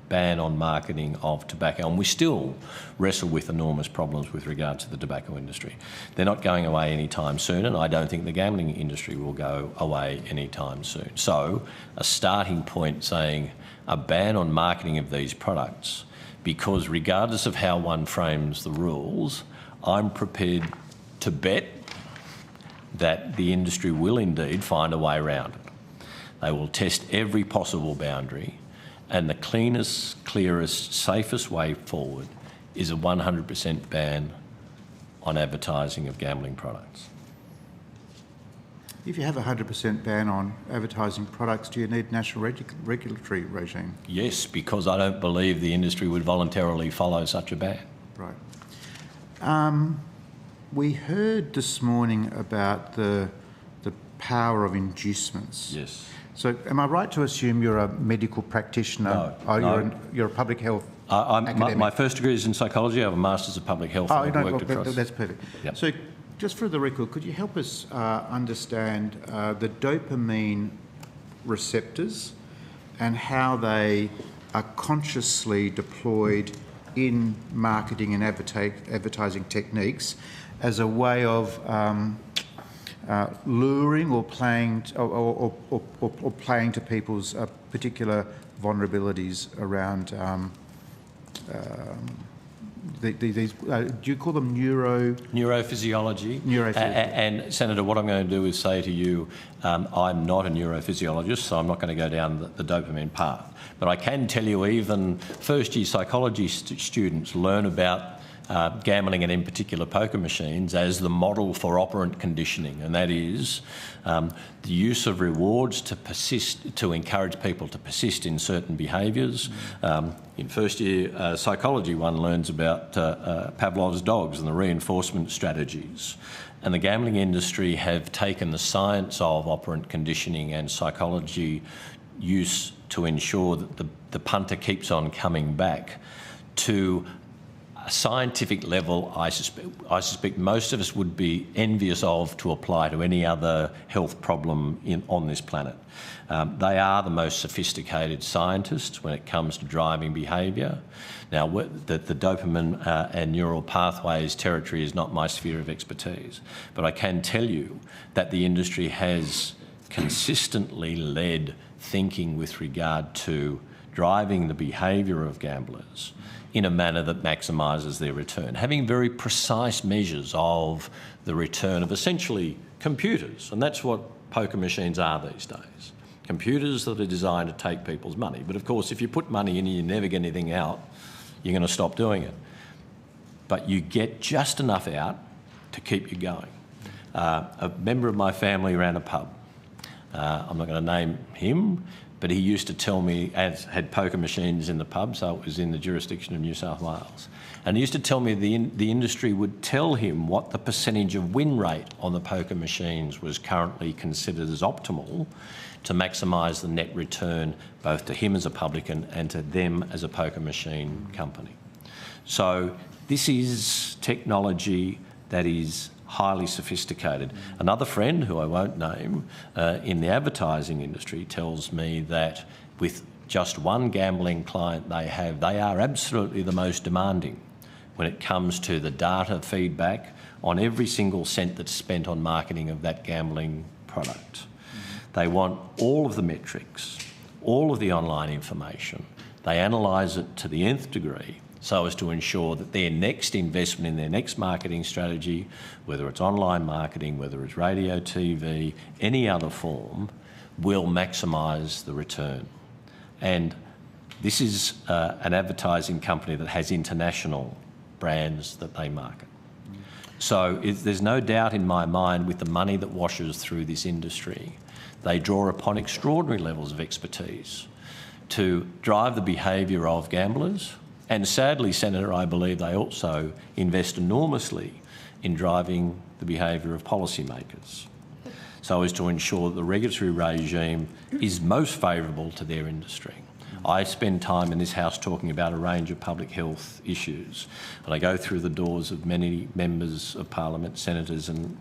Speaker 3: ban on marketing of tobacco, and we still wrestle with enormous problems with regard to the tobacco industry. They're not going away anytime soon, and I don't think the gambling industry will go away anytime soon. So a starting point saying a ban on marketing of these products, because regardless of how one frames the rules, I'm prepared to bet that the industry will indeed find a way around it. They will test every possible boundary, and the cleanest, clearest, safest way forward is a 100% ban on advertising of gambling products.
Speaker 10: If you have a 100% ban on advertising products, do you need national regulatory regime?
Speaker 3: Yes, because I don't believe the industry would voluntarily follow such a ban.
Speaker 10: Right. We heard this morning about the power of inducements.
Speaker 3: Yes.
Speaker 10: So am I right to assume you're a medical practitioner?
Speaker 3: No.
Speaker 10: You're a public health academic?
Speaker 3: My first degree is in psychology. I have a Master's of Public Health.
Speaker 10: That's perfect.
Speaker 3: Yep.
Speaker 10: So just for the record, could you help us understand the dopamine receptors and how they are consciously deployed in marketing and advertising techniques as a way of luring or playing to people's particular vulnerabilities around these. Do you call them
Speaker 3: neurophysiology? And Senator, what I'm going to do is say to you, I'm not a neurophysiologist, so I'm not going to go down the dopamine path. But I can tell you, even first-year psychology students learn about gambling and in particular poker machines as the model for operant conditioning, and that is the use of rewards to encourage people to persist in certain behaviours. In first year psychology, one learns about Pavlov's dogs and the reinforcement strategies. And the gambling industry have taken the science of operant conditioning and psychology use to ensure that the punter keeps on coming back to a scientific level I suspect most of us would be envious of to apply to any other health problem on this planet. They are the most sophisticated scientists when it comes to driving behaviour. Now, the dopamine and neural pathways territory is not my sphere of expertise, but I can tell you that the industry has consistently led thinking with regard to driving the behaviour of gamblers in a manner that maximises their return, having very precise measures of the return of essentially computers, and that's what poker machines are these days. Computers that are designed to take people's money. But of course, if you put money in and you never get anything out, you're going to stop doing it. But you get just enough out to keep you going. A member of my family ran a pub. I'm not going to name him, but he used to tell me, as had poker machines in the pub, so it was in the jurisdiction of New South Wales, and he used to tell me the industry would tell him what the percentage of win rate on the poker machines was currently considered as optimal to maximise the net return both to him as a publican and to them as a poker machine company. So this is technology that is highly sophisticated. Another friend, who I won't name, in the advertising industry tells me that with just one gambling client they have, they are absolutely the most demanding when it comes to the data feedback on every single cent that's spent on marketing of that gambling product. They want all of the metrics, all of the online information. They analyse it to the nth degree so as to ensure that their next investment in their next marketing strategy, whether it's online marketing, whether it's radio, TV, any other form, will maximise the return. And this is an advertising company that has international brands that they market. So there's no doubt in my mind with the money that washes through this industry, they draw upon extraordinary levels of expertise to drive the behaviour of gamblers. And sadly, Senator, I believe they also invest enormously in driving the behaviour of policymakers, so as to ensure that the regulatory regime is most favourable to their industry. I spend time in this House talking about a range of public health issues, and I go through the doors of many members of Parliament, senators and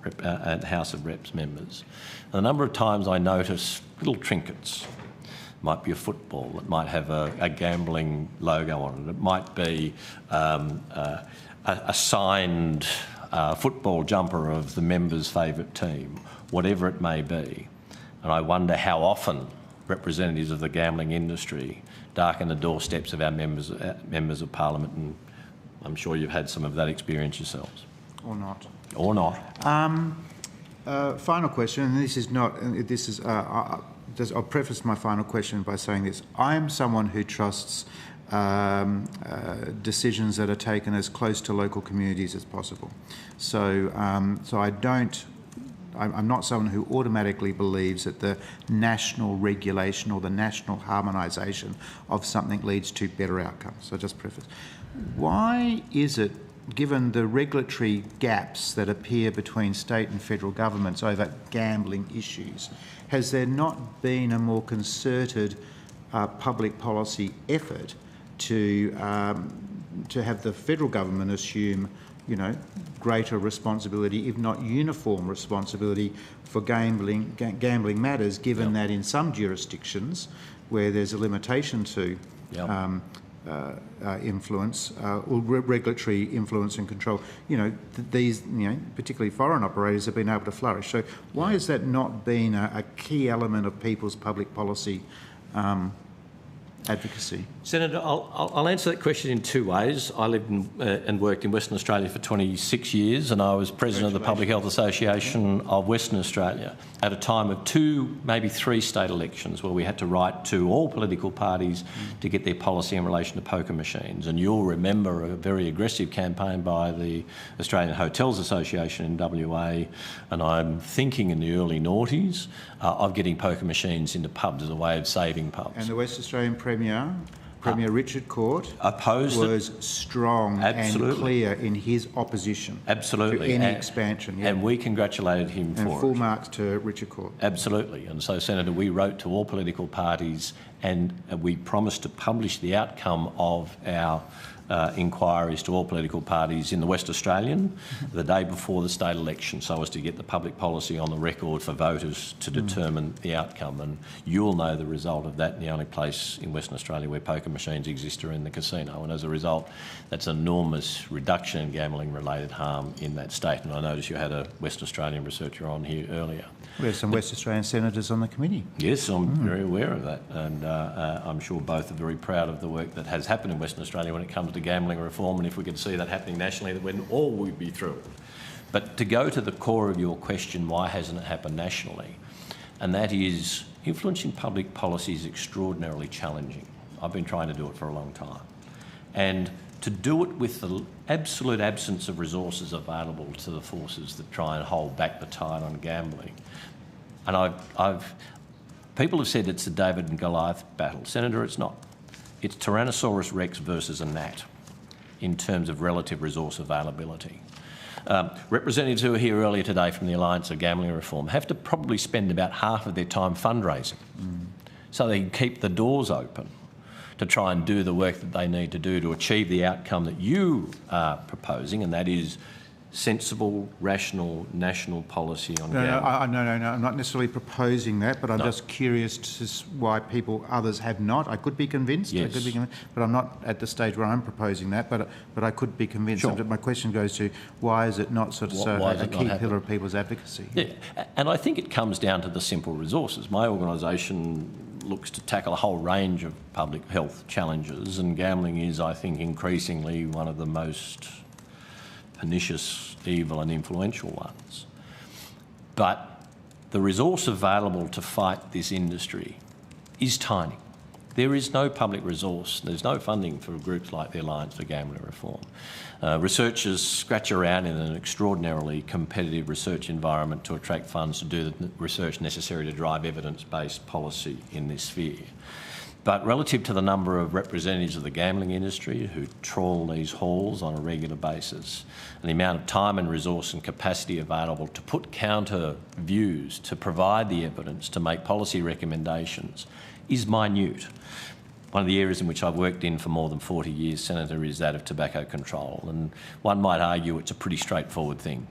Speaker 3: House of Reps members. And a number of times I notice little trinkets. It might be a football, it might have a gambling logo on it, it might be a signed football jumper of the member's favourite team, whatever it may be. And I wonder how often representatives of the gambling industry darken the doorsteps of our members of Parliament, and I'm sure you've had some of that experience yourselves.
Speaker 10: Or not.
Speaker 3: Or not.
Speaker 10: Final question, and this is not. This is. I'll preface my final question by saying this: I am someone who trusts decisions that are taken as close to local communities as possible. So I don't. I'm not someone who automatically believes that the national regulation or the national harmonisation of something leads to better outcomes. So just preface. Why is it, given the regulatory gaps that appear between state and federal governments over gambling issues, has there not been a more concerted public policy effort to have the federal government assume, greater responsibility, if not uniform responsibility, for gambling matters, given that in some jurisdictions where there's a limitation to influence or regulatory influence and control, these, particularly foreign operators have been able to flourish. So why has that not been a key element of people's public policy advocacy?
Speaker 3: Senator, I'll answer that question in two ways. I lived and worked in Western Australia for 26 years, and I was president of the Public Health Association of Western Australia at a time of 2, maybe 3 state elections where we had to write to all political parties to get their policy in relation to poker machines. And you'll remember a very aggressive campaign by the Australian Hotels Association in WA, and I'm thinking in the early noughties of getting poker machines into pubs as a way of saving pubs.
Speaker 10: And the West Australian Premier Richard Court
Speaker 3: opposed
Speaker 10: was strong and clear in his opposition to any expansion.
Speaker 3: And we congratulated him for it.
Speaker 10: And full marks to Richard Court.
Speaker 3: Absolutely. And so, Senator, we wrote to all political parties and we promised to publish the outcome of our inquiries to all political parties in the West Australian the day before the state election, so as to get the public policy on the record for voters to determine the outcome. And you'll know the result of that. The only place in Western Australia where poker machines exist are in the casino, and as a result that's an enormous reduction in gambling related harm in that state. And I noticed you had a West Australian researcher on here earlier.
Speaker 10: We have some West Australian senators on the committee.
Speaker 3: Yes, I'm very aware of that, and I'm sure both are very proud of the work that has happened in Western Australia when it comes to gambling reform, and if we could see that happening nationally, then all would be through it. But to go to the core of your question, why hasn't it happened nationally? And that is, influencing public policy is extraordinarily challenging. I've been trying to do it for a long time. And to do it with the absolute absence of resources available to the forces that try and hold back the tide on gambling. And people have said it's a David and Goliath battle. Senator, it's not. It's Tyrannosaurus Rex versus a gnat in terms of relative resource availability. Representatives who were here earlier today from the Alliance of Gambling Reform have to probably spend about half of their time fundraising so they can keep the doors open to try and do the work that they need to do to achieve the outcome that you are proposing, and that is sensible, rational, national policy on gambling.
Speaker 10: No, I'm not necessarily proposing that, but I'm just curious to why others have not. I could be convinced,
Speaker 3: yes.
Speaker 10: But I'm not at the stage where I'm proposing that, but I could be convinced.
Speaker 3: Sure.
Speaker 10: My question goes to, why is it not a key pillar of people's advocacy?
Speaker 3: Yeah, and I think it comes down to the simple resources. My organisation looks to tackle a whole range of public health challenges, and gambling is, I think, increasingly one of the most pernicious, evil and influential ones. But the resource available to fight this industry is tiny. There is no public resource, there's no funding for groups like the Alliance for Gambling Reform. Researchers scratch around in an extraordinarily competitive research environment to attract funds to do the research necessary to drive evidence-based policy in this sphere. But relative to the number of representatives of the gambling industry who trawl these halls on a regular basis, and the amount of time and resource and capacity available to put counter views, to provide the evidence, to make policy recommendations, is minute. One of the areas in which I've worked in for more than 40 years, Senator, is that of tobacco control. And one might argue it's a pretty straightforward thing.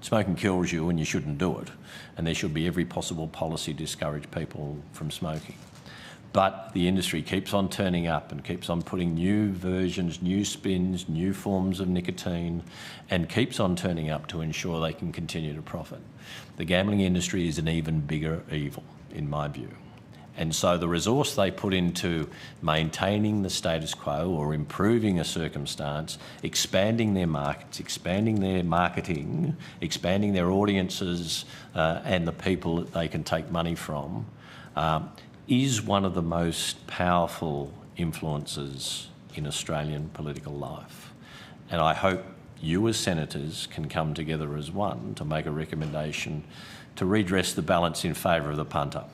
Speaker 3: Smoking kills you and you shouldn't do it. And there should be every possible policy to discourage people from smoking. But the industry keeps on turning up and keeps on putting new versions, new spins, new forms of nicotine, and keeps on turning up to ensure they can continue to profit. The gambling industry is an even bigger evil, in my view. And so the resource they put into maintaining the status quo or improving a circumstance, expanding their markets, expanding their marketing, expanding their audiences and the people that they can take money from, is one of the most powerful influences in Australian political life. And I hope you as senators can come together as one to make a recommendation to redress the balance in favour of the punter,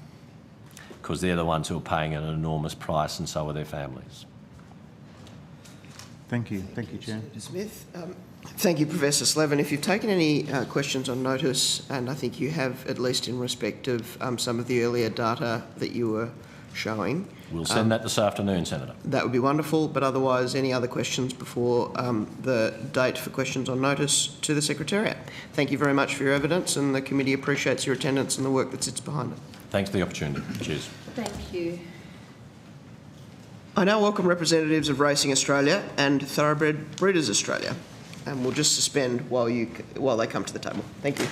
Speaker 3: because they're the ones who are paying an enormous price and so are their families.
Speaker 10: Thank you. Thank you, Chair.
Speaker 1: Senator Smith. Thank you, Professor Slevin. If you've taken any questions on notice, and I think you have, at least in respect of some of the earlier data that you were showing.
Speaker 3: We'll send that this afternoon, Senator.
Speaker 1: That would be wonderful, but otherwise any other questions before the date for questions on notice to the Secretariat. Thank you very much for your evidence, and the committee appreciates your attendance and the work that sits behind it.
Speaker 3: Thanks for the opportunity. Cheers.
Speaker 18: Thank you.
Speaker 1: I now welcome representatives of Racing Australia and Thoroughbred Breeders Australia, and we'll just suspend while they come to the table. Thank you.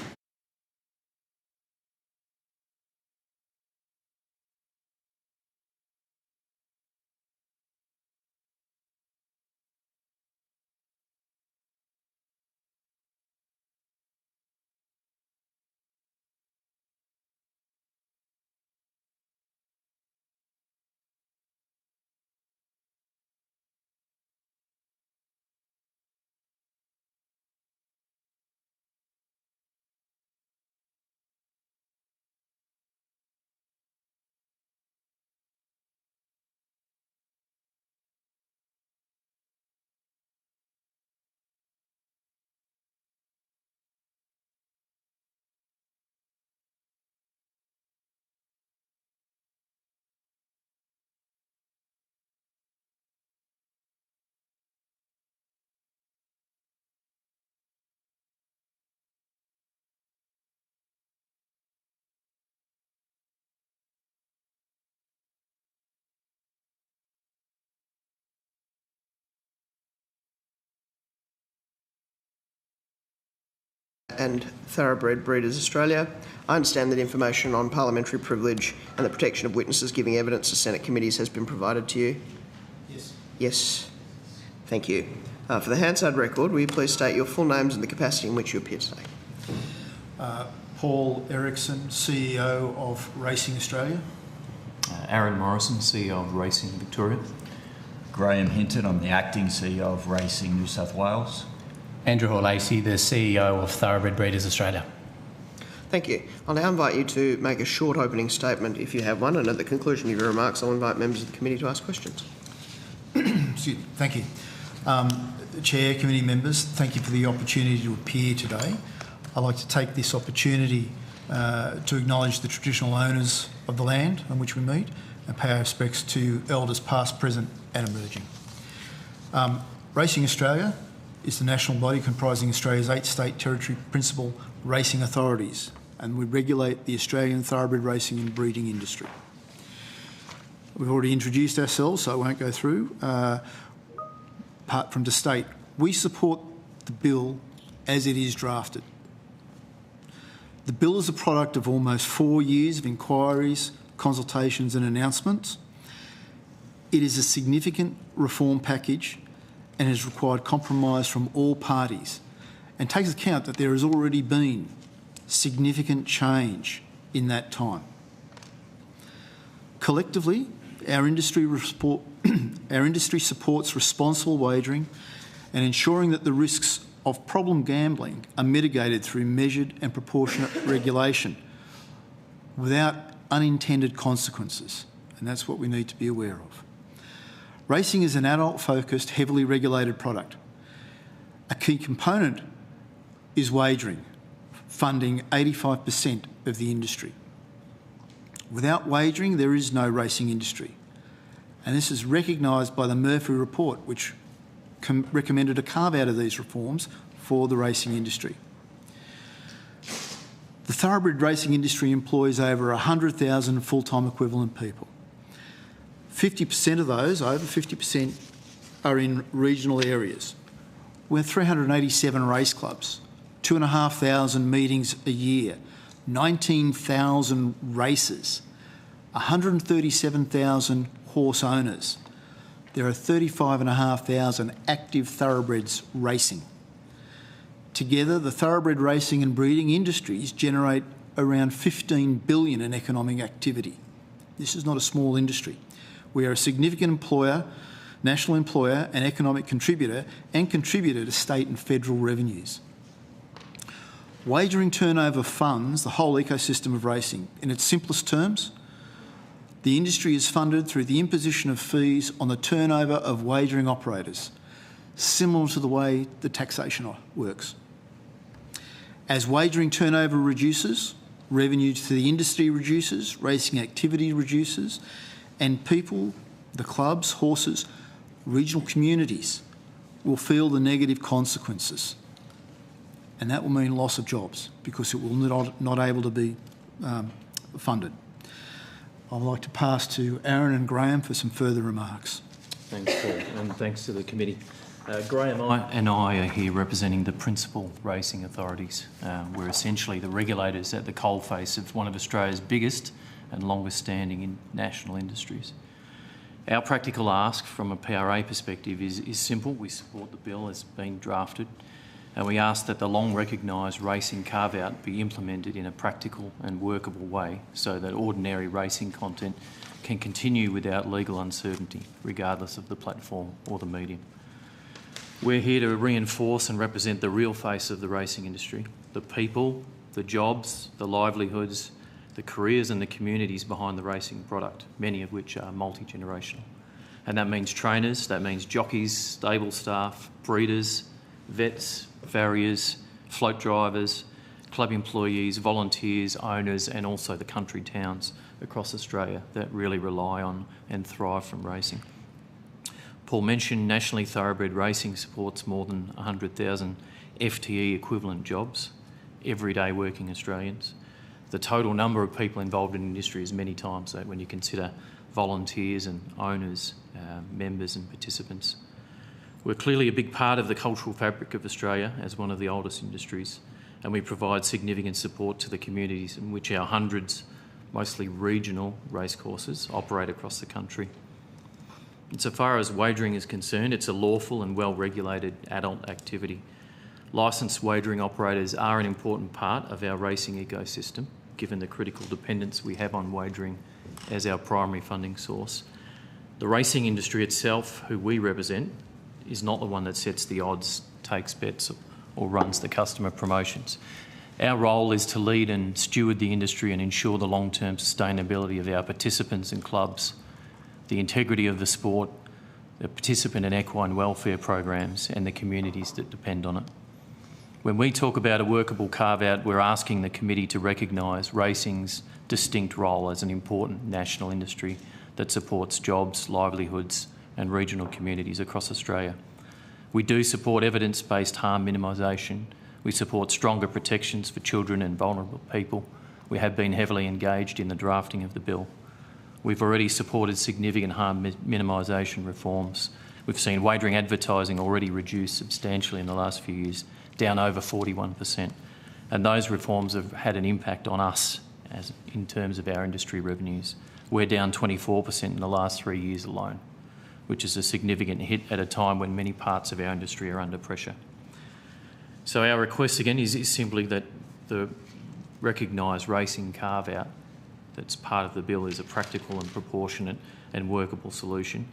Speaker 1: And Thoroughbred Breeders Australia. I understand that information on parliamentary privilege and the protection of witnesses giving evidence to Senate committees has been provided to you?
Speaker 7: Yes.
Speaker 1: Yes. Thank you. For the Hansard record, will you please state your full names and the capacity in which you appear today?
Speaker 7: Paul Erickson, CEO of Racing Australia.
Speaker 9: Aaron Morrison, CEO of Racing Victoria. Graham Hinton, I'm the Acting CEO of Racing New South Wales.
Speaker 23: Andrew Hall-Lacey, the CEO of Thoroughbred Breeders Australia.
Speaker 1: Thank you. I'll now invite you to make a short opening statement if you have one, and at the conclusion of your remarks I'll invite members of the committee to ask questions.
Speaker 7: Thank you. Chair, committee members, thank you for the opportunity to appear today. I'd like to take this opportunity to acknowledge the traditional owners of the land on which we meet and pay our respects to elders past, present and emerging. Racing Australia is the national body comprising Australia's 8 state territory principal racing authorities, and we regulate the Australian thoroughbred racing and breeding industry. We've already introduced ourselves, so I won't go through. Apart from to state, we support the bill as it is drafted. The bill is a product of almost 4 years of inquiries, consultations and announcements. It is a significant reform package and has required compromise from all parties, and takes account that there has already been significant change in that time. Collectively, our industry supports responsible wagering and ensuring that the risks of problem gambling are mitigated through measured and proportionate regulation without unintended consequences. and that's what we need to be aware of. Racing is an adult-focused, heavily regulated product. A key component is wagering, funding 85% of the industry. Without wagering, there is no racing industry. And this is recognised by the Murphy report, which recommended a carve-out of these reforms for the racing industry. The thoroughbred racing industry employs over 100,000 full-time equivalent people. 50% of those, over 50%, are in regional areas. We have 387 race clubs, 2,500 meetings a year, 19,000 races, 137,000 horse owners. There are 35,500 active thoroughbreds racing. Together, the thoroughbred racing and breeding industries generate around $15 billion in economic activity. This is not a small industry. We are a significant employer, national employer and economic contributor, and contributor to state and federal revenues. Wagering turnover funds the whole ecosystem of racing. In its simplest terms, the industry is funded through the imposition of fees on the turnover of wagering operators, similar to the way the taxation works. As wagering turnover reduces, revenue to the industry reduces, racing activity reduces, and people, the clubs, horses, regional communities will feel the negative consequences. And that will mean loss of jobs because it will not able to be funded. I'd like to pass to Aaron and Graham for some further remarks.
Speaker 4: Thanks, Paul, and thanks to the committee. Graham and I are here representing the principal racing authorities. We're essentially the regulators at the coalface of one of Australia's biggest and longest standing national industries. Our practical ask from a PRA perspective is simple. We support the bill as being drafted, and we ask that the long recognised racing carve-out be implemented in a practical and workable way so that ordinary racing content can continue without legal uncertainty, regardless of the platform or the medium. We're here to reinforce and represent the real face of the racing industry, the people, the jobs, the livelihoods, the careers and the communities behind the racing product, many of which are multi-generational. And that means trainers, that means jockeys, stable staff, breeders, vets, farriers, float drivers, club employees, volunteers, owners, and also the country towns across Australia that really rely on and thrive from racing. Paul mentioned nationally thoroughbred racing supports more than 100,000 FTE equivalent jobs, everyday working Australians. The total number of people involved in the industry is many times that when you consider volunteers and owners, members and participants. We're clearly a big part of the cultural fabric of Australia as one of the oldest industries, and we provide significant support to the communities in which our hundreds, mostly regional racecourses, operate across the country. Insofar as wagering is concerned, it's a lawful and well-regulated adult activity. Licensed wagering operators are an important part of our racing ecosystem, given the critical dependence we have on wagering as our primary funding source. The racing industry itself, who we represent, is not the one that sets the odds, takes bets or runs the customer promotions. Our role is to lead and steward the industry and ensure the long-term sustainability of our participants and clubs, the integrity of the sport, the participant and equine welfare programs and the communities that depend on it. When we talk about a workable carve-out, we're asking the committee to recognise racing's distinct role as an important national industry that supports jobs, livelihoods and regional communities across Australia. We do support evidence-based harm minimisation. We support stronger protections for children and vulnerable people. We have been heavily engaged in the drafting of the bill. We've already supported significant harm minimisation reforms. We've seen wagering advertising already reduce substantially in the last few years, down over 41%. And those reforms have had an impact on us in terms of our industry revenues. We're down 24% in the last 3 years alone, which is a significant hit at a time when many parts of our industry are under pressure. So our request again is simply that the recognised racing carve-out that's part of the bill is a practical and proportionate and workable solution,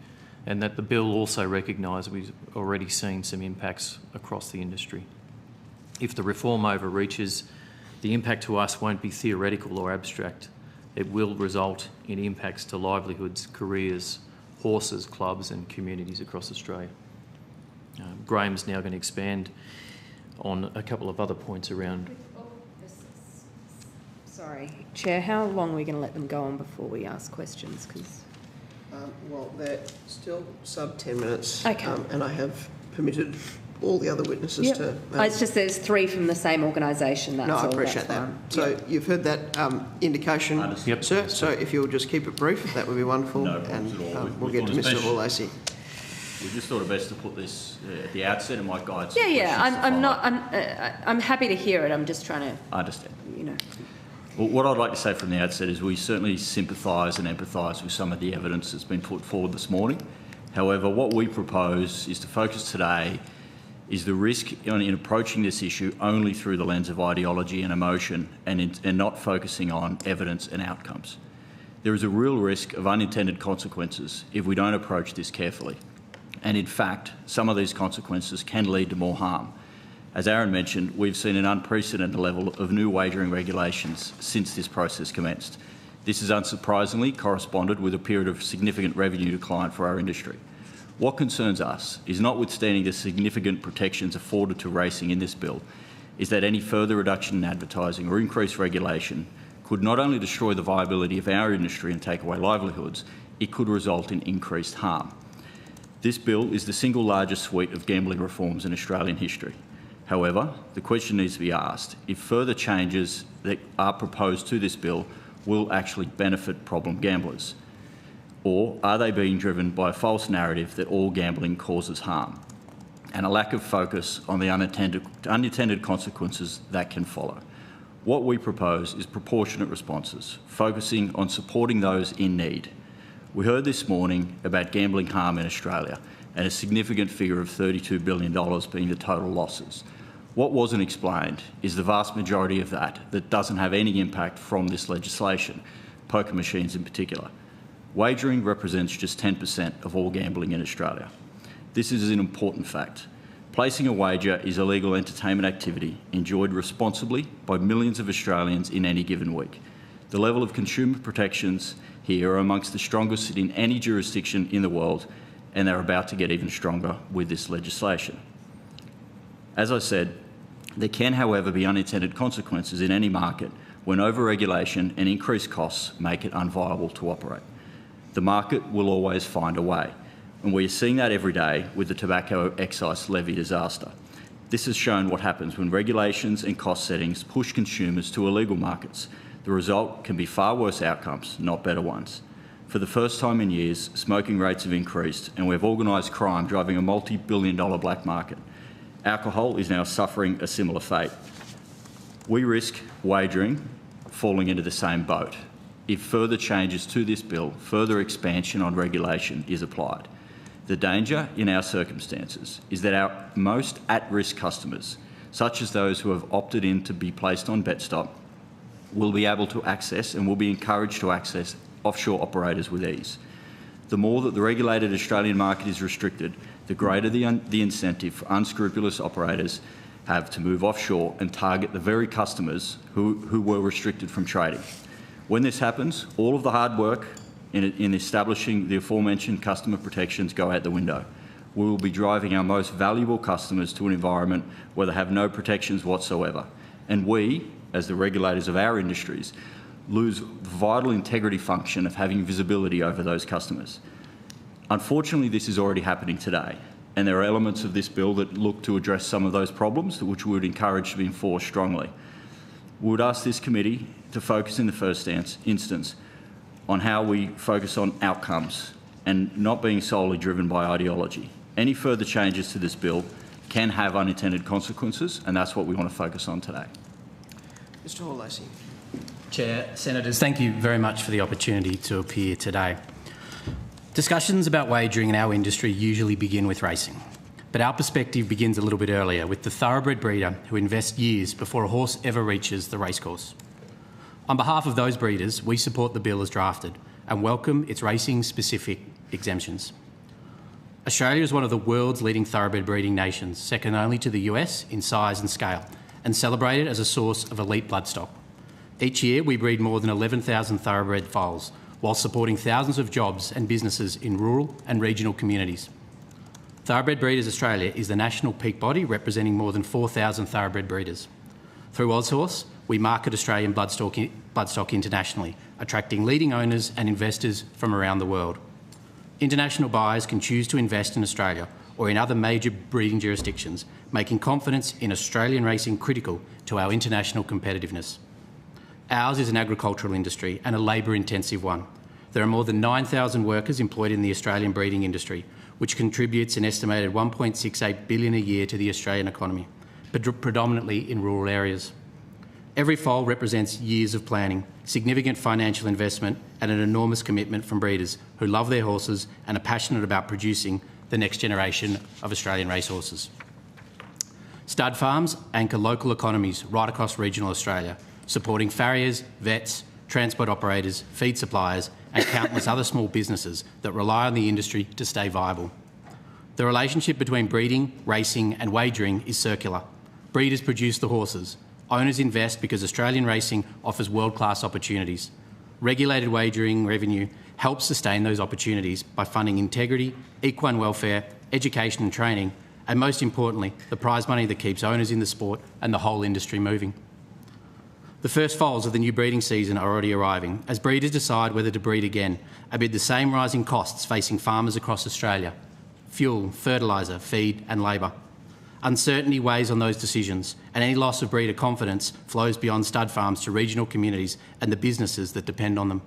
Speaker 4: and that the bill also recognise we've already seen some impacts across the industry. If the reform overreaches, the impact to us won't be theoretical or abstract. it will result in impacts to livelihoods, careers, horses, clubs and communities across Australia. Graham's now going to expand on a couple of other points around.
Speaker 8: Sorry, Chair, how long are we going to let them go on before we ask questions? Because
Speaker 1: well, they're still sub 10 minutes,
Speaker 8: okay.
Speaker 1: And I have permitted all the other witnesses to...
Speaker 8: it's just there's 3 from the same organisation, that's all.
Speaker 1: No, I appreciate that. So you've heard that indication, sir, so if you'll just keep it brief, that would be wonderful.
Speaker 9: No problems
Speaker 1: and,
Speaker 9: at all.
Speaker 1: We'll get to Mr Hall-Lacey.
Speaker 9: We just thought it best to put this at the outset, and might guide.
Speaker 8: I'm happy to hear it. I'm just trying to.
Speaker 9: I understand.
Speaker 8: You know.
Speaker 9: Well, what I'd like to say from the outset is we certainly sympathise and empathise with some of the evidence that's been put forward this morning. However, what we propose is to focus today is the risk in approaching this issue only through the lens of ideology and emotion, and not focusing on evidence and outcomes. There is a real risk of unintended consequences if we don't approach this carefully. And in fact, some of these consequences can lead to more harm. As Aaron mentioned, we've seen an unprecedented level of new wagering regulations since this process commenced. This has unsurprisingly corresponded with a period of significant revenue decline for our industry. What concerns us is, notwithstanding the significant protections afforded to racing in this bill, is that any further reduction in advertising or increased regulation could not only destroy the viability of our industry and take away livelihoods, it could result in increased harm. This bill is the single largest suite of gambling reforms in Australian history. However, the question needs to be asked if further changes that are proposed to this bill will actually benefit problem gamblers, or are they being driven by a false narrative that all gambling causes harm, and a lack of focus on the unintended consequences that can follow. What we propose is proportionate responses, focusing on supporting those in need. We heard this morning about gambling harm in Australia and a significant figure of $32 billion being the total losses. What wasn't explained is the vast majority of that doesn't have any impact from this legislation, poker machines in particular. Wagering represents just 10% of all gambling in Australia. This is an important fact. Placing a wager is a legal entertainment activity enjoyed responsibly by millions of Australians in any given week. The level of consumer protections here are amongst the strongest in any jurisdiction in the world, and they're about to get even stronger with this legislation. As I said, there can, however, be unintended consequences in any market when over-regulation and increased costs make it unviable to operate. The market will always find a way, and we are seeing that every day with the tobacco excise levy disaster. This has shown what happens when regulations and cost settings push consumers to illegal markets. The result can be far worse outcomes, not better ones. For the first time in years, smoking rates have increased, and we have organised crime driving a multi-billion-dollar black market. Alcohol is now suffering a similar fate. We risk wagering falling into the same boat if further changes to this bill, further expansion on regulation is applied. The danger in our circumstances is that our most at-risk customers, such as those who have opted in to be placed on BetStop, will be able to access and will be encouraged to access offshore operators with ease. The more that the regulated Australian market is restricted, the greater the incentive for unscrupulous operators have to move offshore and target the very customers who were restricted from trading. When this happens, all of the hard work in establishing the aforementioned customer protections go out the window. We will be driving our most valuable customers to an environment where they have no protections whatsoever. And we, as the regulators of our industries, lose the vital integrity function of having visibility over those customers. Unfortunately, this is already happening today, and there are elements of this bill that look to address some of those problems, which we would encourage to be enforced strongly. We would ask this committee to focus in the first instance on how we focus on outcomes and not being solely driven by ideology. Any further changes to this bill can have unintended consequences, and that's what we want to focus on today.
Speaker 1: Mr Hall-Lacey.
Speaker 23: Chair, Senators, thank you very much for the opportunity to appear today. Discussions about wagering in our industry usually begin with racing, but our perspective begins a little bit earlier with the thoroughbred breeder who invests years before a horse ever reaches the racecourse. On behalf of those breeders, we support the bill as drafted and welcome its racing-specific exemptions. Australia is one of the world's leading thoroughbred breeding nations, second only to the US in size and scale, and celebrated as a source of elite bloodstock. Each year, we breed more than 11,000 thoroughbred foals, while supporting thousands of jobs and businesses in rural and regional communities. Thoroughbred Breeders Australia is the national peak body representing more than 4,000 thoroughbred breeders. Through AusHorse, we market Australian bloodstock internationally, attracting leading owners and investors from around the world. International buyers can choose to invest in Australia or in other major breeding jurisdictions, making confidence in Australian racing critical to our international competitiveness. Ours is an agricultural industry and a labour-intensive one. There are more than 9,000 workers employed in the Australian breeding industry, which contributes an estimated $1.68 billion a year to the Australian economy, predominantly in rural areas. Every foal represents years of planning, significant financial investment and an enormous commitment from breeders who love their horses and are passionate about producing the next generation of Australian racehorses. Stud farms anchor local economies right across regional Australia, supporting farriers, vets, transport operators, feed suppliers and countless other small businesses that rely on the industry to stay viable. The relationship between breeding, racing and wagering is circular. Breeders produce the horses. Owners invest because Australian racing offers world-class opportunities. Regulated wagering revenue helps sustain those opportunities by funding integrity, equine welfare, education and training, and most importantly, the prize money that keeps owners in the sport and the whole industry moving. The first foals of the new breeding season are already arriving as breeders decide whether to breed again amid the same rising costs facing farmers across Australia: fuel, fertiliser, feed and labour. Uncertainty weighs on those decisions, and any loss of breeder confidence flows beyond stud farms to regional communities and the businesses that depend on them.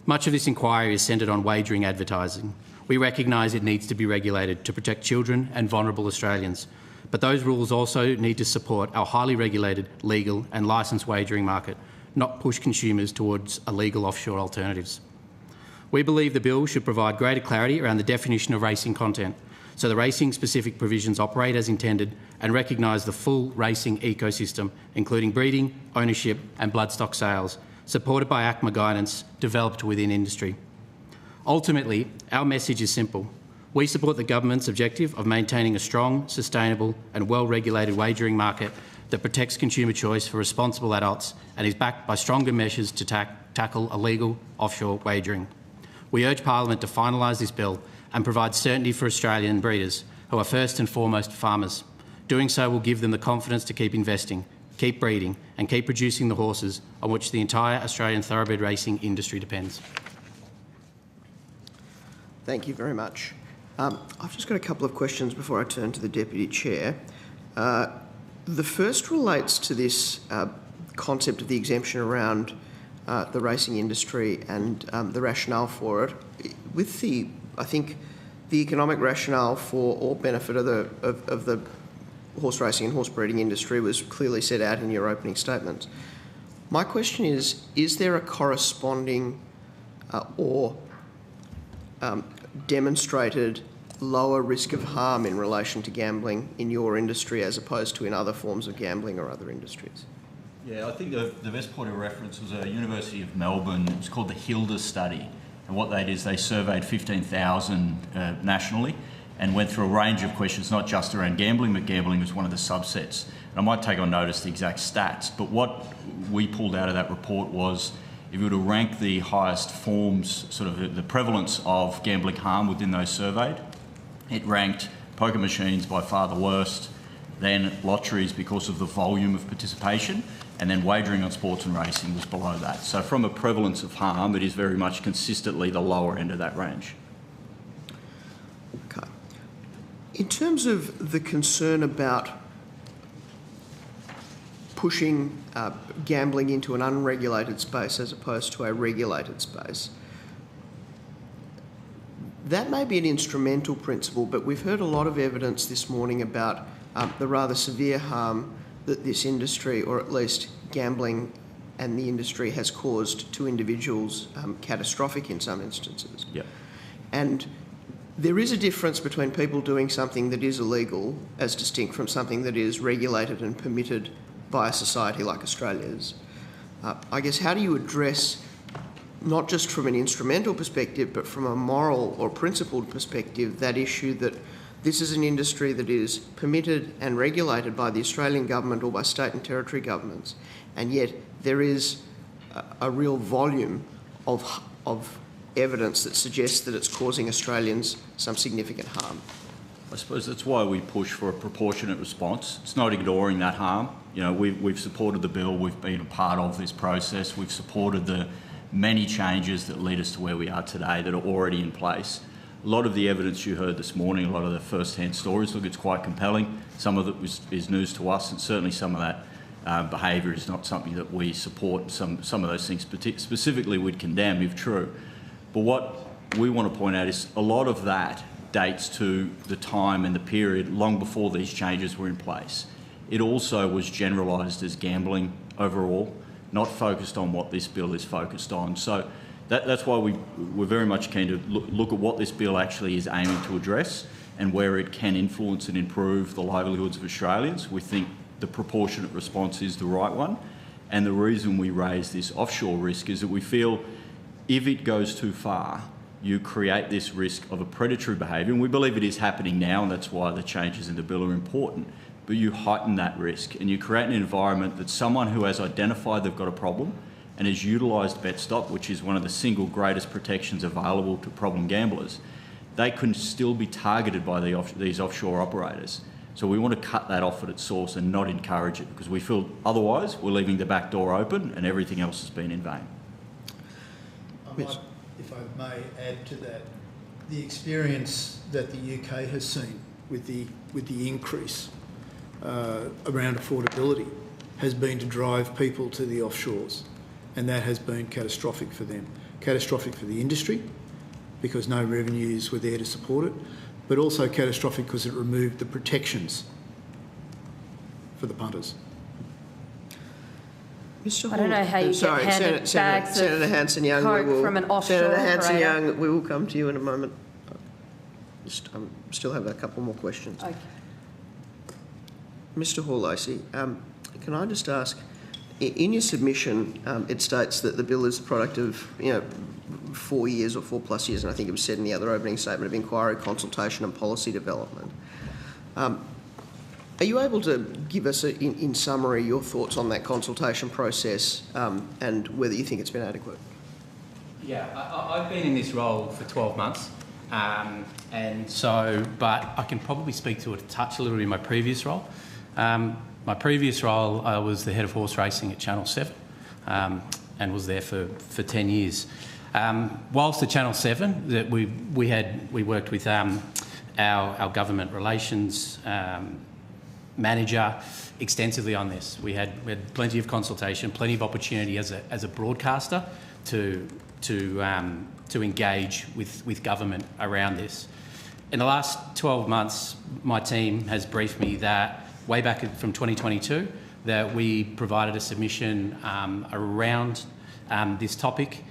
Speaker 23: Much of this inquiry is centred on wagering advertising. We recognise it needs to be regulated to protect children and vulnerable Australians, but those rules also need to support our highly regulated, legal and licensed wagering market, not push consumers towards illegal offshore alternatives. We believe the bill should provide greater clarity around the definition of racing content, so the racing-specific provisions operate as intended and recognise the full racing ecosystem, including breeding, ownership and bloodstock sales, supported by ACMA guidance developed within industry. Ultimately, our message is simple. We support the government's objective of maintaining a strong, sustainable and well-regulated wagering market that protects consumer choice for responsible adults and is backed by stronger measures to tackle illegal offshore wagering. We urge Parliament to finalise this bill and provide certainty for Australian breeders, who are first and foremost farmers. Doing so will give them the confidence to keep investing, keep breeding and keep producing the horses on which the entire Australian thoroughbred racing industry depends.
Speaker 1: Thank you very much. I've just got a couple of questions before I turn to the Deputy Chair. The first relates to this concept of the exemption around the racing industry and the rationale for it. With the, I think, the economic rationale for or benefit of the horse racing and horse breeding industry was clearly set out in your opening statements. My question is there a corresponding or demonstrated lower risk of harm in relation to gambling in your industry as opposed to in other forms of gambling or other industries?
Speaker 9: Yeah, I think the best point of reference was a University of Melbourne. It was called the Hilda study. And what they did is they surveyed 15,000 nationally and went through a range of questions, not just around gambling, but gambling was one of the subsets. And I might take on notice the exact stats, but what we pulled out of that report was if you were to rank the highest forms, sort of the prevalence of gambling harm within those surveyed, it ranked poker machines by far the worst, then lotteries because of the volume of participation, and then wagering on sports and racing was below that. So from a prevalence of harm, it is very much consistently the lower end of that range.
Speaker 1: Okay. In terms of the concern about pushing gambling into an unregulated space as opposed to a regulated space, that may be an instrumental principle, but we've heard a lot of evidence this morning about the rather severe harm that this industry, or at least gambling and the industry, has caused to individuals, catastrophic in some instances.
Speaker 9: Yep.
Speaker 1: And there is a difference between people doing something that is illegal as distinct from something that is regulated and permitted by a society like Australia's. I guess, how do you address, not just from an instrumental perspective, but from a moral or principled perspective, that issue that this is an industry that is permitted and regulated by the Australian government or by state and territory governments, and yet there is a real volume of evidence that suggests that it's causing Australians some significant harm.
Speaker 9: I suppose that's why we push for a proportionate response. It's not ignoring that harm. You know, we've supported the bill, we've been a part of this process, we've supported the many changes that lead us to where we are today that are already in place. A lot of the evidence you heard this morning, a lot of the first-hand stories, look, it's quite compelling. Some of it is news to us, and certainly some of that behaviour is not something that we support. Some of those things specifically would condemn if true. But what we want to point out is a lot of that dates to the time and the period long before these changes were in place. It also was generalised as gambling overall, not focused on what this bill is focused on. So that's why we're very much keen to look at what this bill actually is aiming to address and where it can influence and improve the livelihoods of Australians. We think the proportionate response is the right one. And the reason we raise this offshore risk is that we feel if it goes too far, you create this risk of a predatory behaviour, and we believe it is happening now, and that's why the changes in the bill are important. But you heighten that risk, and you create an environment that someone who has identified they've got a problem and has utilised BetStop, which is one of the single greatest protections available to problem gamblers, they can still be targeted by these offshore operators. So we want to cut that off at its source and not encourage it, because we feel otherwise we're leaving the back door open and everything else has been in vain.
Speaker 7: If I may add to that, the experience that the UK has seen with the increase around affordability has been to drive people to the offshores, and that has been catastrophic for them. Catastrophic for the industry because no revenues were there to support it, but also catastrophic because it removed the protections for the punters.
Speaker 1: Mr.
Speaker 8: I don't know how you get handed bags
Speaker 1: Senator
Speaker 8: of
Speaker 1: Hanson-Young,
Speaker 8: coke from an offshore
Speaker 1: Senator
Speaker 8: operator.
Speaker 1: Hanson-Young, we will come to you in a moment. Still have a couple more questions.
Speaker 8: Okay.
Speaker 1: Mr. Hall-Lacey, can I just ask, in your submission, it states that the bill is the product of 4 years or 4+ years, and I think it was said in the other opening statement, of inquiry, consultation and policy development. Are you able to give us, in summary, your thoughts on that consultation process and whether you think it's been adequate?
Speaker 23: Yeah, I've been in this role for 12 months, but I can probably speak to it a little bit in my previous role. My previous role, I was the head of horse racing at Channel 7 and was there for 10 years. Whilst at Channel 7, that we worked with our government relations manager extensively on this. We had plenty of consultation, plenty of opportunity as a broadcaster to engage with government around this. In the last 12 months, my team has briefed me that way back from 2022 that we provided a submission around this topic.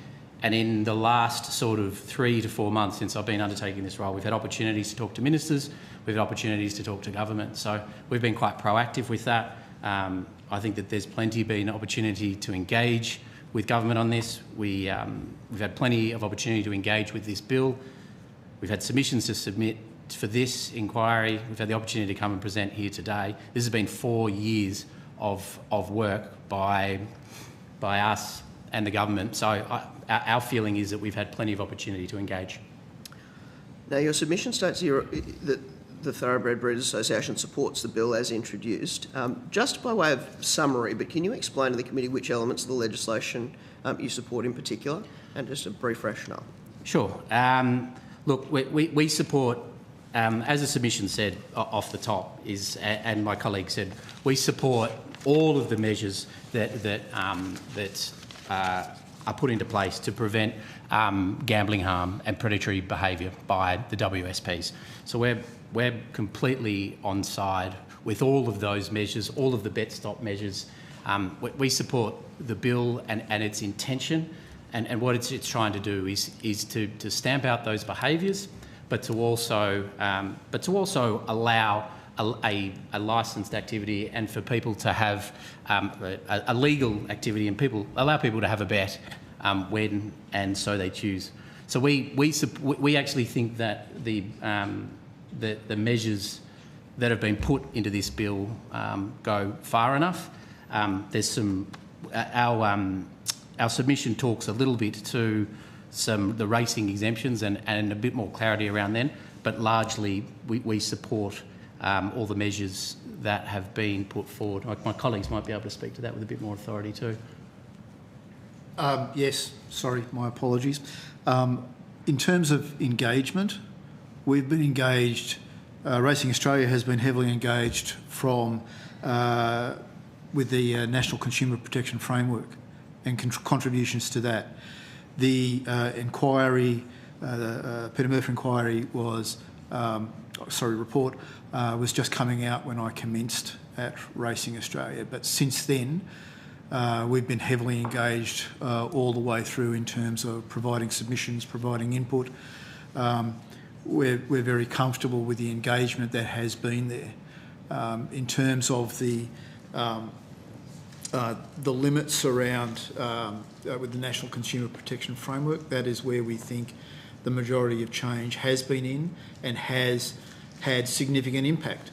Speaker 23: And in the last sort of 3 to 4 months since I've been undertaking this role, we've had opportunities to talk to ministers, we've had opportunities to talk to government. So we've been quite proactive with that. I think that there's plenty been opportunity to engage with government on this. We've had plenty of opportunity to engage with this bill. We've had submissions to submit for this inquiry. We've had the opportunity to come and present here today. This has been 4 years of work by us and the government. So our feeling is that we've had plenty of opportunity to engage.
Speaker 1: Now, your submission states here that the Thoroughbred Breeders Association supports the bill as introduced. Just by way of summary, but can you explain to the committee which elements of the legislation you support in particular, and just a brief rationale?
Speaker 23: Sure. Look, we support, as the submission said off the top, and my colleague said, we support all of the measures that are put into place to prevent gambling harm and predatory behaviour by the WSPs. So we're completely on side with all of those measures, all of the BetStop measures. We support the bill and its intention, and what it's trying to do is to stamp out those behaviours, but to also allow a licensed activity and for people to have a legal activity and allow people to have a bet when and so they choose. So we actually think that the measures that have been put into this bill go far enough. There's some our submission talks a little bit to the racing exemptions and a bit more clarity around them, but largely we support all the measures that have been put forward. My colleagues might be able to speak to that with a bit more authority too.
Speaker 7: Yes, sorry, my apologies. In terms of engagement, we've been engaged, Racing Australia has been heavily engaged with the National Consumer Protection Framework and contributions to that. The inquiry, the Peter Murphy inquiry report was just coming out when I commenced at Racing Australia, but since then we've been heavily engaged all the way through in terms of providing submissions, providing input. We're very comfortable with the engagement that has been there. In terms of the limits around with the National Consumer Protection Framework, that is where we think the majority of change has been in and has had significant impact.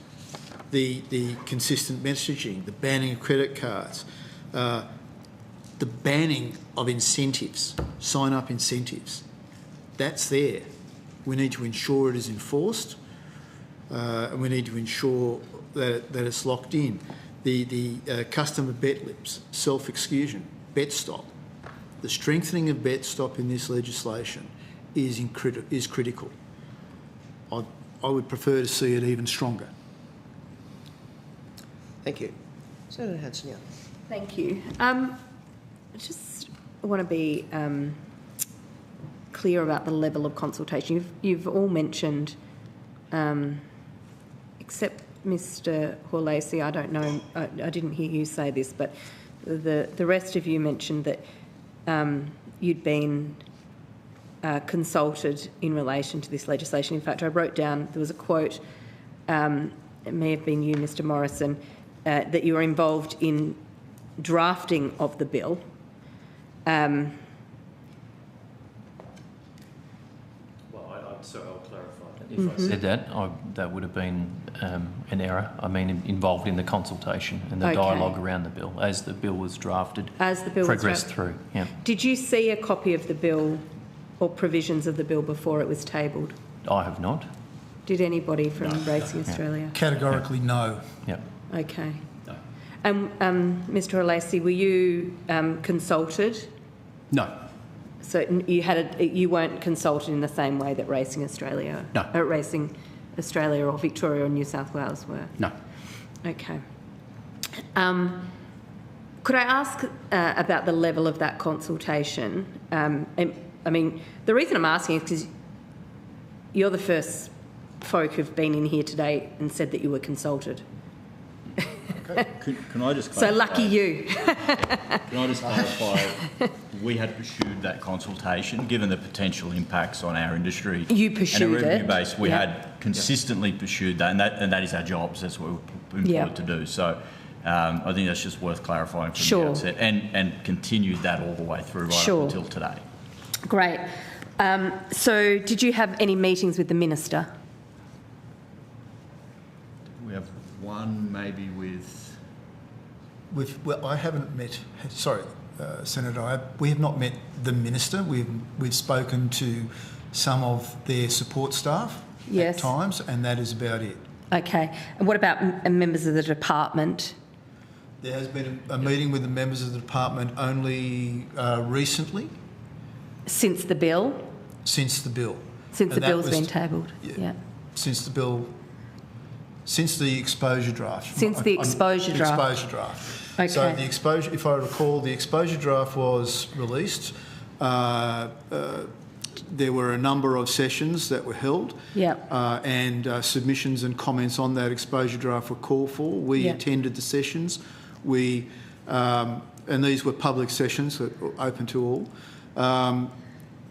Speaker 7: The consistent messaging, the banning of credit cards, the banning of incentives, sign-up incentives, that's there. We need to ensure it is enforced and we need to ensure that it's locked in. The customer bet lips, self-exclusion, bet stop. The strengthening of bet stop in this legislation is critical. I would prefer to see it even stronger.
Speaker 1: Thank you. Senator Hanson-Young.
Speaker 8: Thank you. I just want to be clear about the level of consultation. You've all mentioned, except Mr. Horlacy, I don't know, I didn't hear you say this, but the rest of you mentioned that you'd been consulted in relation to this legislation. In fact, I wrote down, there was a quote, it may have been you, Mr. Morrison, that you were involved in drafting of the bill.
Speaker 4: So I'll clarify. If I said that, that would have been an error. I mean, involved in the consultation and the dialogue around the bill as the bill was drafted.
Speaker 8: As the bill
Speaker 4: progressed
Speaker 8: was
Speaker 4: through. Yeah.
Speaker 8: Did you see a copy of the bill or provisions of the bill before it was tabled?
Speaker 4: I have not.
Speaker 8: Did anybody from Racing Australia?
Speaker 7: Categorically, no.
Speaker 4: Yeah.
Speaker 8: Okay. No. And Mr. Horlacy, were you consulted?
Speaker 23: No.
Speaker 8: So you weren't consulted in the same way that Racing Australia, Racing Australia or Victoria or New South Wales were?
Speaker 23: No.
Speaker 8: Okay. Could I ask about the level of that consultation? I mean, the reason I'm asking is because you're the first folk who've been in here today and said that you were consulted.
Speaker 9: Okay. Can I just clarify?
Speaker 8: So lucky you.
Speaker 9: Can I just clarify? We had pursued that consultation, given the potential impacts on our industry.
Speaker 8: You pursued it.
Speaker 9: And a revenue base. We had consistently pursued that, and that is our jobs. That's what we're employed to do. So I think that's just worth clarifying from the outset, and continued that all the way through right up until today.
Speaker 8: Great. So did you have any meetings with the Minister?
Speaker 9: We have one maybe with...
Speaker 7: Well, I haven't met... Sorry, Senator, we have not met the Minister. We've spoken to some of their support staff at times, and that is about it.
Speaker 8: Okay. And what about members of the department?
Speaker 7: There has been a meeting with the members of the department only recently.
Speaker 8: Since the bill?
Speaker 7: Since the bill.
Speaker 8: Since the bill's been tabled? Yeah.
Speaker 7: Since the bill... Since the exposure draft.
Speaker 8: Since the exposure draft.
Speaker 7: Exposure draft.
Speaker 8: Okay.
Speaker 7: So the exposure, if I recall, the exposure draft was released. There were a number of sessions that were held.
Speaker 8: Yeah.
Speaker 7: And submissions and comments on that exposure draft were called for. We attended the sessions. And these were public sessions that were open to all.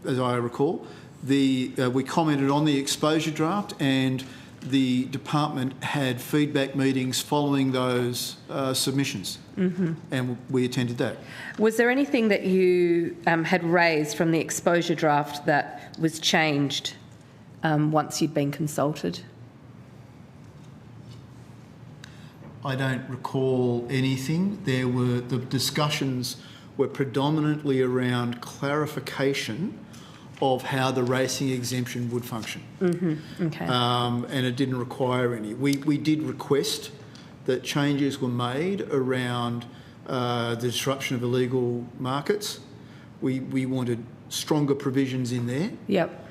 Speaker 7: As I recall, we commented on the exposure draft, and the department had feedback meetings following those submissions, and we attended that.
Speaker 8: Was there anything that you had raised from the exposure draft that was changed once you'd been consulted?
Speaker 7: I don't recall anything. The discussions were predominantly around clarification of how the racing exemption would function.
Speaker 8: Okay.
Speaker 7: And it didn't require any. We did request that changes were made around the disruption of illegal markets. We wanted stronger provisions in there.
Speaker 8: Yep.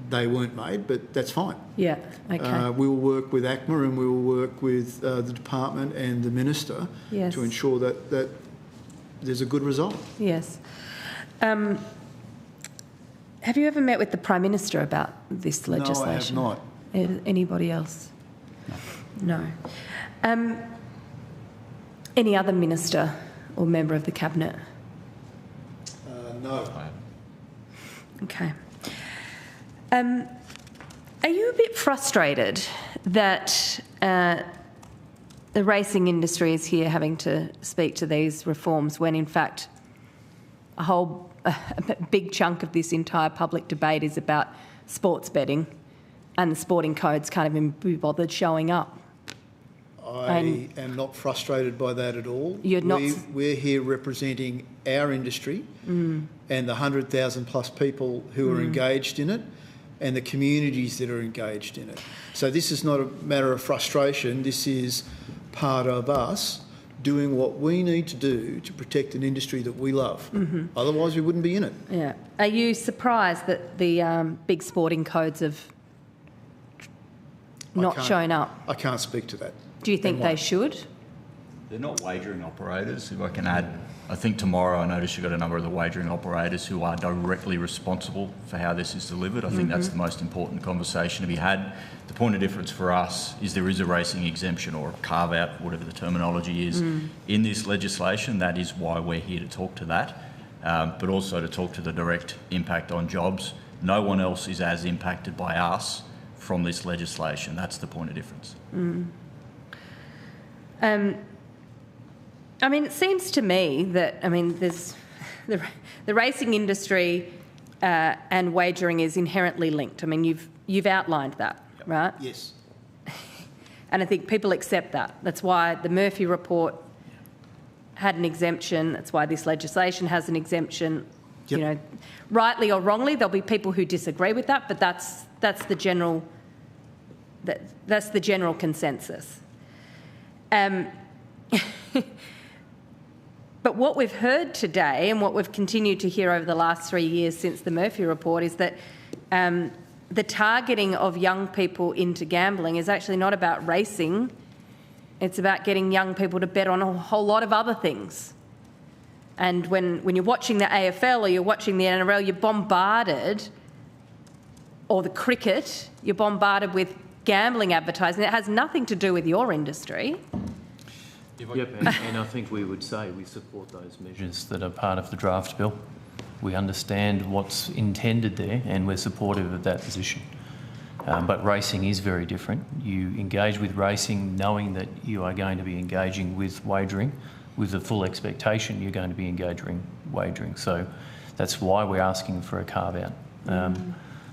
Speaker 7: They weren't made, but that's fine.
Speaker 8: Yeah, okay.
Speaker 7: We will work with ACMA and we will work with the department and the minister
Speaker 8: Yes.
Speaker 7: to ensure that there's a good result.
Speaker 8: Yes. Have you ever met with the Prime Minister about this legislation?
Speaker 7: No, I have not.
Speaker 8: Anybody else? No. Any other minister or member of the Cabinet?
Speaker 7: No.
Speaker 8: Okay. Are you a bit frustrated that the racing industry is here having to speak to these reforms when, in fact, a big chunk of this entire public debate is about sports betting and the sporting codes can't even be bothered showing up?
Speaker 7: I am not frustrated by that at all.
Speaker 8: You're not.
Speaker 7: We're here representing our industry and the 100,000 plus people who are engaged in it and the communities that are engaged in it. So this is not a matter of frustration. This is part of us doing what we need to do to protect an industry that we love. Otherwise, we wouldn't be in it.
Speaker 8: Yeah. Are you surprised that the big sporting codes have not shown up?
Speaker 7: I can't speak to that.
Speaker 8: Do you think they should?
Speaker 9: They're not wagering operators, if I can add. I think tomorrow I noticed you've got a number of the wagering operators who are directly responsible for how this is delivered. I think that's the most important conversation to be had. The point of difference for us is there is a racing exemption or a carve-out, whatever the terminology is, in this legislation. That is why we're here to talk to that, but also to talk to the direct impact on jobs. No one else is as impacted by us from this legislation. That's the point of difference.
Speaker 8: I mean, it seems to me that, there's the racing industry and wagering is inherently linked. I mean, you've outlined that, right?
Speaker 7: Yes.
Speaker 8: And I think people accept that. That's why the Murphy report had an exemption. That's why this legislation has an exemption.
Speaker 7: Yep.
Speaker 8: You know, rightly or wrongly, there'll be people who disagree with that, but that's the general consensus. But what we've heard today and what we've continued to hear over the last 3 years since the Murphy report is that the targeting of young people into gambling is actually not about racing. It's about getting young people to bet on a whole lot of other things. And when you're watching the AFL or you're watching the NRL, you're bombarded, or the cricket, you're bombarded with gambling advertising. It has nothing to do with your industry.
Speaker 4: Yep, and I think we would say we support those measures that are part of the draft bill. We understand what's intended there and we're supportive of that position. But racing is very different. You engage with racing knowing that you are going to be engaging with wagering, with the full expectation you're going to be engaging wagering. So that's why we're asking for a carve-out.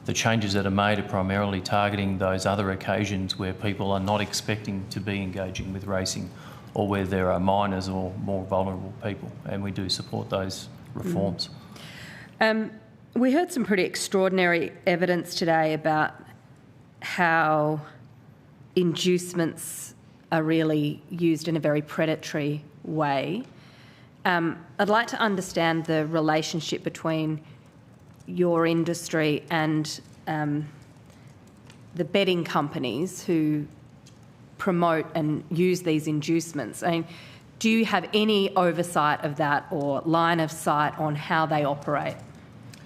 Speaker 4: The changes that are made are primarily targeting those other occasions where people are not expecting to be engaging with racing or where there are minors or more vulnerable people, and we do support those reforms.
Speaker 8: We heard some pretty extraordinary evidence today about how inducements are really used in a very predatory way. I'd like to understand the relationship between your industry and the betting companies who promote and use these inducements. I mean, do you have any oversight of that or line of sight on how they operate?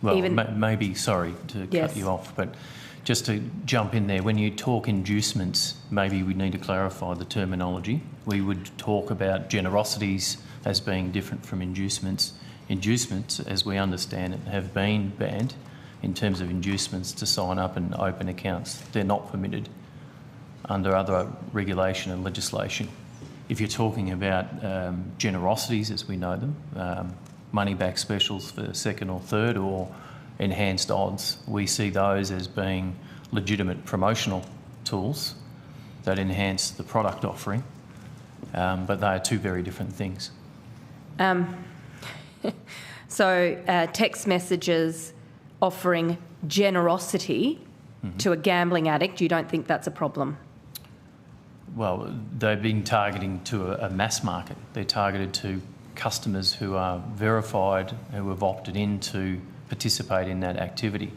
Speaker 4: Well, maybe, sorry to cut you off, but just to jump in there, when you talk inducements, maybe we need to clarify the terminology. We would talk about generosities as being different from inducements. Inducements, as we understand it, have been banned in terms of inducements to sign up and open accounts. They're not permitted under other regulation and legislation. If you're talking about generosities, as we know them, money-back specials for second or third or enhanced odds, we see those as being legitimate promotional tools that enhance the product offering but they are two very different things.
Speaker 8: So text messages offering generosity to a gambling addict, you don't think that's a problem?
Speaker 4: Well, they've been targeting to a mass market. They're targeted to customers who are verified, who have opted in to participate in that activity.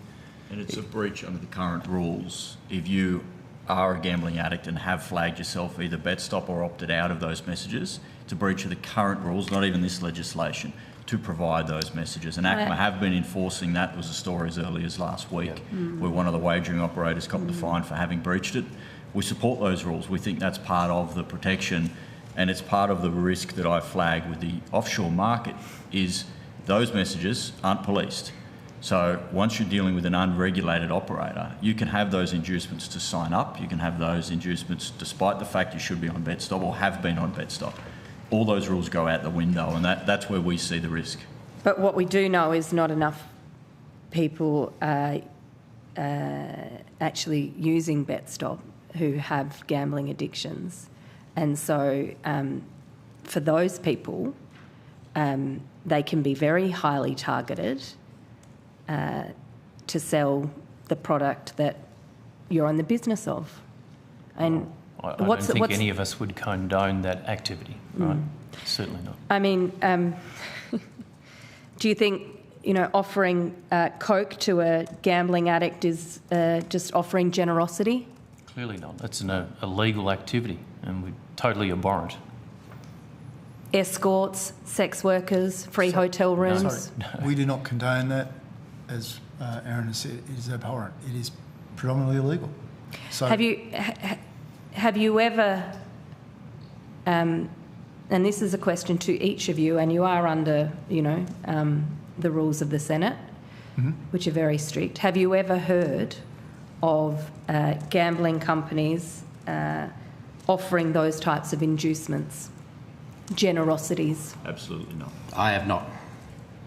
Speaker 9: And it's a breach under the current rules. If you are a gambling addict and have flagged yourself either BetStop or opted out of those messages, it's a breach of the current rules, not even this legislation, to provide those messages. And ACMA have been enforcing that. There was a story as early as last week where one of the wagering operators got the fine for having breached it. We support those rules. We think that's part of the protection, and it's part of the risk that I flagged with the offshore market is those messages aren't policed. So once you're dealing with an unregulated operator, you can have those inducements to sign up. You can have those inducements despite the fact you should be on BetStop or have been on BetStop. All those rules go out the window, and that's where we see the risk.
Speaker 8: But what we do know is not enough people are actually using BetStop who have gambling addictions. And so for those people, they can be very highly targeted to sell the product that you're in the business of. And
Speaker 4: I don't think any of us would condone that activity, right? Certainly not.
Speaker 8: I mean, do you think, offering Coke to a gambling addict is just offering generosity?
Speaker 4: Clearly not. It's an illegal activity and we totally abhor it.
Speaker 8: Escorts, sex workers, free hotel rooms?
Speaker 7: Sorry, we do not condone that. As Aaron has said, it is abhorrent. It is predominantly illegal. So
Speaker 8: have you ever, and this is a question to each of you, and you are under, the rules of the Senate, which are very strict. Have you ever heard of gambling companies offering those types of inducements, generosities?
Speaker 9: Absolutely not.
Speaker 23: I have not.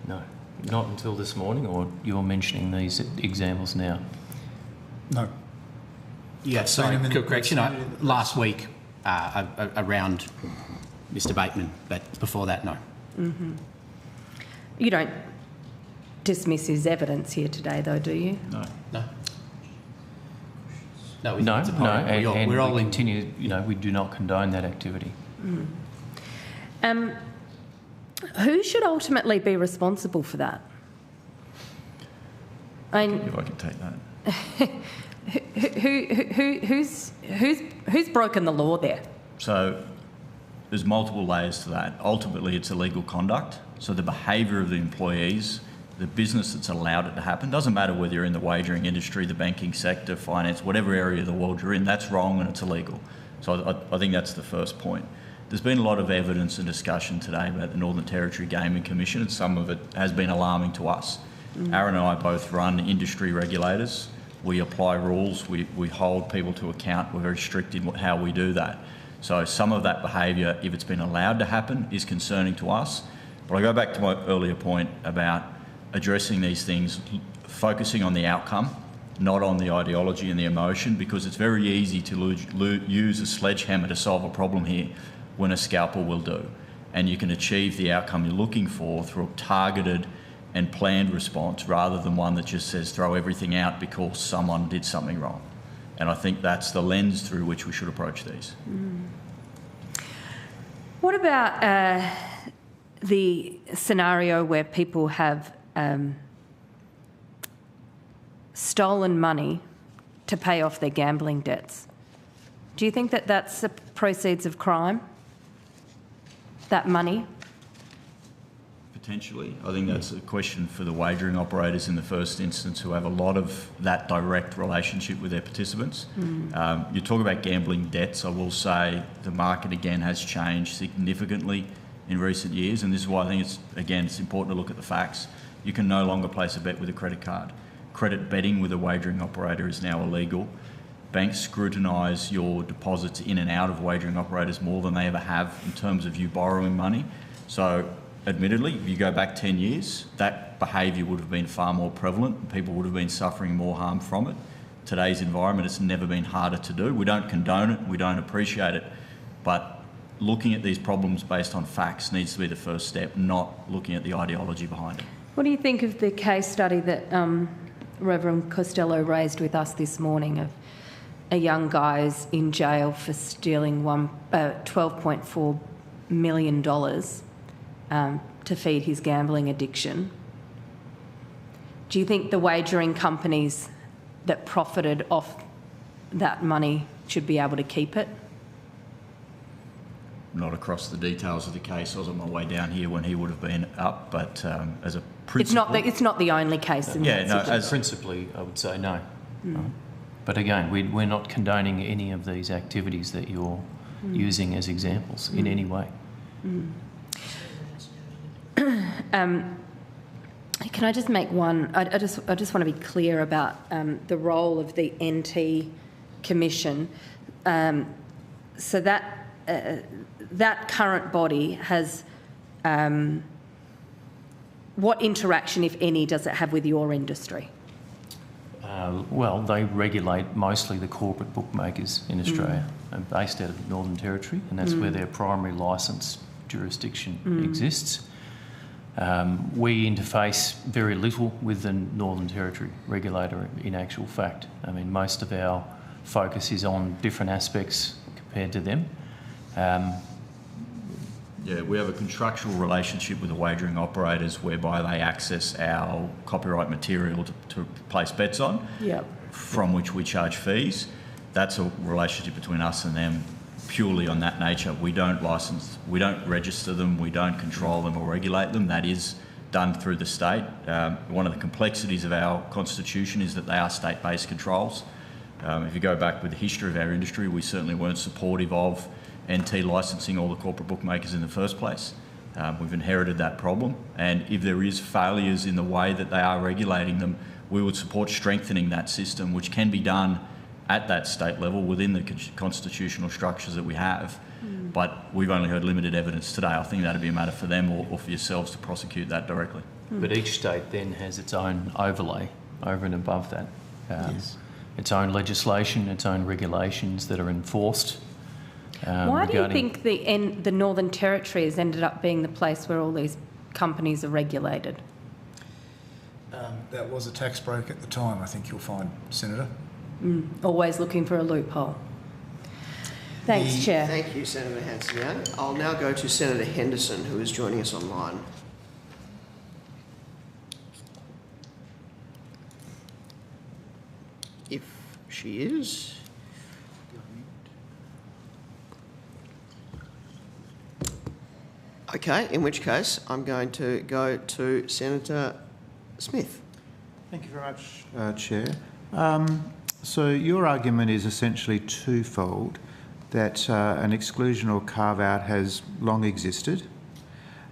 Speaker 4: No, not until this morning, or you're mentioning these examples now?
Speaker 7: No.
Speaker 23: Yeah, sorry, correction. Last week around Mr. Bateman, but before that, no.
Speaker 8: You don't dismiss his evidence here today, though, do you?
Speaker 9: No.
Speaker 23: No.
Speaker 4: And we're all continue. We do not condone that activity.
Speaker 8: Who should ultimately be responsible for that?
Speaker 9: If I can take that.
Speaker 8: Who's broken the law there?
Speaker 9: So there's multiple layers to that. Ultimately, it's illegal conduct. So the behaviour of the employees, the business that's allowed it to happen, doesn't matter whether you're in the wagering industry, the banking sector, finance, whatever area of the world you're in, that's wrong and it's illegal. So I think that's the first point. There's been a lot of evidence and discussion today about the Northern Territory Gaming Commission, and some of it has been alarming to us. Aaron and I both run industry regulators. We apply rules, we hold people to account, we're very strict in how we do that. So some of that behaviour, if it's been allowed to happen, is concerning to us. But I go back to my earlier point about addressing these things, focusing on the outcome, not on the ideology and the emotion, because it's very easy to use a sledgehammer to solve a problem here when a scalpel will do. And you can achieve the outcome you're looking for through a targeted and planned response rather than one that just says throw everything out because someone did something wrong. And I think that's the lens through which we should approach these.
Speaker 8: What about the scenario where people have stolen money to pay off their gambling debts? Do you think that that's the proceeds of crime? That money?
Speaker 9: Potentially. I think that's a question for the wagering operators in the first instance, who have a lot of that direct relationship with their participants. You talk about gambling debts. I will say the market again has changed significantly in recent years, and this is why I think it's important to look at the facts. You can no longer place a bet with a credit card. Credit betting with a wagering operator is now illegal. Banks scrutinise your deposits in and out of wagering operators more than they ever have in terms of you borrowing money. So admittedly, if you go back 10 years, that behaviour would have been far more prevalent and people would have been suffering more harm from it. Today's environment, it's never been harder to do. We don't condone it, we don't appreciate it, but looking at these problems based on facts needs to be the first step, not looking at the ideology behind it.
Speaker 8: What do you think of the case study that Reverend Costello raised with us this morning of a young guy who's in jail for stealing $12.4 million to feed his gambling addiction? Do you think the wagering companies that profited off that money should be able to keep it?
Speaker 9: Not across the details of the case. I was on my way down here when he would have been up, but as a principle...
Speaker 8: It's not the only case.
Speaker 4: Principally, I would say no. Right. But again, we're not condoning any of these activities that you're using as examples in any way.
Speaker 8: Can I just make one? I just want to be clear about the role of the NT Commission. So that current body has what interaction, if any, does it have with your industry?
Speaker 4: Well, they regulate mostly the corporate bookmakers in Australia, based out of the Northern Territory, and that's where their primary licence jurisdiction exists. We interface very little with the Northern Territory regulator in actual fact. I mean, most of our focus is on different aspects compared to them.
Speaker 9: Yeah, we have a contractual relationship with the wagering operators whereby they access our copyright material to place bets on, from which we charge fees. That's a relationship between us and them purely on that nature. We don't license, we don't register them, we don't control them or regulate them. That is done through the state. One of the complexities of our constitution is that they are state-based controls. If you go back with the history of our industry, we certainly weren't supportive of NT licensing all the corporate bookmakers in the first place. We've inherited that problem, and if there is failures in the way that they are regulating them, we would support strengthening that system, which can be done at that state level within the constitutional structures that we have. But we've only heard limited evidence today. I think that'd be a matter for them or for yourselves to prosecute that directly.
Speaker 4: But each state then has its own overlay over and above that. Its own legislation, its own regulations that are enforced.
Speaker 8: Why do you think the Northern Territory has ended up being the place where all these companies are regulated?
Speaker 7: That was a tax break at the time, I think you'll find, Senator.
Speaker 8: Always looking for a loophole. Thanks, Chair.
Speaker 1: Thank you, Senator Hanson-Young. I'll now go to Senator Henderson, who is joining us online. If she is. Okay, in which case I'm going to go to Senator Smith.
Speaker 10: Thank you very much, Chair. So your argument is essentially twofold, that an exclusion or carve-out has long existed,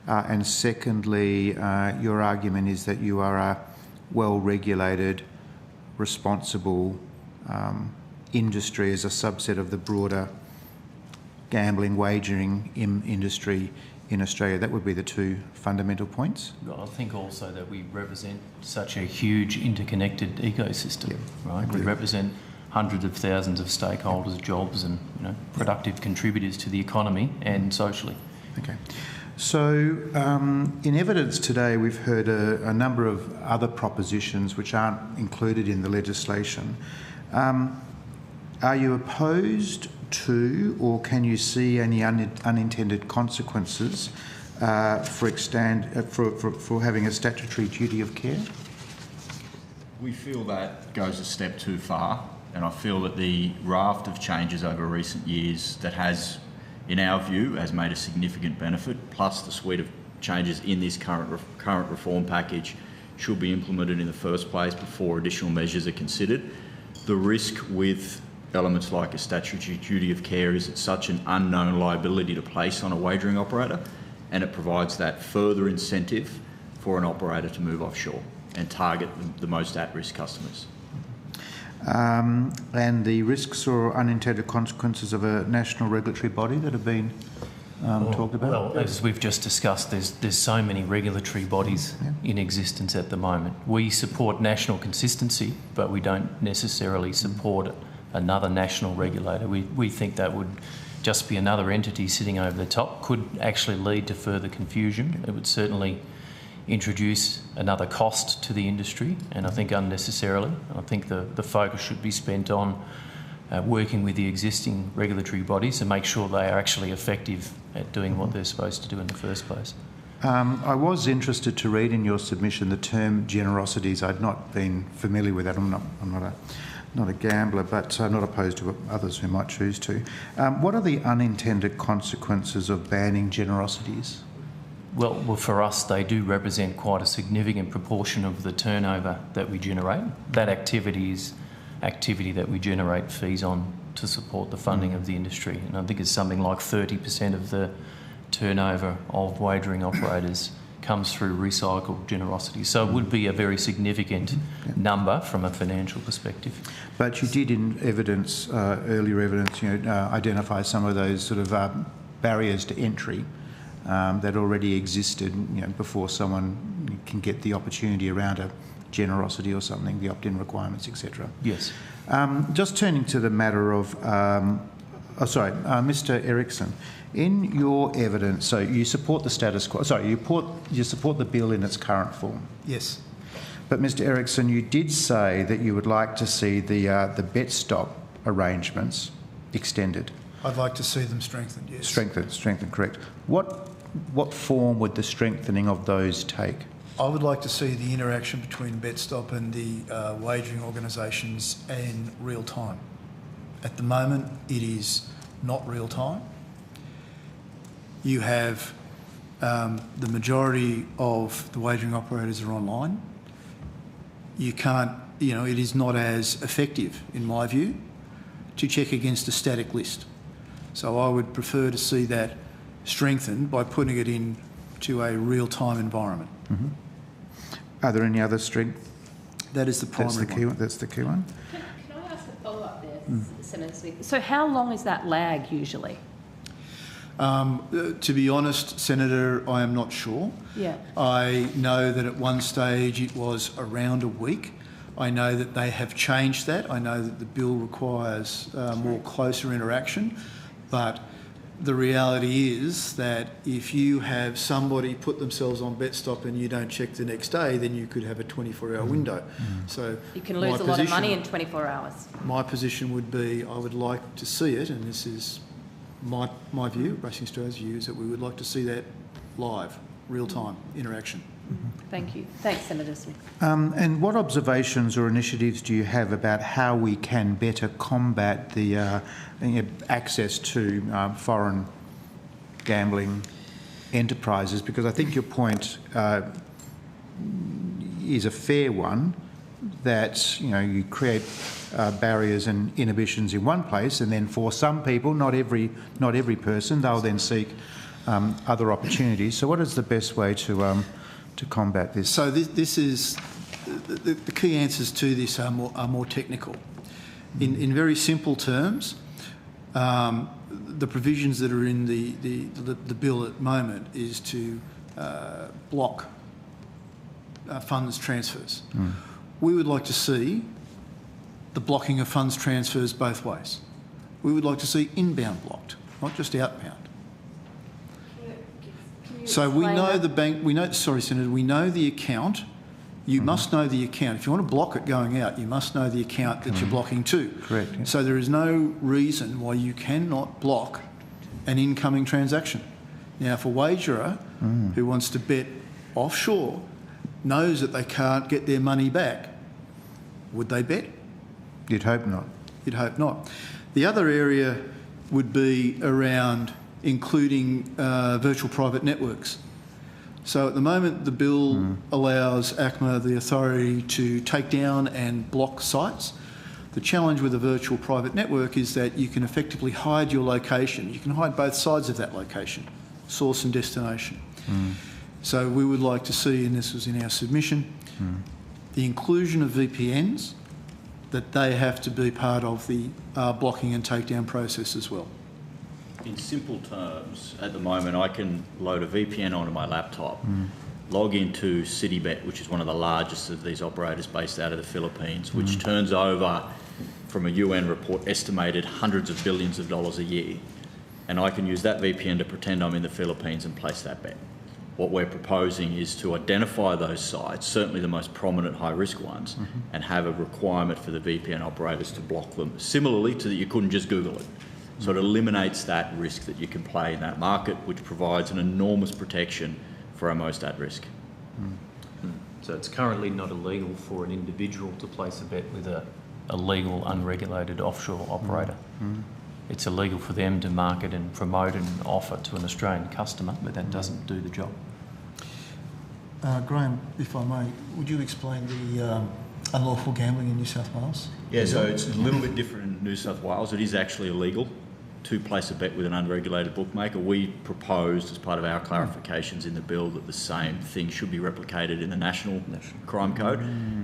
Speaker 10: and secondly, your argument is that you are a well-regulated, responsible industry as a subset of the broader gambling, wagering industry in Australia. That would be the two fundamental points.
Speaker 4: I think also that we represent such a huge interconnected ecosystem, right? We represent hundreds of thousands of stakeholders, jobs and productive contributors to the economy and socially.
Speaker 10: Okay. So in evidence today we've heard a number of other propositions which aren't included in the legislation. Are you opposed to, or can you see any unintended consequences for having a statutory duty of care?
Speaker 9: We feel that goes a step too far, and I feel that the raft of changes over recent years that has, in our view, has made a significant benefit, plus the suite of changes in this current reform package should be implemented in the first place before additional measures are considered. The risk with elements like a statutory duty of care is it's such an unknown liability to place on a wagering operator, and it provides that further incentive for an operator to move offshore and target the most at-risk customers.
Speaker 10: And the risks or unintended consequences of a national regulatory body that have been talked about?
Speaker 4: Well, as we've just discussed, there's so many regulatory bodies in existence at the moment. We support national consistency, but we don't necessarily support another national regulator. We think that would just be another entity sitting over the top could actually lead to further confusion. It would certainly introduce another cost to the industry, and I think unnecessarily. I think the focus should be spent on working with the existing regulatory bodies to make sure they are actually effective at doing what they're supposed to do in the first place.
Speaker 10: I was interested to read in your submission the term generosities. I'd not been familiar with that. I'm not a gambler, but not opposed to others who might choose to. What are the unintended consequences of banning generosities?
Speaker 4: Well, for us, they do represent quite a significant proportion of the turnover that we generate. That activity is activity that we generate fees on to support the funding of the industry. And I think it's something like 30% of the turnover of wagering operators comes through recycled generosity. So it would be a very significant number from a financial perspective.
Speaker 10: But you did in evidence, earlier evidence, identify some of those sort of barriers to entry that already existed, before someone can get the opportunity around a generosity or something, the opt-in requirements, etc.
Speaker 4: Yes.
Speaker 10: Just turning to the matter of, Mr. Erickson, in your evidence, so you support the status quo. Sorry, you support the bill in its current form.
Speaker 7: Yes.
Speaker 10: But Mr. Erickson, you did say that you would like to see the bet stop arrangements extended.
Speaker 7: I'd like to see them strengthened. Yes.
Speaker 10: Strengthened. Correct. What form would the strengthening of those take?
Speaker 7: I would like to see the interaction between BetStop and the wagering organisations in real time. At the moment, it is not real time. You have the majority of the wagering operators are online. You can't, it is not as effective, in my view, to check against a static list. So I would prefer to see that strengthened by putting it into a real-time environment.
Speaker 10: Mm-hmm. Are there any other strength?
Speaker 7: That is the primary one.
Speaker 10: That's the key one.
Speaker 8: Can I ask a follow-up there, Senator Smith? So how long is that lag usually?
Speaker 7: To be honest, Senator, I am not sure.
Speaker 8: Yeah.
Speaker 7: I know that at one stage it was around a week. I know that they have changed that. I know that the bill requires more closer interaction, but the reality is that if you have somebody put themselves on BetStop and you don't check the next day, then you could have a 24-hour window. So
Speaker 8: you can lose a lot of money in 24 hours.
Speaker 7: My position would be I would like to see it, and this is my view, Racing Australia's view, is that we would like to see that live, real-time interaction.
Speaker 8: Thank you. Thanks, Senator Smith.
Speaker 10: And what observations or initiatives do you have about how we can better combat the access to foreign gambling enterprises? Because I think your point is a fair one, that you create barriers and inhibitions in one place, and then for some people, not every person, they'll then seek other opportunities. So what is the best way to combat this?
Speaker 7: So this is the key answers to this are more technical. In very simple terms, the provisions that are in the bill at the moment is to block funds transfers. We would like to see the blocking of funds transfers both ways. We would like to see inbound blocked, not just outbound. So we know the bank, Senator, we know the account. You must know the account. If you want to block it going out, you must know the account that you're blocking to.
Speaker 10: Correct. Yeah.
Speaker 7: So there is no reason why you cannot block an incoming transaction. Now, if a wagerer who wants to bet offshore knows that they can't get their money back, would they bet?
Speaker 10: You'd hope not.
Speaker 7: You'd hope not. The other area would be around including virtual private networks. So at the moment, the bill allows ACMA the authority to take down and block sites. The challenge with a virtual private network is that you can effectively hide your location. You can hide both sides of that location, source and destination. So we would like to see, and this was in our submission, the inclusion of VPNs, that they have to be part of the blocking and takedown process as well.
Speaker 9: In simple terms, at the moment, I can load a VPN onto my laptop, log into Citybet, which is one of the largest of these operators based out of the Philippines, which turns over, from a UN report, estimated hundreds of billions of dollars a year. and I can use that VPN to pretend I'm in the Philippines and place that bet. What we're proposing is to identify those sites, certainly the most prominent high-risk ones, and have a requirement for the VPN operators to block them, similarly to that you couldn't just Google it. So it eliminates that risk that you can play in that market, which provides an enormous protection for our most at risk.
Speaker 4: So it's currently not illegal for an individual to place a bet with a legal, unregulated offshore operator. It's illegal for them to market and promote and offer to an Australian customer, but that doesn't do the job.
Speaker 7: Graham, if I may, would you explain the unlawful gambling in New South Wales?
Speaker 9: Yeah, so it's a little bit different in New South Wales. It is actually illegal to place a bet with an unregulated bookmaker. We proposed, as part of our clarifications in the bill, that the same thing should be replicated in the National Crime Code.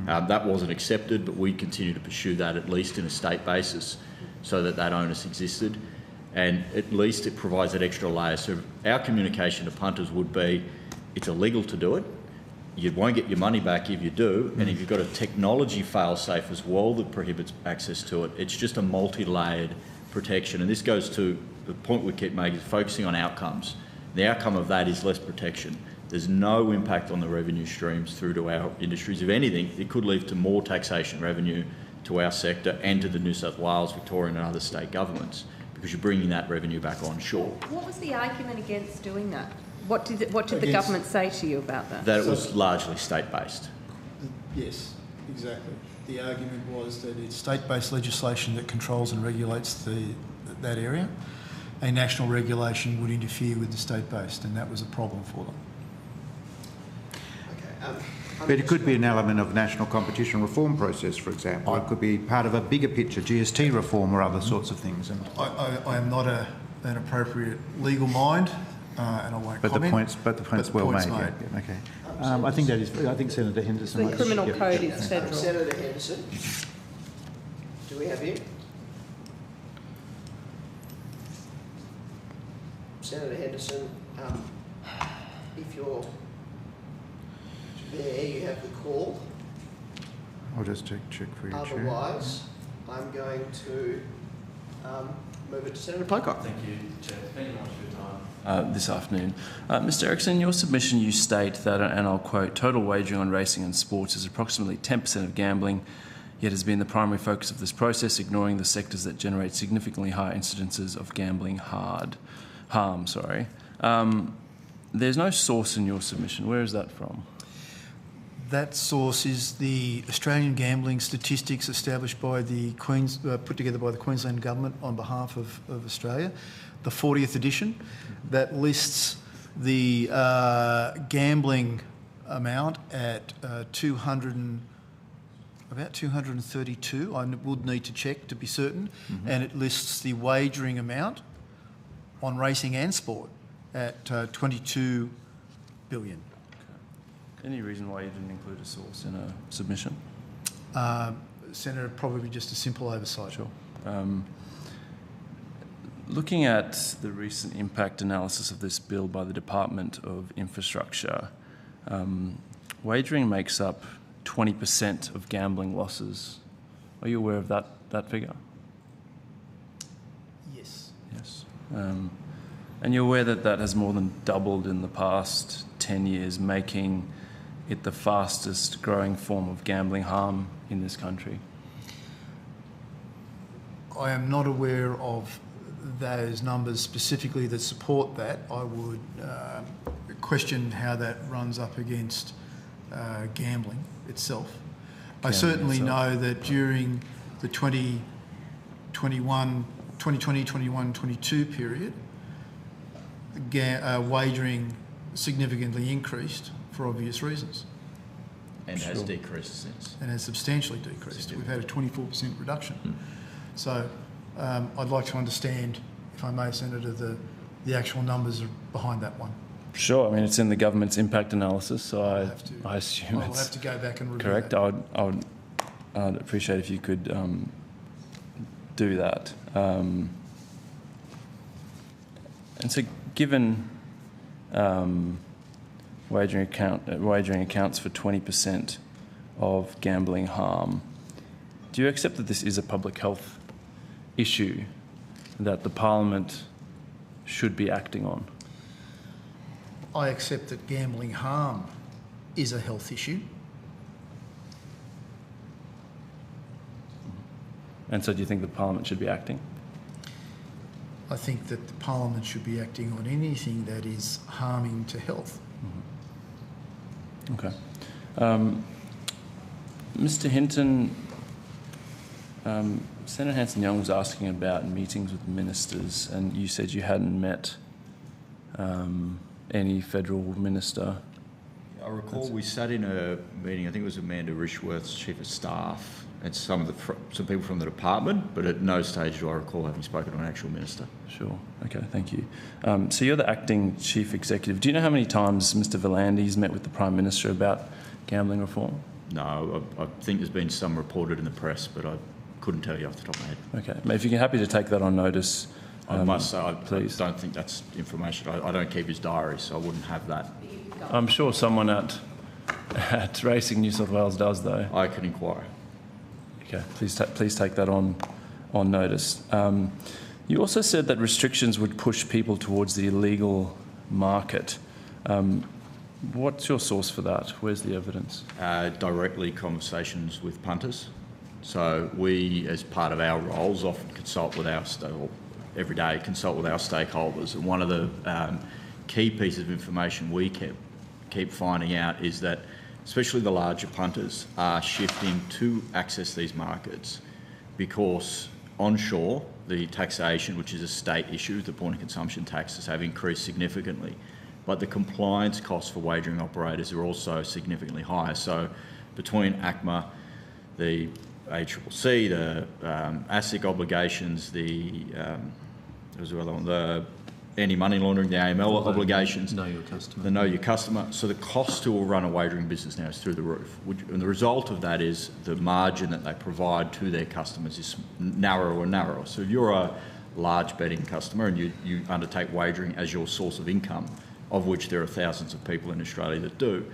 Speaker 9: That wasn't accepted, but we continue to pursue that, at least in a state basis, so that that onus existed. And at least it provides that extra layer. So our communication to punters would be, it's illegal to do it. You won't get your money back if you do, and if you've got a technology fail-safe as well that prohibits access to it, it's just a multi-layered protection. And this goes to the point we keep making, is focusing on outcomes. The outcome of that is less protection. There's no impact on the revenue streams through to our industries. If anything, it could lead to more taxation revenue to our sector and to the New South Wales, Victorian and other state governments, because you're bringing that revenue back onshore.
Speaker 8: What was the argument against doing that? What did the government say to you about that?
Speaker 9: That it was largely state-based.
Speaker 7: Yes, exactly. The argument was that it's state-based legislation that controls and regulates that area. A national regulation would interfere with the state-based, and that was a problem for them.
Speaker 10: Okay. But it could be an element of national competition reform process, for example. It could be part of a bigger picture, GST reform or other sorts of things. And
Speaker 7: I am not an appropriate legal mind, and I won't comment.
Speaker 10: But the point's well made. Yeah, okay. I think that is. I think Senator Henderson.
Speaker 8: The criminal code is federal.
Speaker 1: Senator Henderson, do we have you? Senator Henderson, if you're there, you have the call.
Speaker 10: I'll just check for you, Chair.
Speaker 1: Otherwise, I'm going to move it to Senator Pocock.
Speaker 23: Thank you, Chair. Thank you very much for your time this afternoon. Mr Erickson, in your submission you state that, and I'll quote, total wagering on racing and sports is approximately 10% of gambling, yet has been the primary focus of this process, ignoring the sectors that generate significantly higher incidences of gambling harm. There's no source in your submission. Where is that from?
Speaker 7: That source is the Australian gambling statistics established by the put together by the Queensland Government on behalf of Australia, the 40th edition, that lists the gambling amount at about 232. I would need to check to be certain, and it lists the wagering amount on racing and sport at 22 billion.
Speaker 23: Any reason why you didn't include a source in a submission?
Speaker 7: Senator, probably just a simple oversight.
Speaker 23: Sure. Looking at the recent impact analysis of this bill by the Department of Infrastructure, wagering makes up 20% of gambling losses. Are you aware of that figure?
Speaker 7: Yes.
Speaker 23: Yes. And you're aware that has more than doubled in the past 10 years, making it the fastest growing form of gambling harm in this country?
Speaker 7: I am not aware of those numbers specifically that support that. I would question how that runs up against gambling itself. I certainly know that during the 2020-21-22 period, wagering significantly increased for obvious reasons.
Speaker 9: And has decreased since.
Speaker 7: And has substantially decreased. We've had a 24% reduction. So I'd like to understand, if I may, Senator, the actual numbers behind that one.
Speaker 23: Sure. I mean, it's in the government's impact analysis, so I assume
Speaker 7: I'll have to go back and review
Speaker 23: correct.
Speaker 7: that.
Speaker 23: I'd appreciate if you could do that. And so, given wagering accounts for 20% of gambling harm, do you accept that this is a public health issue, that the Parliament
Speaker 11: should be acting on?
Speaker 7: I accept that gambling harm is a health issue.
Speaker 11: And so do you think the Parliament should be acting?
Speaker 7: I think that the Parliament should be acting on anything that is harming to health.
Speaker 11: Okay. Mr Hinton, Senator Hanson-Young was asking about meetings with ministers, and you said you hadn't met any federal minister.
Speaker 9: I recall we sat in a meeting, I think it was Amanda Rishworth's Chief of Staff, and some people from the department, but at no stage do I recall having spoken to an actual minister.
Speaker 11: Sure. Okay, thank you. So you're the acting Chief Executive. Do you know how many times Mr Volandes met with the Prime Minister about gambling reform?
Speaker 9: No, I think there's been some reported in the press, but I couldn't tell you off the top of my head.
Speaker 11: Okay. If you're happy to take that on notice,
Speaker 9: I must say,
Speaker 11: please.
Speaker 9: I don't think that's information. I don't keep his diary, so I wouldn't have that.
Speaker 11: I'm sure someone at Racing New South Wales does, though.
Speaker 9: I can inquire.
Speaker 11: Okay, please take that on notice. You also said that restrictions would push people towards the illegal market. What's your source for that? Where's the evidence?
Speaker 9: Directly conversations with punters. So we, as part of our roles, often consult with every day consult with our stakeholders. And one of the key pieces of information we keep finding out is that especially the larger punters are shifting to access these markets because onshore, the taxation, which is a state issue, the point of consumption taxes have increased significantly. But the compliance costs for wagering operators are also significantly higher. So between ACMA, the ACCC, the ASIC obligations, the anti-money laundering, the AML obligations.
Speaker 4: Know your customer.
Speaker 9: The know your customer. So the cost to run a wagering business now is through the roof. And the result of that is the margin that they provide to their customers is narrower and narrower. So if you're a large betting customer and you undertake wagering as your source of income, of which there are thousands of people in Australia that do,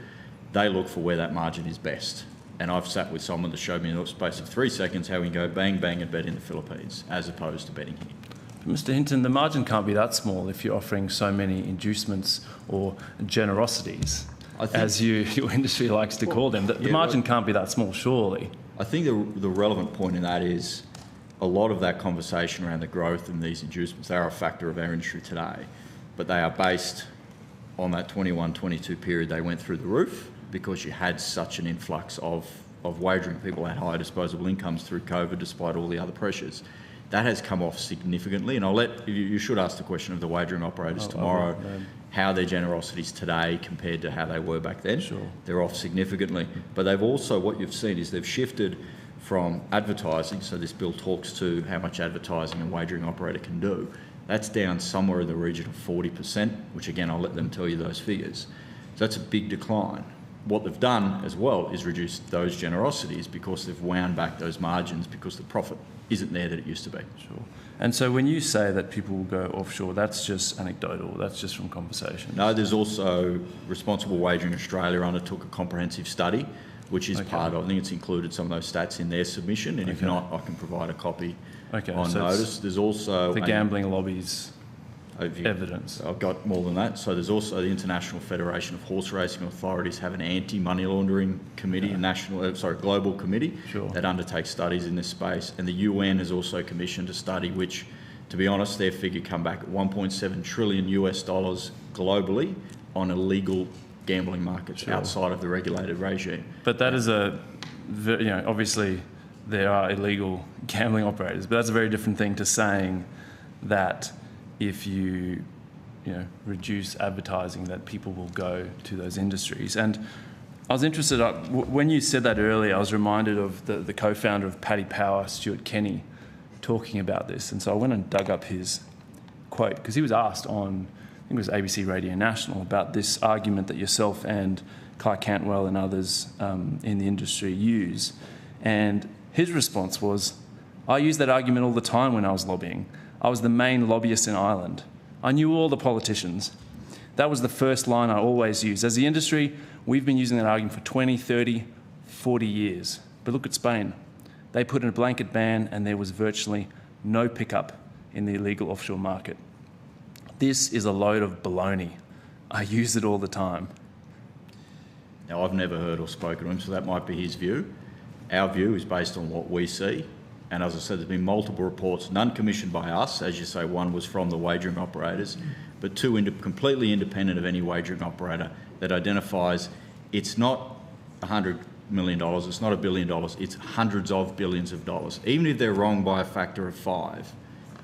Speaker 9: they look for where that margin is best. And I've sat with someone that showed me in the space of 3 seconds how we can go bang, bang and bet in the Philippines as opposed to betting here.
Speaker 11: Mr Hinton, the margin can't be that small if you're offering so many inducements or generosities, as your industry likes to call them. The margin can't be that small, surely.
Speaker 9: I think the relevant point in that is a lot of that conversation around the growth in these inducements, they are a factor of our industry today, but they are based on that 21-22 period they went through the roof because you had such an influx of wagering. People had higher disposable incomes through COVID despite all the other pressures. That has come off significantly, and you should ask the question of the wagering operators tomorrow, how their generosities today compared to how they were back then.
Speaker 11: Sure.
Speaker 9: They're off significantly. But they've also, what you've seen is they've shifted from advertising, so this bill talks to how much advertising a wagering operator can do. That's down somewhere in the region of 40%, which again, I'll let them tell you those figures. So that's a big decline. What they've done as well is reduce those generosities because they've wound back those margins because the profit isn't there that it used to be.
Speaker 11: Sure. And so when you say that people will go offshore, that's just anecdotal, that's just from conversation?
Speaker 9: No, there's also Responsible Wagering Australia undertook a comprehensive study, which is part of, I think it's included some of those stats in their submission, and if not, I can provide a copy on notice. There's also
Speaker 11: the gambling lobbies evidence.
Speaker 9: I've got more than that. So there's also the International Federation of Horse Racing Authorities have an anti-money laundering committee, global committee that undertakes studies in this space. And the UN has also commissioned a study which, to be honest, their figure come back at $1.7 trillion globally on illegal gambling markets outside of the regulated regime.
Speaker 11: But that is obviously there are illegal gambling operators, but that's a very different thing to saying that if you reduce advertising, that people will go to those industries. And I was interested, when you said that earlier, I was reminded of the co-founder of Paddy Power, Stuart Kenny, talking about this. And so I went and dug up his quote, because he was asked on, I think it was ABC Radio National, about this argument that yourself and Kai Cantwell and others in the industry use. And his response was, I use that argument all the time when I was lobbying. I was the main lobbyist in Ireland. I knew all the politicians. That was the first line I always used. As the industry, we've been using that argument for 20, 30, 40 years. But look at Spain. They put in a blanket ban and there was virtually no pickup in the illegal offshore market. This is a load of baloney. I use it all the time.
Speaker 9: Now, I've never heard or spoken to him, so that might be his view. Our view is based on what we see. And as I said, there's been multiple reports, none commissioned by us. As you say, one was from the wagering operators, but two completely independent of any wagering operator that identifies it's not $100 million, it's not $1 billion, it's hundreds of billions of dollars. Even if they're wrong by a factor of 5,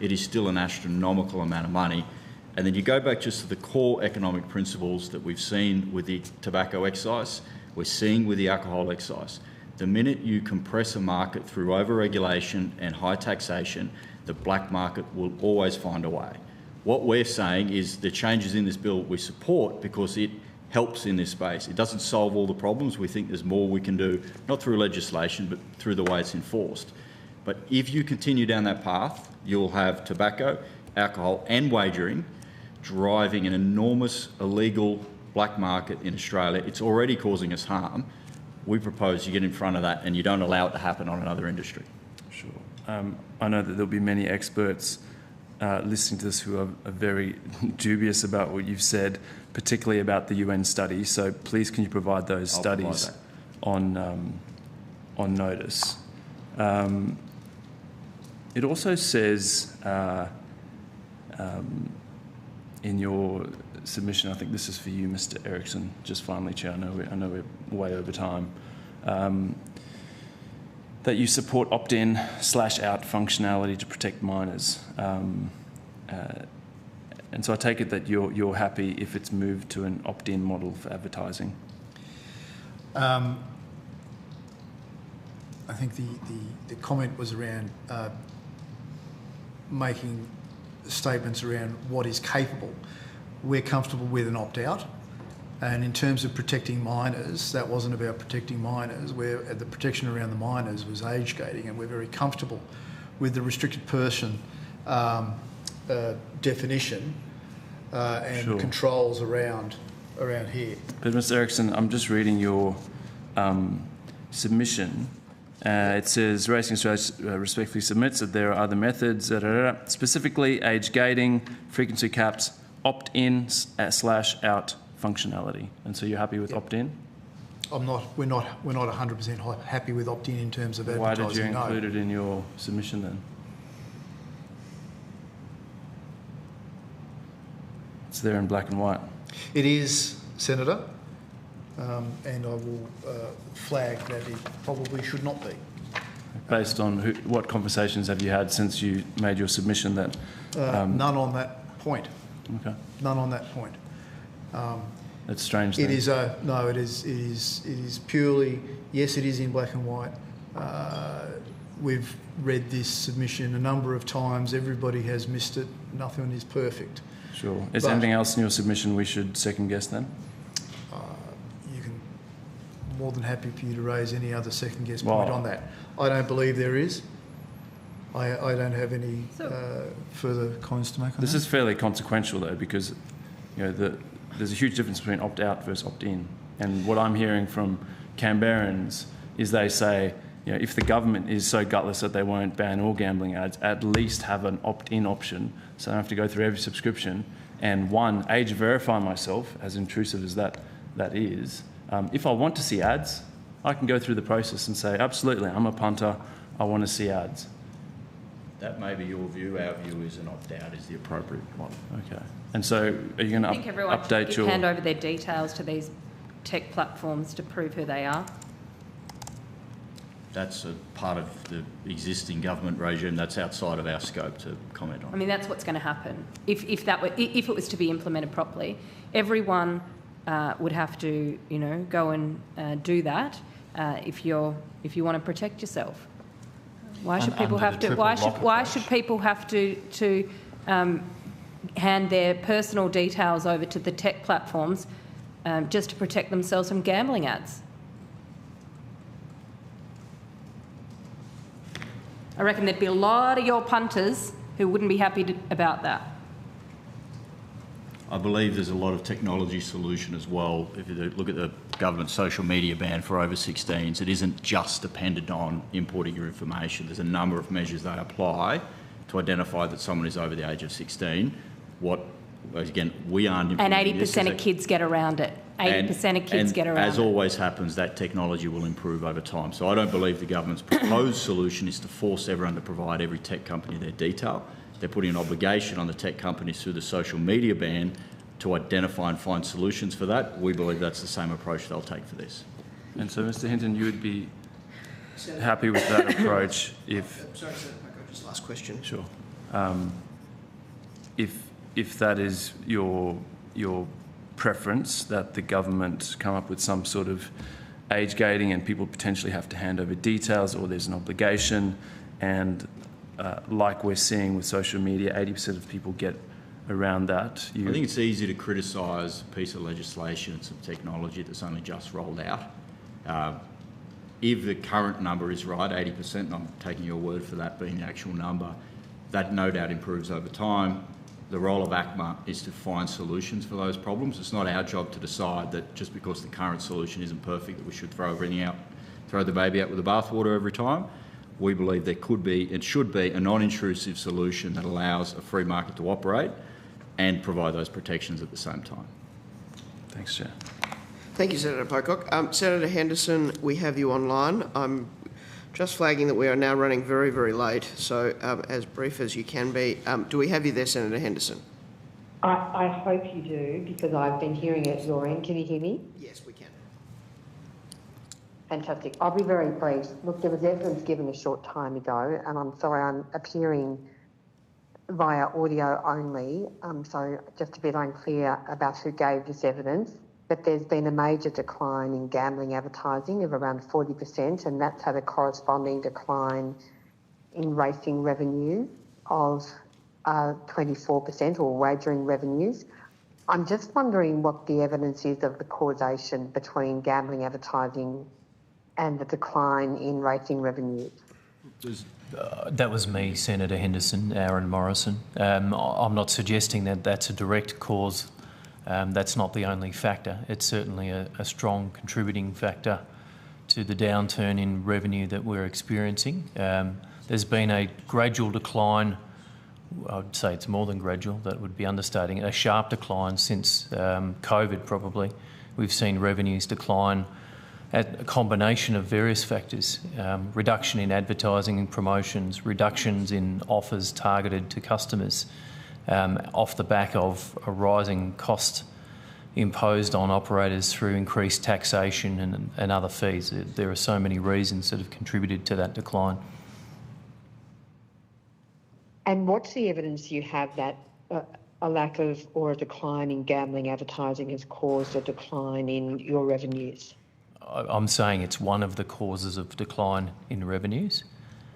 Speaker 9: it is still an astronomical amount of money. And then you go back just to the core economic principles that we've seen with the tobacco excise, we're seeing with the alcohol excise. The minute you compress a market through over-regulation and high taxation, the black market will always find a way. What we're saying is the changes in this bill we support because it helps in this space. It doesn't solve all the problems. We think there's more we can do, not through legislation, but through the way it's enforced. But if you continue down that path, you'll have tobacco, alcohol and wagering driving an enormous illegal black market in Australia. It's already causing us harm. We propose you get in front of that and you don't allow it to happen on another industry.
Speaker 11: Sure. I know that there'll be many experts listening to this who are very dubious about what you've said, particularly about the UN study. So please can you provide those studies on notice? It also says in your submission, I think this is for you, Mr. Erickson, just finally, Chair, I know we're way over time, that you support opt-in/out functionality to protect minors. And so I take it that you're happy if it's moved to an opt-in model for advertising.
Speaker 7: I think the comment was around making statements around what is capable. We're comfortable with an opt-out. And in terms of protecting minors, that wasn't about protecting minors. The protection around the minors was age gating, and we're very comfortable with the restricted person definition and controls around here.
Speaker 11: But Mr. Erickson, I'm just reading your submission. It says Racing Australia respectfully submits that there are other methods, specifically age gating, frequency caps, opt-in/out functionality. And so you're happy with opt-in?
Speaker 7: We're not 100% happy with opt-in in terms of advertising.
Speaker 11: Why did you include it in your submission then? It's there in black and white.
Speaker 7: It is, Senator, and I will flag that it probably should not be.
Speaker 11: Based on what conversations have you had since you made your submission? That
Speaker 7: none on that point.
Speaker 11: Okay.
Speaker 7: None on that point.
Speaker 11: That's strange.
Speaker 7: It is no. It is purely yes. It is in black and white. We've read this submission a number of times. Everybody has missed it. Nothing is perfect.
Speaker 11: Sure. Is there anything else in your submission we should second guess then?
Speaker 7: More than happy for you to raise any other second guess point on that. I don't believe there is. I don't have any further comments to make on
Speaker 11: this
Speaker 7: that.
Speaker 11: Is fairly consequential though, because there's a huge difference between opt-out versus opt-in. And what I'm hearing from Canberrans is they say, if the government is so gutless that they won't ban all gambling ads, at least have an opt-in option, so I don't have to go through every subscription and age verify myself, as intrusive as that is. If I want to see ads, I can go through the process and say, absolutely, I'm a punter, I want to see ads.
Speaker 9: That may be your view. Our view is an opt-out is the appropriate one.
Speaker 11: Okay. And so are you going to update your...
Speaker 8: hand over their details to these tech platforms to prove who they are?
Speaker 9: That's a part of the existing government regime. That's outside of our scope to comment on.
Speaker 8: I mean, that's what's going to happen. If it was to be implemented properly, everyone would have to, go and do that if you want to protect yourself. Why should people have to? Why should people have to hand their personal details over to the tech platforms just to protect themselves from gambling ads? I reckon there'd be a lot of your punters who wouldn't be happy about that.
Speaker 9: I believe there's a lot of technology solution as well. If you look at the government's social media ban for over 16s, it isn't just dependent on importing your information. There's a number of measures they apply to identify that someone is over the age of 16. What again, we aren't
Speaker 8: And
Speaker 9: implementing this
Speaker 8: 80% of kids get around it. 80% of kids get around it.
Speaker 9: As always happens, that technology will improve over time. So I don't believe the government's proposed solution is to force everyone to provide every tech company their detail. They're putting an obligation on the tech companies through the social media ban to identify and find solutions for that. We believe that's the same approach they'll take for this.
Speaker 11: And so, Mr. Hinton, you would be happy with that approach if...
Speaker 1: Sorry, Senator Pocock, just last question.
Speaker 11: Sure. If that is your preference, that the government come up with some sort of age gating and people potentially have to hand over details, or there's an obligation, and like we're seeing with social media, 80% of people get around that.
Speaker 9: I think it's easy to criticise a piece of legislation and some technology that's only just rolled out. If the current number is right, 80%, and I'm taking your word for that being the actual number, that no doubt improves over time. The role of ACMA is to find solutions for those problems. It's not our job to decide that just because the current solution isn't perfect that we should throw everything out, throw the baby out with the bathwater every time. We believe there could be and should be a non-intrusive solution that allows a free market to operate and provide those protections at the same time.
Speaker 11: Thanks, Chair.
Speaker 1: Thank you, Senator Pocock. Senator Henderson, we have you online. I'm just flagging that we are now running very, very late, so as brief as you can be. Do we have you there, Senator Henderson?
Speaker 2: I hope you do, because I've been hearing it at your end. Can you hear me?
Speaker 1: Yes, we can.
Speaker 2: Fantastic. I'll be very brief. Look, there was evidence given a short time ago, and I'm sorry I'm appearing via audio only, so just a bit unclear about who gave this evidence. But there's been a major decline in gambling advertising of around 40%, and that's had a corresponding decline in racing revenue of 24%, or wagering revenues. I'm just wondering what the evidence is of the causation between gambling advertising and the decline in racing revenues.
Speaker 4: That was me, Senator Henderson, Aaron Morrison. I'm not suggesting that that's a direct cause. That's not the only factor. It's certainly a strong contributing factor to the downturn in revenue that we're experiencing. There's been a gradual decline. I'd say it's more than gradual. That would be understating it. A sharp decline since COVID, probably. We've seen revenues decline at a combination of various factors. Reduction in advertising and promotions, reductions in offers targeted to customers, off the back of a rising cost imposed on operators through increased taxation and other fees. There are so many reasons that have contributed to that decline.
Speaker 2: And what's the evidence you have that a lack of or a decline in gambling advertising has caused a decline in your revenues?
Speaker 4: I'm saying it's one of the causes of decline in revenues,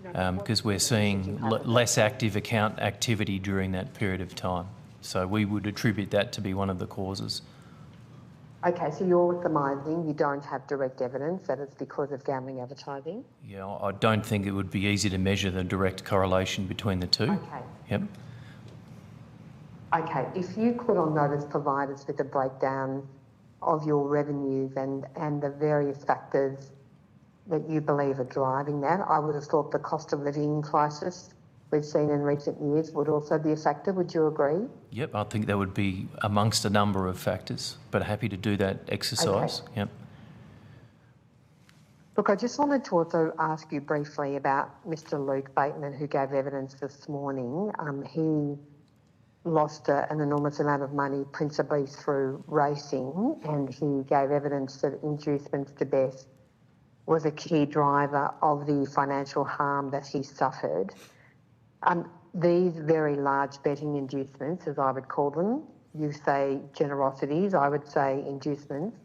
Speaker 4: because we're seeing less active account activity during that period of time. So we would attribute that to be one of the causes.
Speaker 2: Okay, so you're surmising you don't have direct evidence that it's because of gambling advertising?
Speaker 4: Yeah, I don't think it would be easy to measure the direct correlation between the two.
Speaker 2: Okay.
Speaker 4: Yep.
Speaker 2: Okay, if you could on notice provide us with a breakdown of your revenues and the various factors that you believe are driving that. I would have thought the cost of living crisis we've seen in recent years would also be a factor. Would you agree?
Speaker 4: Yep, I think that would be amongst a number of factors, but happy to do that exercise.
Speaker 2: Okay.
Speaker 4: Yep.
Speaker 2: Look, I just wanted to also ask you briefly about Mr. Luke Bateman, who gave evidence this morning. He lost an enormous amount of money principally through racing, and he gave evidence that inducements to bet was a key driver of the financial harm that he suffered. These very large betting inducements, as I would call them, you say generosities, I would say inducements,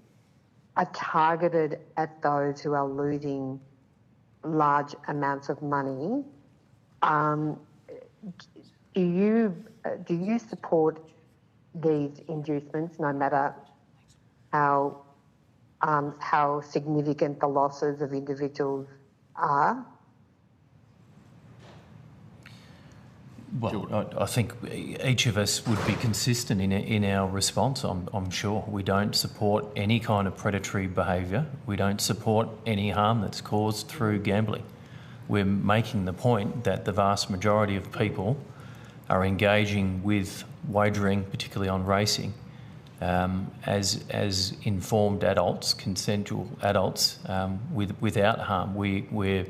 Speaker 2: are targeted at those who are losing large amounts of money. Do you support these inducements, no matter how significant the losses of individuals are?
Speaker 4: Well, I think each of us would be consistent in our response, I'm sure. We don't support any kind of predatory behaviour. We don't support any harm that's caused through gambling. We're making the point that the vast majority of people are engaging with wagering, particularly on racing, as informed adults, consensual adults, without harm. We're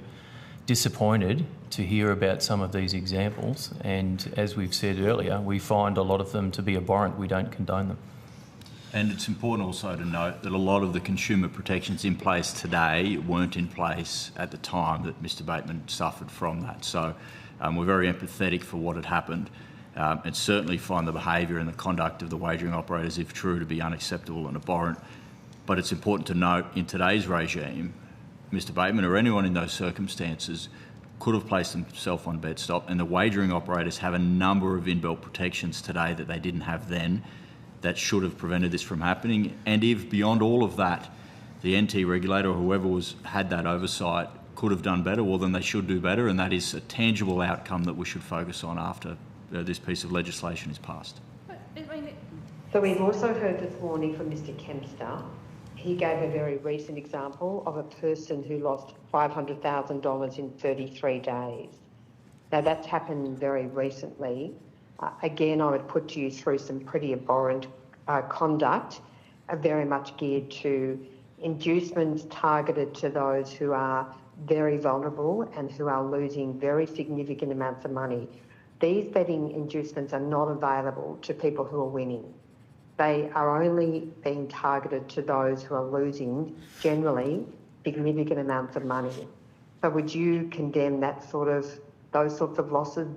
Speaker 4: disappointed to hear about some of these examples, and as we've said earlier, we find a lot of them to be abhorrent. We don't condone them.
Speaker 9: And it's important also to note that a lot of the consumer protections in place today weren't in place at the time that Mr Bateman suffered from that. So we're very empathetic for what had happened, and certainly find the behaviour and the conduct of the wagering operators, if true, to be unacceptable and abhorrent. But it's important to note, in today's regime, Mr Bateman or anyone in those circumstances could have placed himself on bed stop, and the wagering operators have a number of inbuilt protections today that they didn't have then that should have prevented this from happening. And if beyond all of that, the NT regulator or whoever had that oversight could have done better, well then they should do better, and that is a tangible outcome that we should focus on after this piece of legislation is passed.
Speaker 2: So we've also heard this morning from Mr Kempster. He gave a very recent example of a person who lost $500,000 in 33 days. Now that's happened very recently. Again, I would put to you through some pretty abhorrent conduct, very much geared to inducements targeted to those who are very vulnerable and who are losing very significant amounts of money. These betting inducements are not available to people who are winning. They are only being targeted to those who are losing, generally, significant amounts of money. So would you condemn those sorts of losses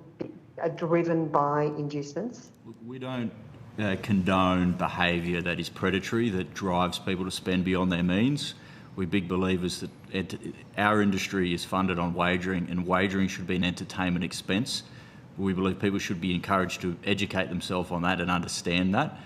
Speaker 2: are driven by inducements?
Speaker 9: We don't condone behaviour that is predatory, that drives people to spend beyond their means. We're big believers that our industry is funded on wagering, and wagering should be an entertainment expense. We believe people should be encouraged to educate themselves on that and understand that.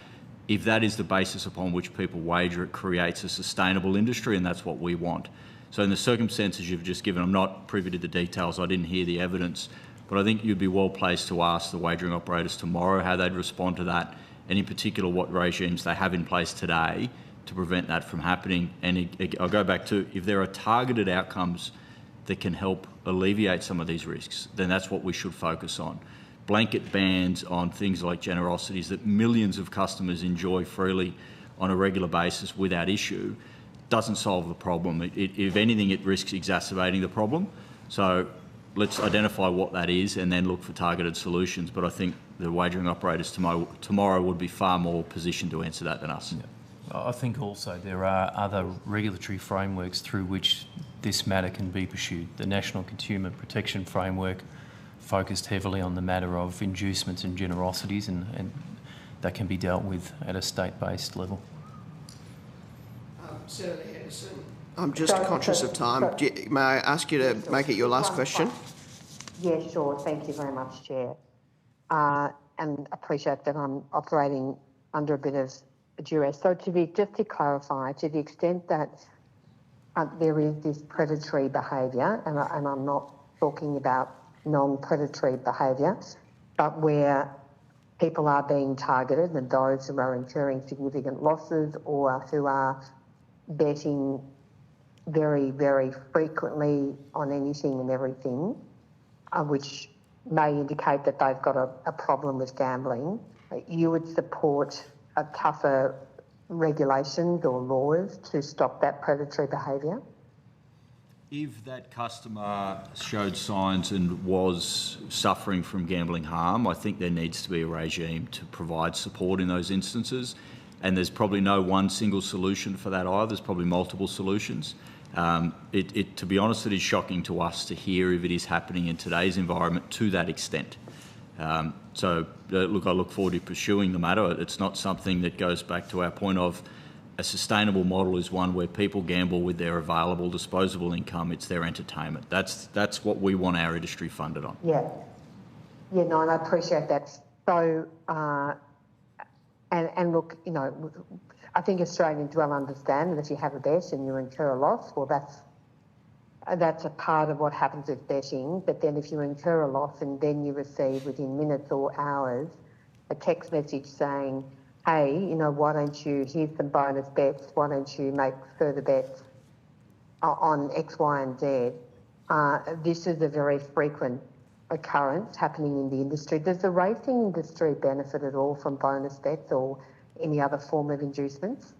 Speaker 9: If that is the basis upon which people wager, it creates a sustainable industry, and that's what we want. So in the circumstances you've just given, I'm not privy to the details, I didn't hear the evidence, but I think you'd be well placed to ask the wagering operators tomorrow how they'd respond to that, and in particular what regimes they have in place today to prevent that from happening. And I'll go back to, if there are targeted outcomes that can help alleviate some of these risks, then that's what we should focus on. Blanket bans on things like generosities that millions of customers enjoy freely on a regular basis without issue doesn't solve the problem. If anything, it risks exacerbating the problem. So let's identify what that is and then look for targeted solutions. But I think the wagering operators tomorrow would be far more positioned to answer that than us.
Speaker 4: Yeah. I think also there are other regulatory frameworks through which this matter can be pursued. The National Consumer Protection Framework focused heavily on the matter of inducements and generosities, and that can be dealt with at a state-based level.
Speaker 1: Senator Henderson, I'm just conscious of time. May I ask you to make it your last question?
Speaker 2: Yeah, sure. Thank you very much, Chair. And appreciate that I'm operating under a bit of duress. So just to clarify, to the extent that there is this predatory behaviour, and I'm not talking about non-predatory behaviour, but where people are being targeted and those who are incurring significant losses or who are betting very, very frequently on anything and everything, which may indicate that they've got a problem with gambling, you would support a tougher regulations or laws to stop that predatory behaviour?
Speaker 9: If that customer showed signs and was suffering from gambling harm, I think there needs to be a regime to provide support in those instances. And there's probably no one single solution for that either. There's probably multiple solutions. To be honest, it is shocking to us to hear if it is happening in today's environment to that extent. Look, I look forward to pursuing the matter. It's not something that goes back to our point of a sustainable model is one where people gamble with their available disposable income. It's their entertainment. That's what we want our industry funded on.
Speaker 2: Yeah. Yeah, no, and I appreciate that. So, and look, you know, I think Australians well understand that if you have a bet and you incur a loss, well, that's a part of what happens with betting. But then if you incur a loss and then you receive within minutes or hours a text message saying, hey, you know, why don't you, here's some bonus bets, why don't you make further bets on X, Y and Z. This is a very frequent occurrence happening in the industry. Does the racing industry benefit at all from bonus bets or any other form of inducements?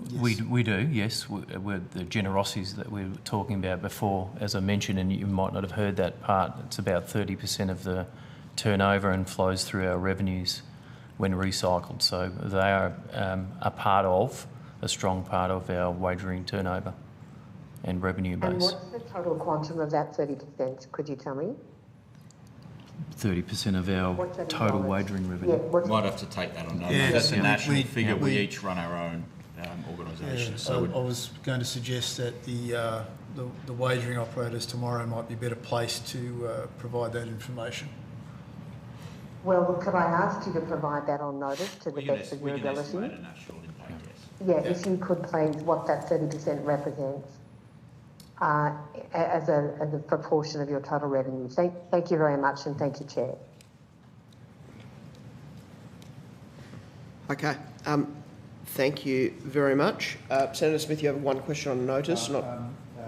Speaker 4: Yes. We do, yes. With the generosities that we were talking about before, as I mentioned, and you might not have heard that part, it's about 30% of the turnover and flows through our revenues when recycled. So they are a strong part of our wagering turnover and revenue base.
Speaker 2: And what's the total quantum of that 30%? Could you tell me?
Speaker 4: 30% of our total wagering revenue.
Speaker 9: Yeah, might have to take that on notice. That's a national figure. We each run our own organisation.
Speaker 7: Yeah,
Speaker 9: So
Speaker 7: I was going to suggest that the wagering operators tomorrow might be better placed to provide that information.
Speaker 2: Well, could I ask you to provide that on notice to the best of your ability? Yeah, if you could please, what that 30% represents as a proportion of your total revenue. Thank you very much, and thank you, Chair.
Speaker 1: Okay. Thank you very much. Senator Smith, you have one question on notice, not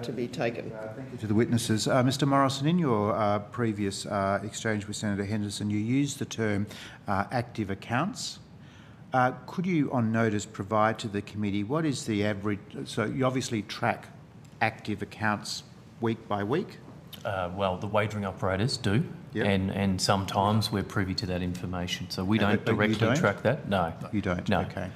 Speaker 1: to be taken.
Speaker 10: Thank you to the witnesses. Mr Morrison, in your previous exchange with Senator Henderson, you used the term active accounts. Could you, on notice, provide to the committee what is the average... So you obviously track active accounts week by week?
Speaker 4: Well, the wagering operators do, and sometimes we're privy to that information. So we don't directly track that. No.
Speaker 10: You don't?
Speaker 4: No.
Speaker 10: Okay.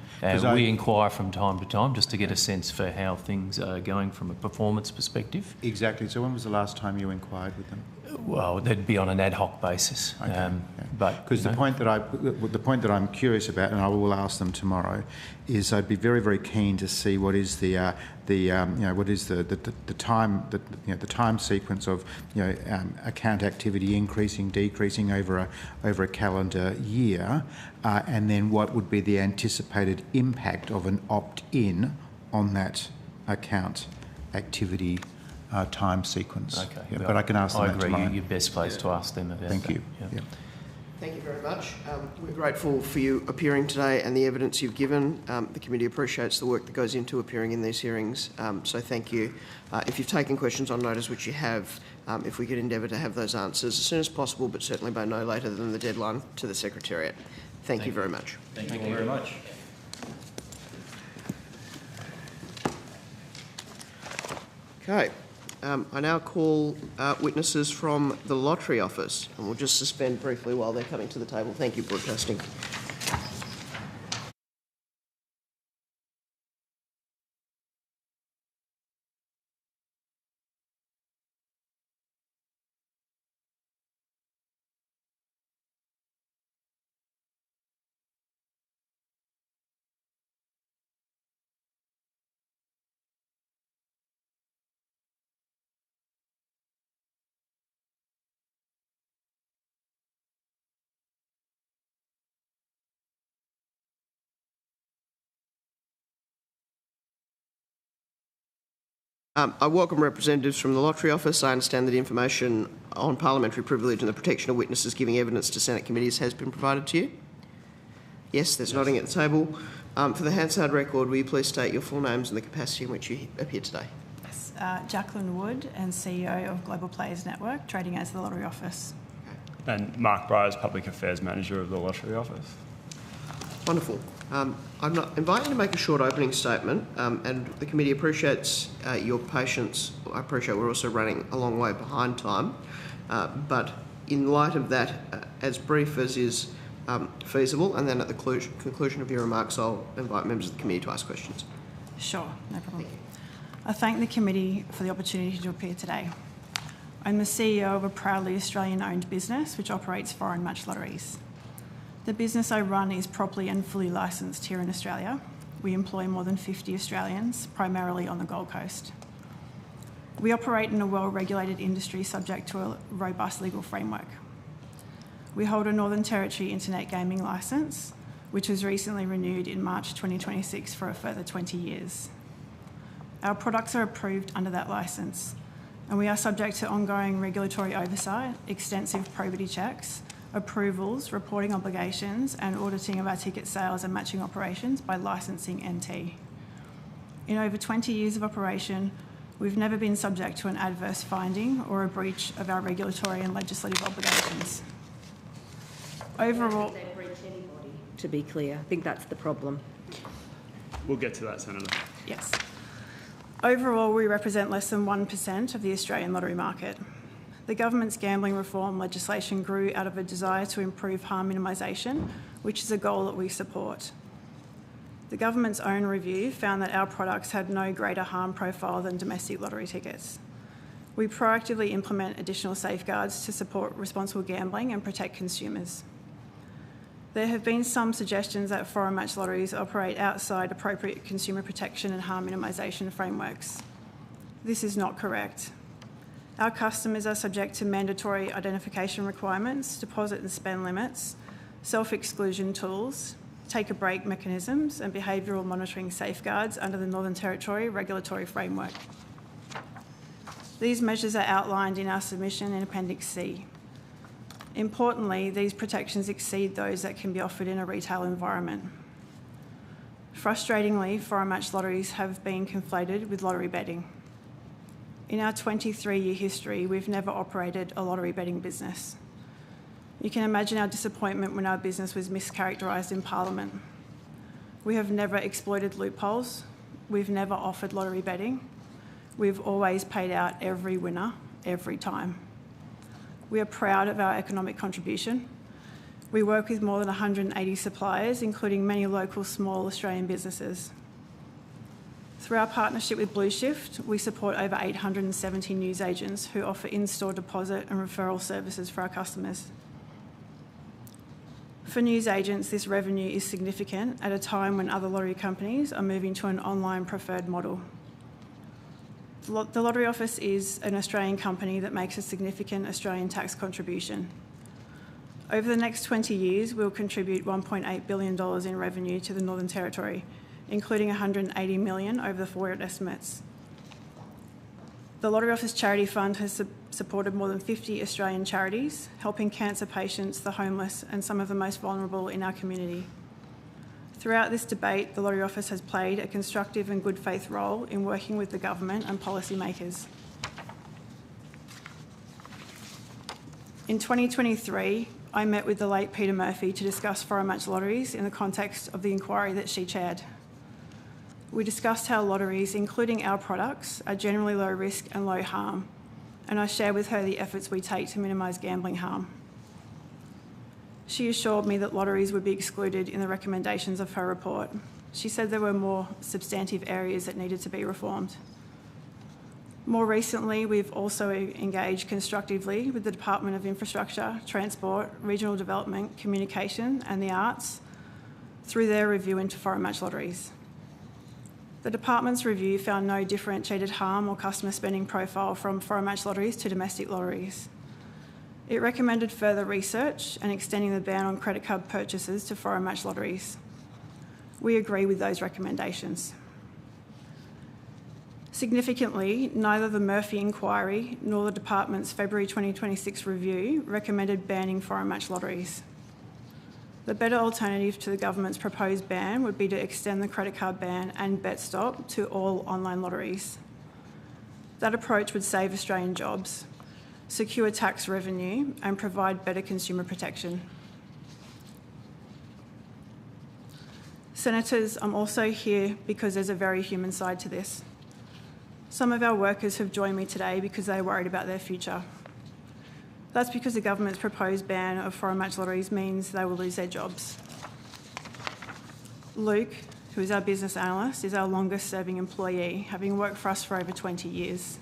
Speaker 4: We inquire from time to time just to get a sense for how things are going from a performance perspective.
Speaker 10: Exactly. So when was the last time you inquired with them?
Speaker 4: Well, that'd be on an ad hoc basis.
Speaker 10: Okay.
Speaker 4: But
Speaker 10: because the point that I'm curious about, and I will ask them tomorrow, is I'd be very, very keen to see what is the time sequence of account activity increasing, decreasing over a calendar year, and then what would be the anticipated impact of an opt-in on that account activity time sequence.
Speaker 4: Okay.
Speaker 10: Yeah, but I can ask them that tomorrow.
Speaker 4: I agree. You're best placed to ask them about that.
Speaker 10: Thank you.
Speaker 4: Yeah.
Speaker 10: Yeah.
Speaker 1: Thank you very much. We're grateful for you appearing today and the evidence you've given. The committee appreciates the work that goes into appearing in these hearings, so thank you. If you've taken questions on notice, which you have, if we could endeavour to have those answers as soon as possible, but certainly by no later than the deadline to the Secretariat. Thank you very much.
Speaker 9: Thank you very much.
Speaker 1: Okay. I now call witnesses from the Lottery Office, and we'll just suspend briefly while they're coming to the table. Thank you, broadcasting. I welcome representatives from the Lottery Office. I understand that information on parliamentary privilege and the protection of witnesses giving evidence to Senate committees has been provided to you. Yes, there's nodding at the table. For the Hansard record, will you please state your full names and the capacity in which you appear today?
Speaker 5: Yes, Jacqueline Wood, and CEO of Global Players Network, trading as the Lottery Office.
Speaker 6: And Mark Byers, Public Affairs Manager of the Lottery Office.
Speaker 1: Wonderful. I'm inviting you to make a short opening statement, and the committee appreciates your patience. I appreciate we're also running a long way behind time, but in light of that, as brief as is feasible, and then at the conclusion of your remarks, I'll invite members of the committee to ask questions.
Speaker 5: Sure, no problem. I thank the committee for the opportunity to appear today. I'm the CEO of a proudly Australian-owned business which operates foreign match lotteries. The business I run is properly and fully licensed here in Australia. We employ more than 50 Australians, primarily on the Gold Coast. We operate in a well-regulated industry subject to a robust legal framework. We hold a Northern Territory Internet Gaming licence, which was recently renewed in March 2026 for a further 20 years. Our products are approved under that licence, and we are subject to ongoing regulatory oversight, extensive probity checks, approvals, reporting obligations, and auditing of our ticket sales and matching operations by licensing NT. In over 20 years of operation, We've never been subject to an adverse finding or a breach of our regulatory and legislative obligations. Overall,
Speaker 8: to be clear, I think that's the problem.
Speaker 6: We'll get to that, Senator.
Speaker 5: Yes. Overall, we represent less than 1% of the Australian lottery market. The government's gambling reform legislation grew out of a desire to improve harm minimisation, which is a goal that we support. The government's own review found that our products had no greater harm profile than domestic lottery tickets. We proactively implement additional safeguards to support responsible gambling and protect consumers. There have been some suggestions that foreign match lotteries operate outside appropriate consumer protection and harm minimisation frameworks. This is not correct. Our customers are subject to mandatory identification requirements, deposit and spend limits, self-exclusion tools, take-a-break mechanisms and behavioural monitoring safeguards under the Northern Territory regulatory framework. These measures are outlined in our submission in Appendix C. Importantly, these protections exceed those that can be offered in a retail environment. Frustratingly, foreign match lotteries have been conflated with lottery betting. In our 23-year history, we've never operated a lottery betting business. You can imagine our disappointment when our business was mischaracterised in Parliament. We have never exploited loopholes. We've never offered lottery betting. We've always paid out every winner, every time. We are proud of our economic contribution. We work with more than 180 suppliers, including many local small Australian businesses. Through our partnership with Blue Shift, we support over 870 newsagents who offer in-store deposit and referral services for our customers. For newsagents, this revenue is significant at a time when other lottery companies are moving to an online preferred model. The Lottery Office is an Australian company that makes a significant Australian tax contribution. Over the next 20 years, we'll contribute $1.8 billion in revenue to the Northern Territory, including $180 million over the forward estimates. The Lottery Office Charity Fund has supported more than 50 Australian charities, helping cancer patients, the homeless and some of the most vulnerable in our community. Throughout this debate, the Lottery Office has played a constructive and good faith role in working with the government and policymakers. In 2023, I met with the late Peter Murphy to discuss foreign match lotteries in the context of the inquiry that she chaired. We discussed how lotteries, including our products, are generally low risk and low harm, and I shared with her the efforts we take to minimise gambling harm. She assured me that lotteries would be excluded in the recommendations of her report. She said there were more substantive areas that needed to be reformed. More recently, we've also engaged constructively with the Department of Infrastructure, Transport, Regional Development, Communication and the Arts through their review into foreign match lotteries. The department's review found no differentiated harm or customer spending profile from foreign match lotteries to domestic lotteries. It recommended further research and extending the ban on credit card purchases to foreign match lotteries. We agree with those recommendations. Significantly, neither the Murphy inquiry nor the department's February 2026 review recommended banning foreign match lotteries. The better alternative to the government's proposed ban would be to extend the credit card ban and bet stop to all online lotteries. That approach would save Australian jobs, secure tax revenue and provide better consumer protection. Senators, I'm also here because there's a very human side to this. Some of our workers have joined me today because they're worried about their future. That's because the government's proposed ban of foreign match lotteries means they will lose their jobs. Luke, who is our business analyst, is our longest serving employee, having worked for us for over 20 years.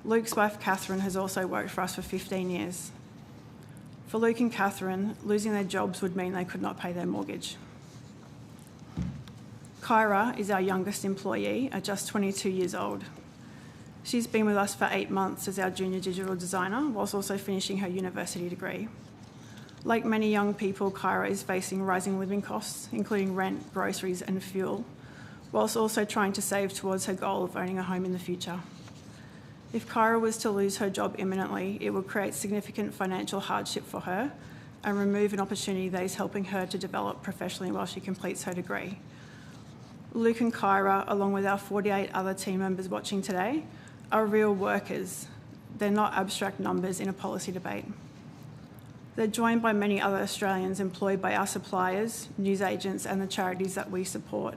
Speaker 5: Luke's wife, Catherine, has also worked for us for 15 years. For Luke and Catherine, losing their jobs would mean they could not pay their mortgage. Kyra is our youngest employee at just 22 years old. She's been with us for 8 months as our junior digital designer, whilst also finishing her university degree. Like many young people, Kyra is facing rising living costs, including rent, groceries and fuel, whilst also trying to save towards her goal of owning a home in the future. If Kyra was to lose her job imminently, it would create significant financial hardship for her and remove an opportunity that is helping her to develop professionally while she completes her degree. Luke and Kyra, along with our 48 other team members watching today, are real workers. They're not abstract numbers in a policy debate. They're joined by many other Australians employed by our suppliers, newsagents and the charities that we support.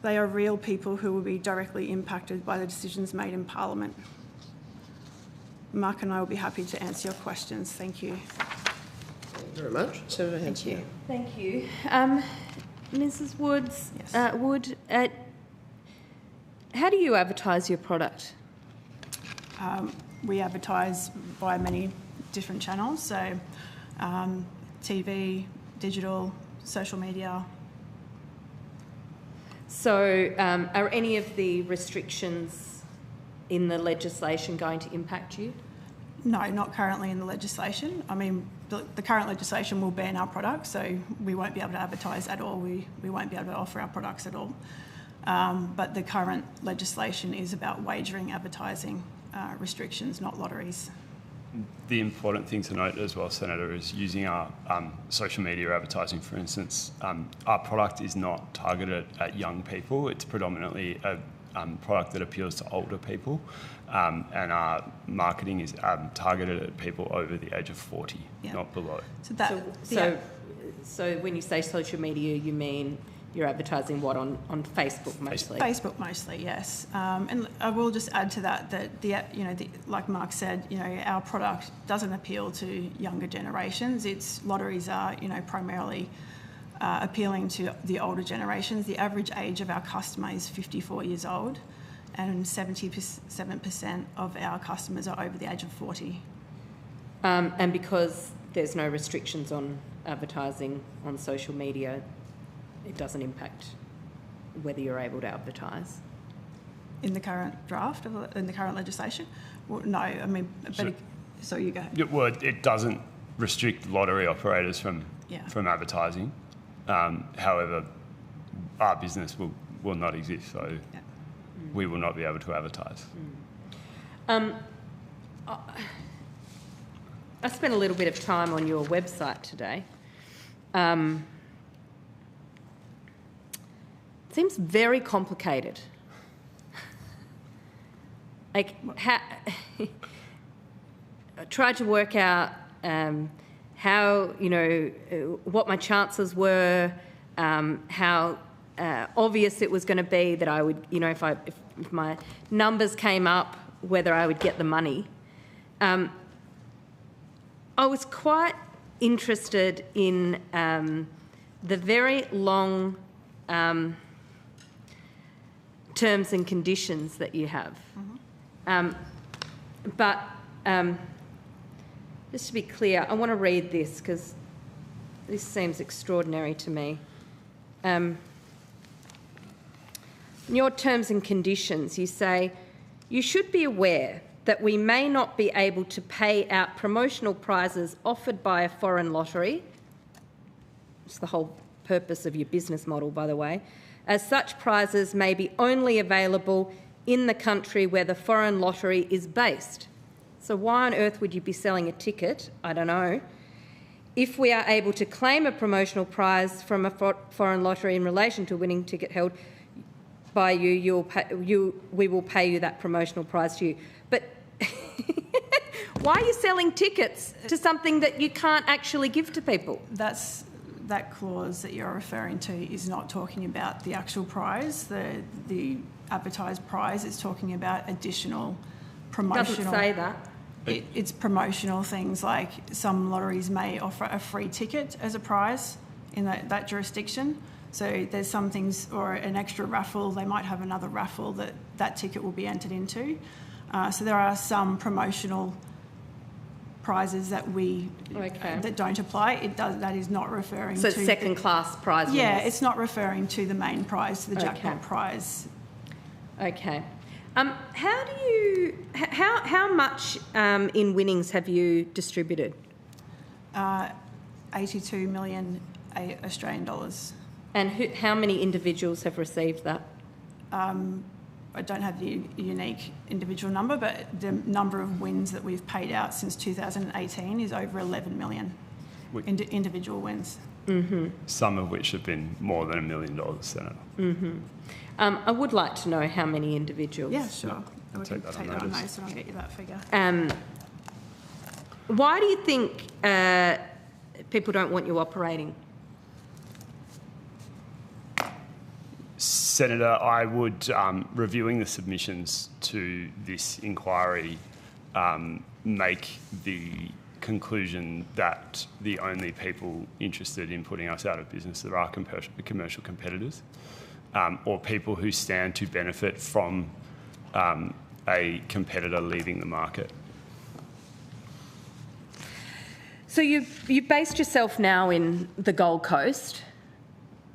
Speaker 5: They are real people who will be directly impacted by the decisions made in Parliament. Mark and I will be happy to answer your questions. Thank you.
Speaker 1: Thank you very much. Senator Hanson.
Speaker 8: Thank you. Mrs Woods,
Speaker 5: Yes.
Speaker 8: Wood, how do you advertise your product?
Speaker 5: We advertise via many different channels, so TV, digital, social media.
Speaker 8: So are any of the restrictions in the legislation going to impact you?
Speaker 5: No, not currently in the legislation. I mean, the current legislation will ban our products, so we won't be able to advertise at all. We won't be able to offer our products at all. But the current legislation is about wagering advertising restrictions, not lotteries.
Speaker 6: The important thing to note as well, Senator, is using our social media advertising, for instance. Our product is not targeted at young people. It's predominantly a product that appeals to older people, and our marketing is targeted at people over the age of 40, not below.
Speaker 8: So when you say social media, you mean you're advertising what on Facebook mostly?
Speaker 5: Facebook mostly, yes. And I will just add to that like Mark said, our product doesn't appeal to younger generations. Lotteries are primarily appealing to the older generations. The average age of our customer is 54 years old, and 77% of our customers are over the age of 40.
Speaker 8: And because there's no restrictions on advertising on social media, it doesn't impact whether you're able to advertise?
Speaker 5: In the current draft, in the current legislation? Well, no, I mean, so you go.
Speaker 6: Yeah, well, it doesn't restrict lottery operators from advertising. However, our business will not exist, so we will not be able to advertise.
Speaker 8: I spent a little bit of time on your website today. It seems very complicated. Like, I tried to work out how, what my chances were, how obvious it was going to be that I would, if my numbers came up, whether I would get the money. I was quite interested in the very long terms and conditions that you have. But just to be clear, I want to read this because this seems extraordinary to me. In your terms and conditions, you say, you should be aware that we may not be able to pay out promotional prizes offered by a foreign lottery. It's the whole purpose of your business model, by the way, as such prizes may be only available in the country where the foreign lottery is based. So why on earth would you be selling a ticket? I don't know. If we are able to claim a promotional prize from a foreign lottery in relation to a winning ticket held by you, we will pay you that promotional prize to you. But why are you selling tickets to something that you can't actually give to people?
Speaker 5: That clause that you're referring to is not talking about the actual prize. The advertised prize is talking about additional promotional...
Speaker 8: Doesn't say that.
Speaker 5: It's promotional things like some lotteries may offer a free ticket as a prize in that jurisdiction. So there's some things, or an extra raffle, they might have another raffle that ticket will be entered into. So there are some promotional prizes that that don't apply. That is not referring to...
Speaker 8: So second-class prize winners.
Speaker 5: Yeah, it's not referring to the main prize, to the jackpot prize.
Speaker 8: Okay. How much in winnings have you distributed?
Speaker 5: 82 million Australian dollars.
Speaker 8: And how many individuals have received that?
Speaker 5: I don't have the unique individual number, but the number of wins that we've paid out since 2018 is over 11 million individual wins.
Speaker 8: Mm-hmm.
Speaker 6: Some of which have been more than $1 million, Senator.
Speaker 8: Mm-hmm. I would like to know how many individuals.
Speaker 5: Yeah, sure. We can take that on notice and I'll get you that figure.
Speaker 8: Why do you think people don't want you operating?
Speaker 6: Senator, I would, reviewing the submissions to this inquiry, make the conclusion that the only people interested in putting us out of business are our commercial competitors, or people who stand to benefit from a competitor leaving the market.
Speaker 8: So you based yourself now in the Gold Coast,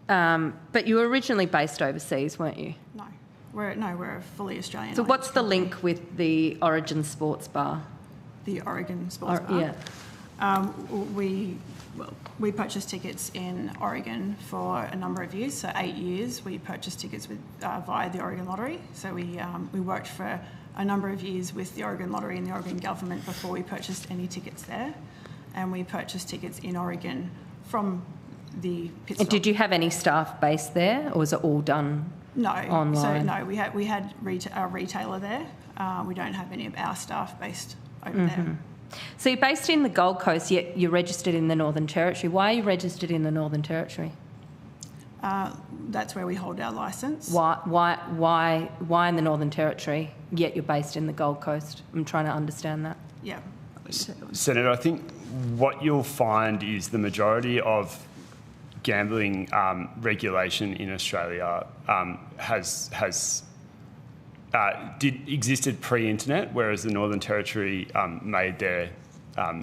Speaker 8: but you were originally based overseas, weren't you?
Speaker 5: No, we're a fully Australian.
Speaker 8: So what's the link with the Origin Sports Bar?
Speaker 5: The Oregon Sports Bar?
Speaker 8: Yeah.
Speaker 5: We purchased tickets in Oregon for a number of years. So 8 years we purchased tickets via the Oregon Lottery. So we worked for a number of years with the Oregon Lottery and the Oregon government before we purchased any tickets there. And we purchased tickets in Oregon from the pit stop.
Speaker 8: Did you have any staff based there, or was it all done online?
Speaker 5: So no, we had a retailer there. We don't have any of our staff based over there.
Speaker 8: So you're based in the Gold Coast, yet you're registered in the Northern Territory. Why are you registered in the Northern Territory?
Speaker 5: That's where we hold our licence.
Speaker 8: Why in the Northern Territory, yet you're based in the Gold Coast? I'm trying to understand that.
Speaker 5: Yeah.
Speaker 6: Senator, I think what you'll find is the majority of gambling regulation in Australia existed pre-internet, whereas the Northern Territory made their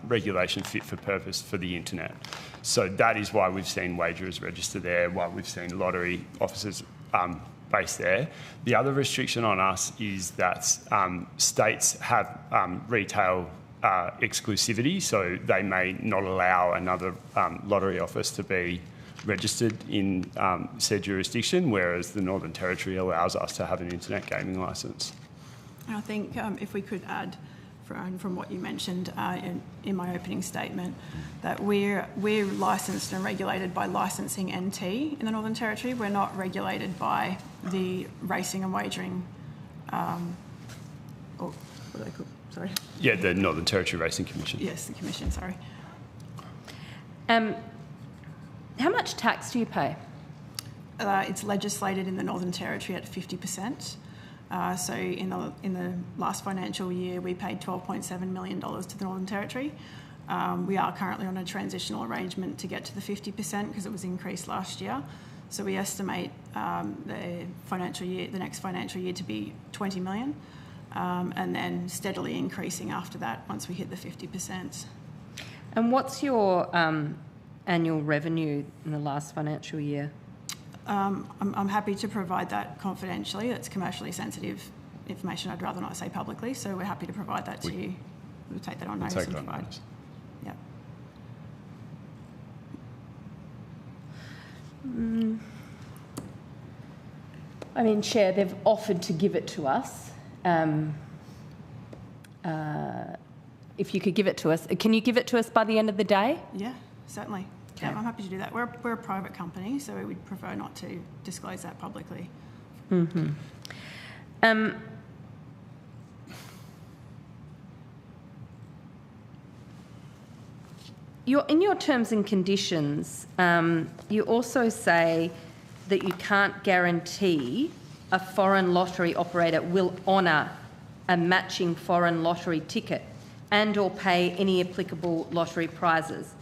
Speaker 6: regulation fit for purpose for the internet. So that is why we've seen wagerers register there, why we've seen lottery officers based there. The other restriction on us is that states have retail exclusivity, so they may not allow another lottery office to be registered in said jurisdiction, whereas the Northern Territory allows us to have an internet gaming licence.
Speaker 5: And I think if we could add, from what you mentioned in my opening statement, that we're licensed and regulated by Licensing NT in the Northern Territory. We're not regulated by the Racing and Wagering, what are they called? Sorry.
Speaker 6: Yeah, the Northern Territory Racing Commission.
Speaker 5: Yes, the Commission, sorry.
Speaker 8: How much tax do you pay?
Speaker 5: It's legislated in the Northern Territory at 50%. So in the last financial year, we paid $12.7 million to the Northern Territory. We are currently on a transitional arrangement to get to the 50% because it was increased last year. So we estimate the next financial year to be $20 million, and then steadily increasing after that once we hit the 50%.
Speaker 8: And what's your annual revenue in the last financial year?
Speaker 5: I'm happy to provide that confidentially. It's commercially sensitive information I'd rather not say publicly, so we're happy to provide that to you. We'll take that on notice and provide. Yeah.
Speaker 8: I mean, Chair, they've offered to give it to us. If you could give it to us, can you give it to us by the end of the day?
Speaker 5: Yeah, certainly.
Speaker 8: Okay.
Speaker 5: Yeah, I'm happy to do that. We're a private company, so we would prefer not to disclose that publicly.
Speaker 8: In your terms and conditions, you also say that you can't guarantee a foreign lottery operator will honour a matching foreign lottery ticket and or pay any applicable lottery prizes.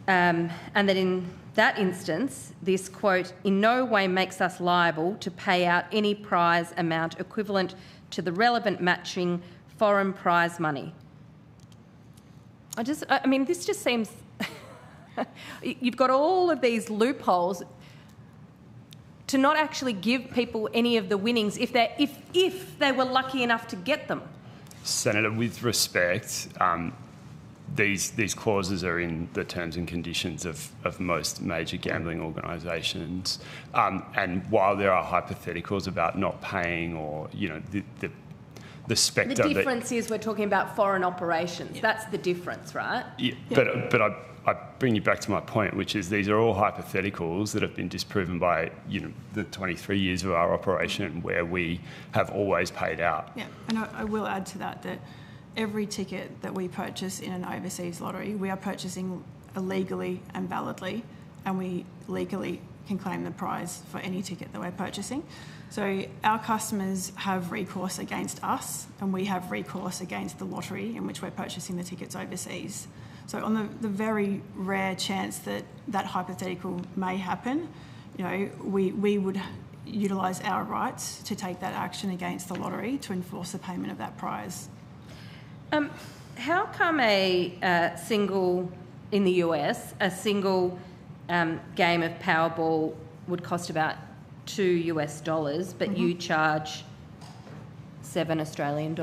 Speaker 8: And that in that instance, this quote, in no way makes us liable to pay out any prize amount equivalent to the relevant matching foreign prize money. I mean, this just seems... You've got all of these loopholes to not actually give people any of the winnings if they were lucky enough to get them.
Speaker 6: Senator, with respect, these clauses are in the terms and conditions of most major gambling organisations. And while there are hypotheticals about not paying or, you know, the spectre.
Speaker 8: The difference is we're talking about foreign operations. That's the difference, right?
Speaker 6: Yeah, but I bring you back to my point, which is these are all hypotheticals that have been disproven by the 23 years of our operation where we have always paid out.
Speaker 5: Yeah, and I will add to that every ticket that we purchase in an overseas lottery, we are purchasing illegally and validly, and we legally can claim the prize for any ticket that we're purchasing. So our customers have recourse against us, and we have recourse against the lottery in which we're purchasing the tickets overseas. So on the very rare chance that that hypothetical may happen, we would utilise our rights to take that action against the lottery to enforce the payment of that prize.
Speaker 8: How come a single, in the US, a single game of Powerball would cost about $2 but you charge $7 Australian?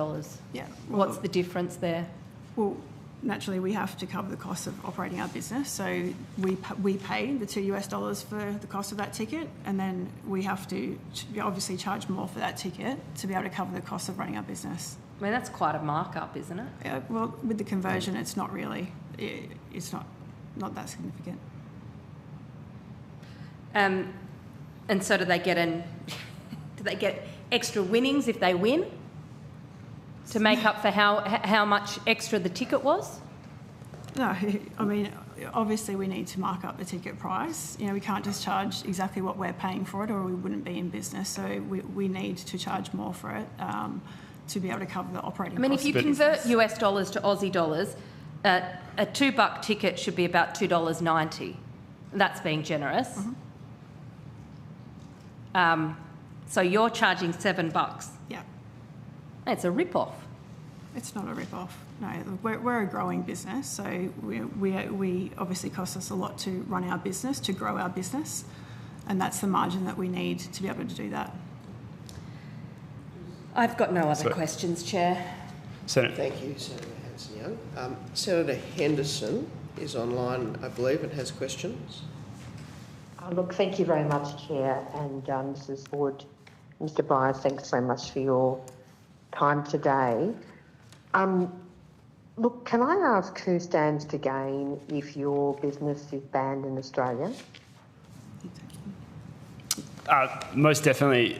Speaker 5: Yeah.
Speaker 8: What's the difference there?
Speaker 5: Well, naturally, we have to cover the cost of operating our business. So we pay the $2 for the cost of that ticket, and then we have to obviously charge more for that ticket to be able to cover the cost of running our business.
Speaker 8: I mean, that's quite a markup, isn't it?
Speaker 5: Yeah, well, with the conversion, it's not really. It's not that significant.
Speaker 8: And so do they get extra winnings if they win to make up for how much extra the ticket was?
Speaker 5: No, I mean, obviously we need to mark up the ticket price. We can't just charge exactly what we're paying for it, or we wouldn't be in business. So we need to charge more for it to be able to cover the operating costs.
Speaker 8: I mean, if you convert US dollars to Aussie dollars, a $2 ticket should be about $2.90. That's being generous. So you're charging $7.
Speaker 5: Yeah.
Speaker 8: It's a rip-off.
Speaker 5: It's not a rip-off. No, we're a growing business, so we obviously cost us a lot to run our business, to grow our business, and that's the margin that we need to be able to do that.
Speaker 8: I've got no other questions, Chair.
Speaker 1: Thank you, Senator Hanson-Young. Senator Henderson is online, I believe, and has questions.
Speaker 2: Look, thank you very much, Chair, and Mrs Wood. Mr Byers, thanks very much for your time today. Look, can I ask who stands to gain if your business is banned in Australia?
Speaker 6: Most definitely,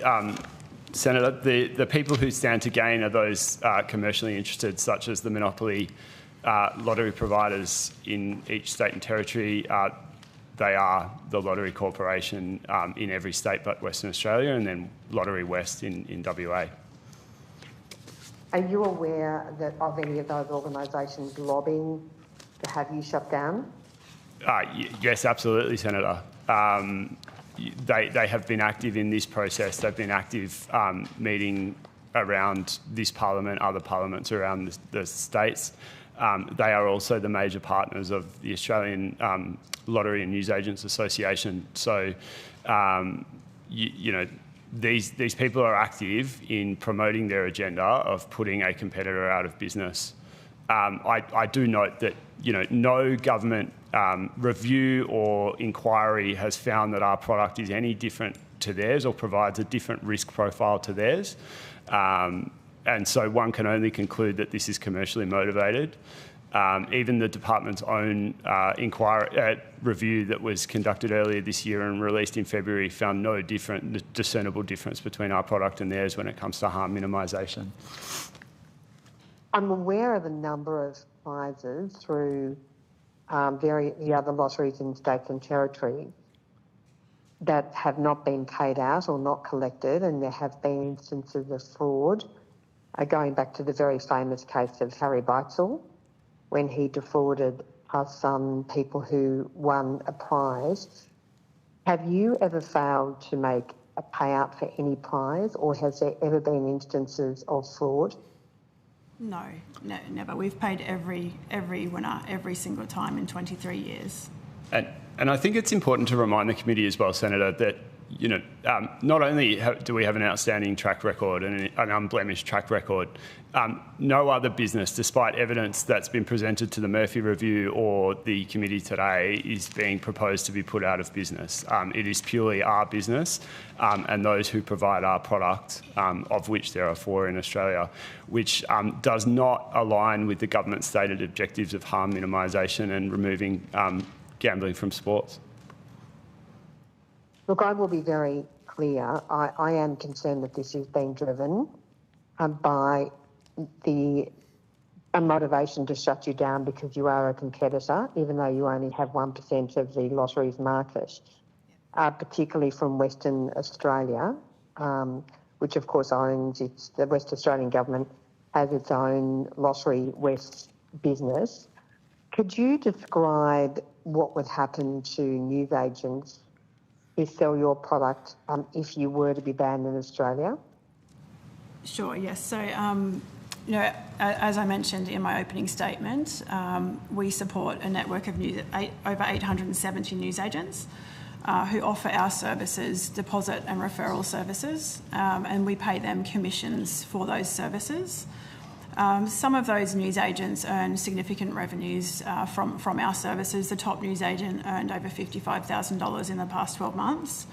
Speaker 6: Senator. The people who stand to gain are those commercially interested, such as the monopoly lottery providers in each state and territory. They are the Lottery Corporation in every state but Western Australia, and then Lottery West in WA.
Speaker 2: Are you aware of any of those organisations lobbying to have you shut down?
Speaker 6: Yes, absolutely, Senator. They have been active in this process. They've been active meeting around this parliament, other parliaments around the states. They are also the major partners of the Australian Lottery and Newsagents Association. So, these people are active in promoting their agenda of putting a competitor out of business. I do note that no government review or inquiry has found that our product is any different to theirs or provides a different risk profile to theirs. And so one can only conclude that this is commercially motivated. Even the department's own review that was conducted earlier this year and released in February found no discernible difference between our product and theirs when it comes to harm minimisation.
Speaker 2: I'm aware of a number of prizes through the other lotteries in states and territories that have not been paid out or not collected, and there have been instances of fraud, going back to the very famous case of Harry Beitzel, when he defrauded some people who won a prize. Have you ever failed to make a payout for any prize, or has there ever been instances of fraud?
Speaker 5: No, never. We've paid every winner every single time in 23 years.
Speaker 6: And I think it's important to remind the committee as well, Senator, that not only do we have an outstanding track record and an unblemished track record, no other business, despite evidence that's been presented to the Murphy Review or the committee today, is being proposed to be put out of business. It is purely our business and those who provide our product, of which there are 4 in Australia, which does not align with the government's stated objectives of harm minimisation and removing gambling from sports.
Speaker 2: Look, I will be very clear. I am concerned that this is being driven by a motivation to shut you down because you are a competitor, even though you only have 1% of the lotteries market, particularly from Western Australia, which of course owns the West Australian government has its own Lottery West business. Could you describe what would happen to newsagents who sell your product if you were to be banned in Australia?
Speaker 5: Sure, yes. So, as I mentioned in my opening statement, we support a network of over 870 newsagents who offer our services, deposit and referral services, and we pay them commissions for those services. Some of those newsagents earn significant revenues from our services. The top newsagent earned over $55,000 in the past 12 months.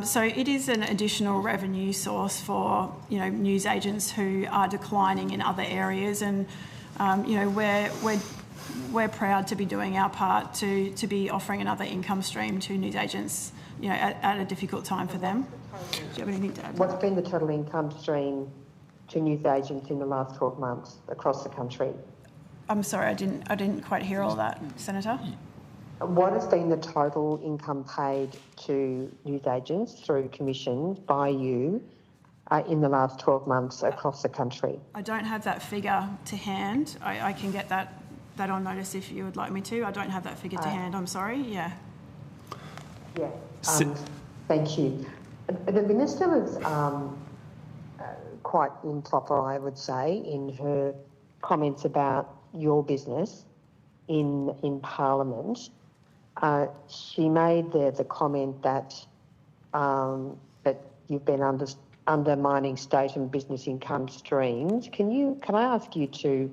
Speaker 5: So it is an additional revenue source for newsagents who are declining in other areas, and we're proud to be doing our part to be offering another income stream to newsagents at a difficult time for them. Do you have anything to add?
Speaker 2: What's been the total income stream to newsagents in the last 12 months across the country?
Speaker 5: I'm sorry, I didn't quite hear all that, Senator.
Speaker 2: What has been the total income paid to newsagents through commissions by you in the last 12 months across the country?
Speaker 5: I don't have that figure to hand. I can get that on notice if you would like me to. I don't have that figure to hand, I'm sorry. Yeah.
Speaker 2: Yeah, thank you. The Minister was quite improper, I would say, in her comments about your business in Parliament. She made the comment that that you've been undermining state and business income streams. Can I ask you to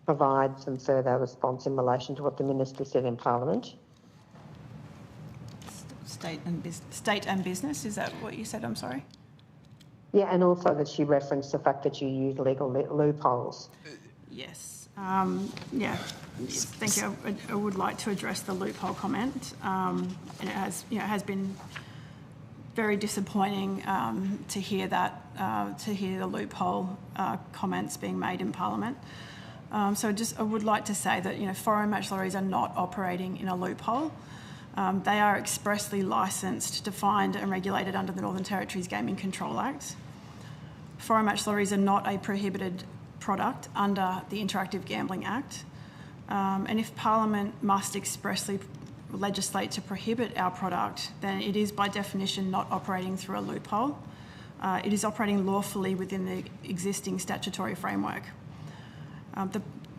Speaker 2: provide some further response in relation to what the Minister said in Parliament?
Speaker 5: State and business, is that what you said? I'm sorry.
Speaker 2: Yeah, and also that she referenced the fact that you use legal loopholes.
Speaker 5: Yes. Yeah. Thank you. I would like to address the loophole comment. And it has been very disappointing to hear the loophole comments being made in Parliament. So I would like to say that foreign match lotteries are not operating in a loophole. They are expressly licensed, defined and regulated under the Northern Territory's Gaming Control Act. Foreign match lotteries are not a prohibited product under the Interactive Gambling Act. And if Parliament must expressly legislate to prohibit our product, then it is by definition not operating through a loophole. It is operating lawfully within the existing statutory framework.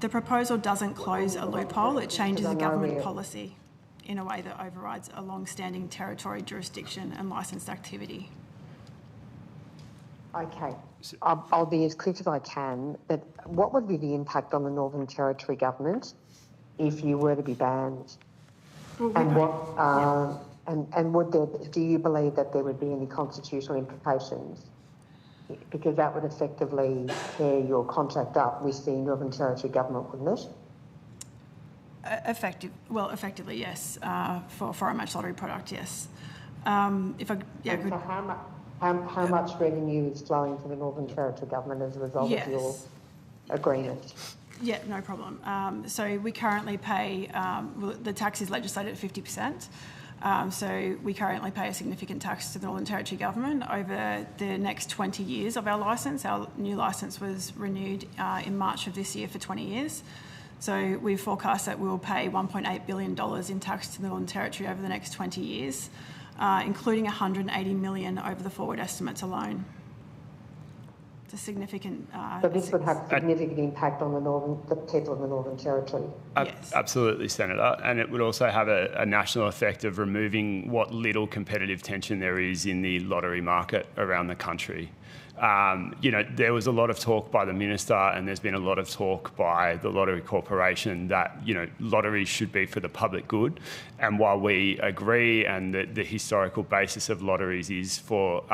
Speaker 5: The proposal doesn't close a loophole, it changes a government policy in a way that overrides a long-standing territory, jurisdiction and licensed activity.
Speaker 2: Okay, I'll be as quick as I can, but what would be the impact on the Northern Territory government if you were to be banned? Well, and would there, do you believe that there would be any constitutional implications? Because that would effectively tear your contract up with the Northern Territory government, wouldn't it?
Speaker 5: Effectively, yes. For a match lottery product, yes.
Speaker 2: How much revenue is flowing to the Northern Territory government as a result of your agreement?
Speaker 5: Yeah, no problem. So we currently pay, the tax is legislated at 50%. So we currently pay a significant tax to the Northern Territory government over the next 20 years of our licence. Our new licence was renewed in March of this year for 20 years. So we forecast that we will pay $1.8 billion in tax to the Northern Territory over the next 20 years, including $180 million over the forward estimates alone. It's a significant...
Speaker 2: so this would have significant impact on the people of the Northern Territory?
Speaker 5: Yes.
Speaker 6: Absolutely, Senator. And it would also have a national effect of removing what little competitive tension there is in the lottery market around the country. There was a lot of talk by the Minister, and there's been a lot of talk by the Lottery Corporation that, lotteries should be for the public good. And while we agree, and the historical basis of lotteries is for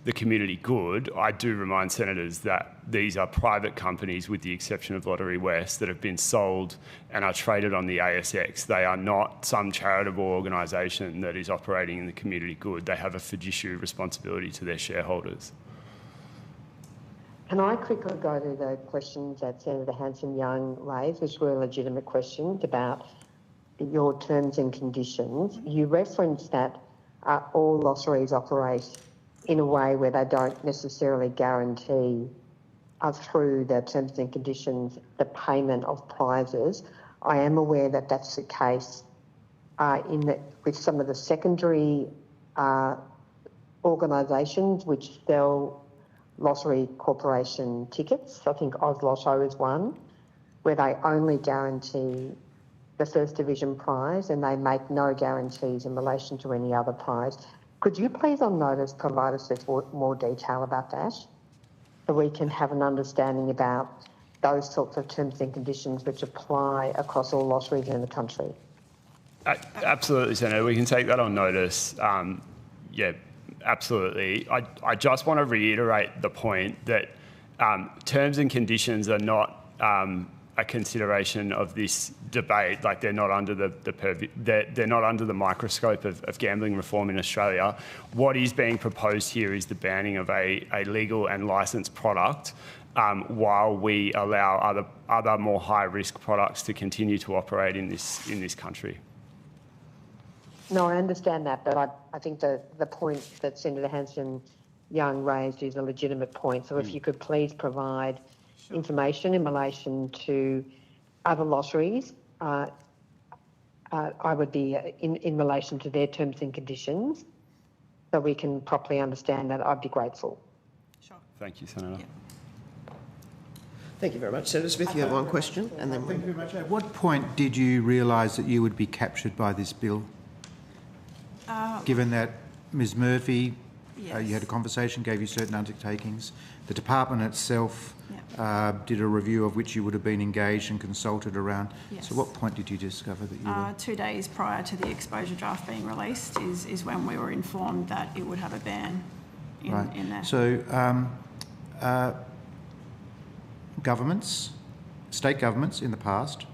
Speaker 6: the community good, I do remind senators that these are private companies, with the exception of Lottery West, that have been sold and are traded on the ASX. They are not some charitable organisation that is operating in the community good. They have a fiduciary responsibility to their shareholders.
Speaker 2: Can I quickly go to the questions that Senator Hanson-Young raised, which were legitimate questions about your terms and conditions? You referenced that all lotteries operate in a way where they don't necessarily guarantee through their terms and conditions the payment of prizes. I am aware that that's the case with some of the secondary organisations which sell Lottery Corporation tickets. I think Oz Lotto is one, where they only guarantee the first division prize and they make no guarantees in relation to any other prize. Could you please on notice provide us with more detail about that, so we can have an understanding about those sorts of terms and conditions which apply across all lotteries in the country?
Speaker 6: Absolutely, Senator. We can take that on notice. Absolutely. I just want to reiterate the point that terms and conditions are not a consideration of this debate. Like, they're not under they're not under the microscope of gambling reform in Australia. What is being proposed here is the banning of a legal and licensed product, while we allow other more high-risk products to continue to operate in this country.
Speaker 2: No, I understand that, but I think the point that Senator Hanson-Young raised is a legitimate point. So if you could please provide information in relation to other lotteries, I would be in relation to their terms and conditions, so we can properly understand that. I'd be grateful.
Speaker 5: Sure.
Speaker 6: Thank you, Senator.
Speaker 1: Yeah. Thank you very much. Senator Smith, you have one question, and then...
Speaker 10: Thank you very much. At what point did you realise that you would be captured by this bill? Given that Ms Murphy, you had a conversation, gave you certain undertakings, the department itself did a review of which you would have been engaged and consulted around.
Speaker 5: Yes.
Speaker 10: So what point did you discover that you were...
Speaker 5: 2 days prior to the exposure draft being released is when we were informed that it would have a ban in there.
Speaker 10: So state governments in the past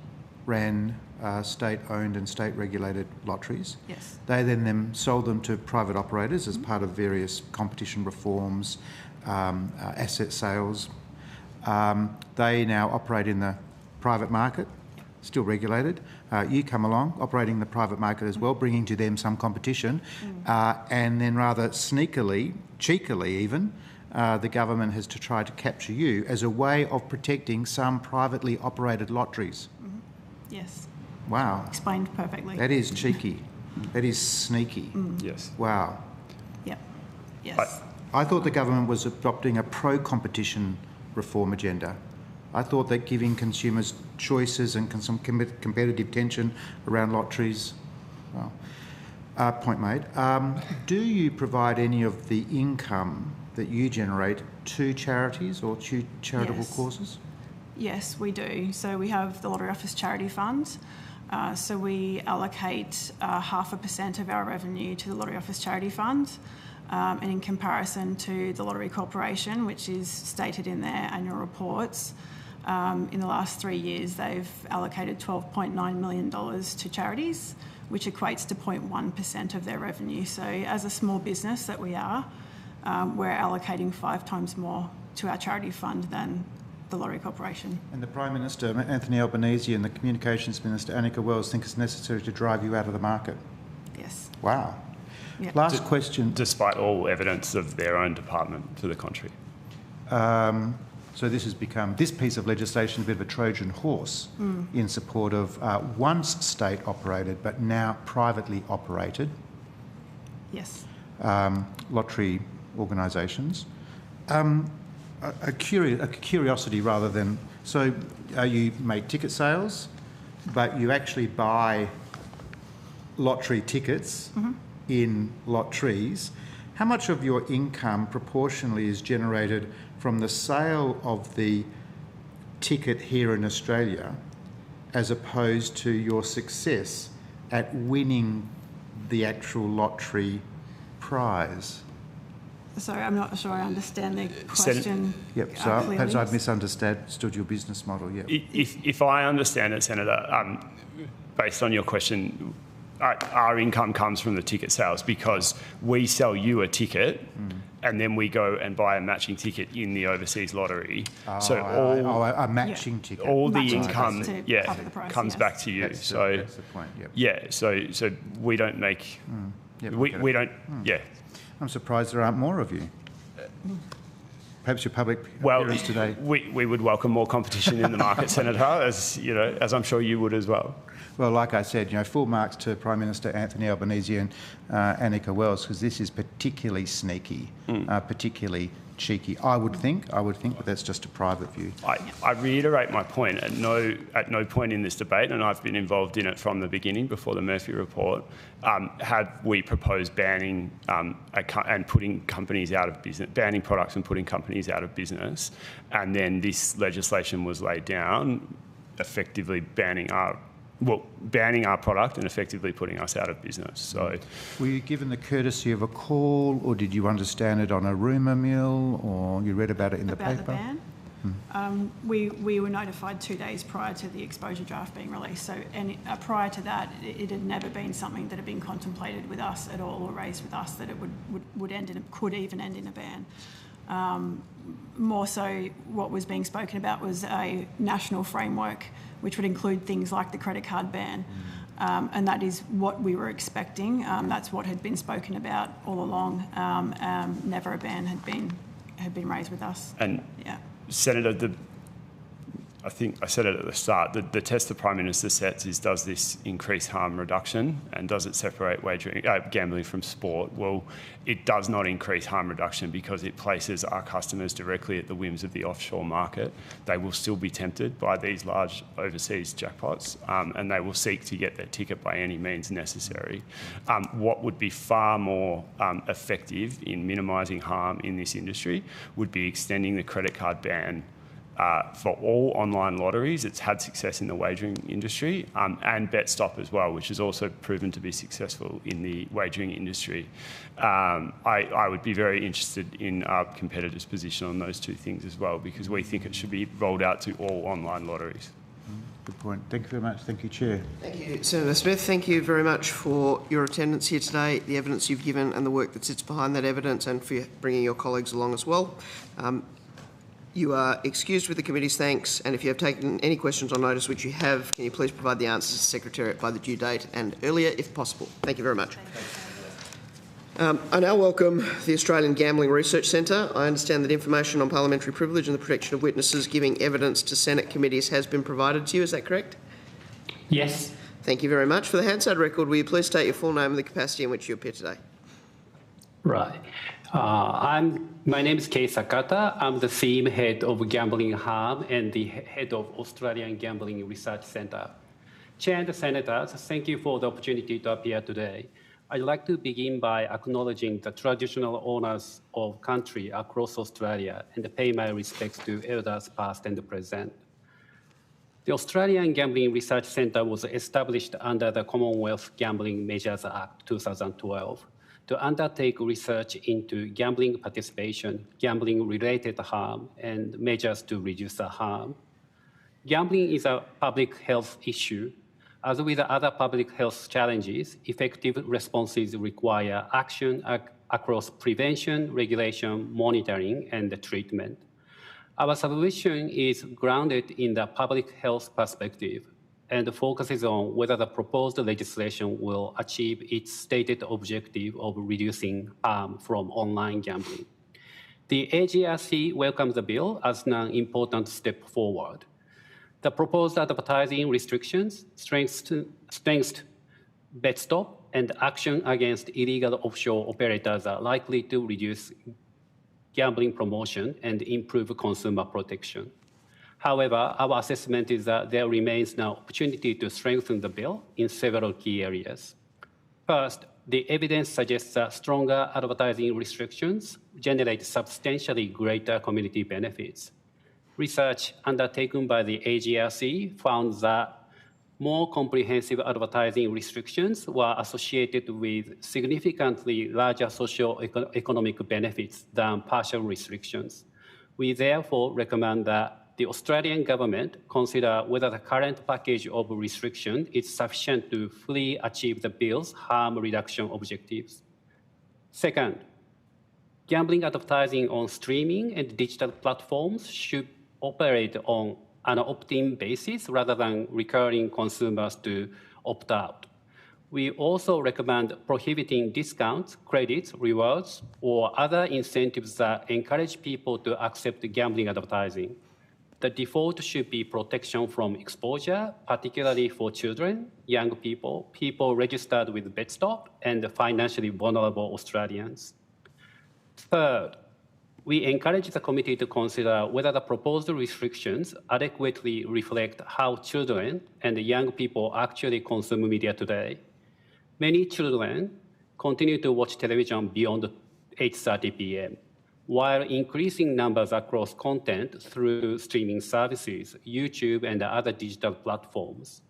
Speaker 10: ran state-owned and state-regulated lotteries.
Speaker 5: Yes.
Speaker 10: They then sold them to private operators as part of various competition reforms, asset sales. They now operate in the private market, still regulated. You come along, operating the private market as well, bringing to them some competition, and then rather sneakily, cheekily even, the government has to try to capture you as a way of protecting some privately operated lotteries.
Speaker 5: Yes.
Speaker 10: Wow.
Speaker 5: Explained perfectly.
Speaker 10: That is cheeky. That is sneaky.
Speaker 6: Yes.
Speaker 10: Wow.
Speaker 5: Yep. Yes.
Speaker 10: I thought the government was adopting a pro-competition reform agenda. I thought that giving consumers choices and some competitive tension around lotteries... Well, point made. Do you provide any of the income that you generate to charities or to charitable causes?
Speaker 5: Yes, we do. So we have the Lottery Office Charity Fund. So we allocate 0.5% of our revenue to the Lottery Office Charity Fund. And in comparison to the Lottery Corporation, which is stated in their annual reports, in the last 3 years they've allocated $12.9 million to charities, which equates to 0.1% of their revenue. So as a small business that we are, we're allocating 5 times more to our charity fund than the Lottery Corporation. And
Speaker 10: the Prime Minister, Anthony Albanese, and the Communications Minister, Annika Wells, think it's necessary to drive you out of the market?
Speaker 5: Yes.
Speaker 10: Wow.
Speaker 5: Yep.
Speaker 10: Last question.
Speaker 6: Despite all evidence of their own department to the contrary.
Speaker 10: So this has become, this piece of legislation, a bit of a Trojan horse in support of once state-operated but now privately operated
Speaker 5: yes.
Speaker 10: Lottery organisations. a curiosity rather than... So you make ticket sales, but you actually buy lottery tickets in lotteries. How much of your income proportionally is generated from the sale of the ticket here in Australia as opposed to your success at winning the actual lottery prize?
Speaker 5: Sorry, I'm not sure I understand the question.
Speaker 10: Yep, so perhaps I've misunderstood your business model. Yeah.
Speaker 6: If I understand it, Senator, based on your question, our income comes from the ticket sales because we sell you a ticket and then we go and buy a matching ticket in the overseas lottery. So
Speaker 10: a matching ticket.
Speaker 6: All the
Speaker 10: Matching
Speaker 6: income, comes back to you.
Speaker 10: That's the point. Yep.
Speaker 6: Yeah. So we don't make. We don't. Yeah.
Speaker 10: I'm surprised there aren't more of you. Perhaps your public appearance today.
Speaker 6: We would welcome more competition in the market, Senator, as I'm sure you would as well.
Speaker 10: Well, like I said, full marks to Prime Minister Anthony Albanese and Annika Wells, because this is particularly sneaky, particularly cheeky. I would think, but that's just a private view.
Speaker 6: I reiterate my point. At no point in this debate, and I've been involved in it from the beginning, before the Murphy report, have we proposed banning and putting companies out of business, banning products and putting companies out of business, and then this legislation was laid down, effectively banning our product and effectively putting us out of business. So,
Speaker 10: were you given the courtesy of a call, or did you understand it on a rumour mill, or you read about it in the paper?
Speaker 5: About the ban? We were notified 2 days prior to the exposure draft being released. So, prior to that, it had never been something that had been contemplated with us at all, or raised with us that it could even end in a ban. More so, what was being spoken about was a national framework, which would include things like the credit card ban. And that is what we were expecting. That's what had been spoken about all along. Never a ban had been raised with us.
Speaker 6: And Senator, I think I said it at the start, the test the Prime Minister sets is, does this increase harm reduction and does it separate gambling from sport? Well, it does not increase harm reduction because it places our customers directly at the whims of the offshore market. They will still be tempted by these large overseas jackpots and they will seek to get their ticket by any means necessary. What would be far more effective in minimising harm in this industry would be extending the credit card ban for all online lotteries. It's had success in the wagering industry and BetStop as well, which has also proven to be successful in the wagering industry. I would be very interested in our competitors' position on those two things as well, because we think it should be rolled out to all online lotteries.
Speaker 10: Good point. Thank you very much. Thank you, Chair.
Speaker 1: Thank you, Senator Smith. Thank you very much for your attendance here today, the evidence you've given and the work that sits behind that evidence, and for bringing your colleagues along as well. You are excused with the committee's thanks, and if you have taken any questions on notice, which you have, can you please provide the answers to the Secretariat by the due date and earlier, if possible. Thank you very much. I now welcome the Australian Gambling Research Centre. I understand that information on parliamentary privilege and the protection of witnesses giving evidence to Senate committees has been provided to you. Is that correct?
Speaker 13: Yes.
Speaker 1: Thank you very much. For the Hansard record, will you please state your full name and the capacity in which you appear today?
Speaker 13: Right. My name is Kei Sakata. I'm the theme head of Gambling Harm and the head of Australian Gambling Research Centre. Chair and Senators, thank you for the opportunity to appear today. I'd like to begin by acknowledging the traditional owners of country across Australia and pay my respects to elders past and present. The Australian Gambling Research Centre was established under the Commonwealth Gambling Measures Act 2012. To undertake research into gambling participation, gambling-related harm, and measures to reduce the harm. Gambling is a public health issue. As with other public health challenges, effective responses require action across prevention, regulation, monitoring, and treatment. Our solution is grounded in the public health perspective and focuses on whether the proposed legislation will achieve its stated objective of reducing harm from online gambling. The AGRC welcomes the bill as an important step forward. The proposed advertising restrictions strengthen BetStop and action against illegal offshore operators are likely to reduce gambling promotion and improve consumer protection. However, our assessment is that there remains an opportunity to strengthen the bill in several key areas. First, the evidence suggests that stronger advertising restrictions generate substantially greater community benefits. Research undertaken by the AGRC found that more comprehensive advertising restrictions were associated with significantly larger socio-economic benefits than partial restrictions. We therefore recommend that the Australian government consider whether the current package of restriction is sufficient to fully achieve the bill's harm reduction objectives. Second, gambling advertising on streaming and digital platforms should operate on an opt-in basis rather than requiring consumers to opt out. We also recommend prohibiting discounts, credits, rewards, or other incentives that encourage people to accept gambling advertising. The default should be protection from exposure, particularly for children, young people, people registered with BetStop, and financially vulnerable Australians. Third, we encourage the committee to consider whether the proposed restrictions adequately reflect how children and young people actually consume media today. Many children continue to watch television beyond 8:30 p.m., while increasing numbers across content through streaming services, YouTube, and other digital platforms.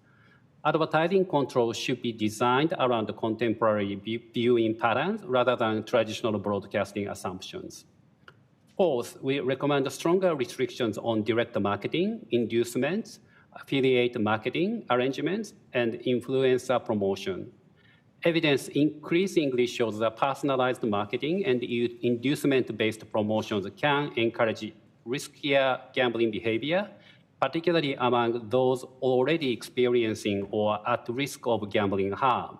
Speaker 13: Advertising control should be designed around the contemporary viewing patterns rather than traditional broadcasting assumptions. Fourth, we recommend stronger restrictions on direct marketing, inducements, affiliate marketing arrangements, and influencer promotion. Evidence increasingly shows that personalized marketing and inducement-based promotions can encourage riskier gambling behavior, particularly among those already experiencing or at risk of gambling harm.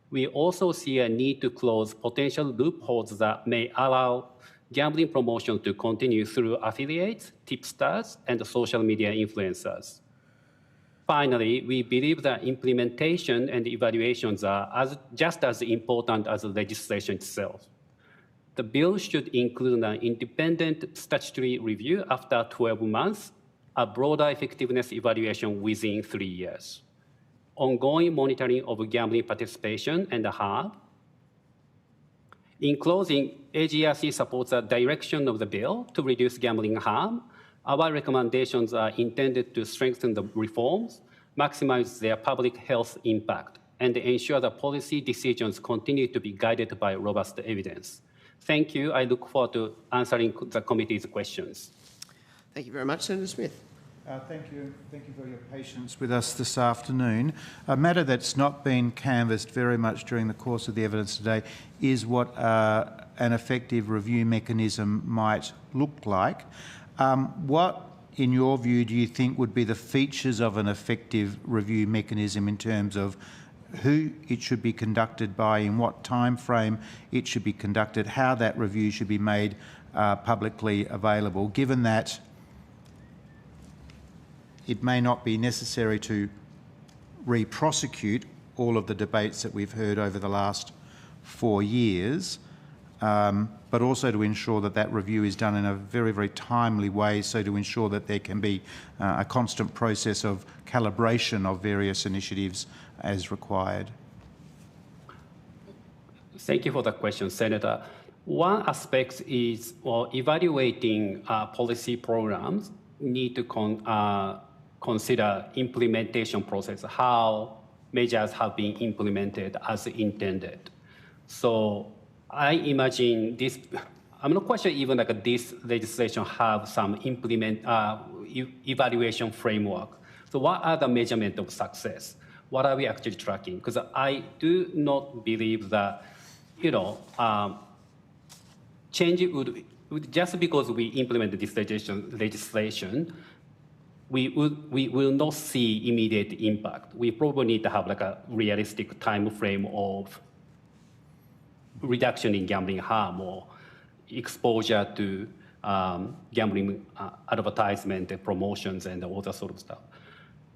Speaker 13: We also see a need to close potential loopholes that may allow gambling promotion to continue through affiliates, tipsters, and social media influencers. Finally, we believe that implementation and evaluations are just as important as the legislation itself. The bill should include an independent statutory review after 12 months, a broader effectiveness evaluation within 3 years, ongoing monitoring of gambling participation and harm. In closing, AGRC supports the direction of the bill to reduce gambling harm. Our recommendations are intended to strengthen the reforms, maximize their public health impact, and ensure that policy decisions continue to be guided by robust evidence. Thank you. I look forward to answering the committee's questions.
Speaker 1: Thank you very much, Senator Smith.
Speaker 10: Thank you. Thank you for your patience with us this afternoon. A matter that's not been canvassed very much during the course of the evidence today is what an effective review mechanism might look like. What, in your view, do you think would be the features of an effective review mechanism in terms of who it should be conducted by, in what time frame it should be conducted, how that review should be made publicly available, given that it may not be necessary to re-prosecute all of the debates that we've heard over the last 4 years, but also to ensure that that review is done in a very, very timely way, so to ensure that there can be a constant process of calibration of various initiatives as required.
Speaker 13: Thank you for the question, Senator. One aspect is evaluating policy programs need to consider implementation process, how measures have been implemented as intended. So I imagine this, I'm not quite sure even like this legislation have some evaluation framework. So what are the measurement of success? What are we actually tracking? Because I do not believe that, change would, just because we implement this legislation, we will not see immediate impact. We probably need to have like a realistic time frame of reduction in gambling harm or exposure to gambling advertisement and promotions and all that sort of stuff.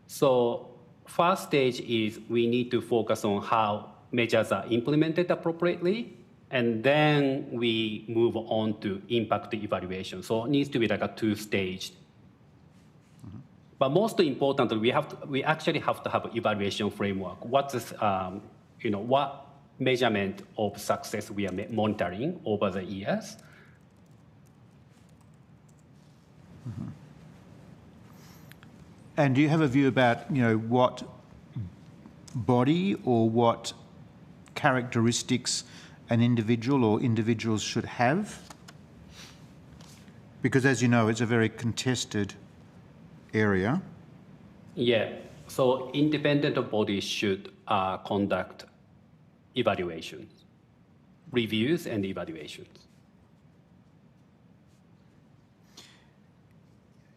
Speaker 13: So first stage is we need to focus on how measures are implemented appropriately and then we move on to impact evaluation. So it needs to be like a two-stage. But most importantly, we actually have to have an evaluation framework. What is, what measurement of success we are monitoring over the years.
Speaker 10: And do you have a view about, what body or what characteristics an individual or individuals should have? Because as you know, it's a very contested area.
Speaker 13: Yeah, so independent bodies should conduct evaluations, reviews and evaluations.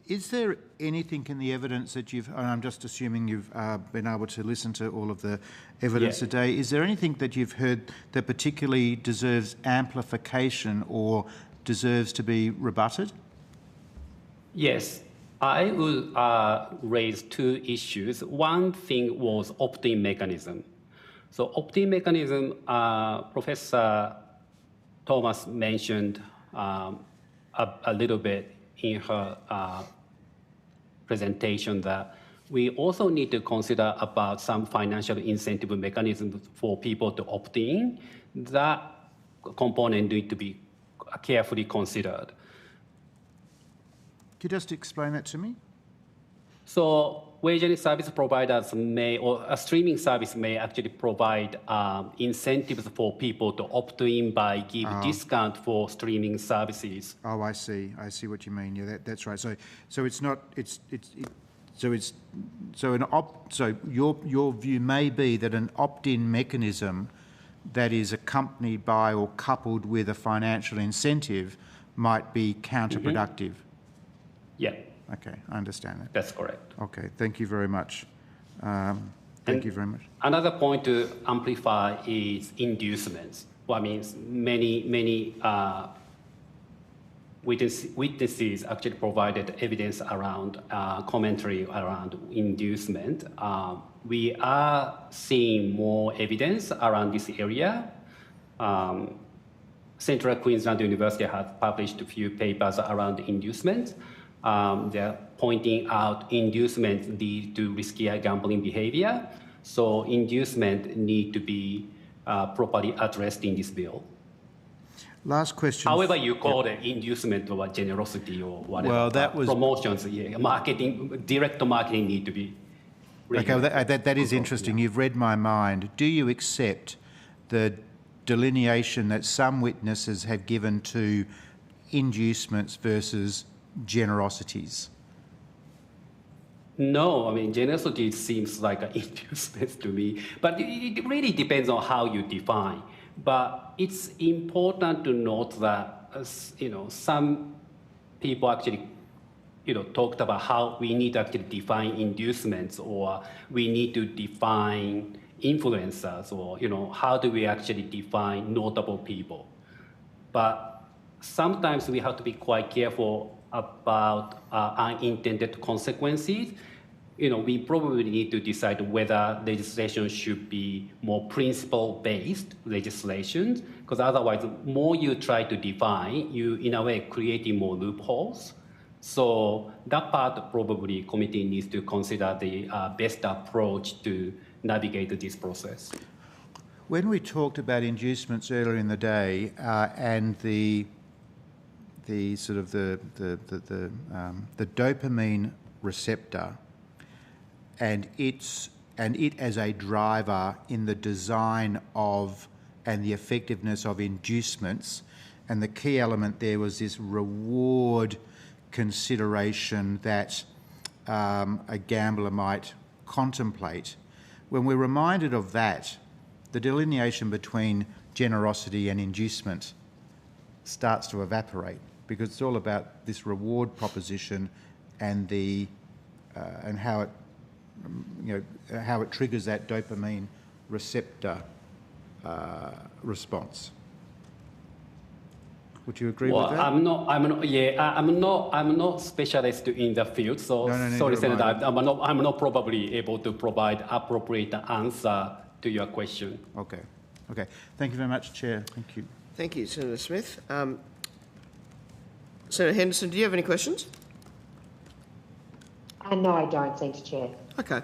Speaker 10: Is there anything in the evidence that and I'm just assuming you've been able to listen to all of the evidence today, is there anything that you've heard that particularly deserves amplification or deserves to be rebutted?
Speaker 13: Yes, I will raise two issues. One thing was opt-in mechanism. So opt-in mechanism, Professor Thomas mentioned a little bit in her presentation that we also need to consider about some financial incentive mechanisms for people to opt in. That component need to be carefully considered.
Speaker 10: Could you just explain that to me?
Speaker 13: So wagering service providers may, or a streaming service may actually provide incentives for people to opt in by give discount for streaming services.
Speaker 10: Oh, I see what you mean. Yeah, that's right. So it's not. So your view may be that an opt-in mechanism that is accompanied by or coupled with a financial incentive might be counterproductive.
Speaker 13: Yeah.
Speaker 10: Okay, I understand that.
Speaker 13: That's correct.
Speaker 10: Okay, thank you very much. Thank you very much.
Speaker 13: Another point to amplify is inducements. Well, I mean, many witnesses actually provided evidence around commentary around inducement. We are seeing more evidence around this area. Central Queensland University has published a few papers around inducement. They're pointing out inducement lead to riskier gambling behavior. So inducement need to be properly addressed in this bill.
Speaker 10: Last question.
Speaker 13: However you call it inducement or generosity or whatever.
Speaker 10: Well, that was...
Speaker 13: Promotions, marketing, direct marketing need to be...
Speaker 10: Okay, well, that is interesting. You've read my mind. Do you accept the delineation that some witnesses have given to inducements versus generosities?
Speaker 13: No, I mean, generosity seems like an inducement to me, but it really depends on how you define. But it's important to note that, some people actually, talked about how we need to actually define inducements, or we need to define influencers, or, how do we actually define notable people. But sometimes we have to be quite careful about unintended consequences. We probably need to decide whether legislation should be more principle-based legislation, because otherwise, the more you try to define, you, in a way, creating more loopholes. So that part probably committee needs to consider the best approach to navigate this process.
Speaker 10: When we talked about inducements earlier in the day and the dopamine receptor and it as a driver in the design of and the effectiveness of inducements, and the key element there was this reward consideration that a gambler might contemplate. When we're reminded of that, the delineation between generosity and inducement starts to evaporate, because it's all about this reward proposition and the and how it how it triggers that dopamine receptor response. Would you agree with that?
Speaker 13: I'm not specialist in the field, so sorry, Senator, I'm not probably able to provide appropriate answer to your question.
Speaker 10: Okay. Thank you very much, Chair. Thank you.
Speaker 1: Thank you, Senator Smith. Senator Henderson, do you have any questions?
Speaker 2: No, I don't, thanks, Chair.
Speaker 1: Okay.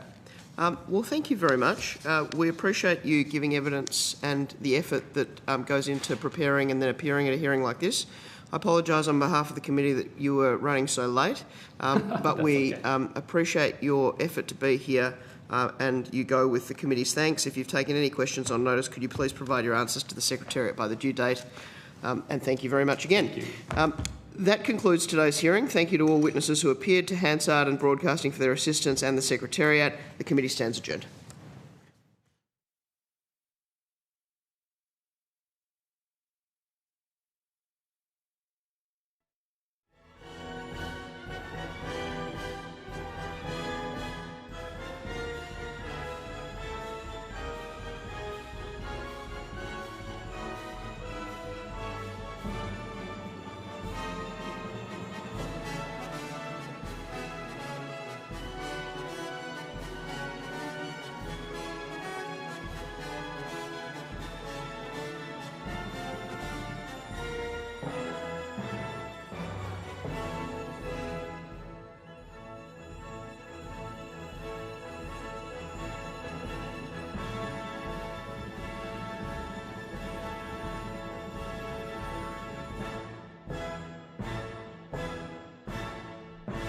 Speaker 1: Well, thank you very much. We appreciate you giving evidence and the effort that goes into preparing and then appearing at a hearing like this. I apologise on behalf of the committee that you were running so late, but we appreciate your effort to be here and you go with the committee's thanks. If you've taken any questions on notice, could you please provide your answers to the Secretariat by the due date? And thank you very much again. That concludes today's hearing. Thank you to all witnesses who appeared, to Hansard and Broadcasting for their assistance and the Secretariat. The committee stands adjourned.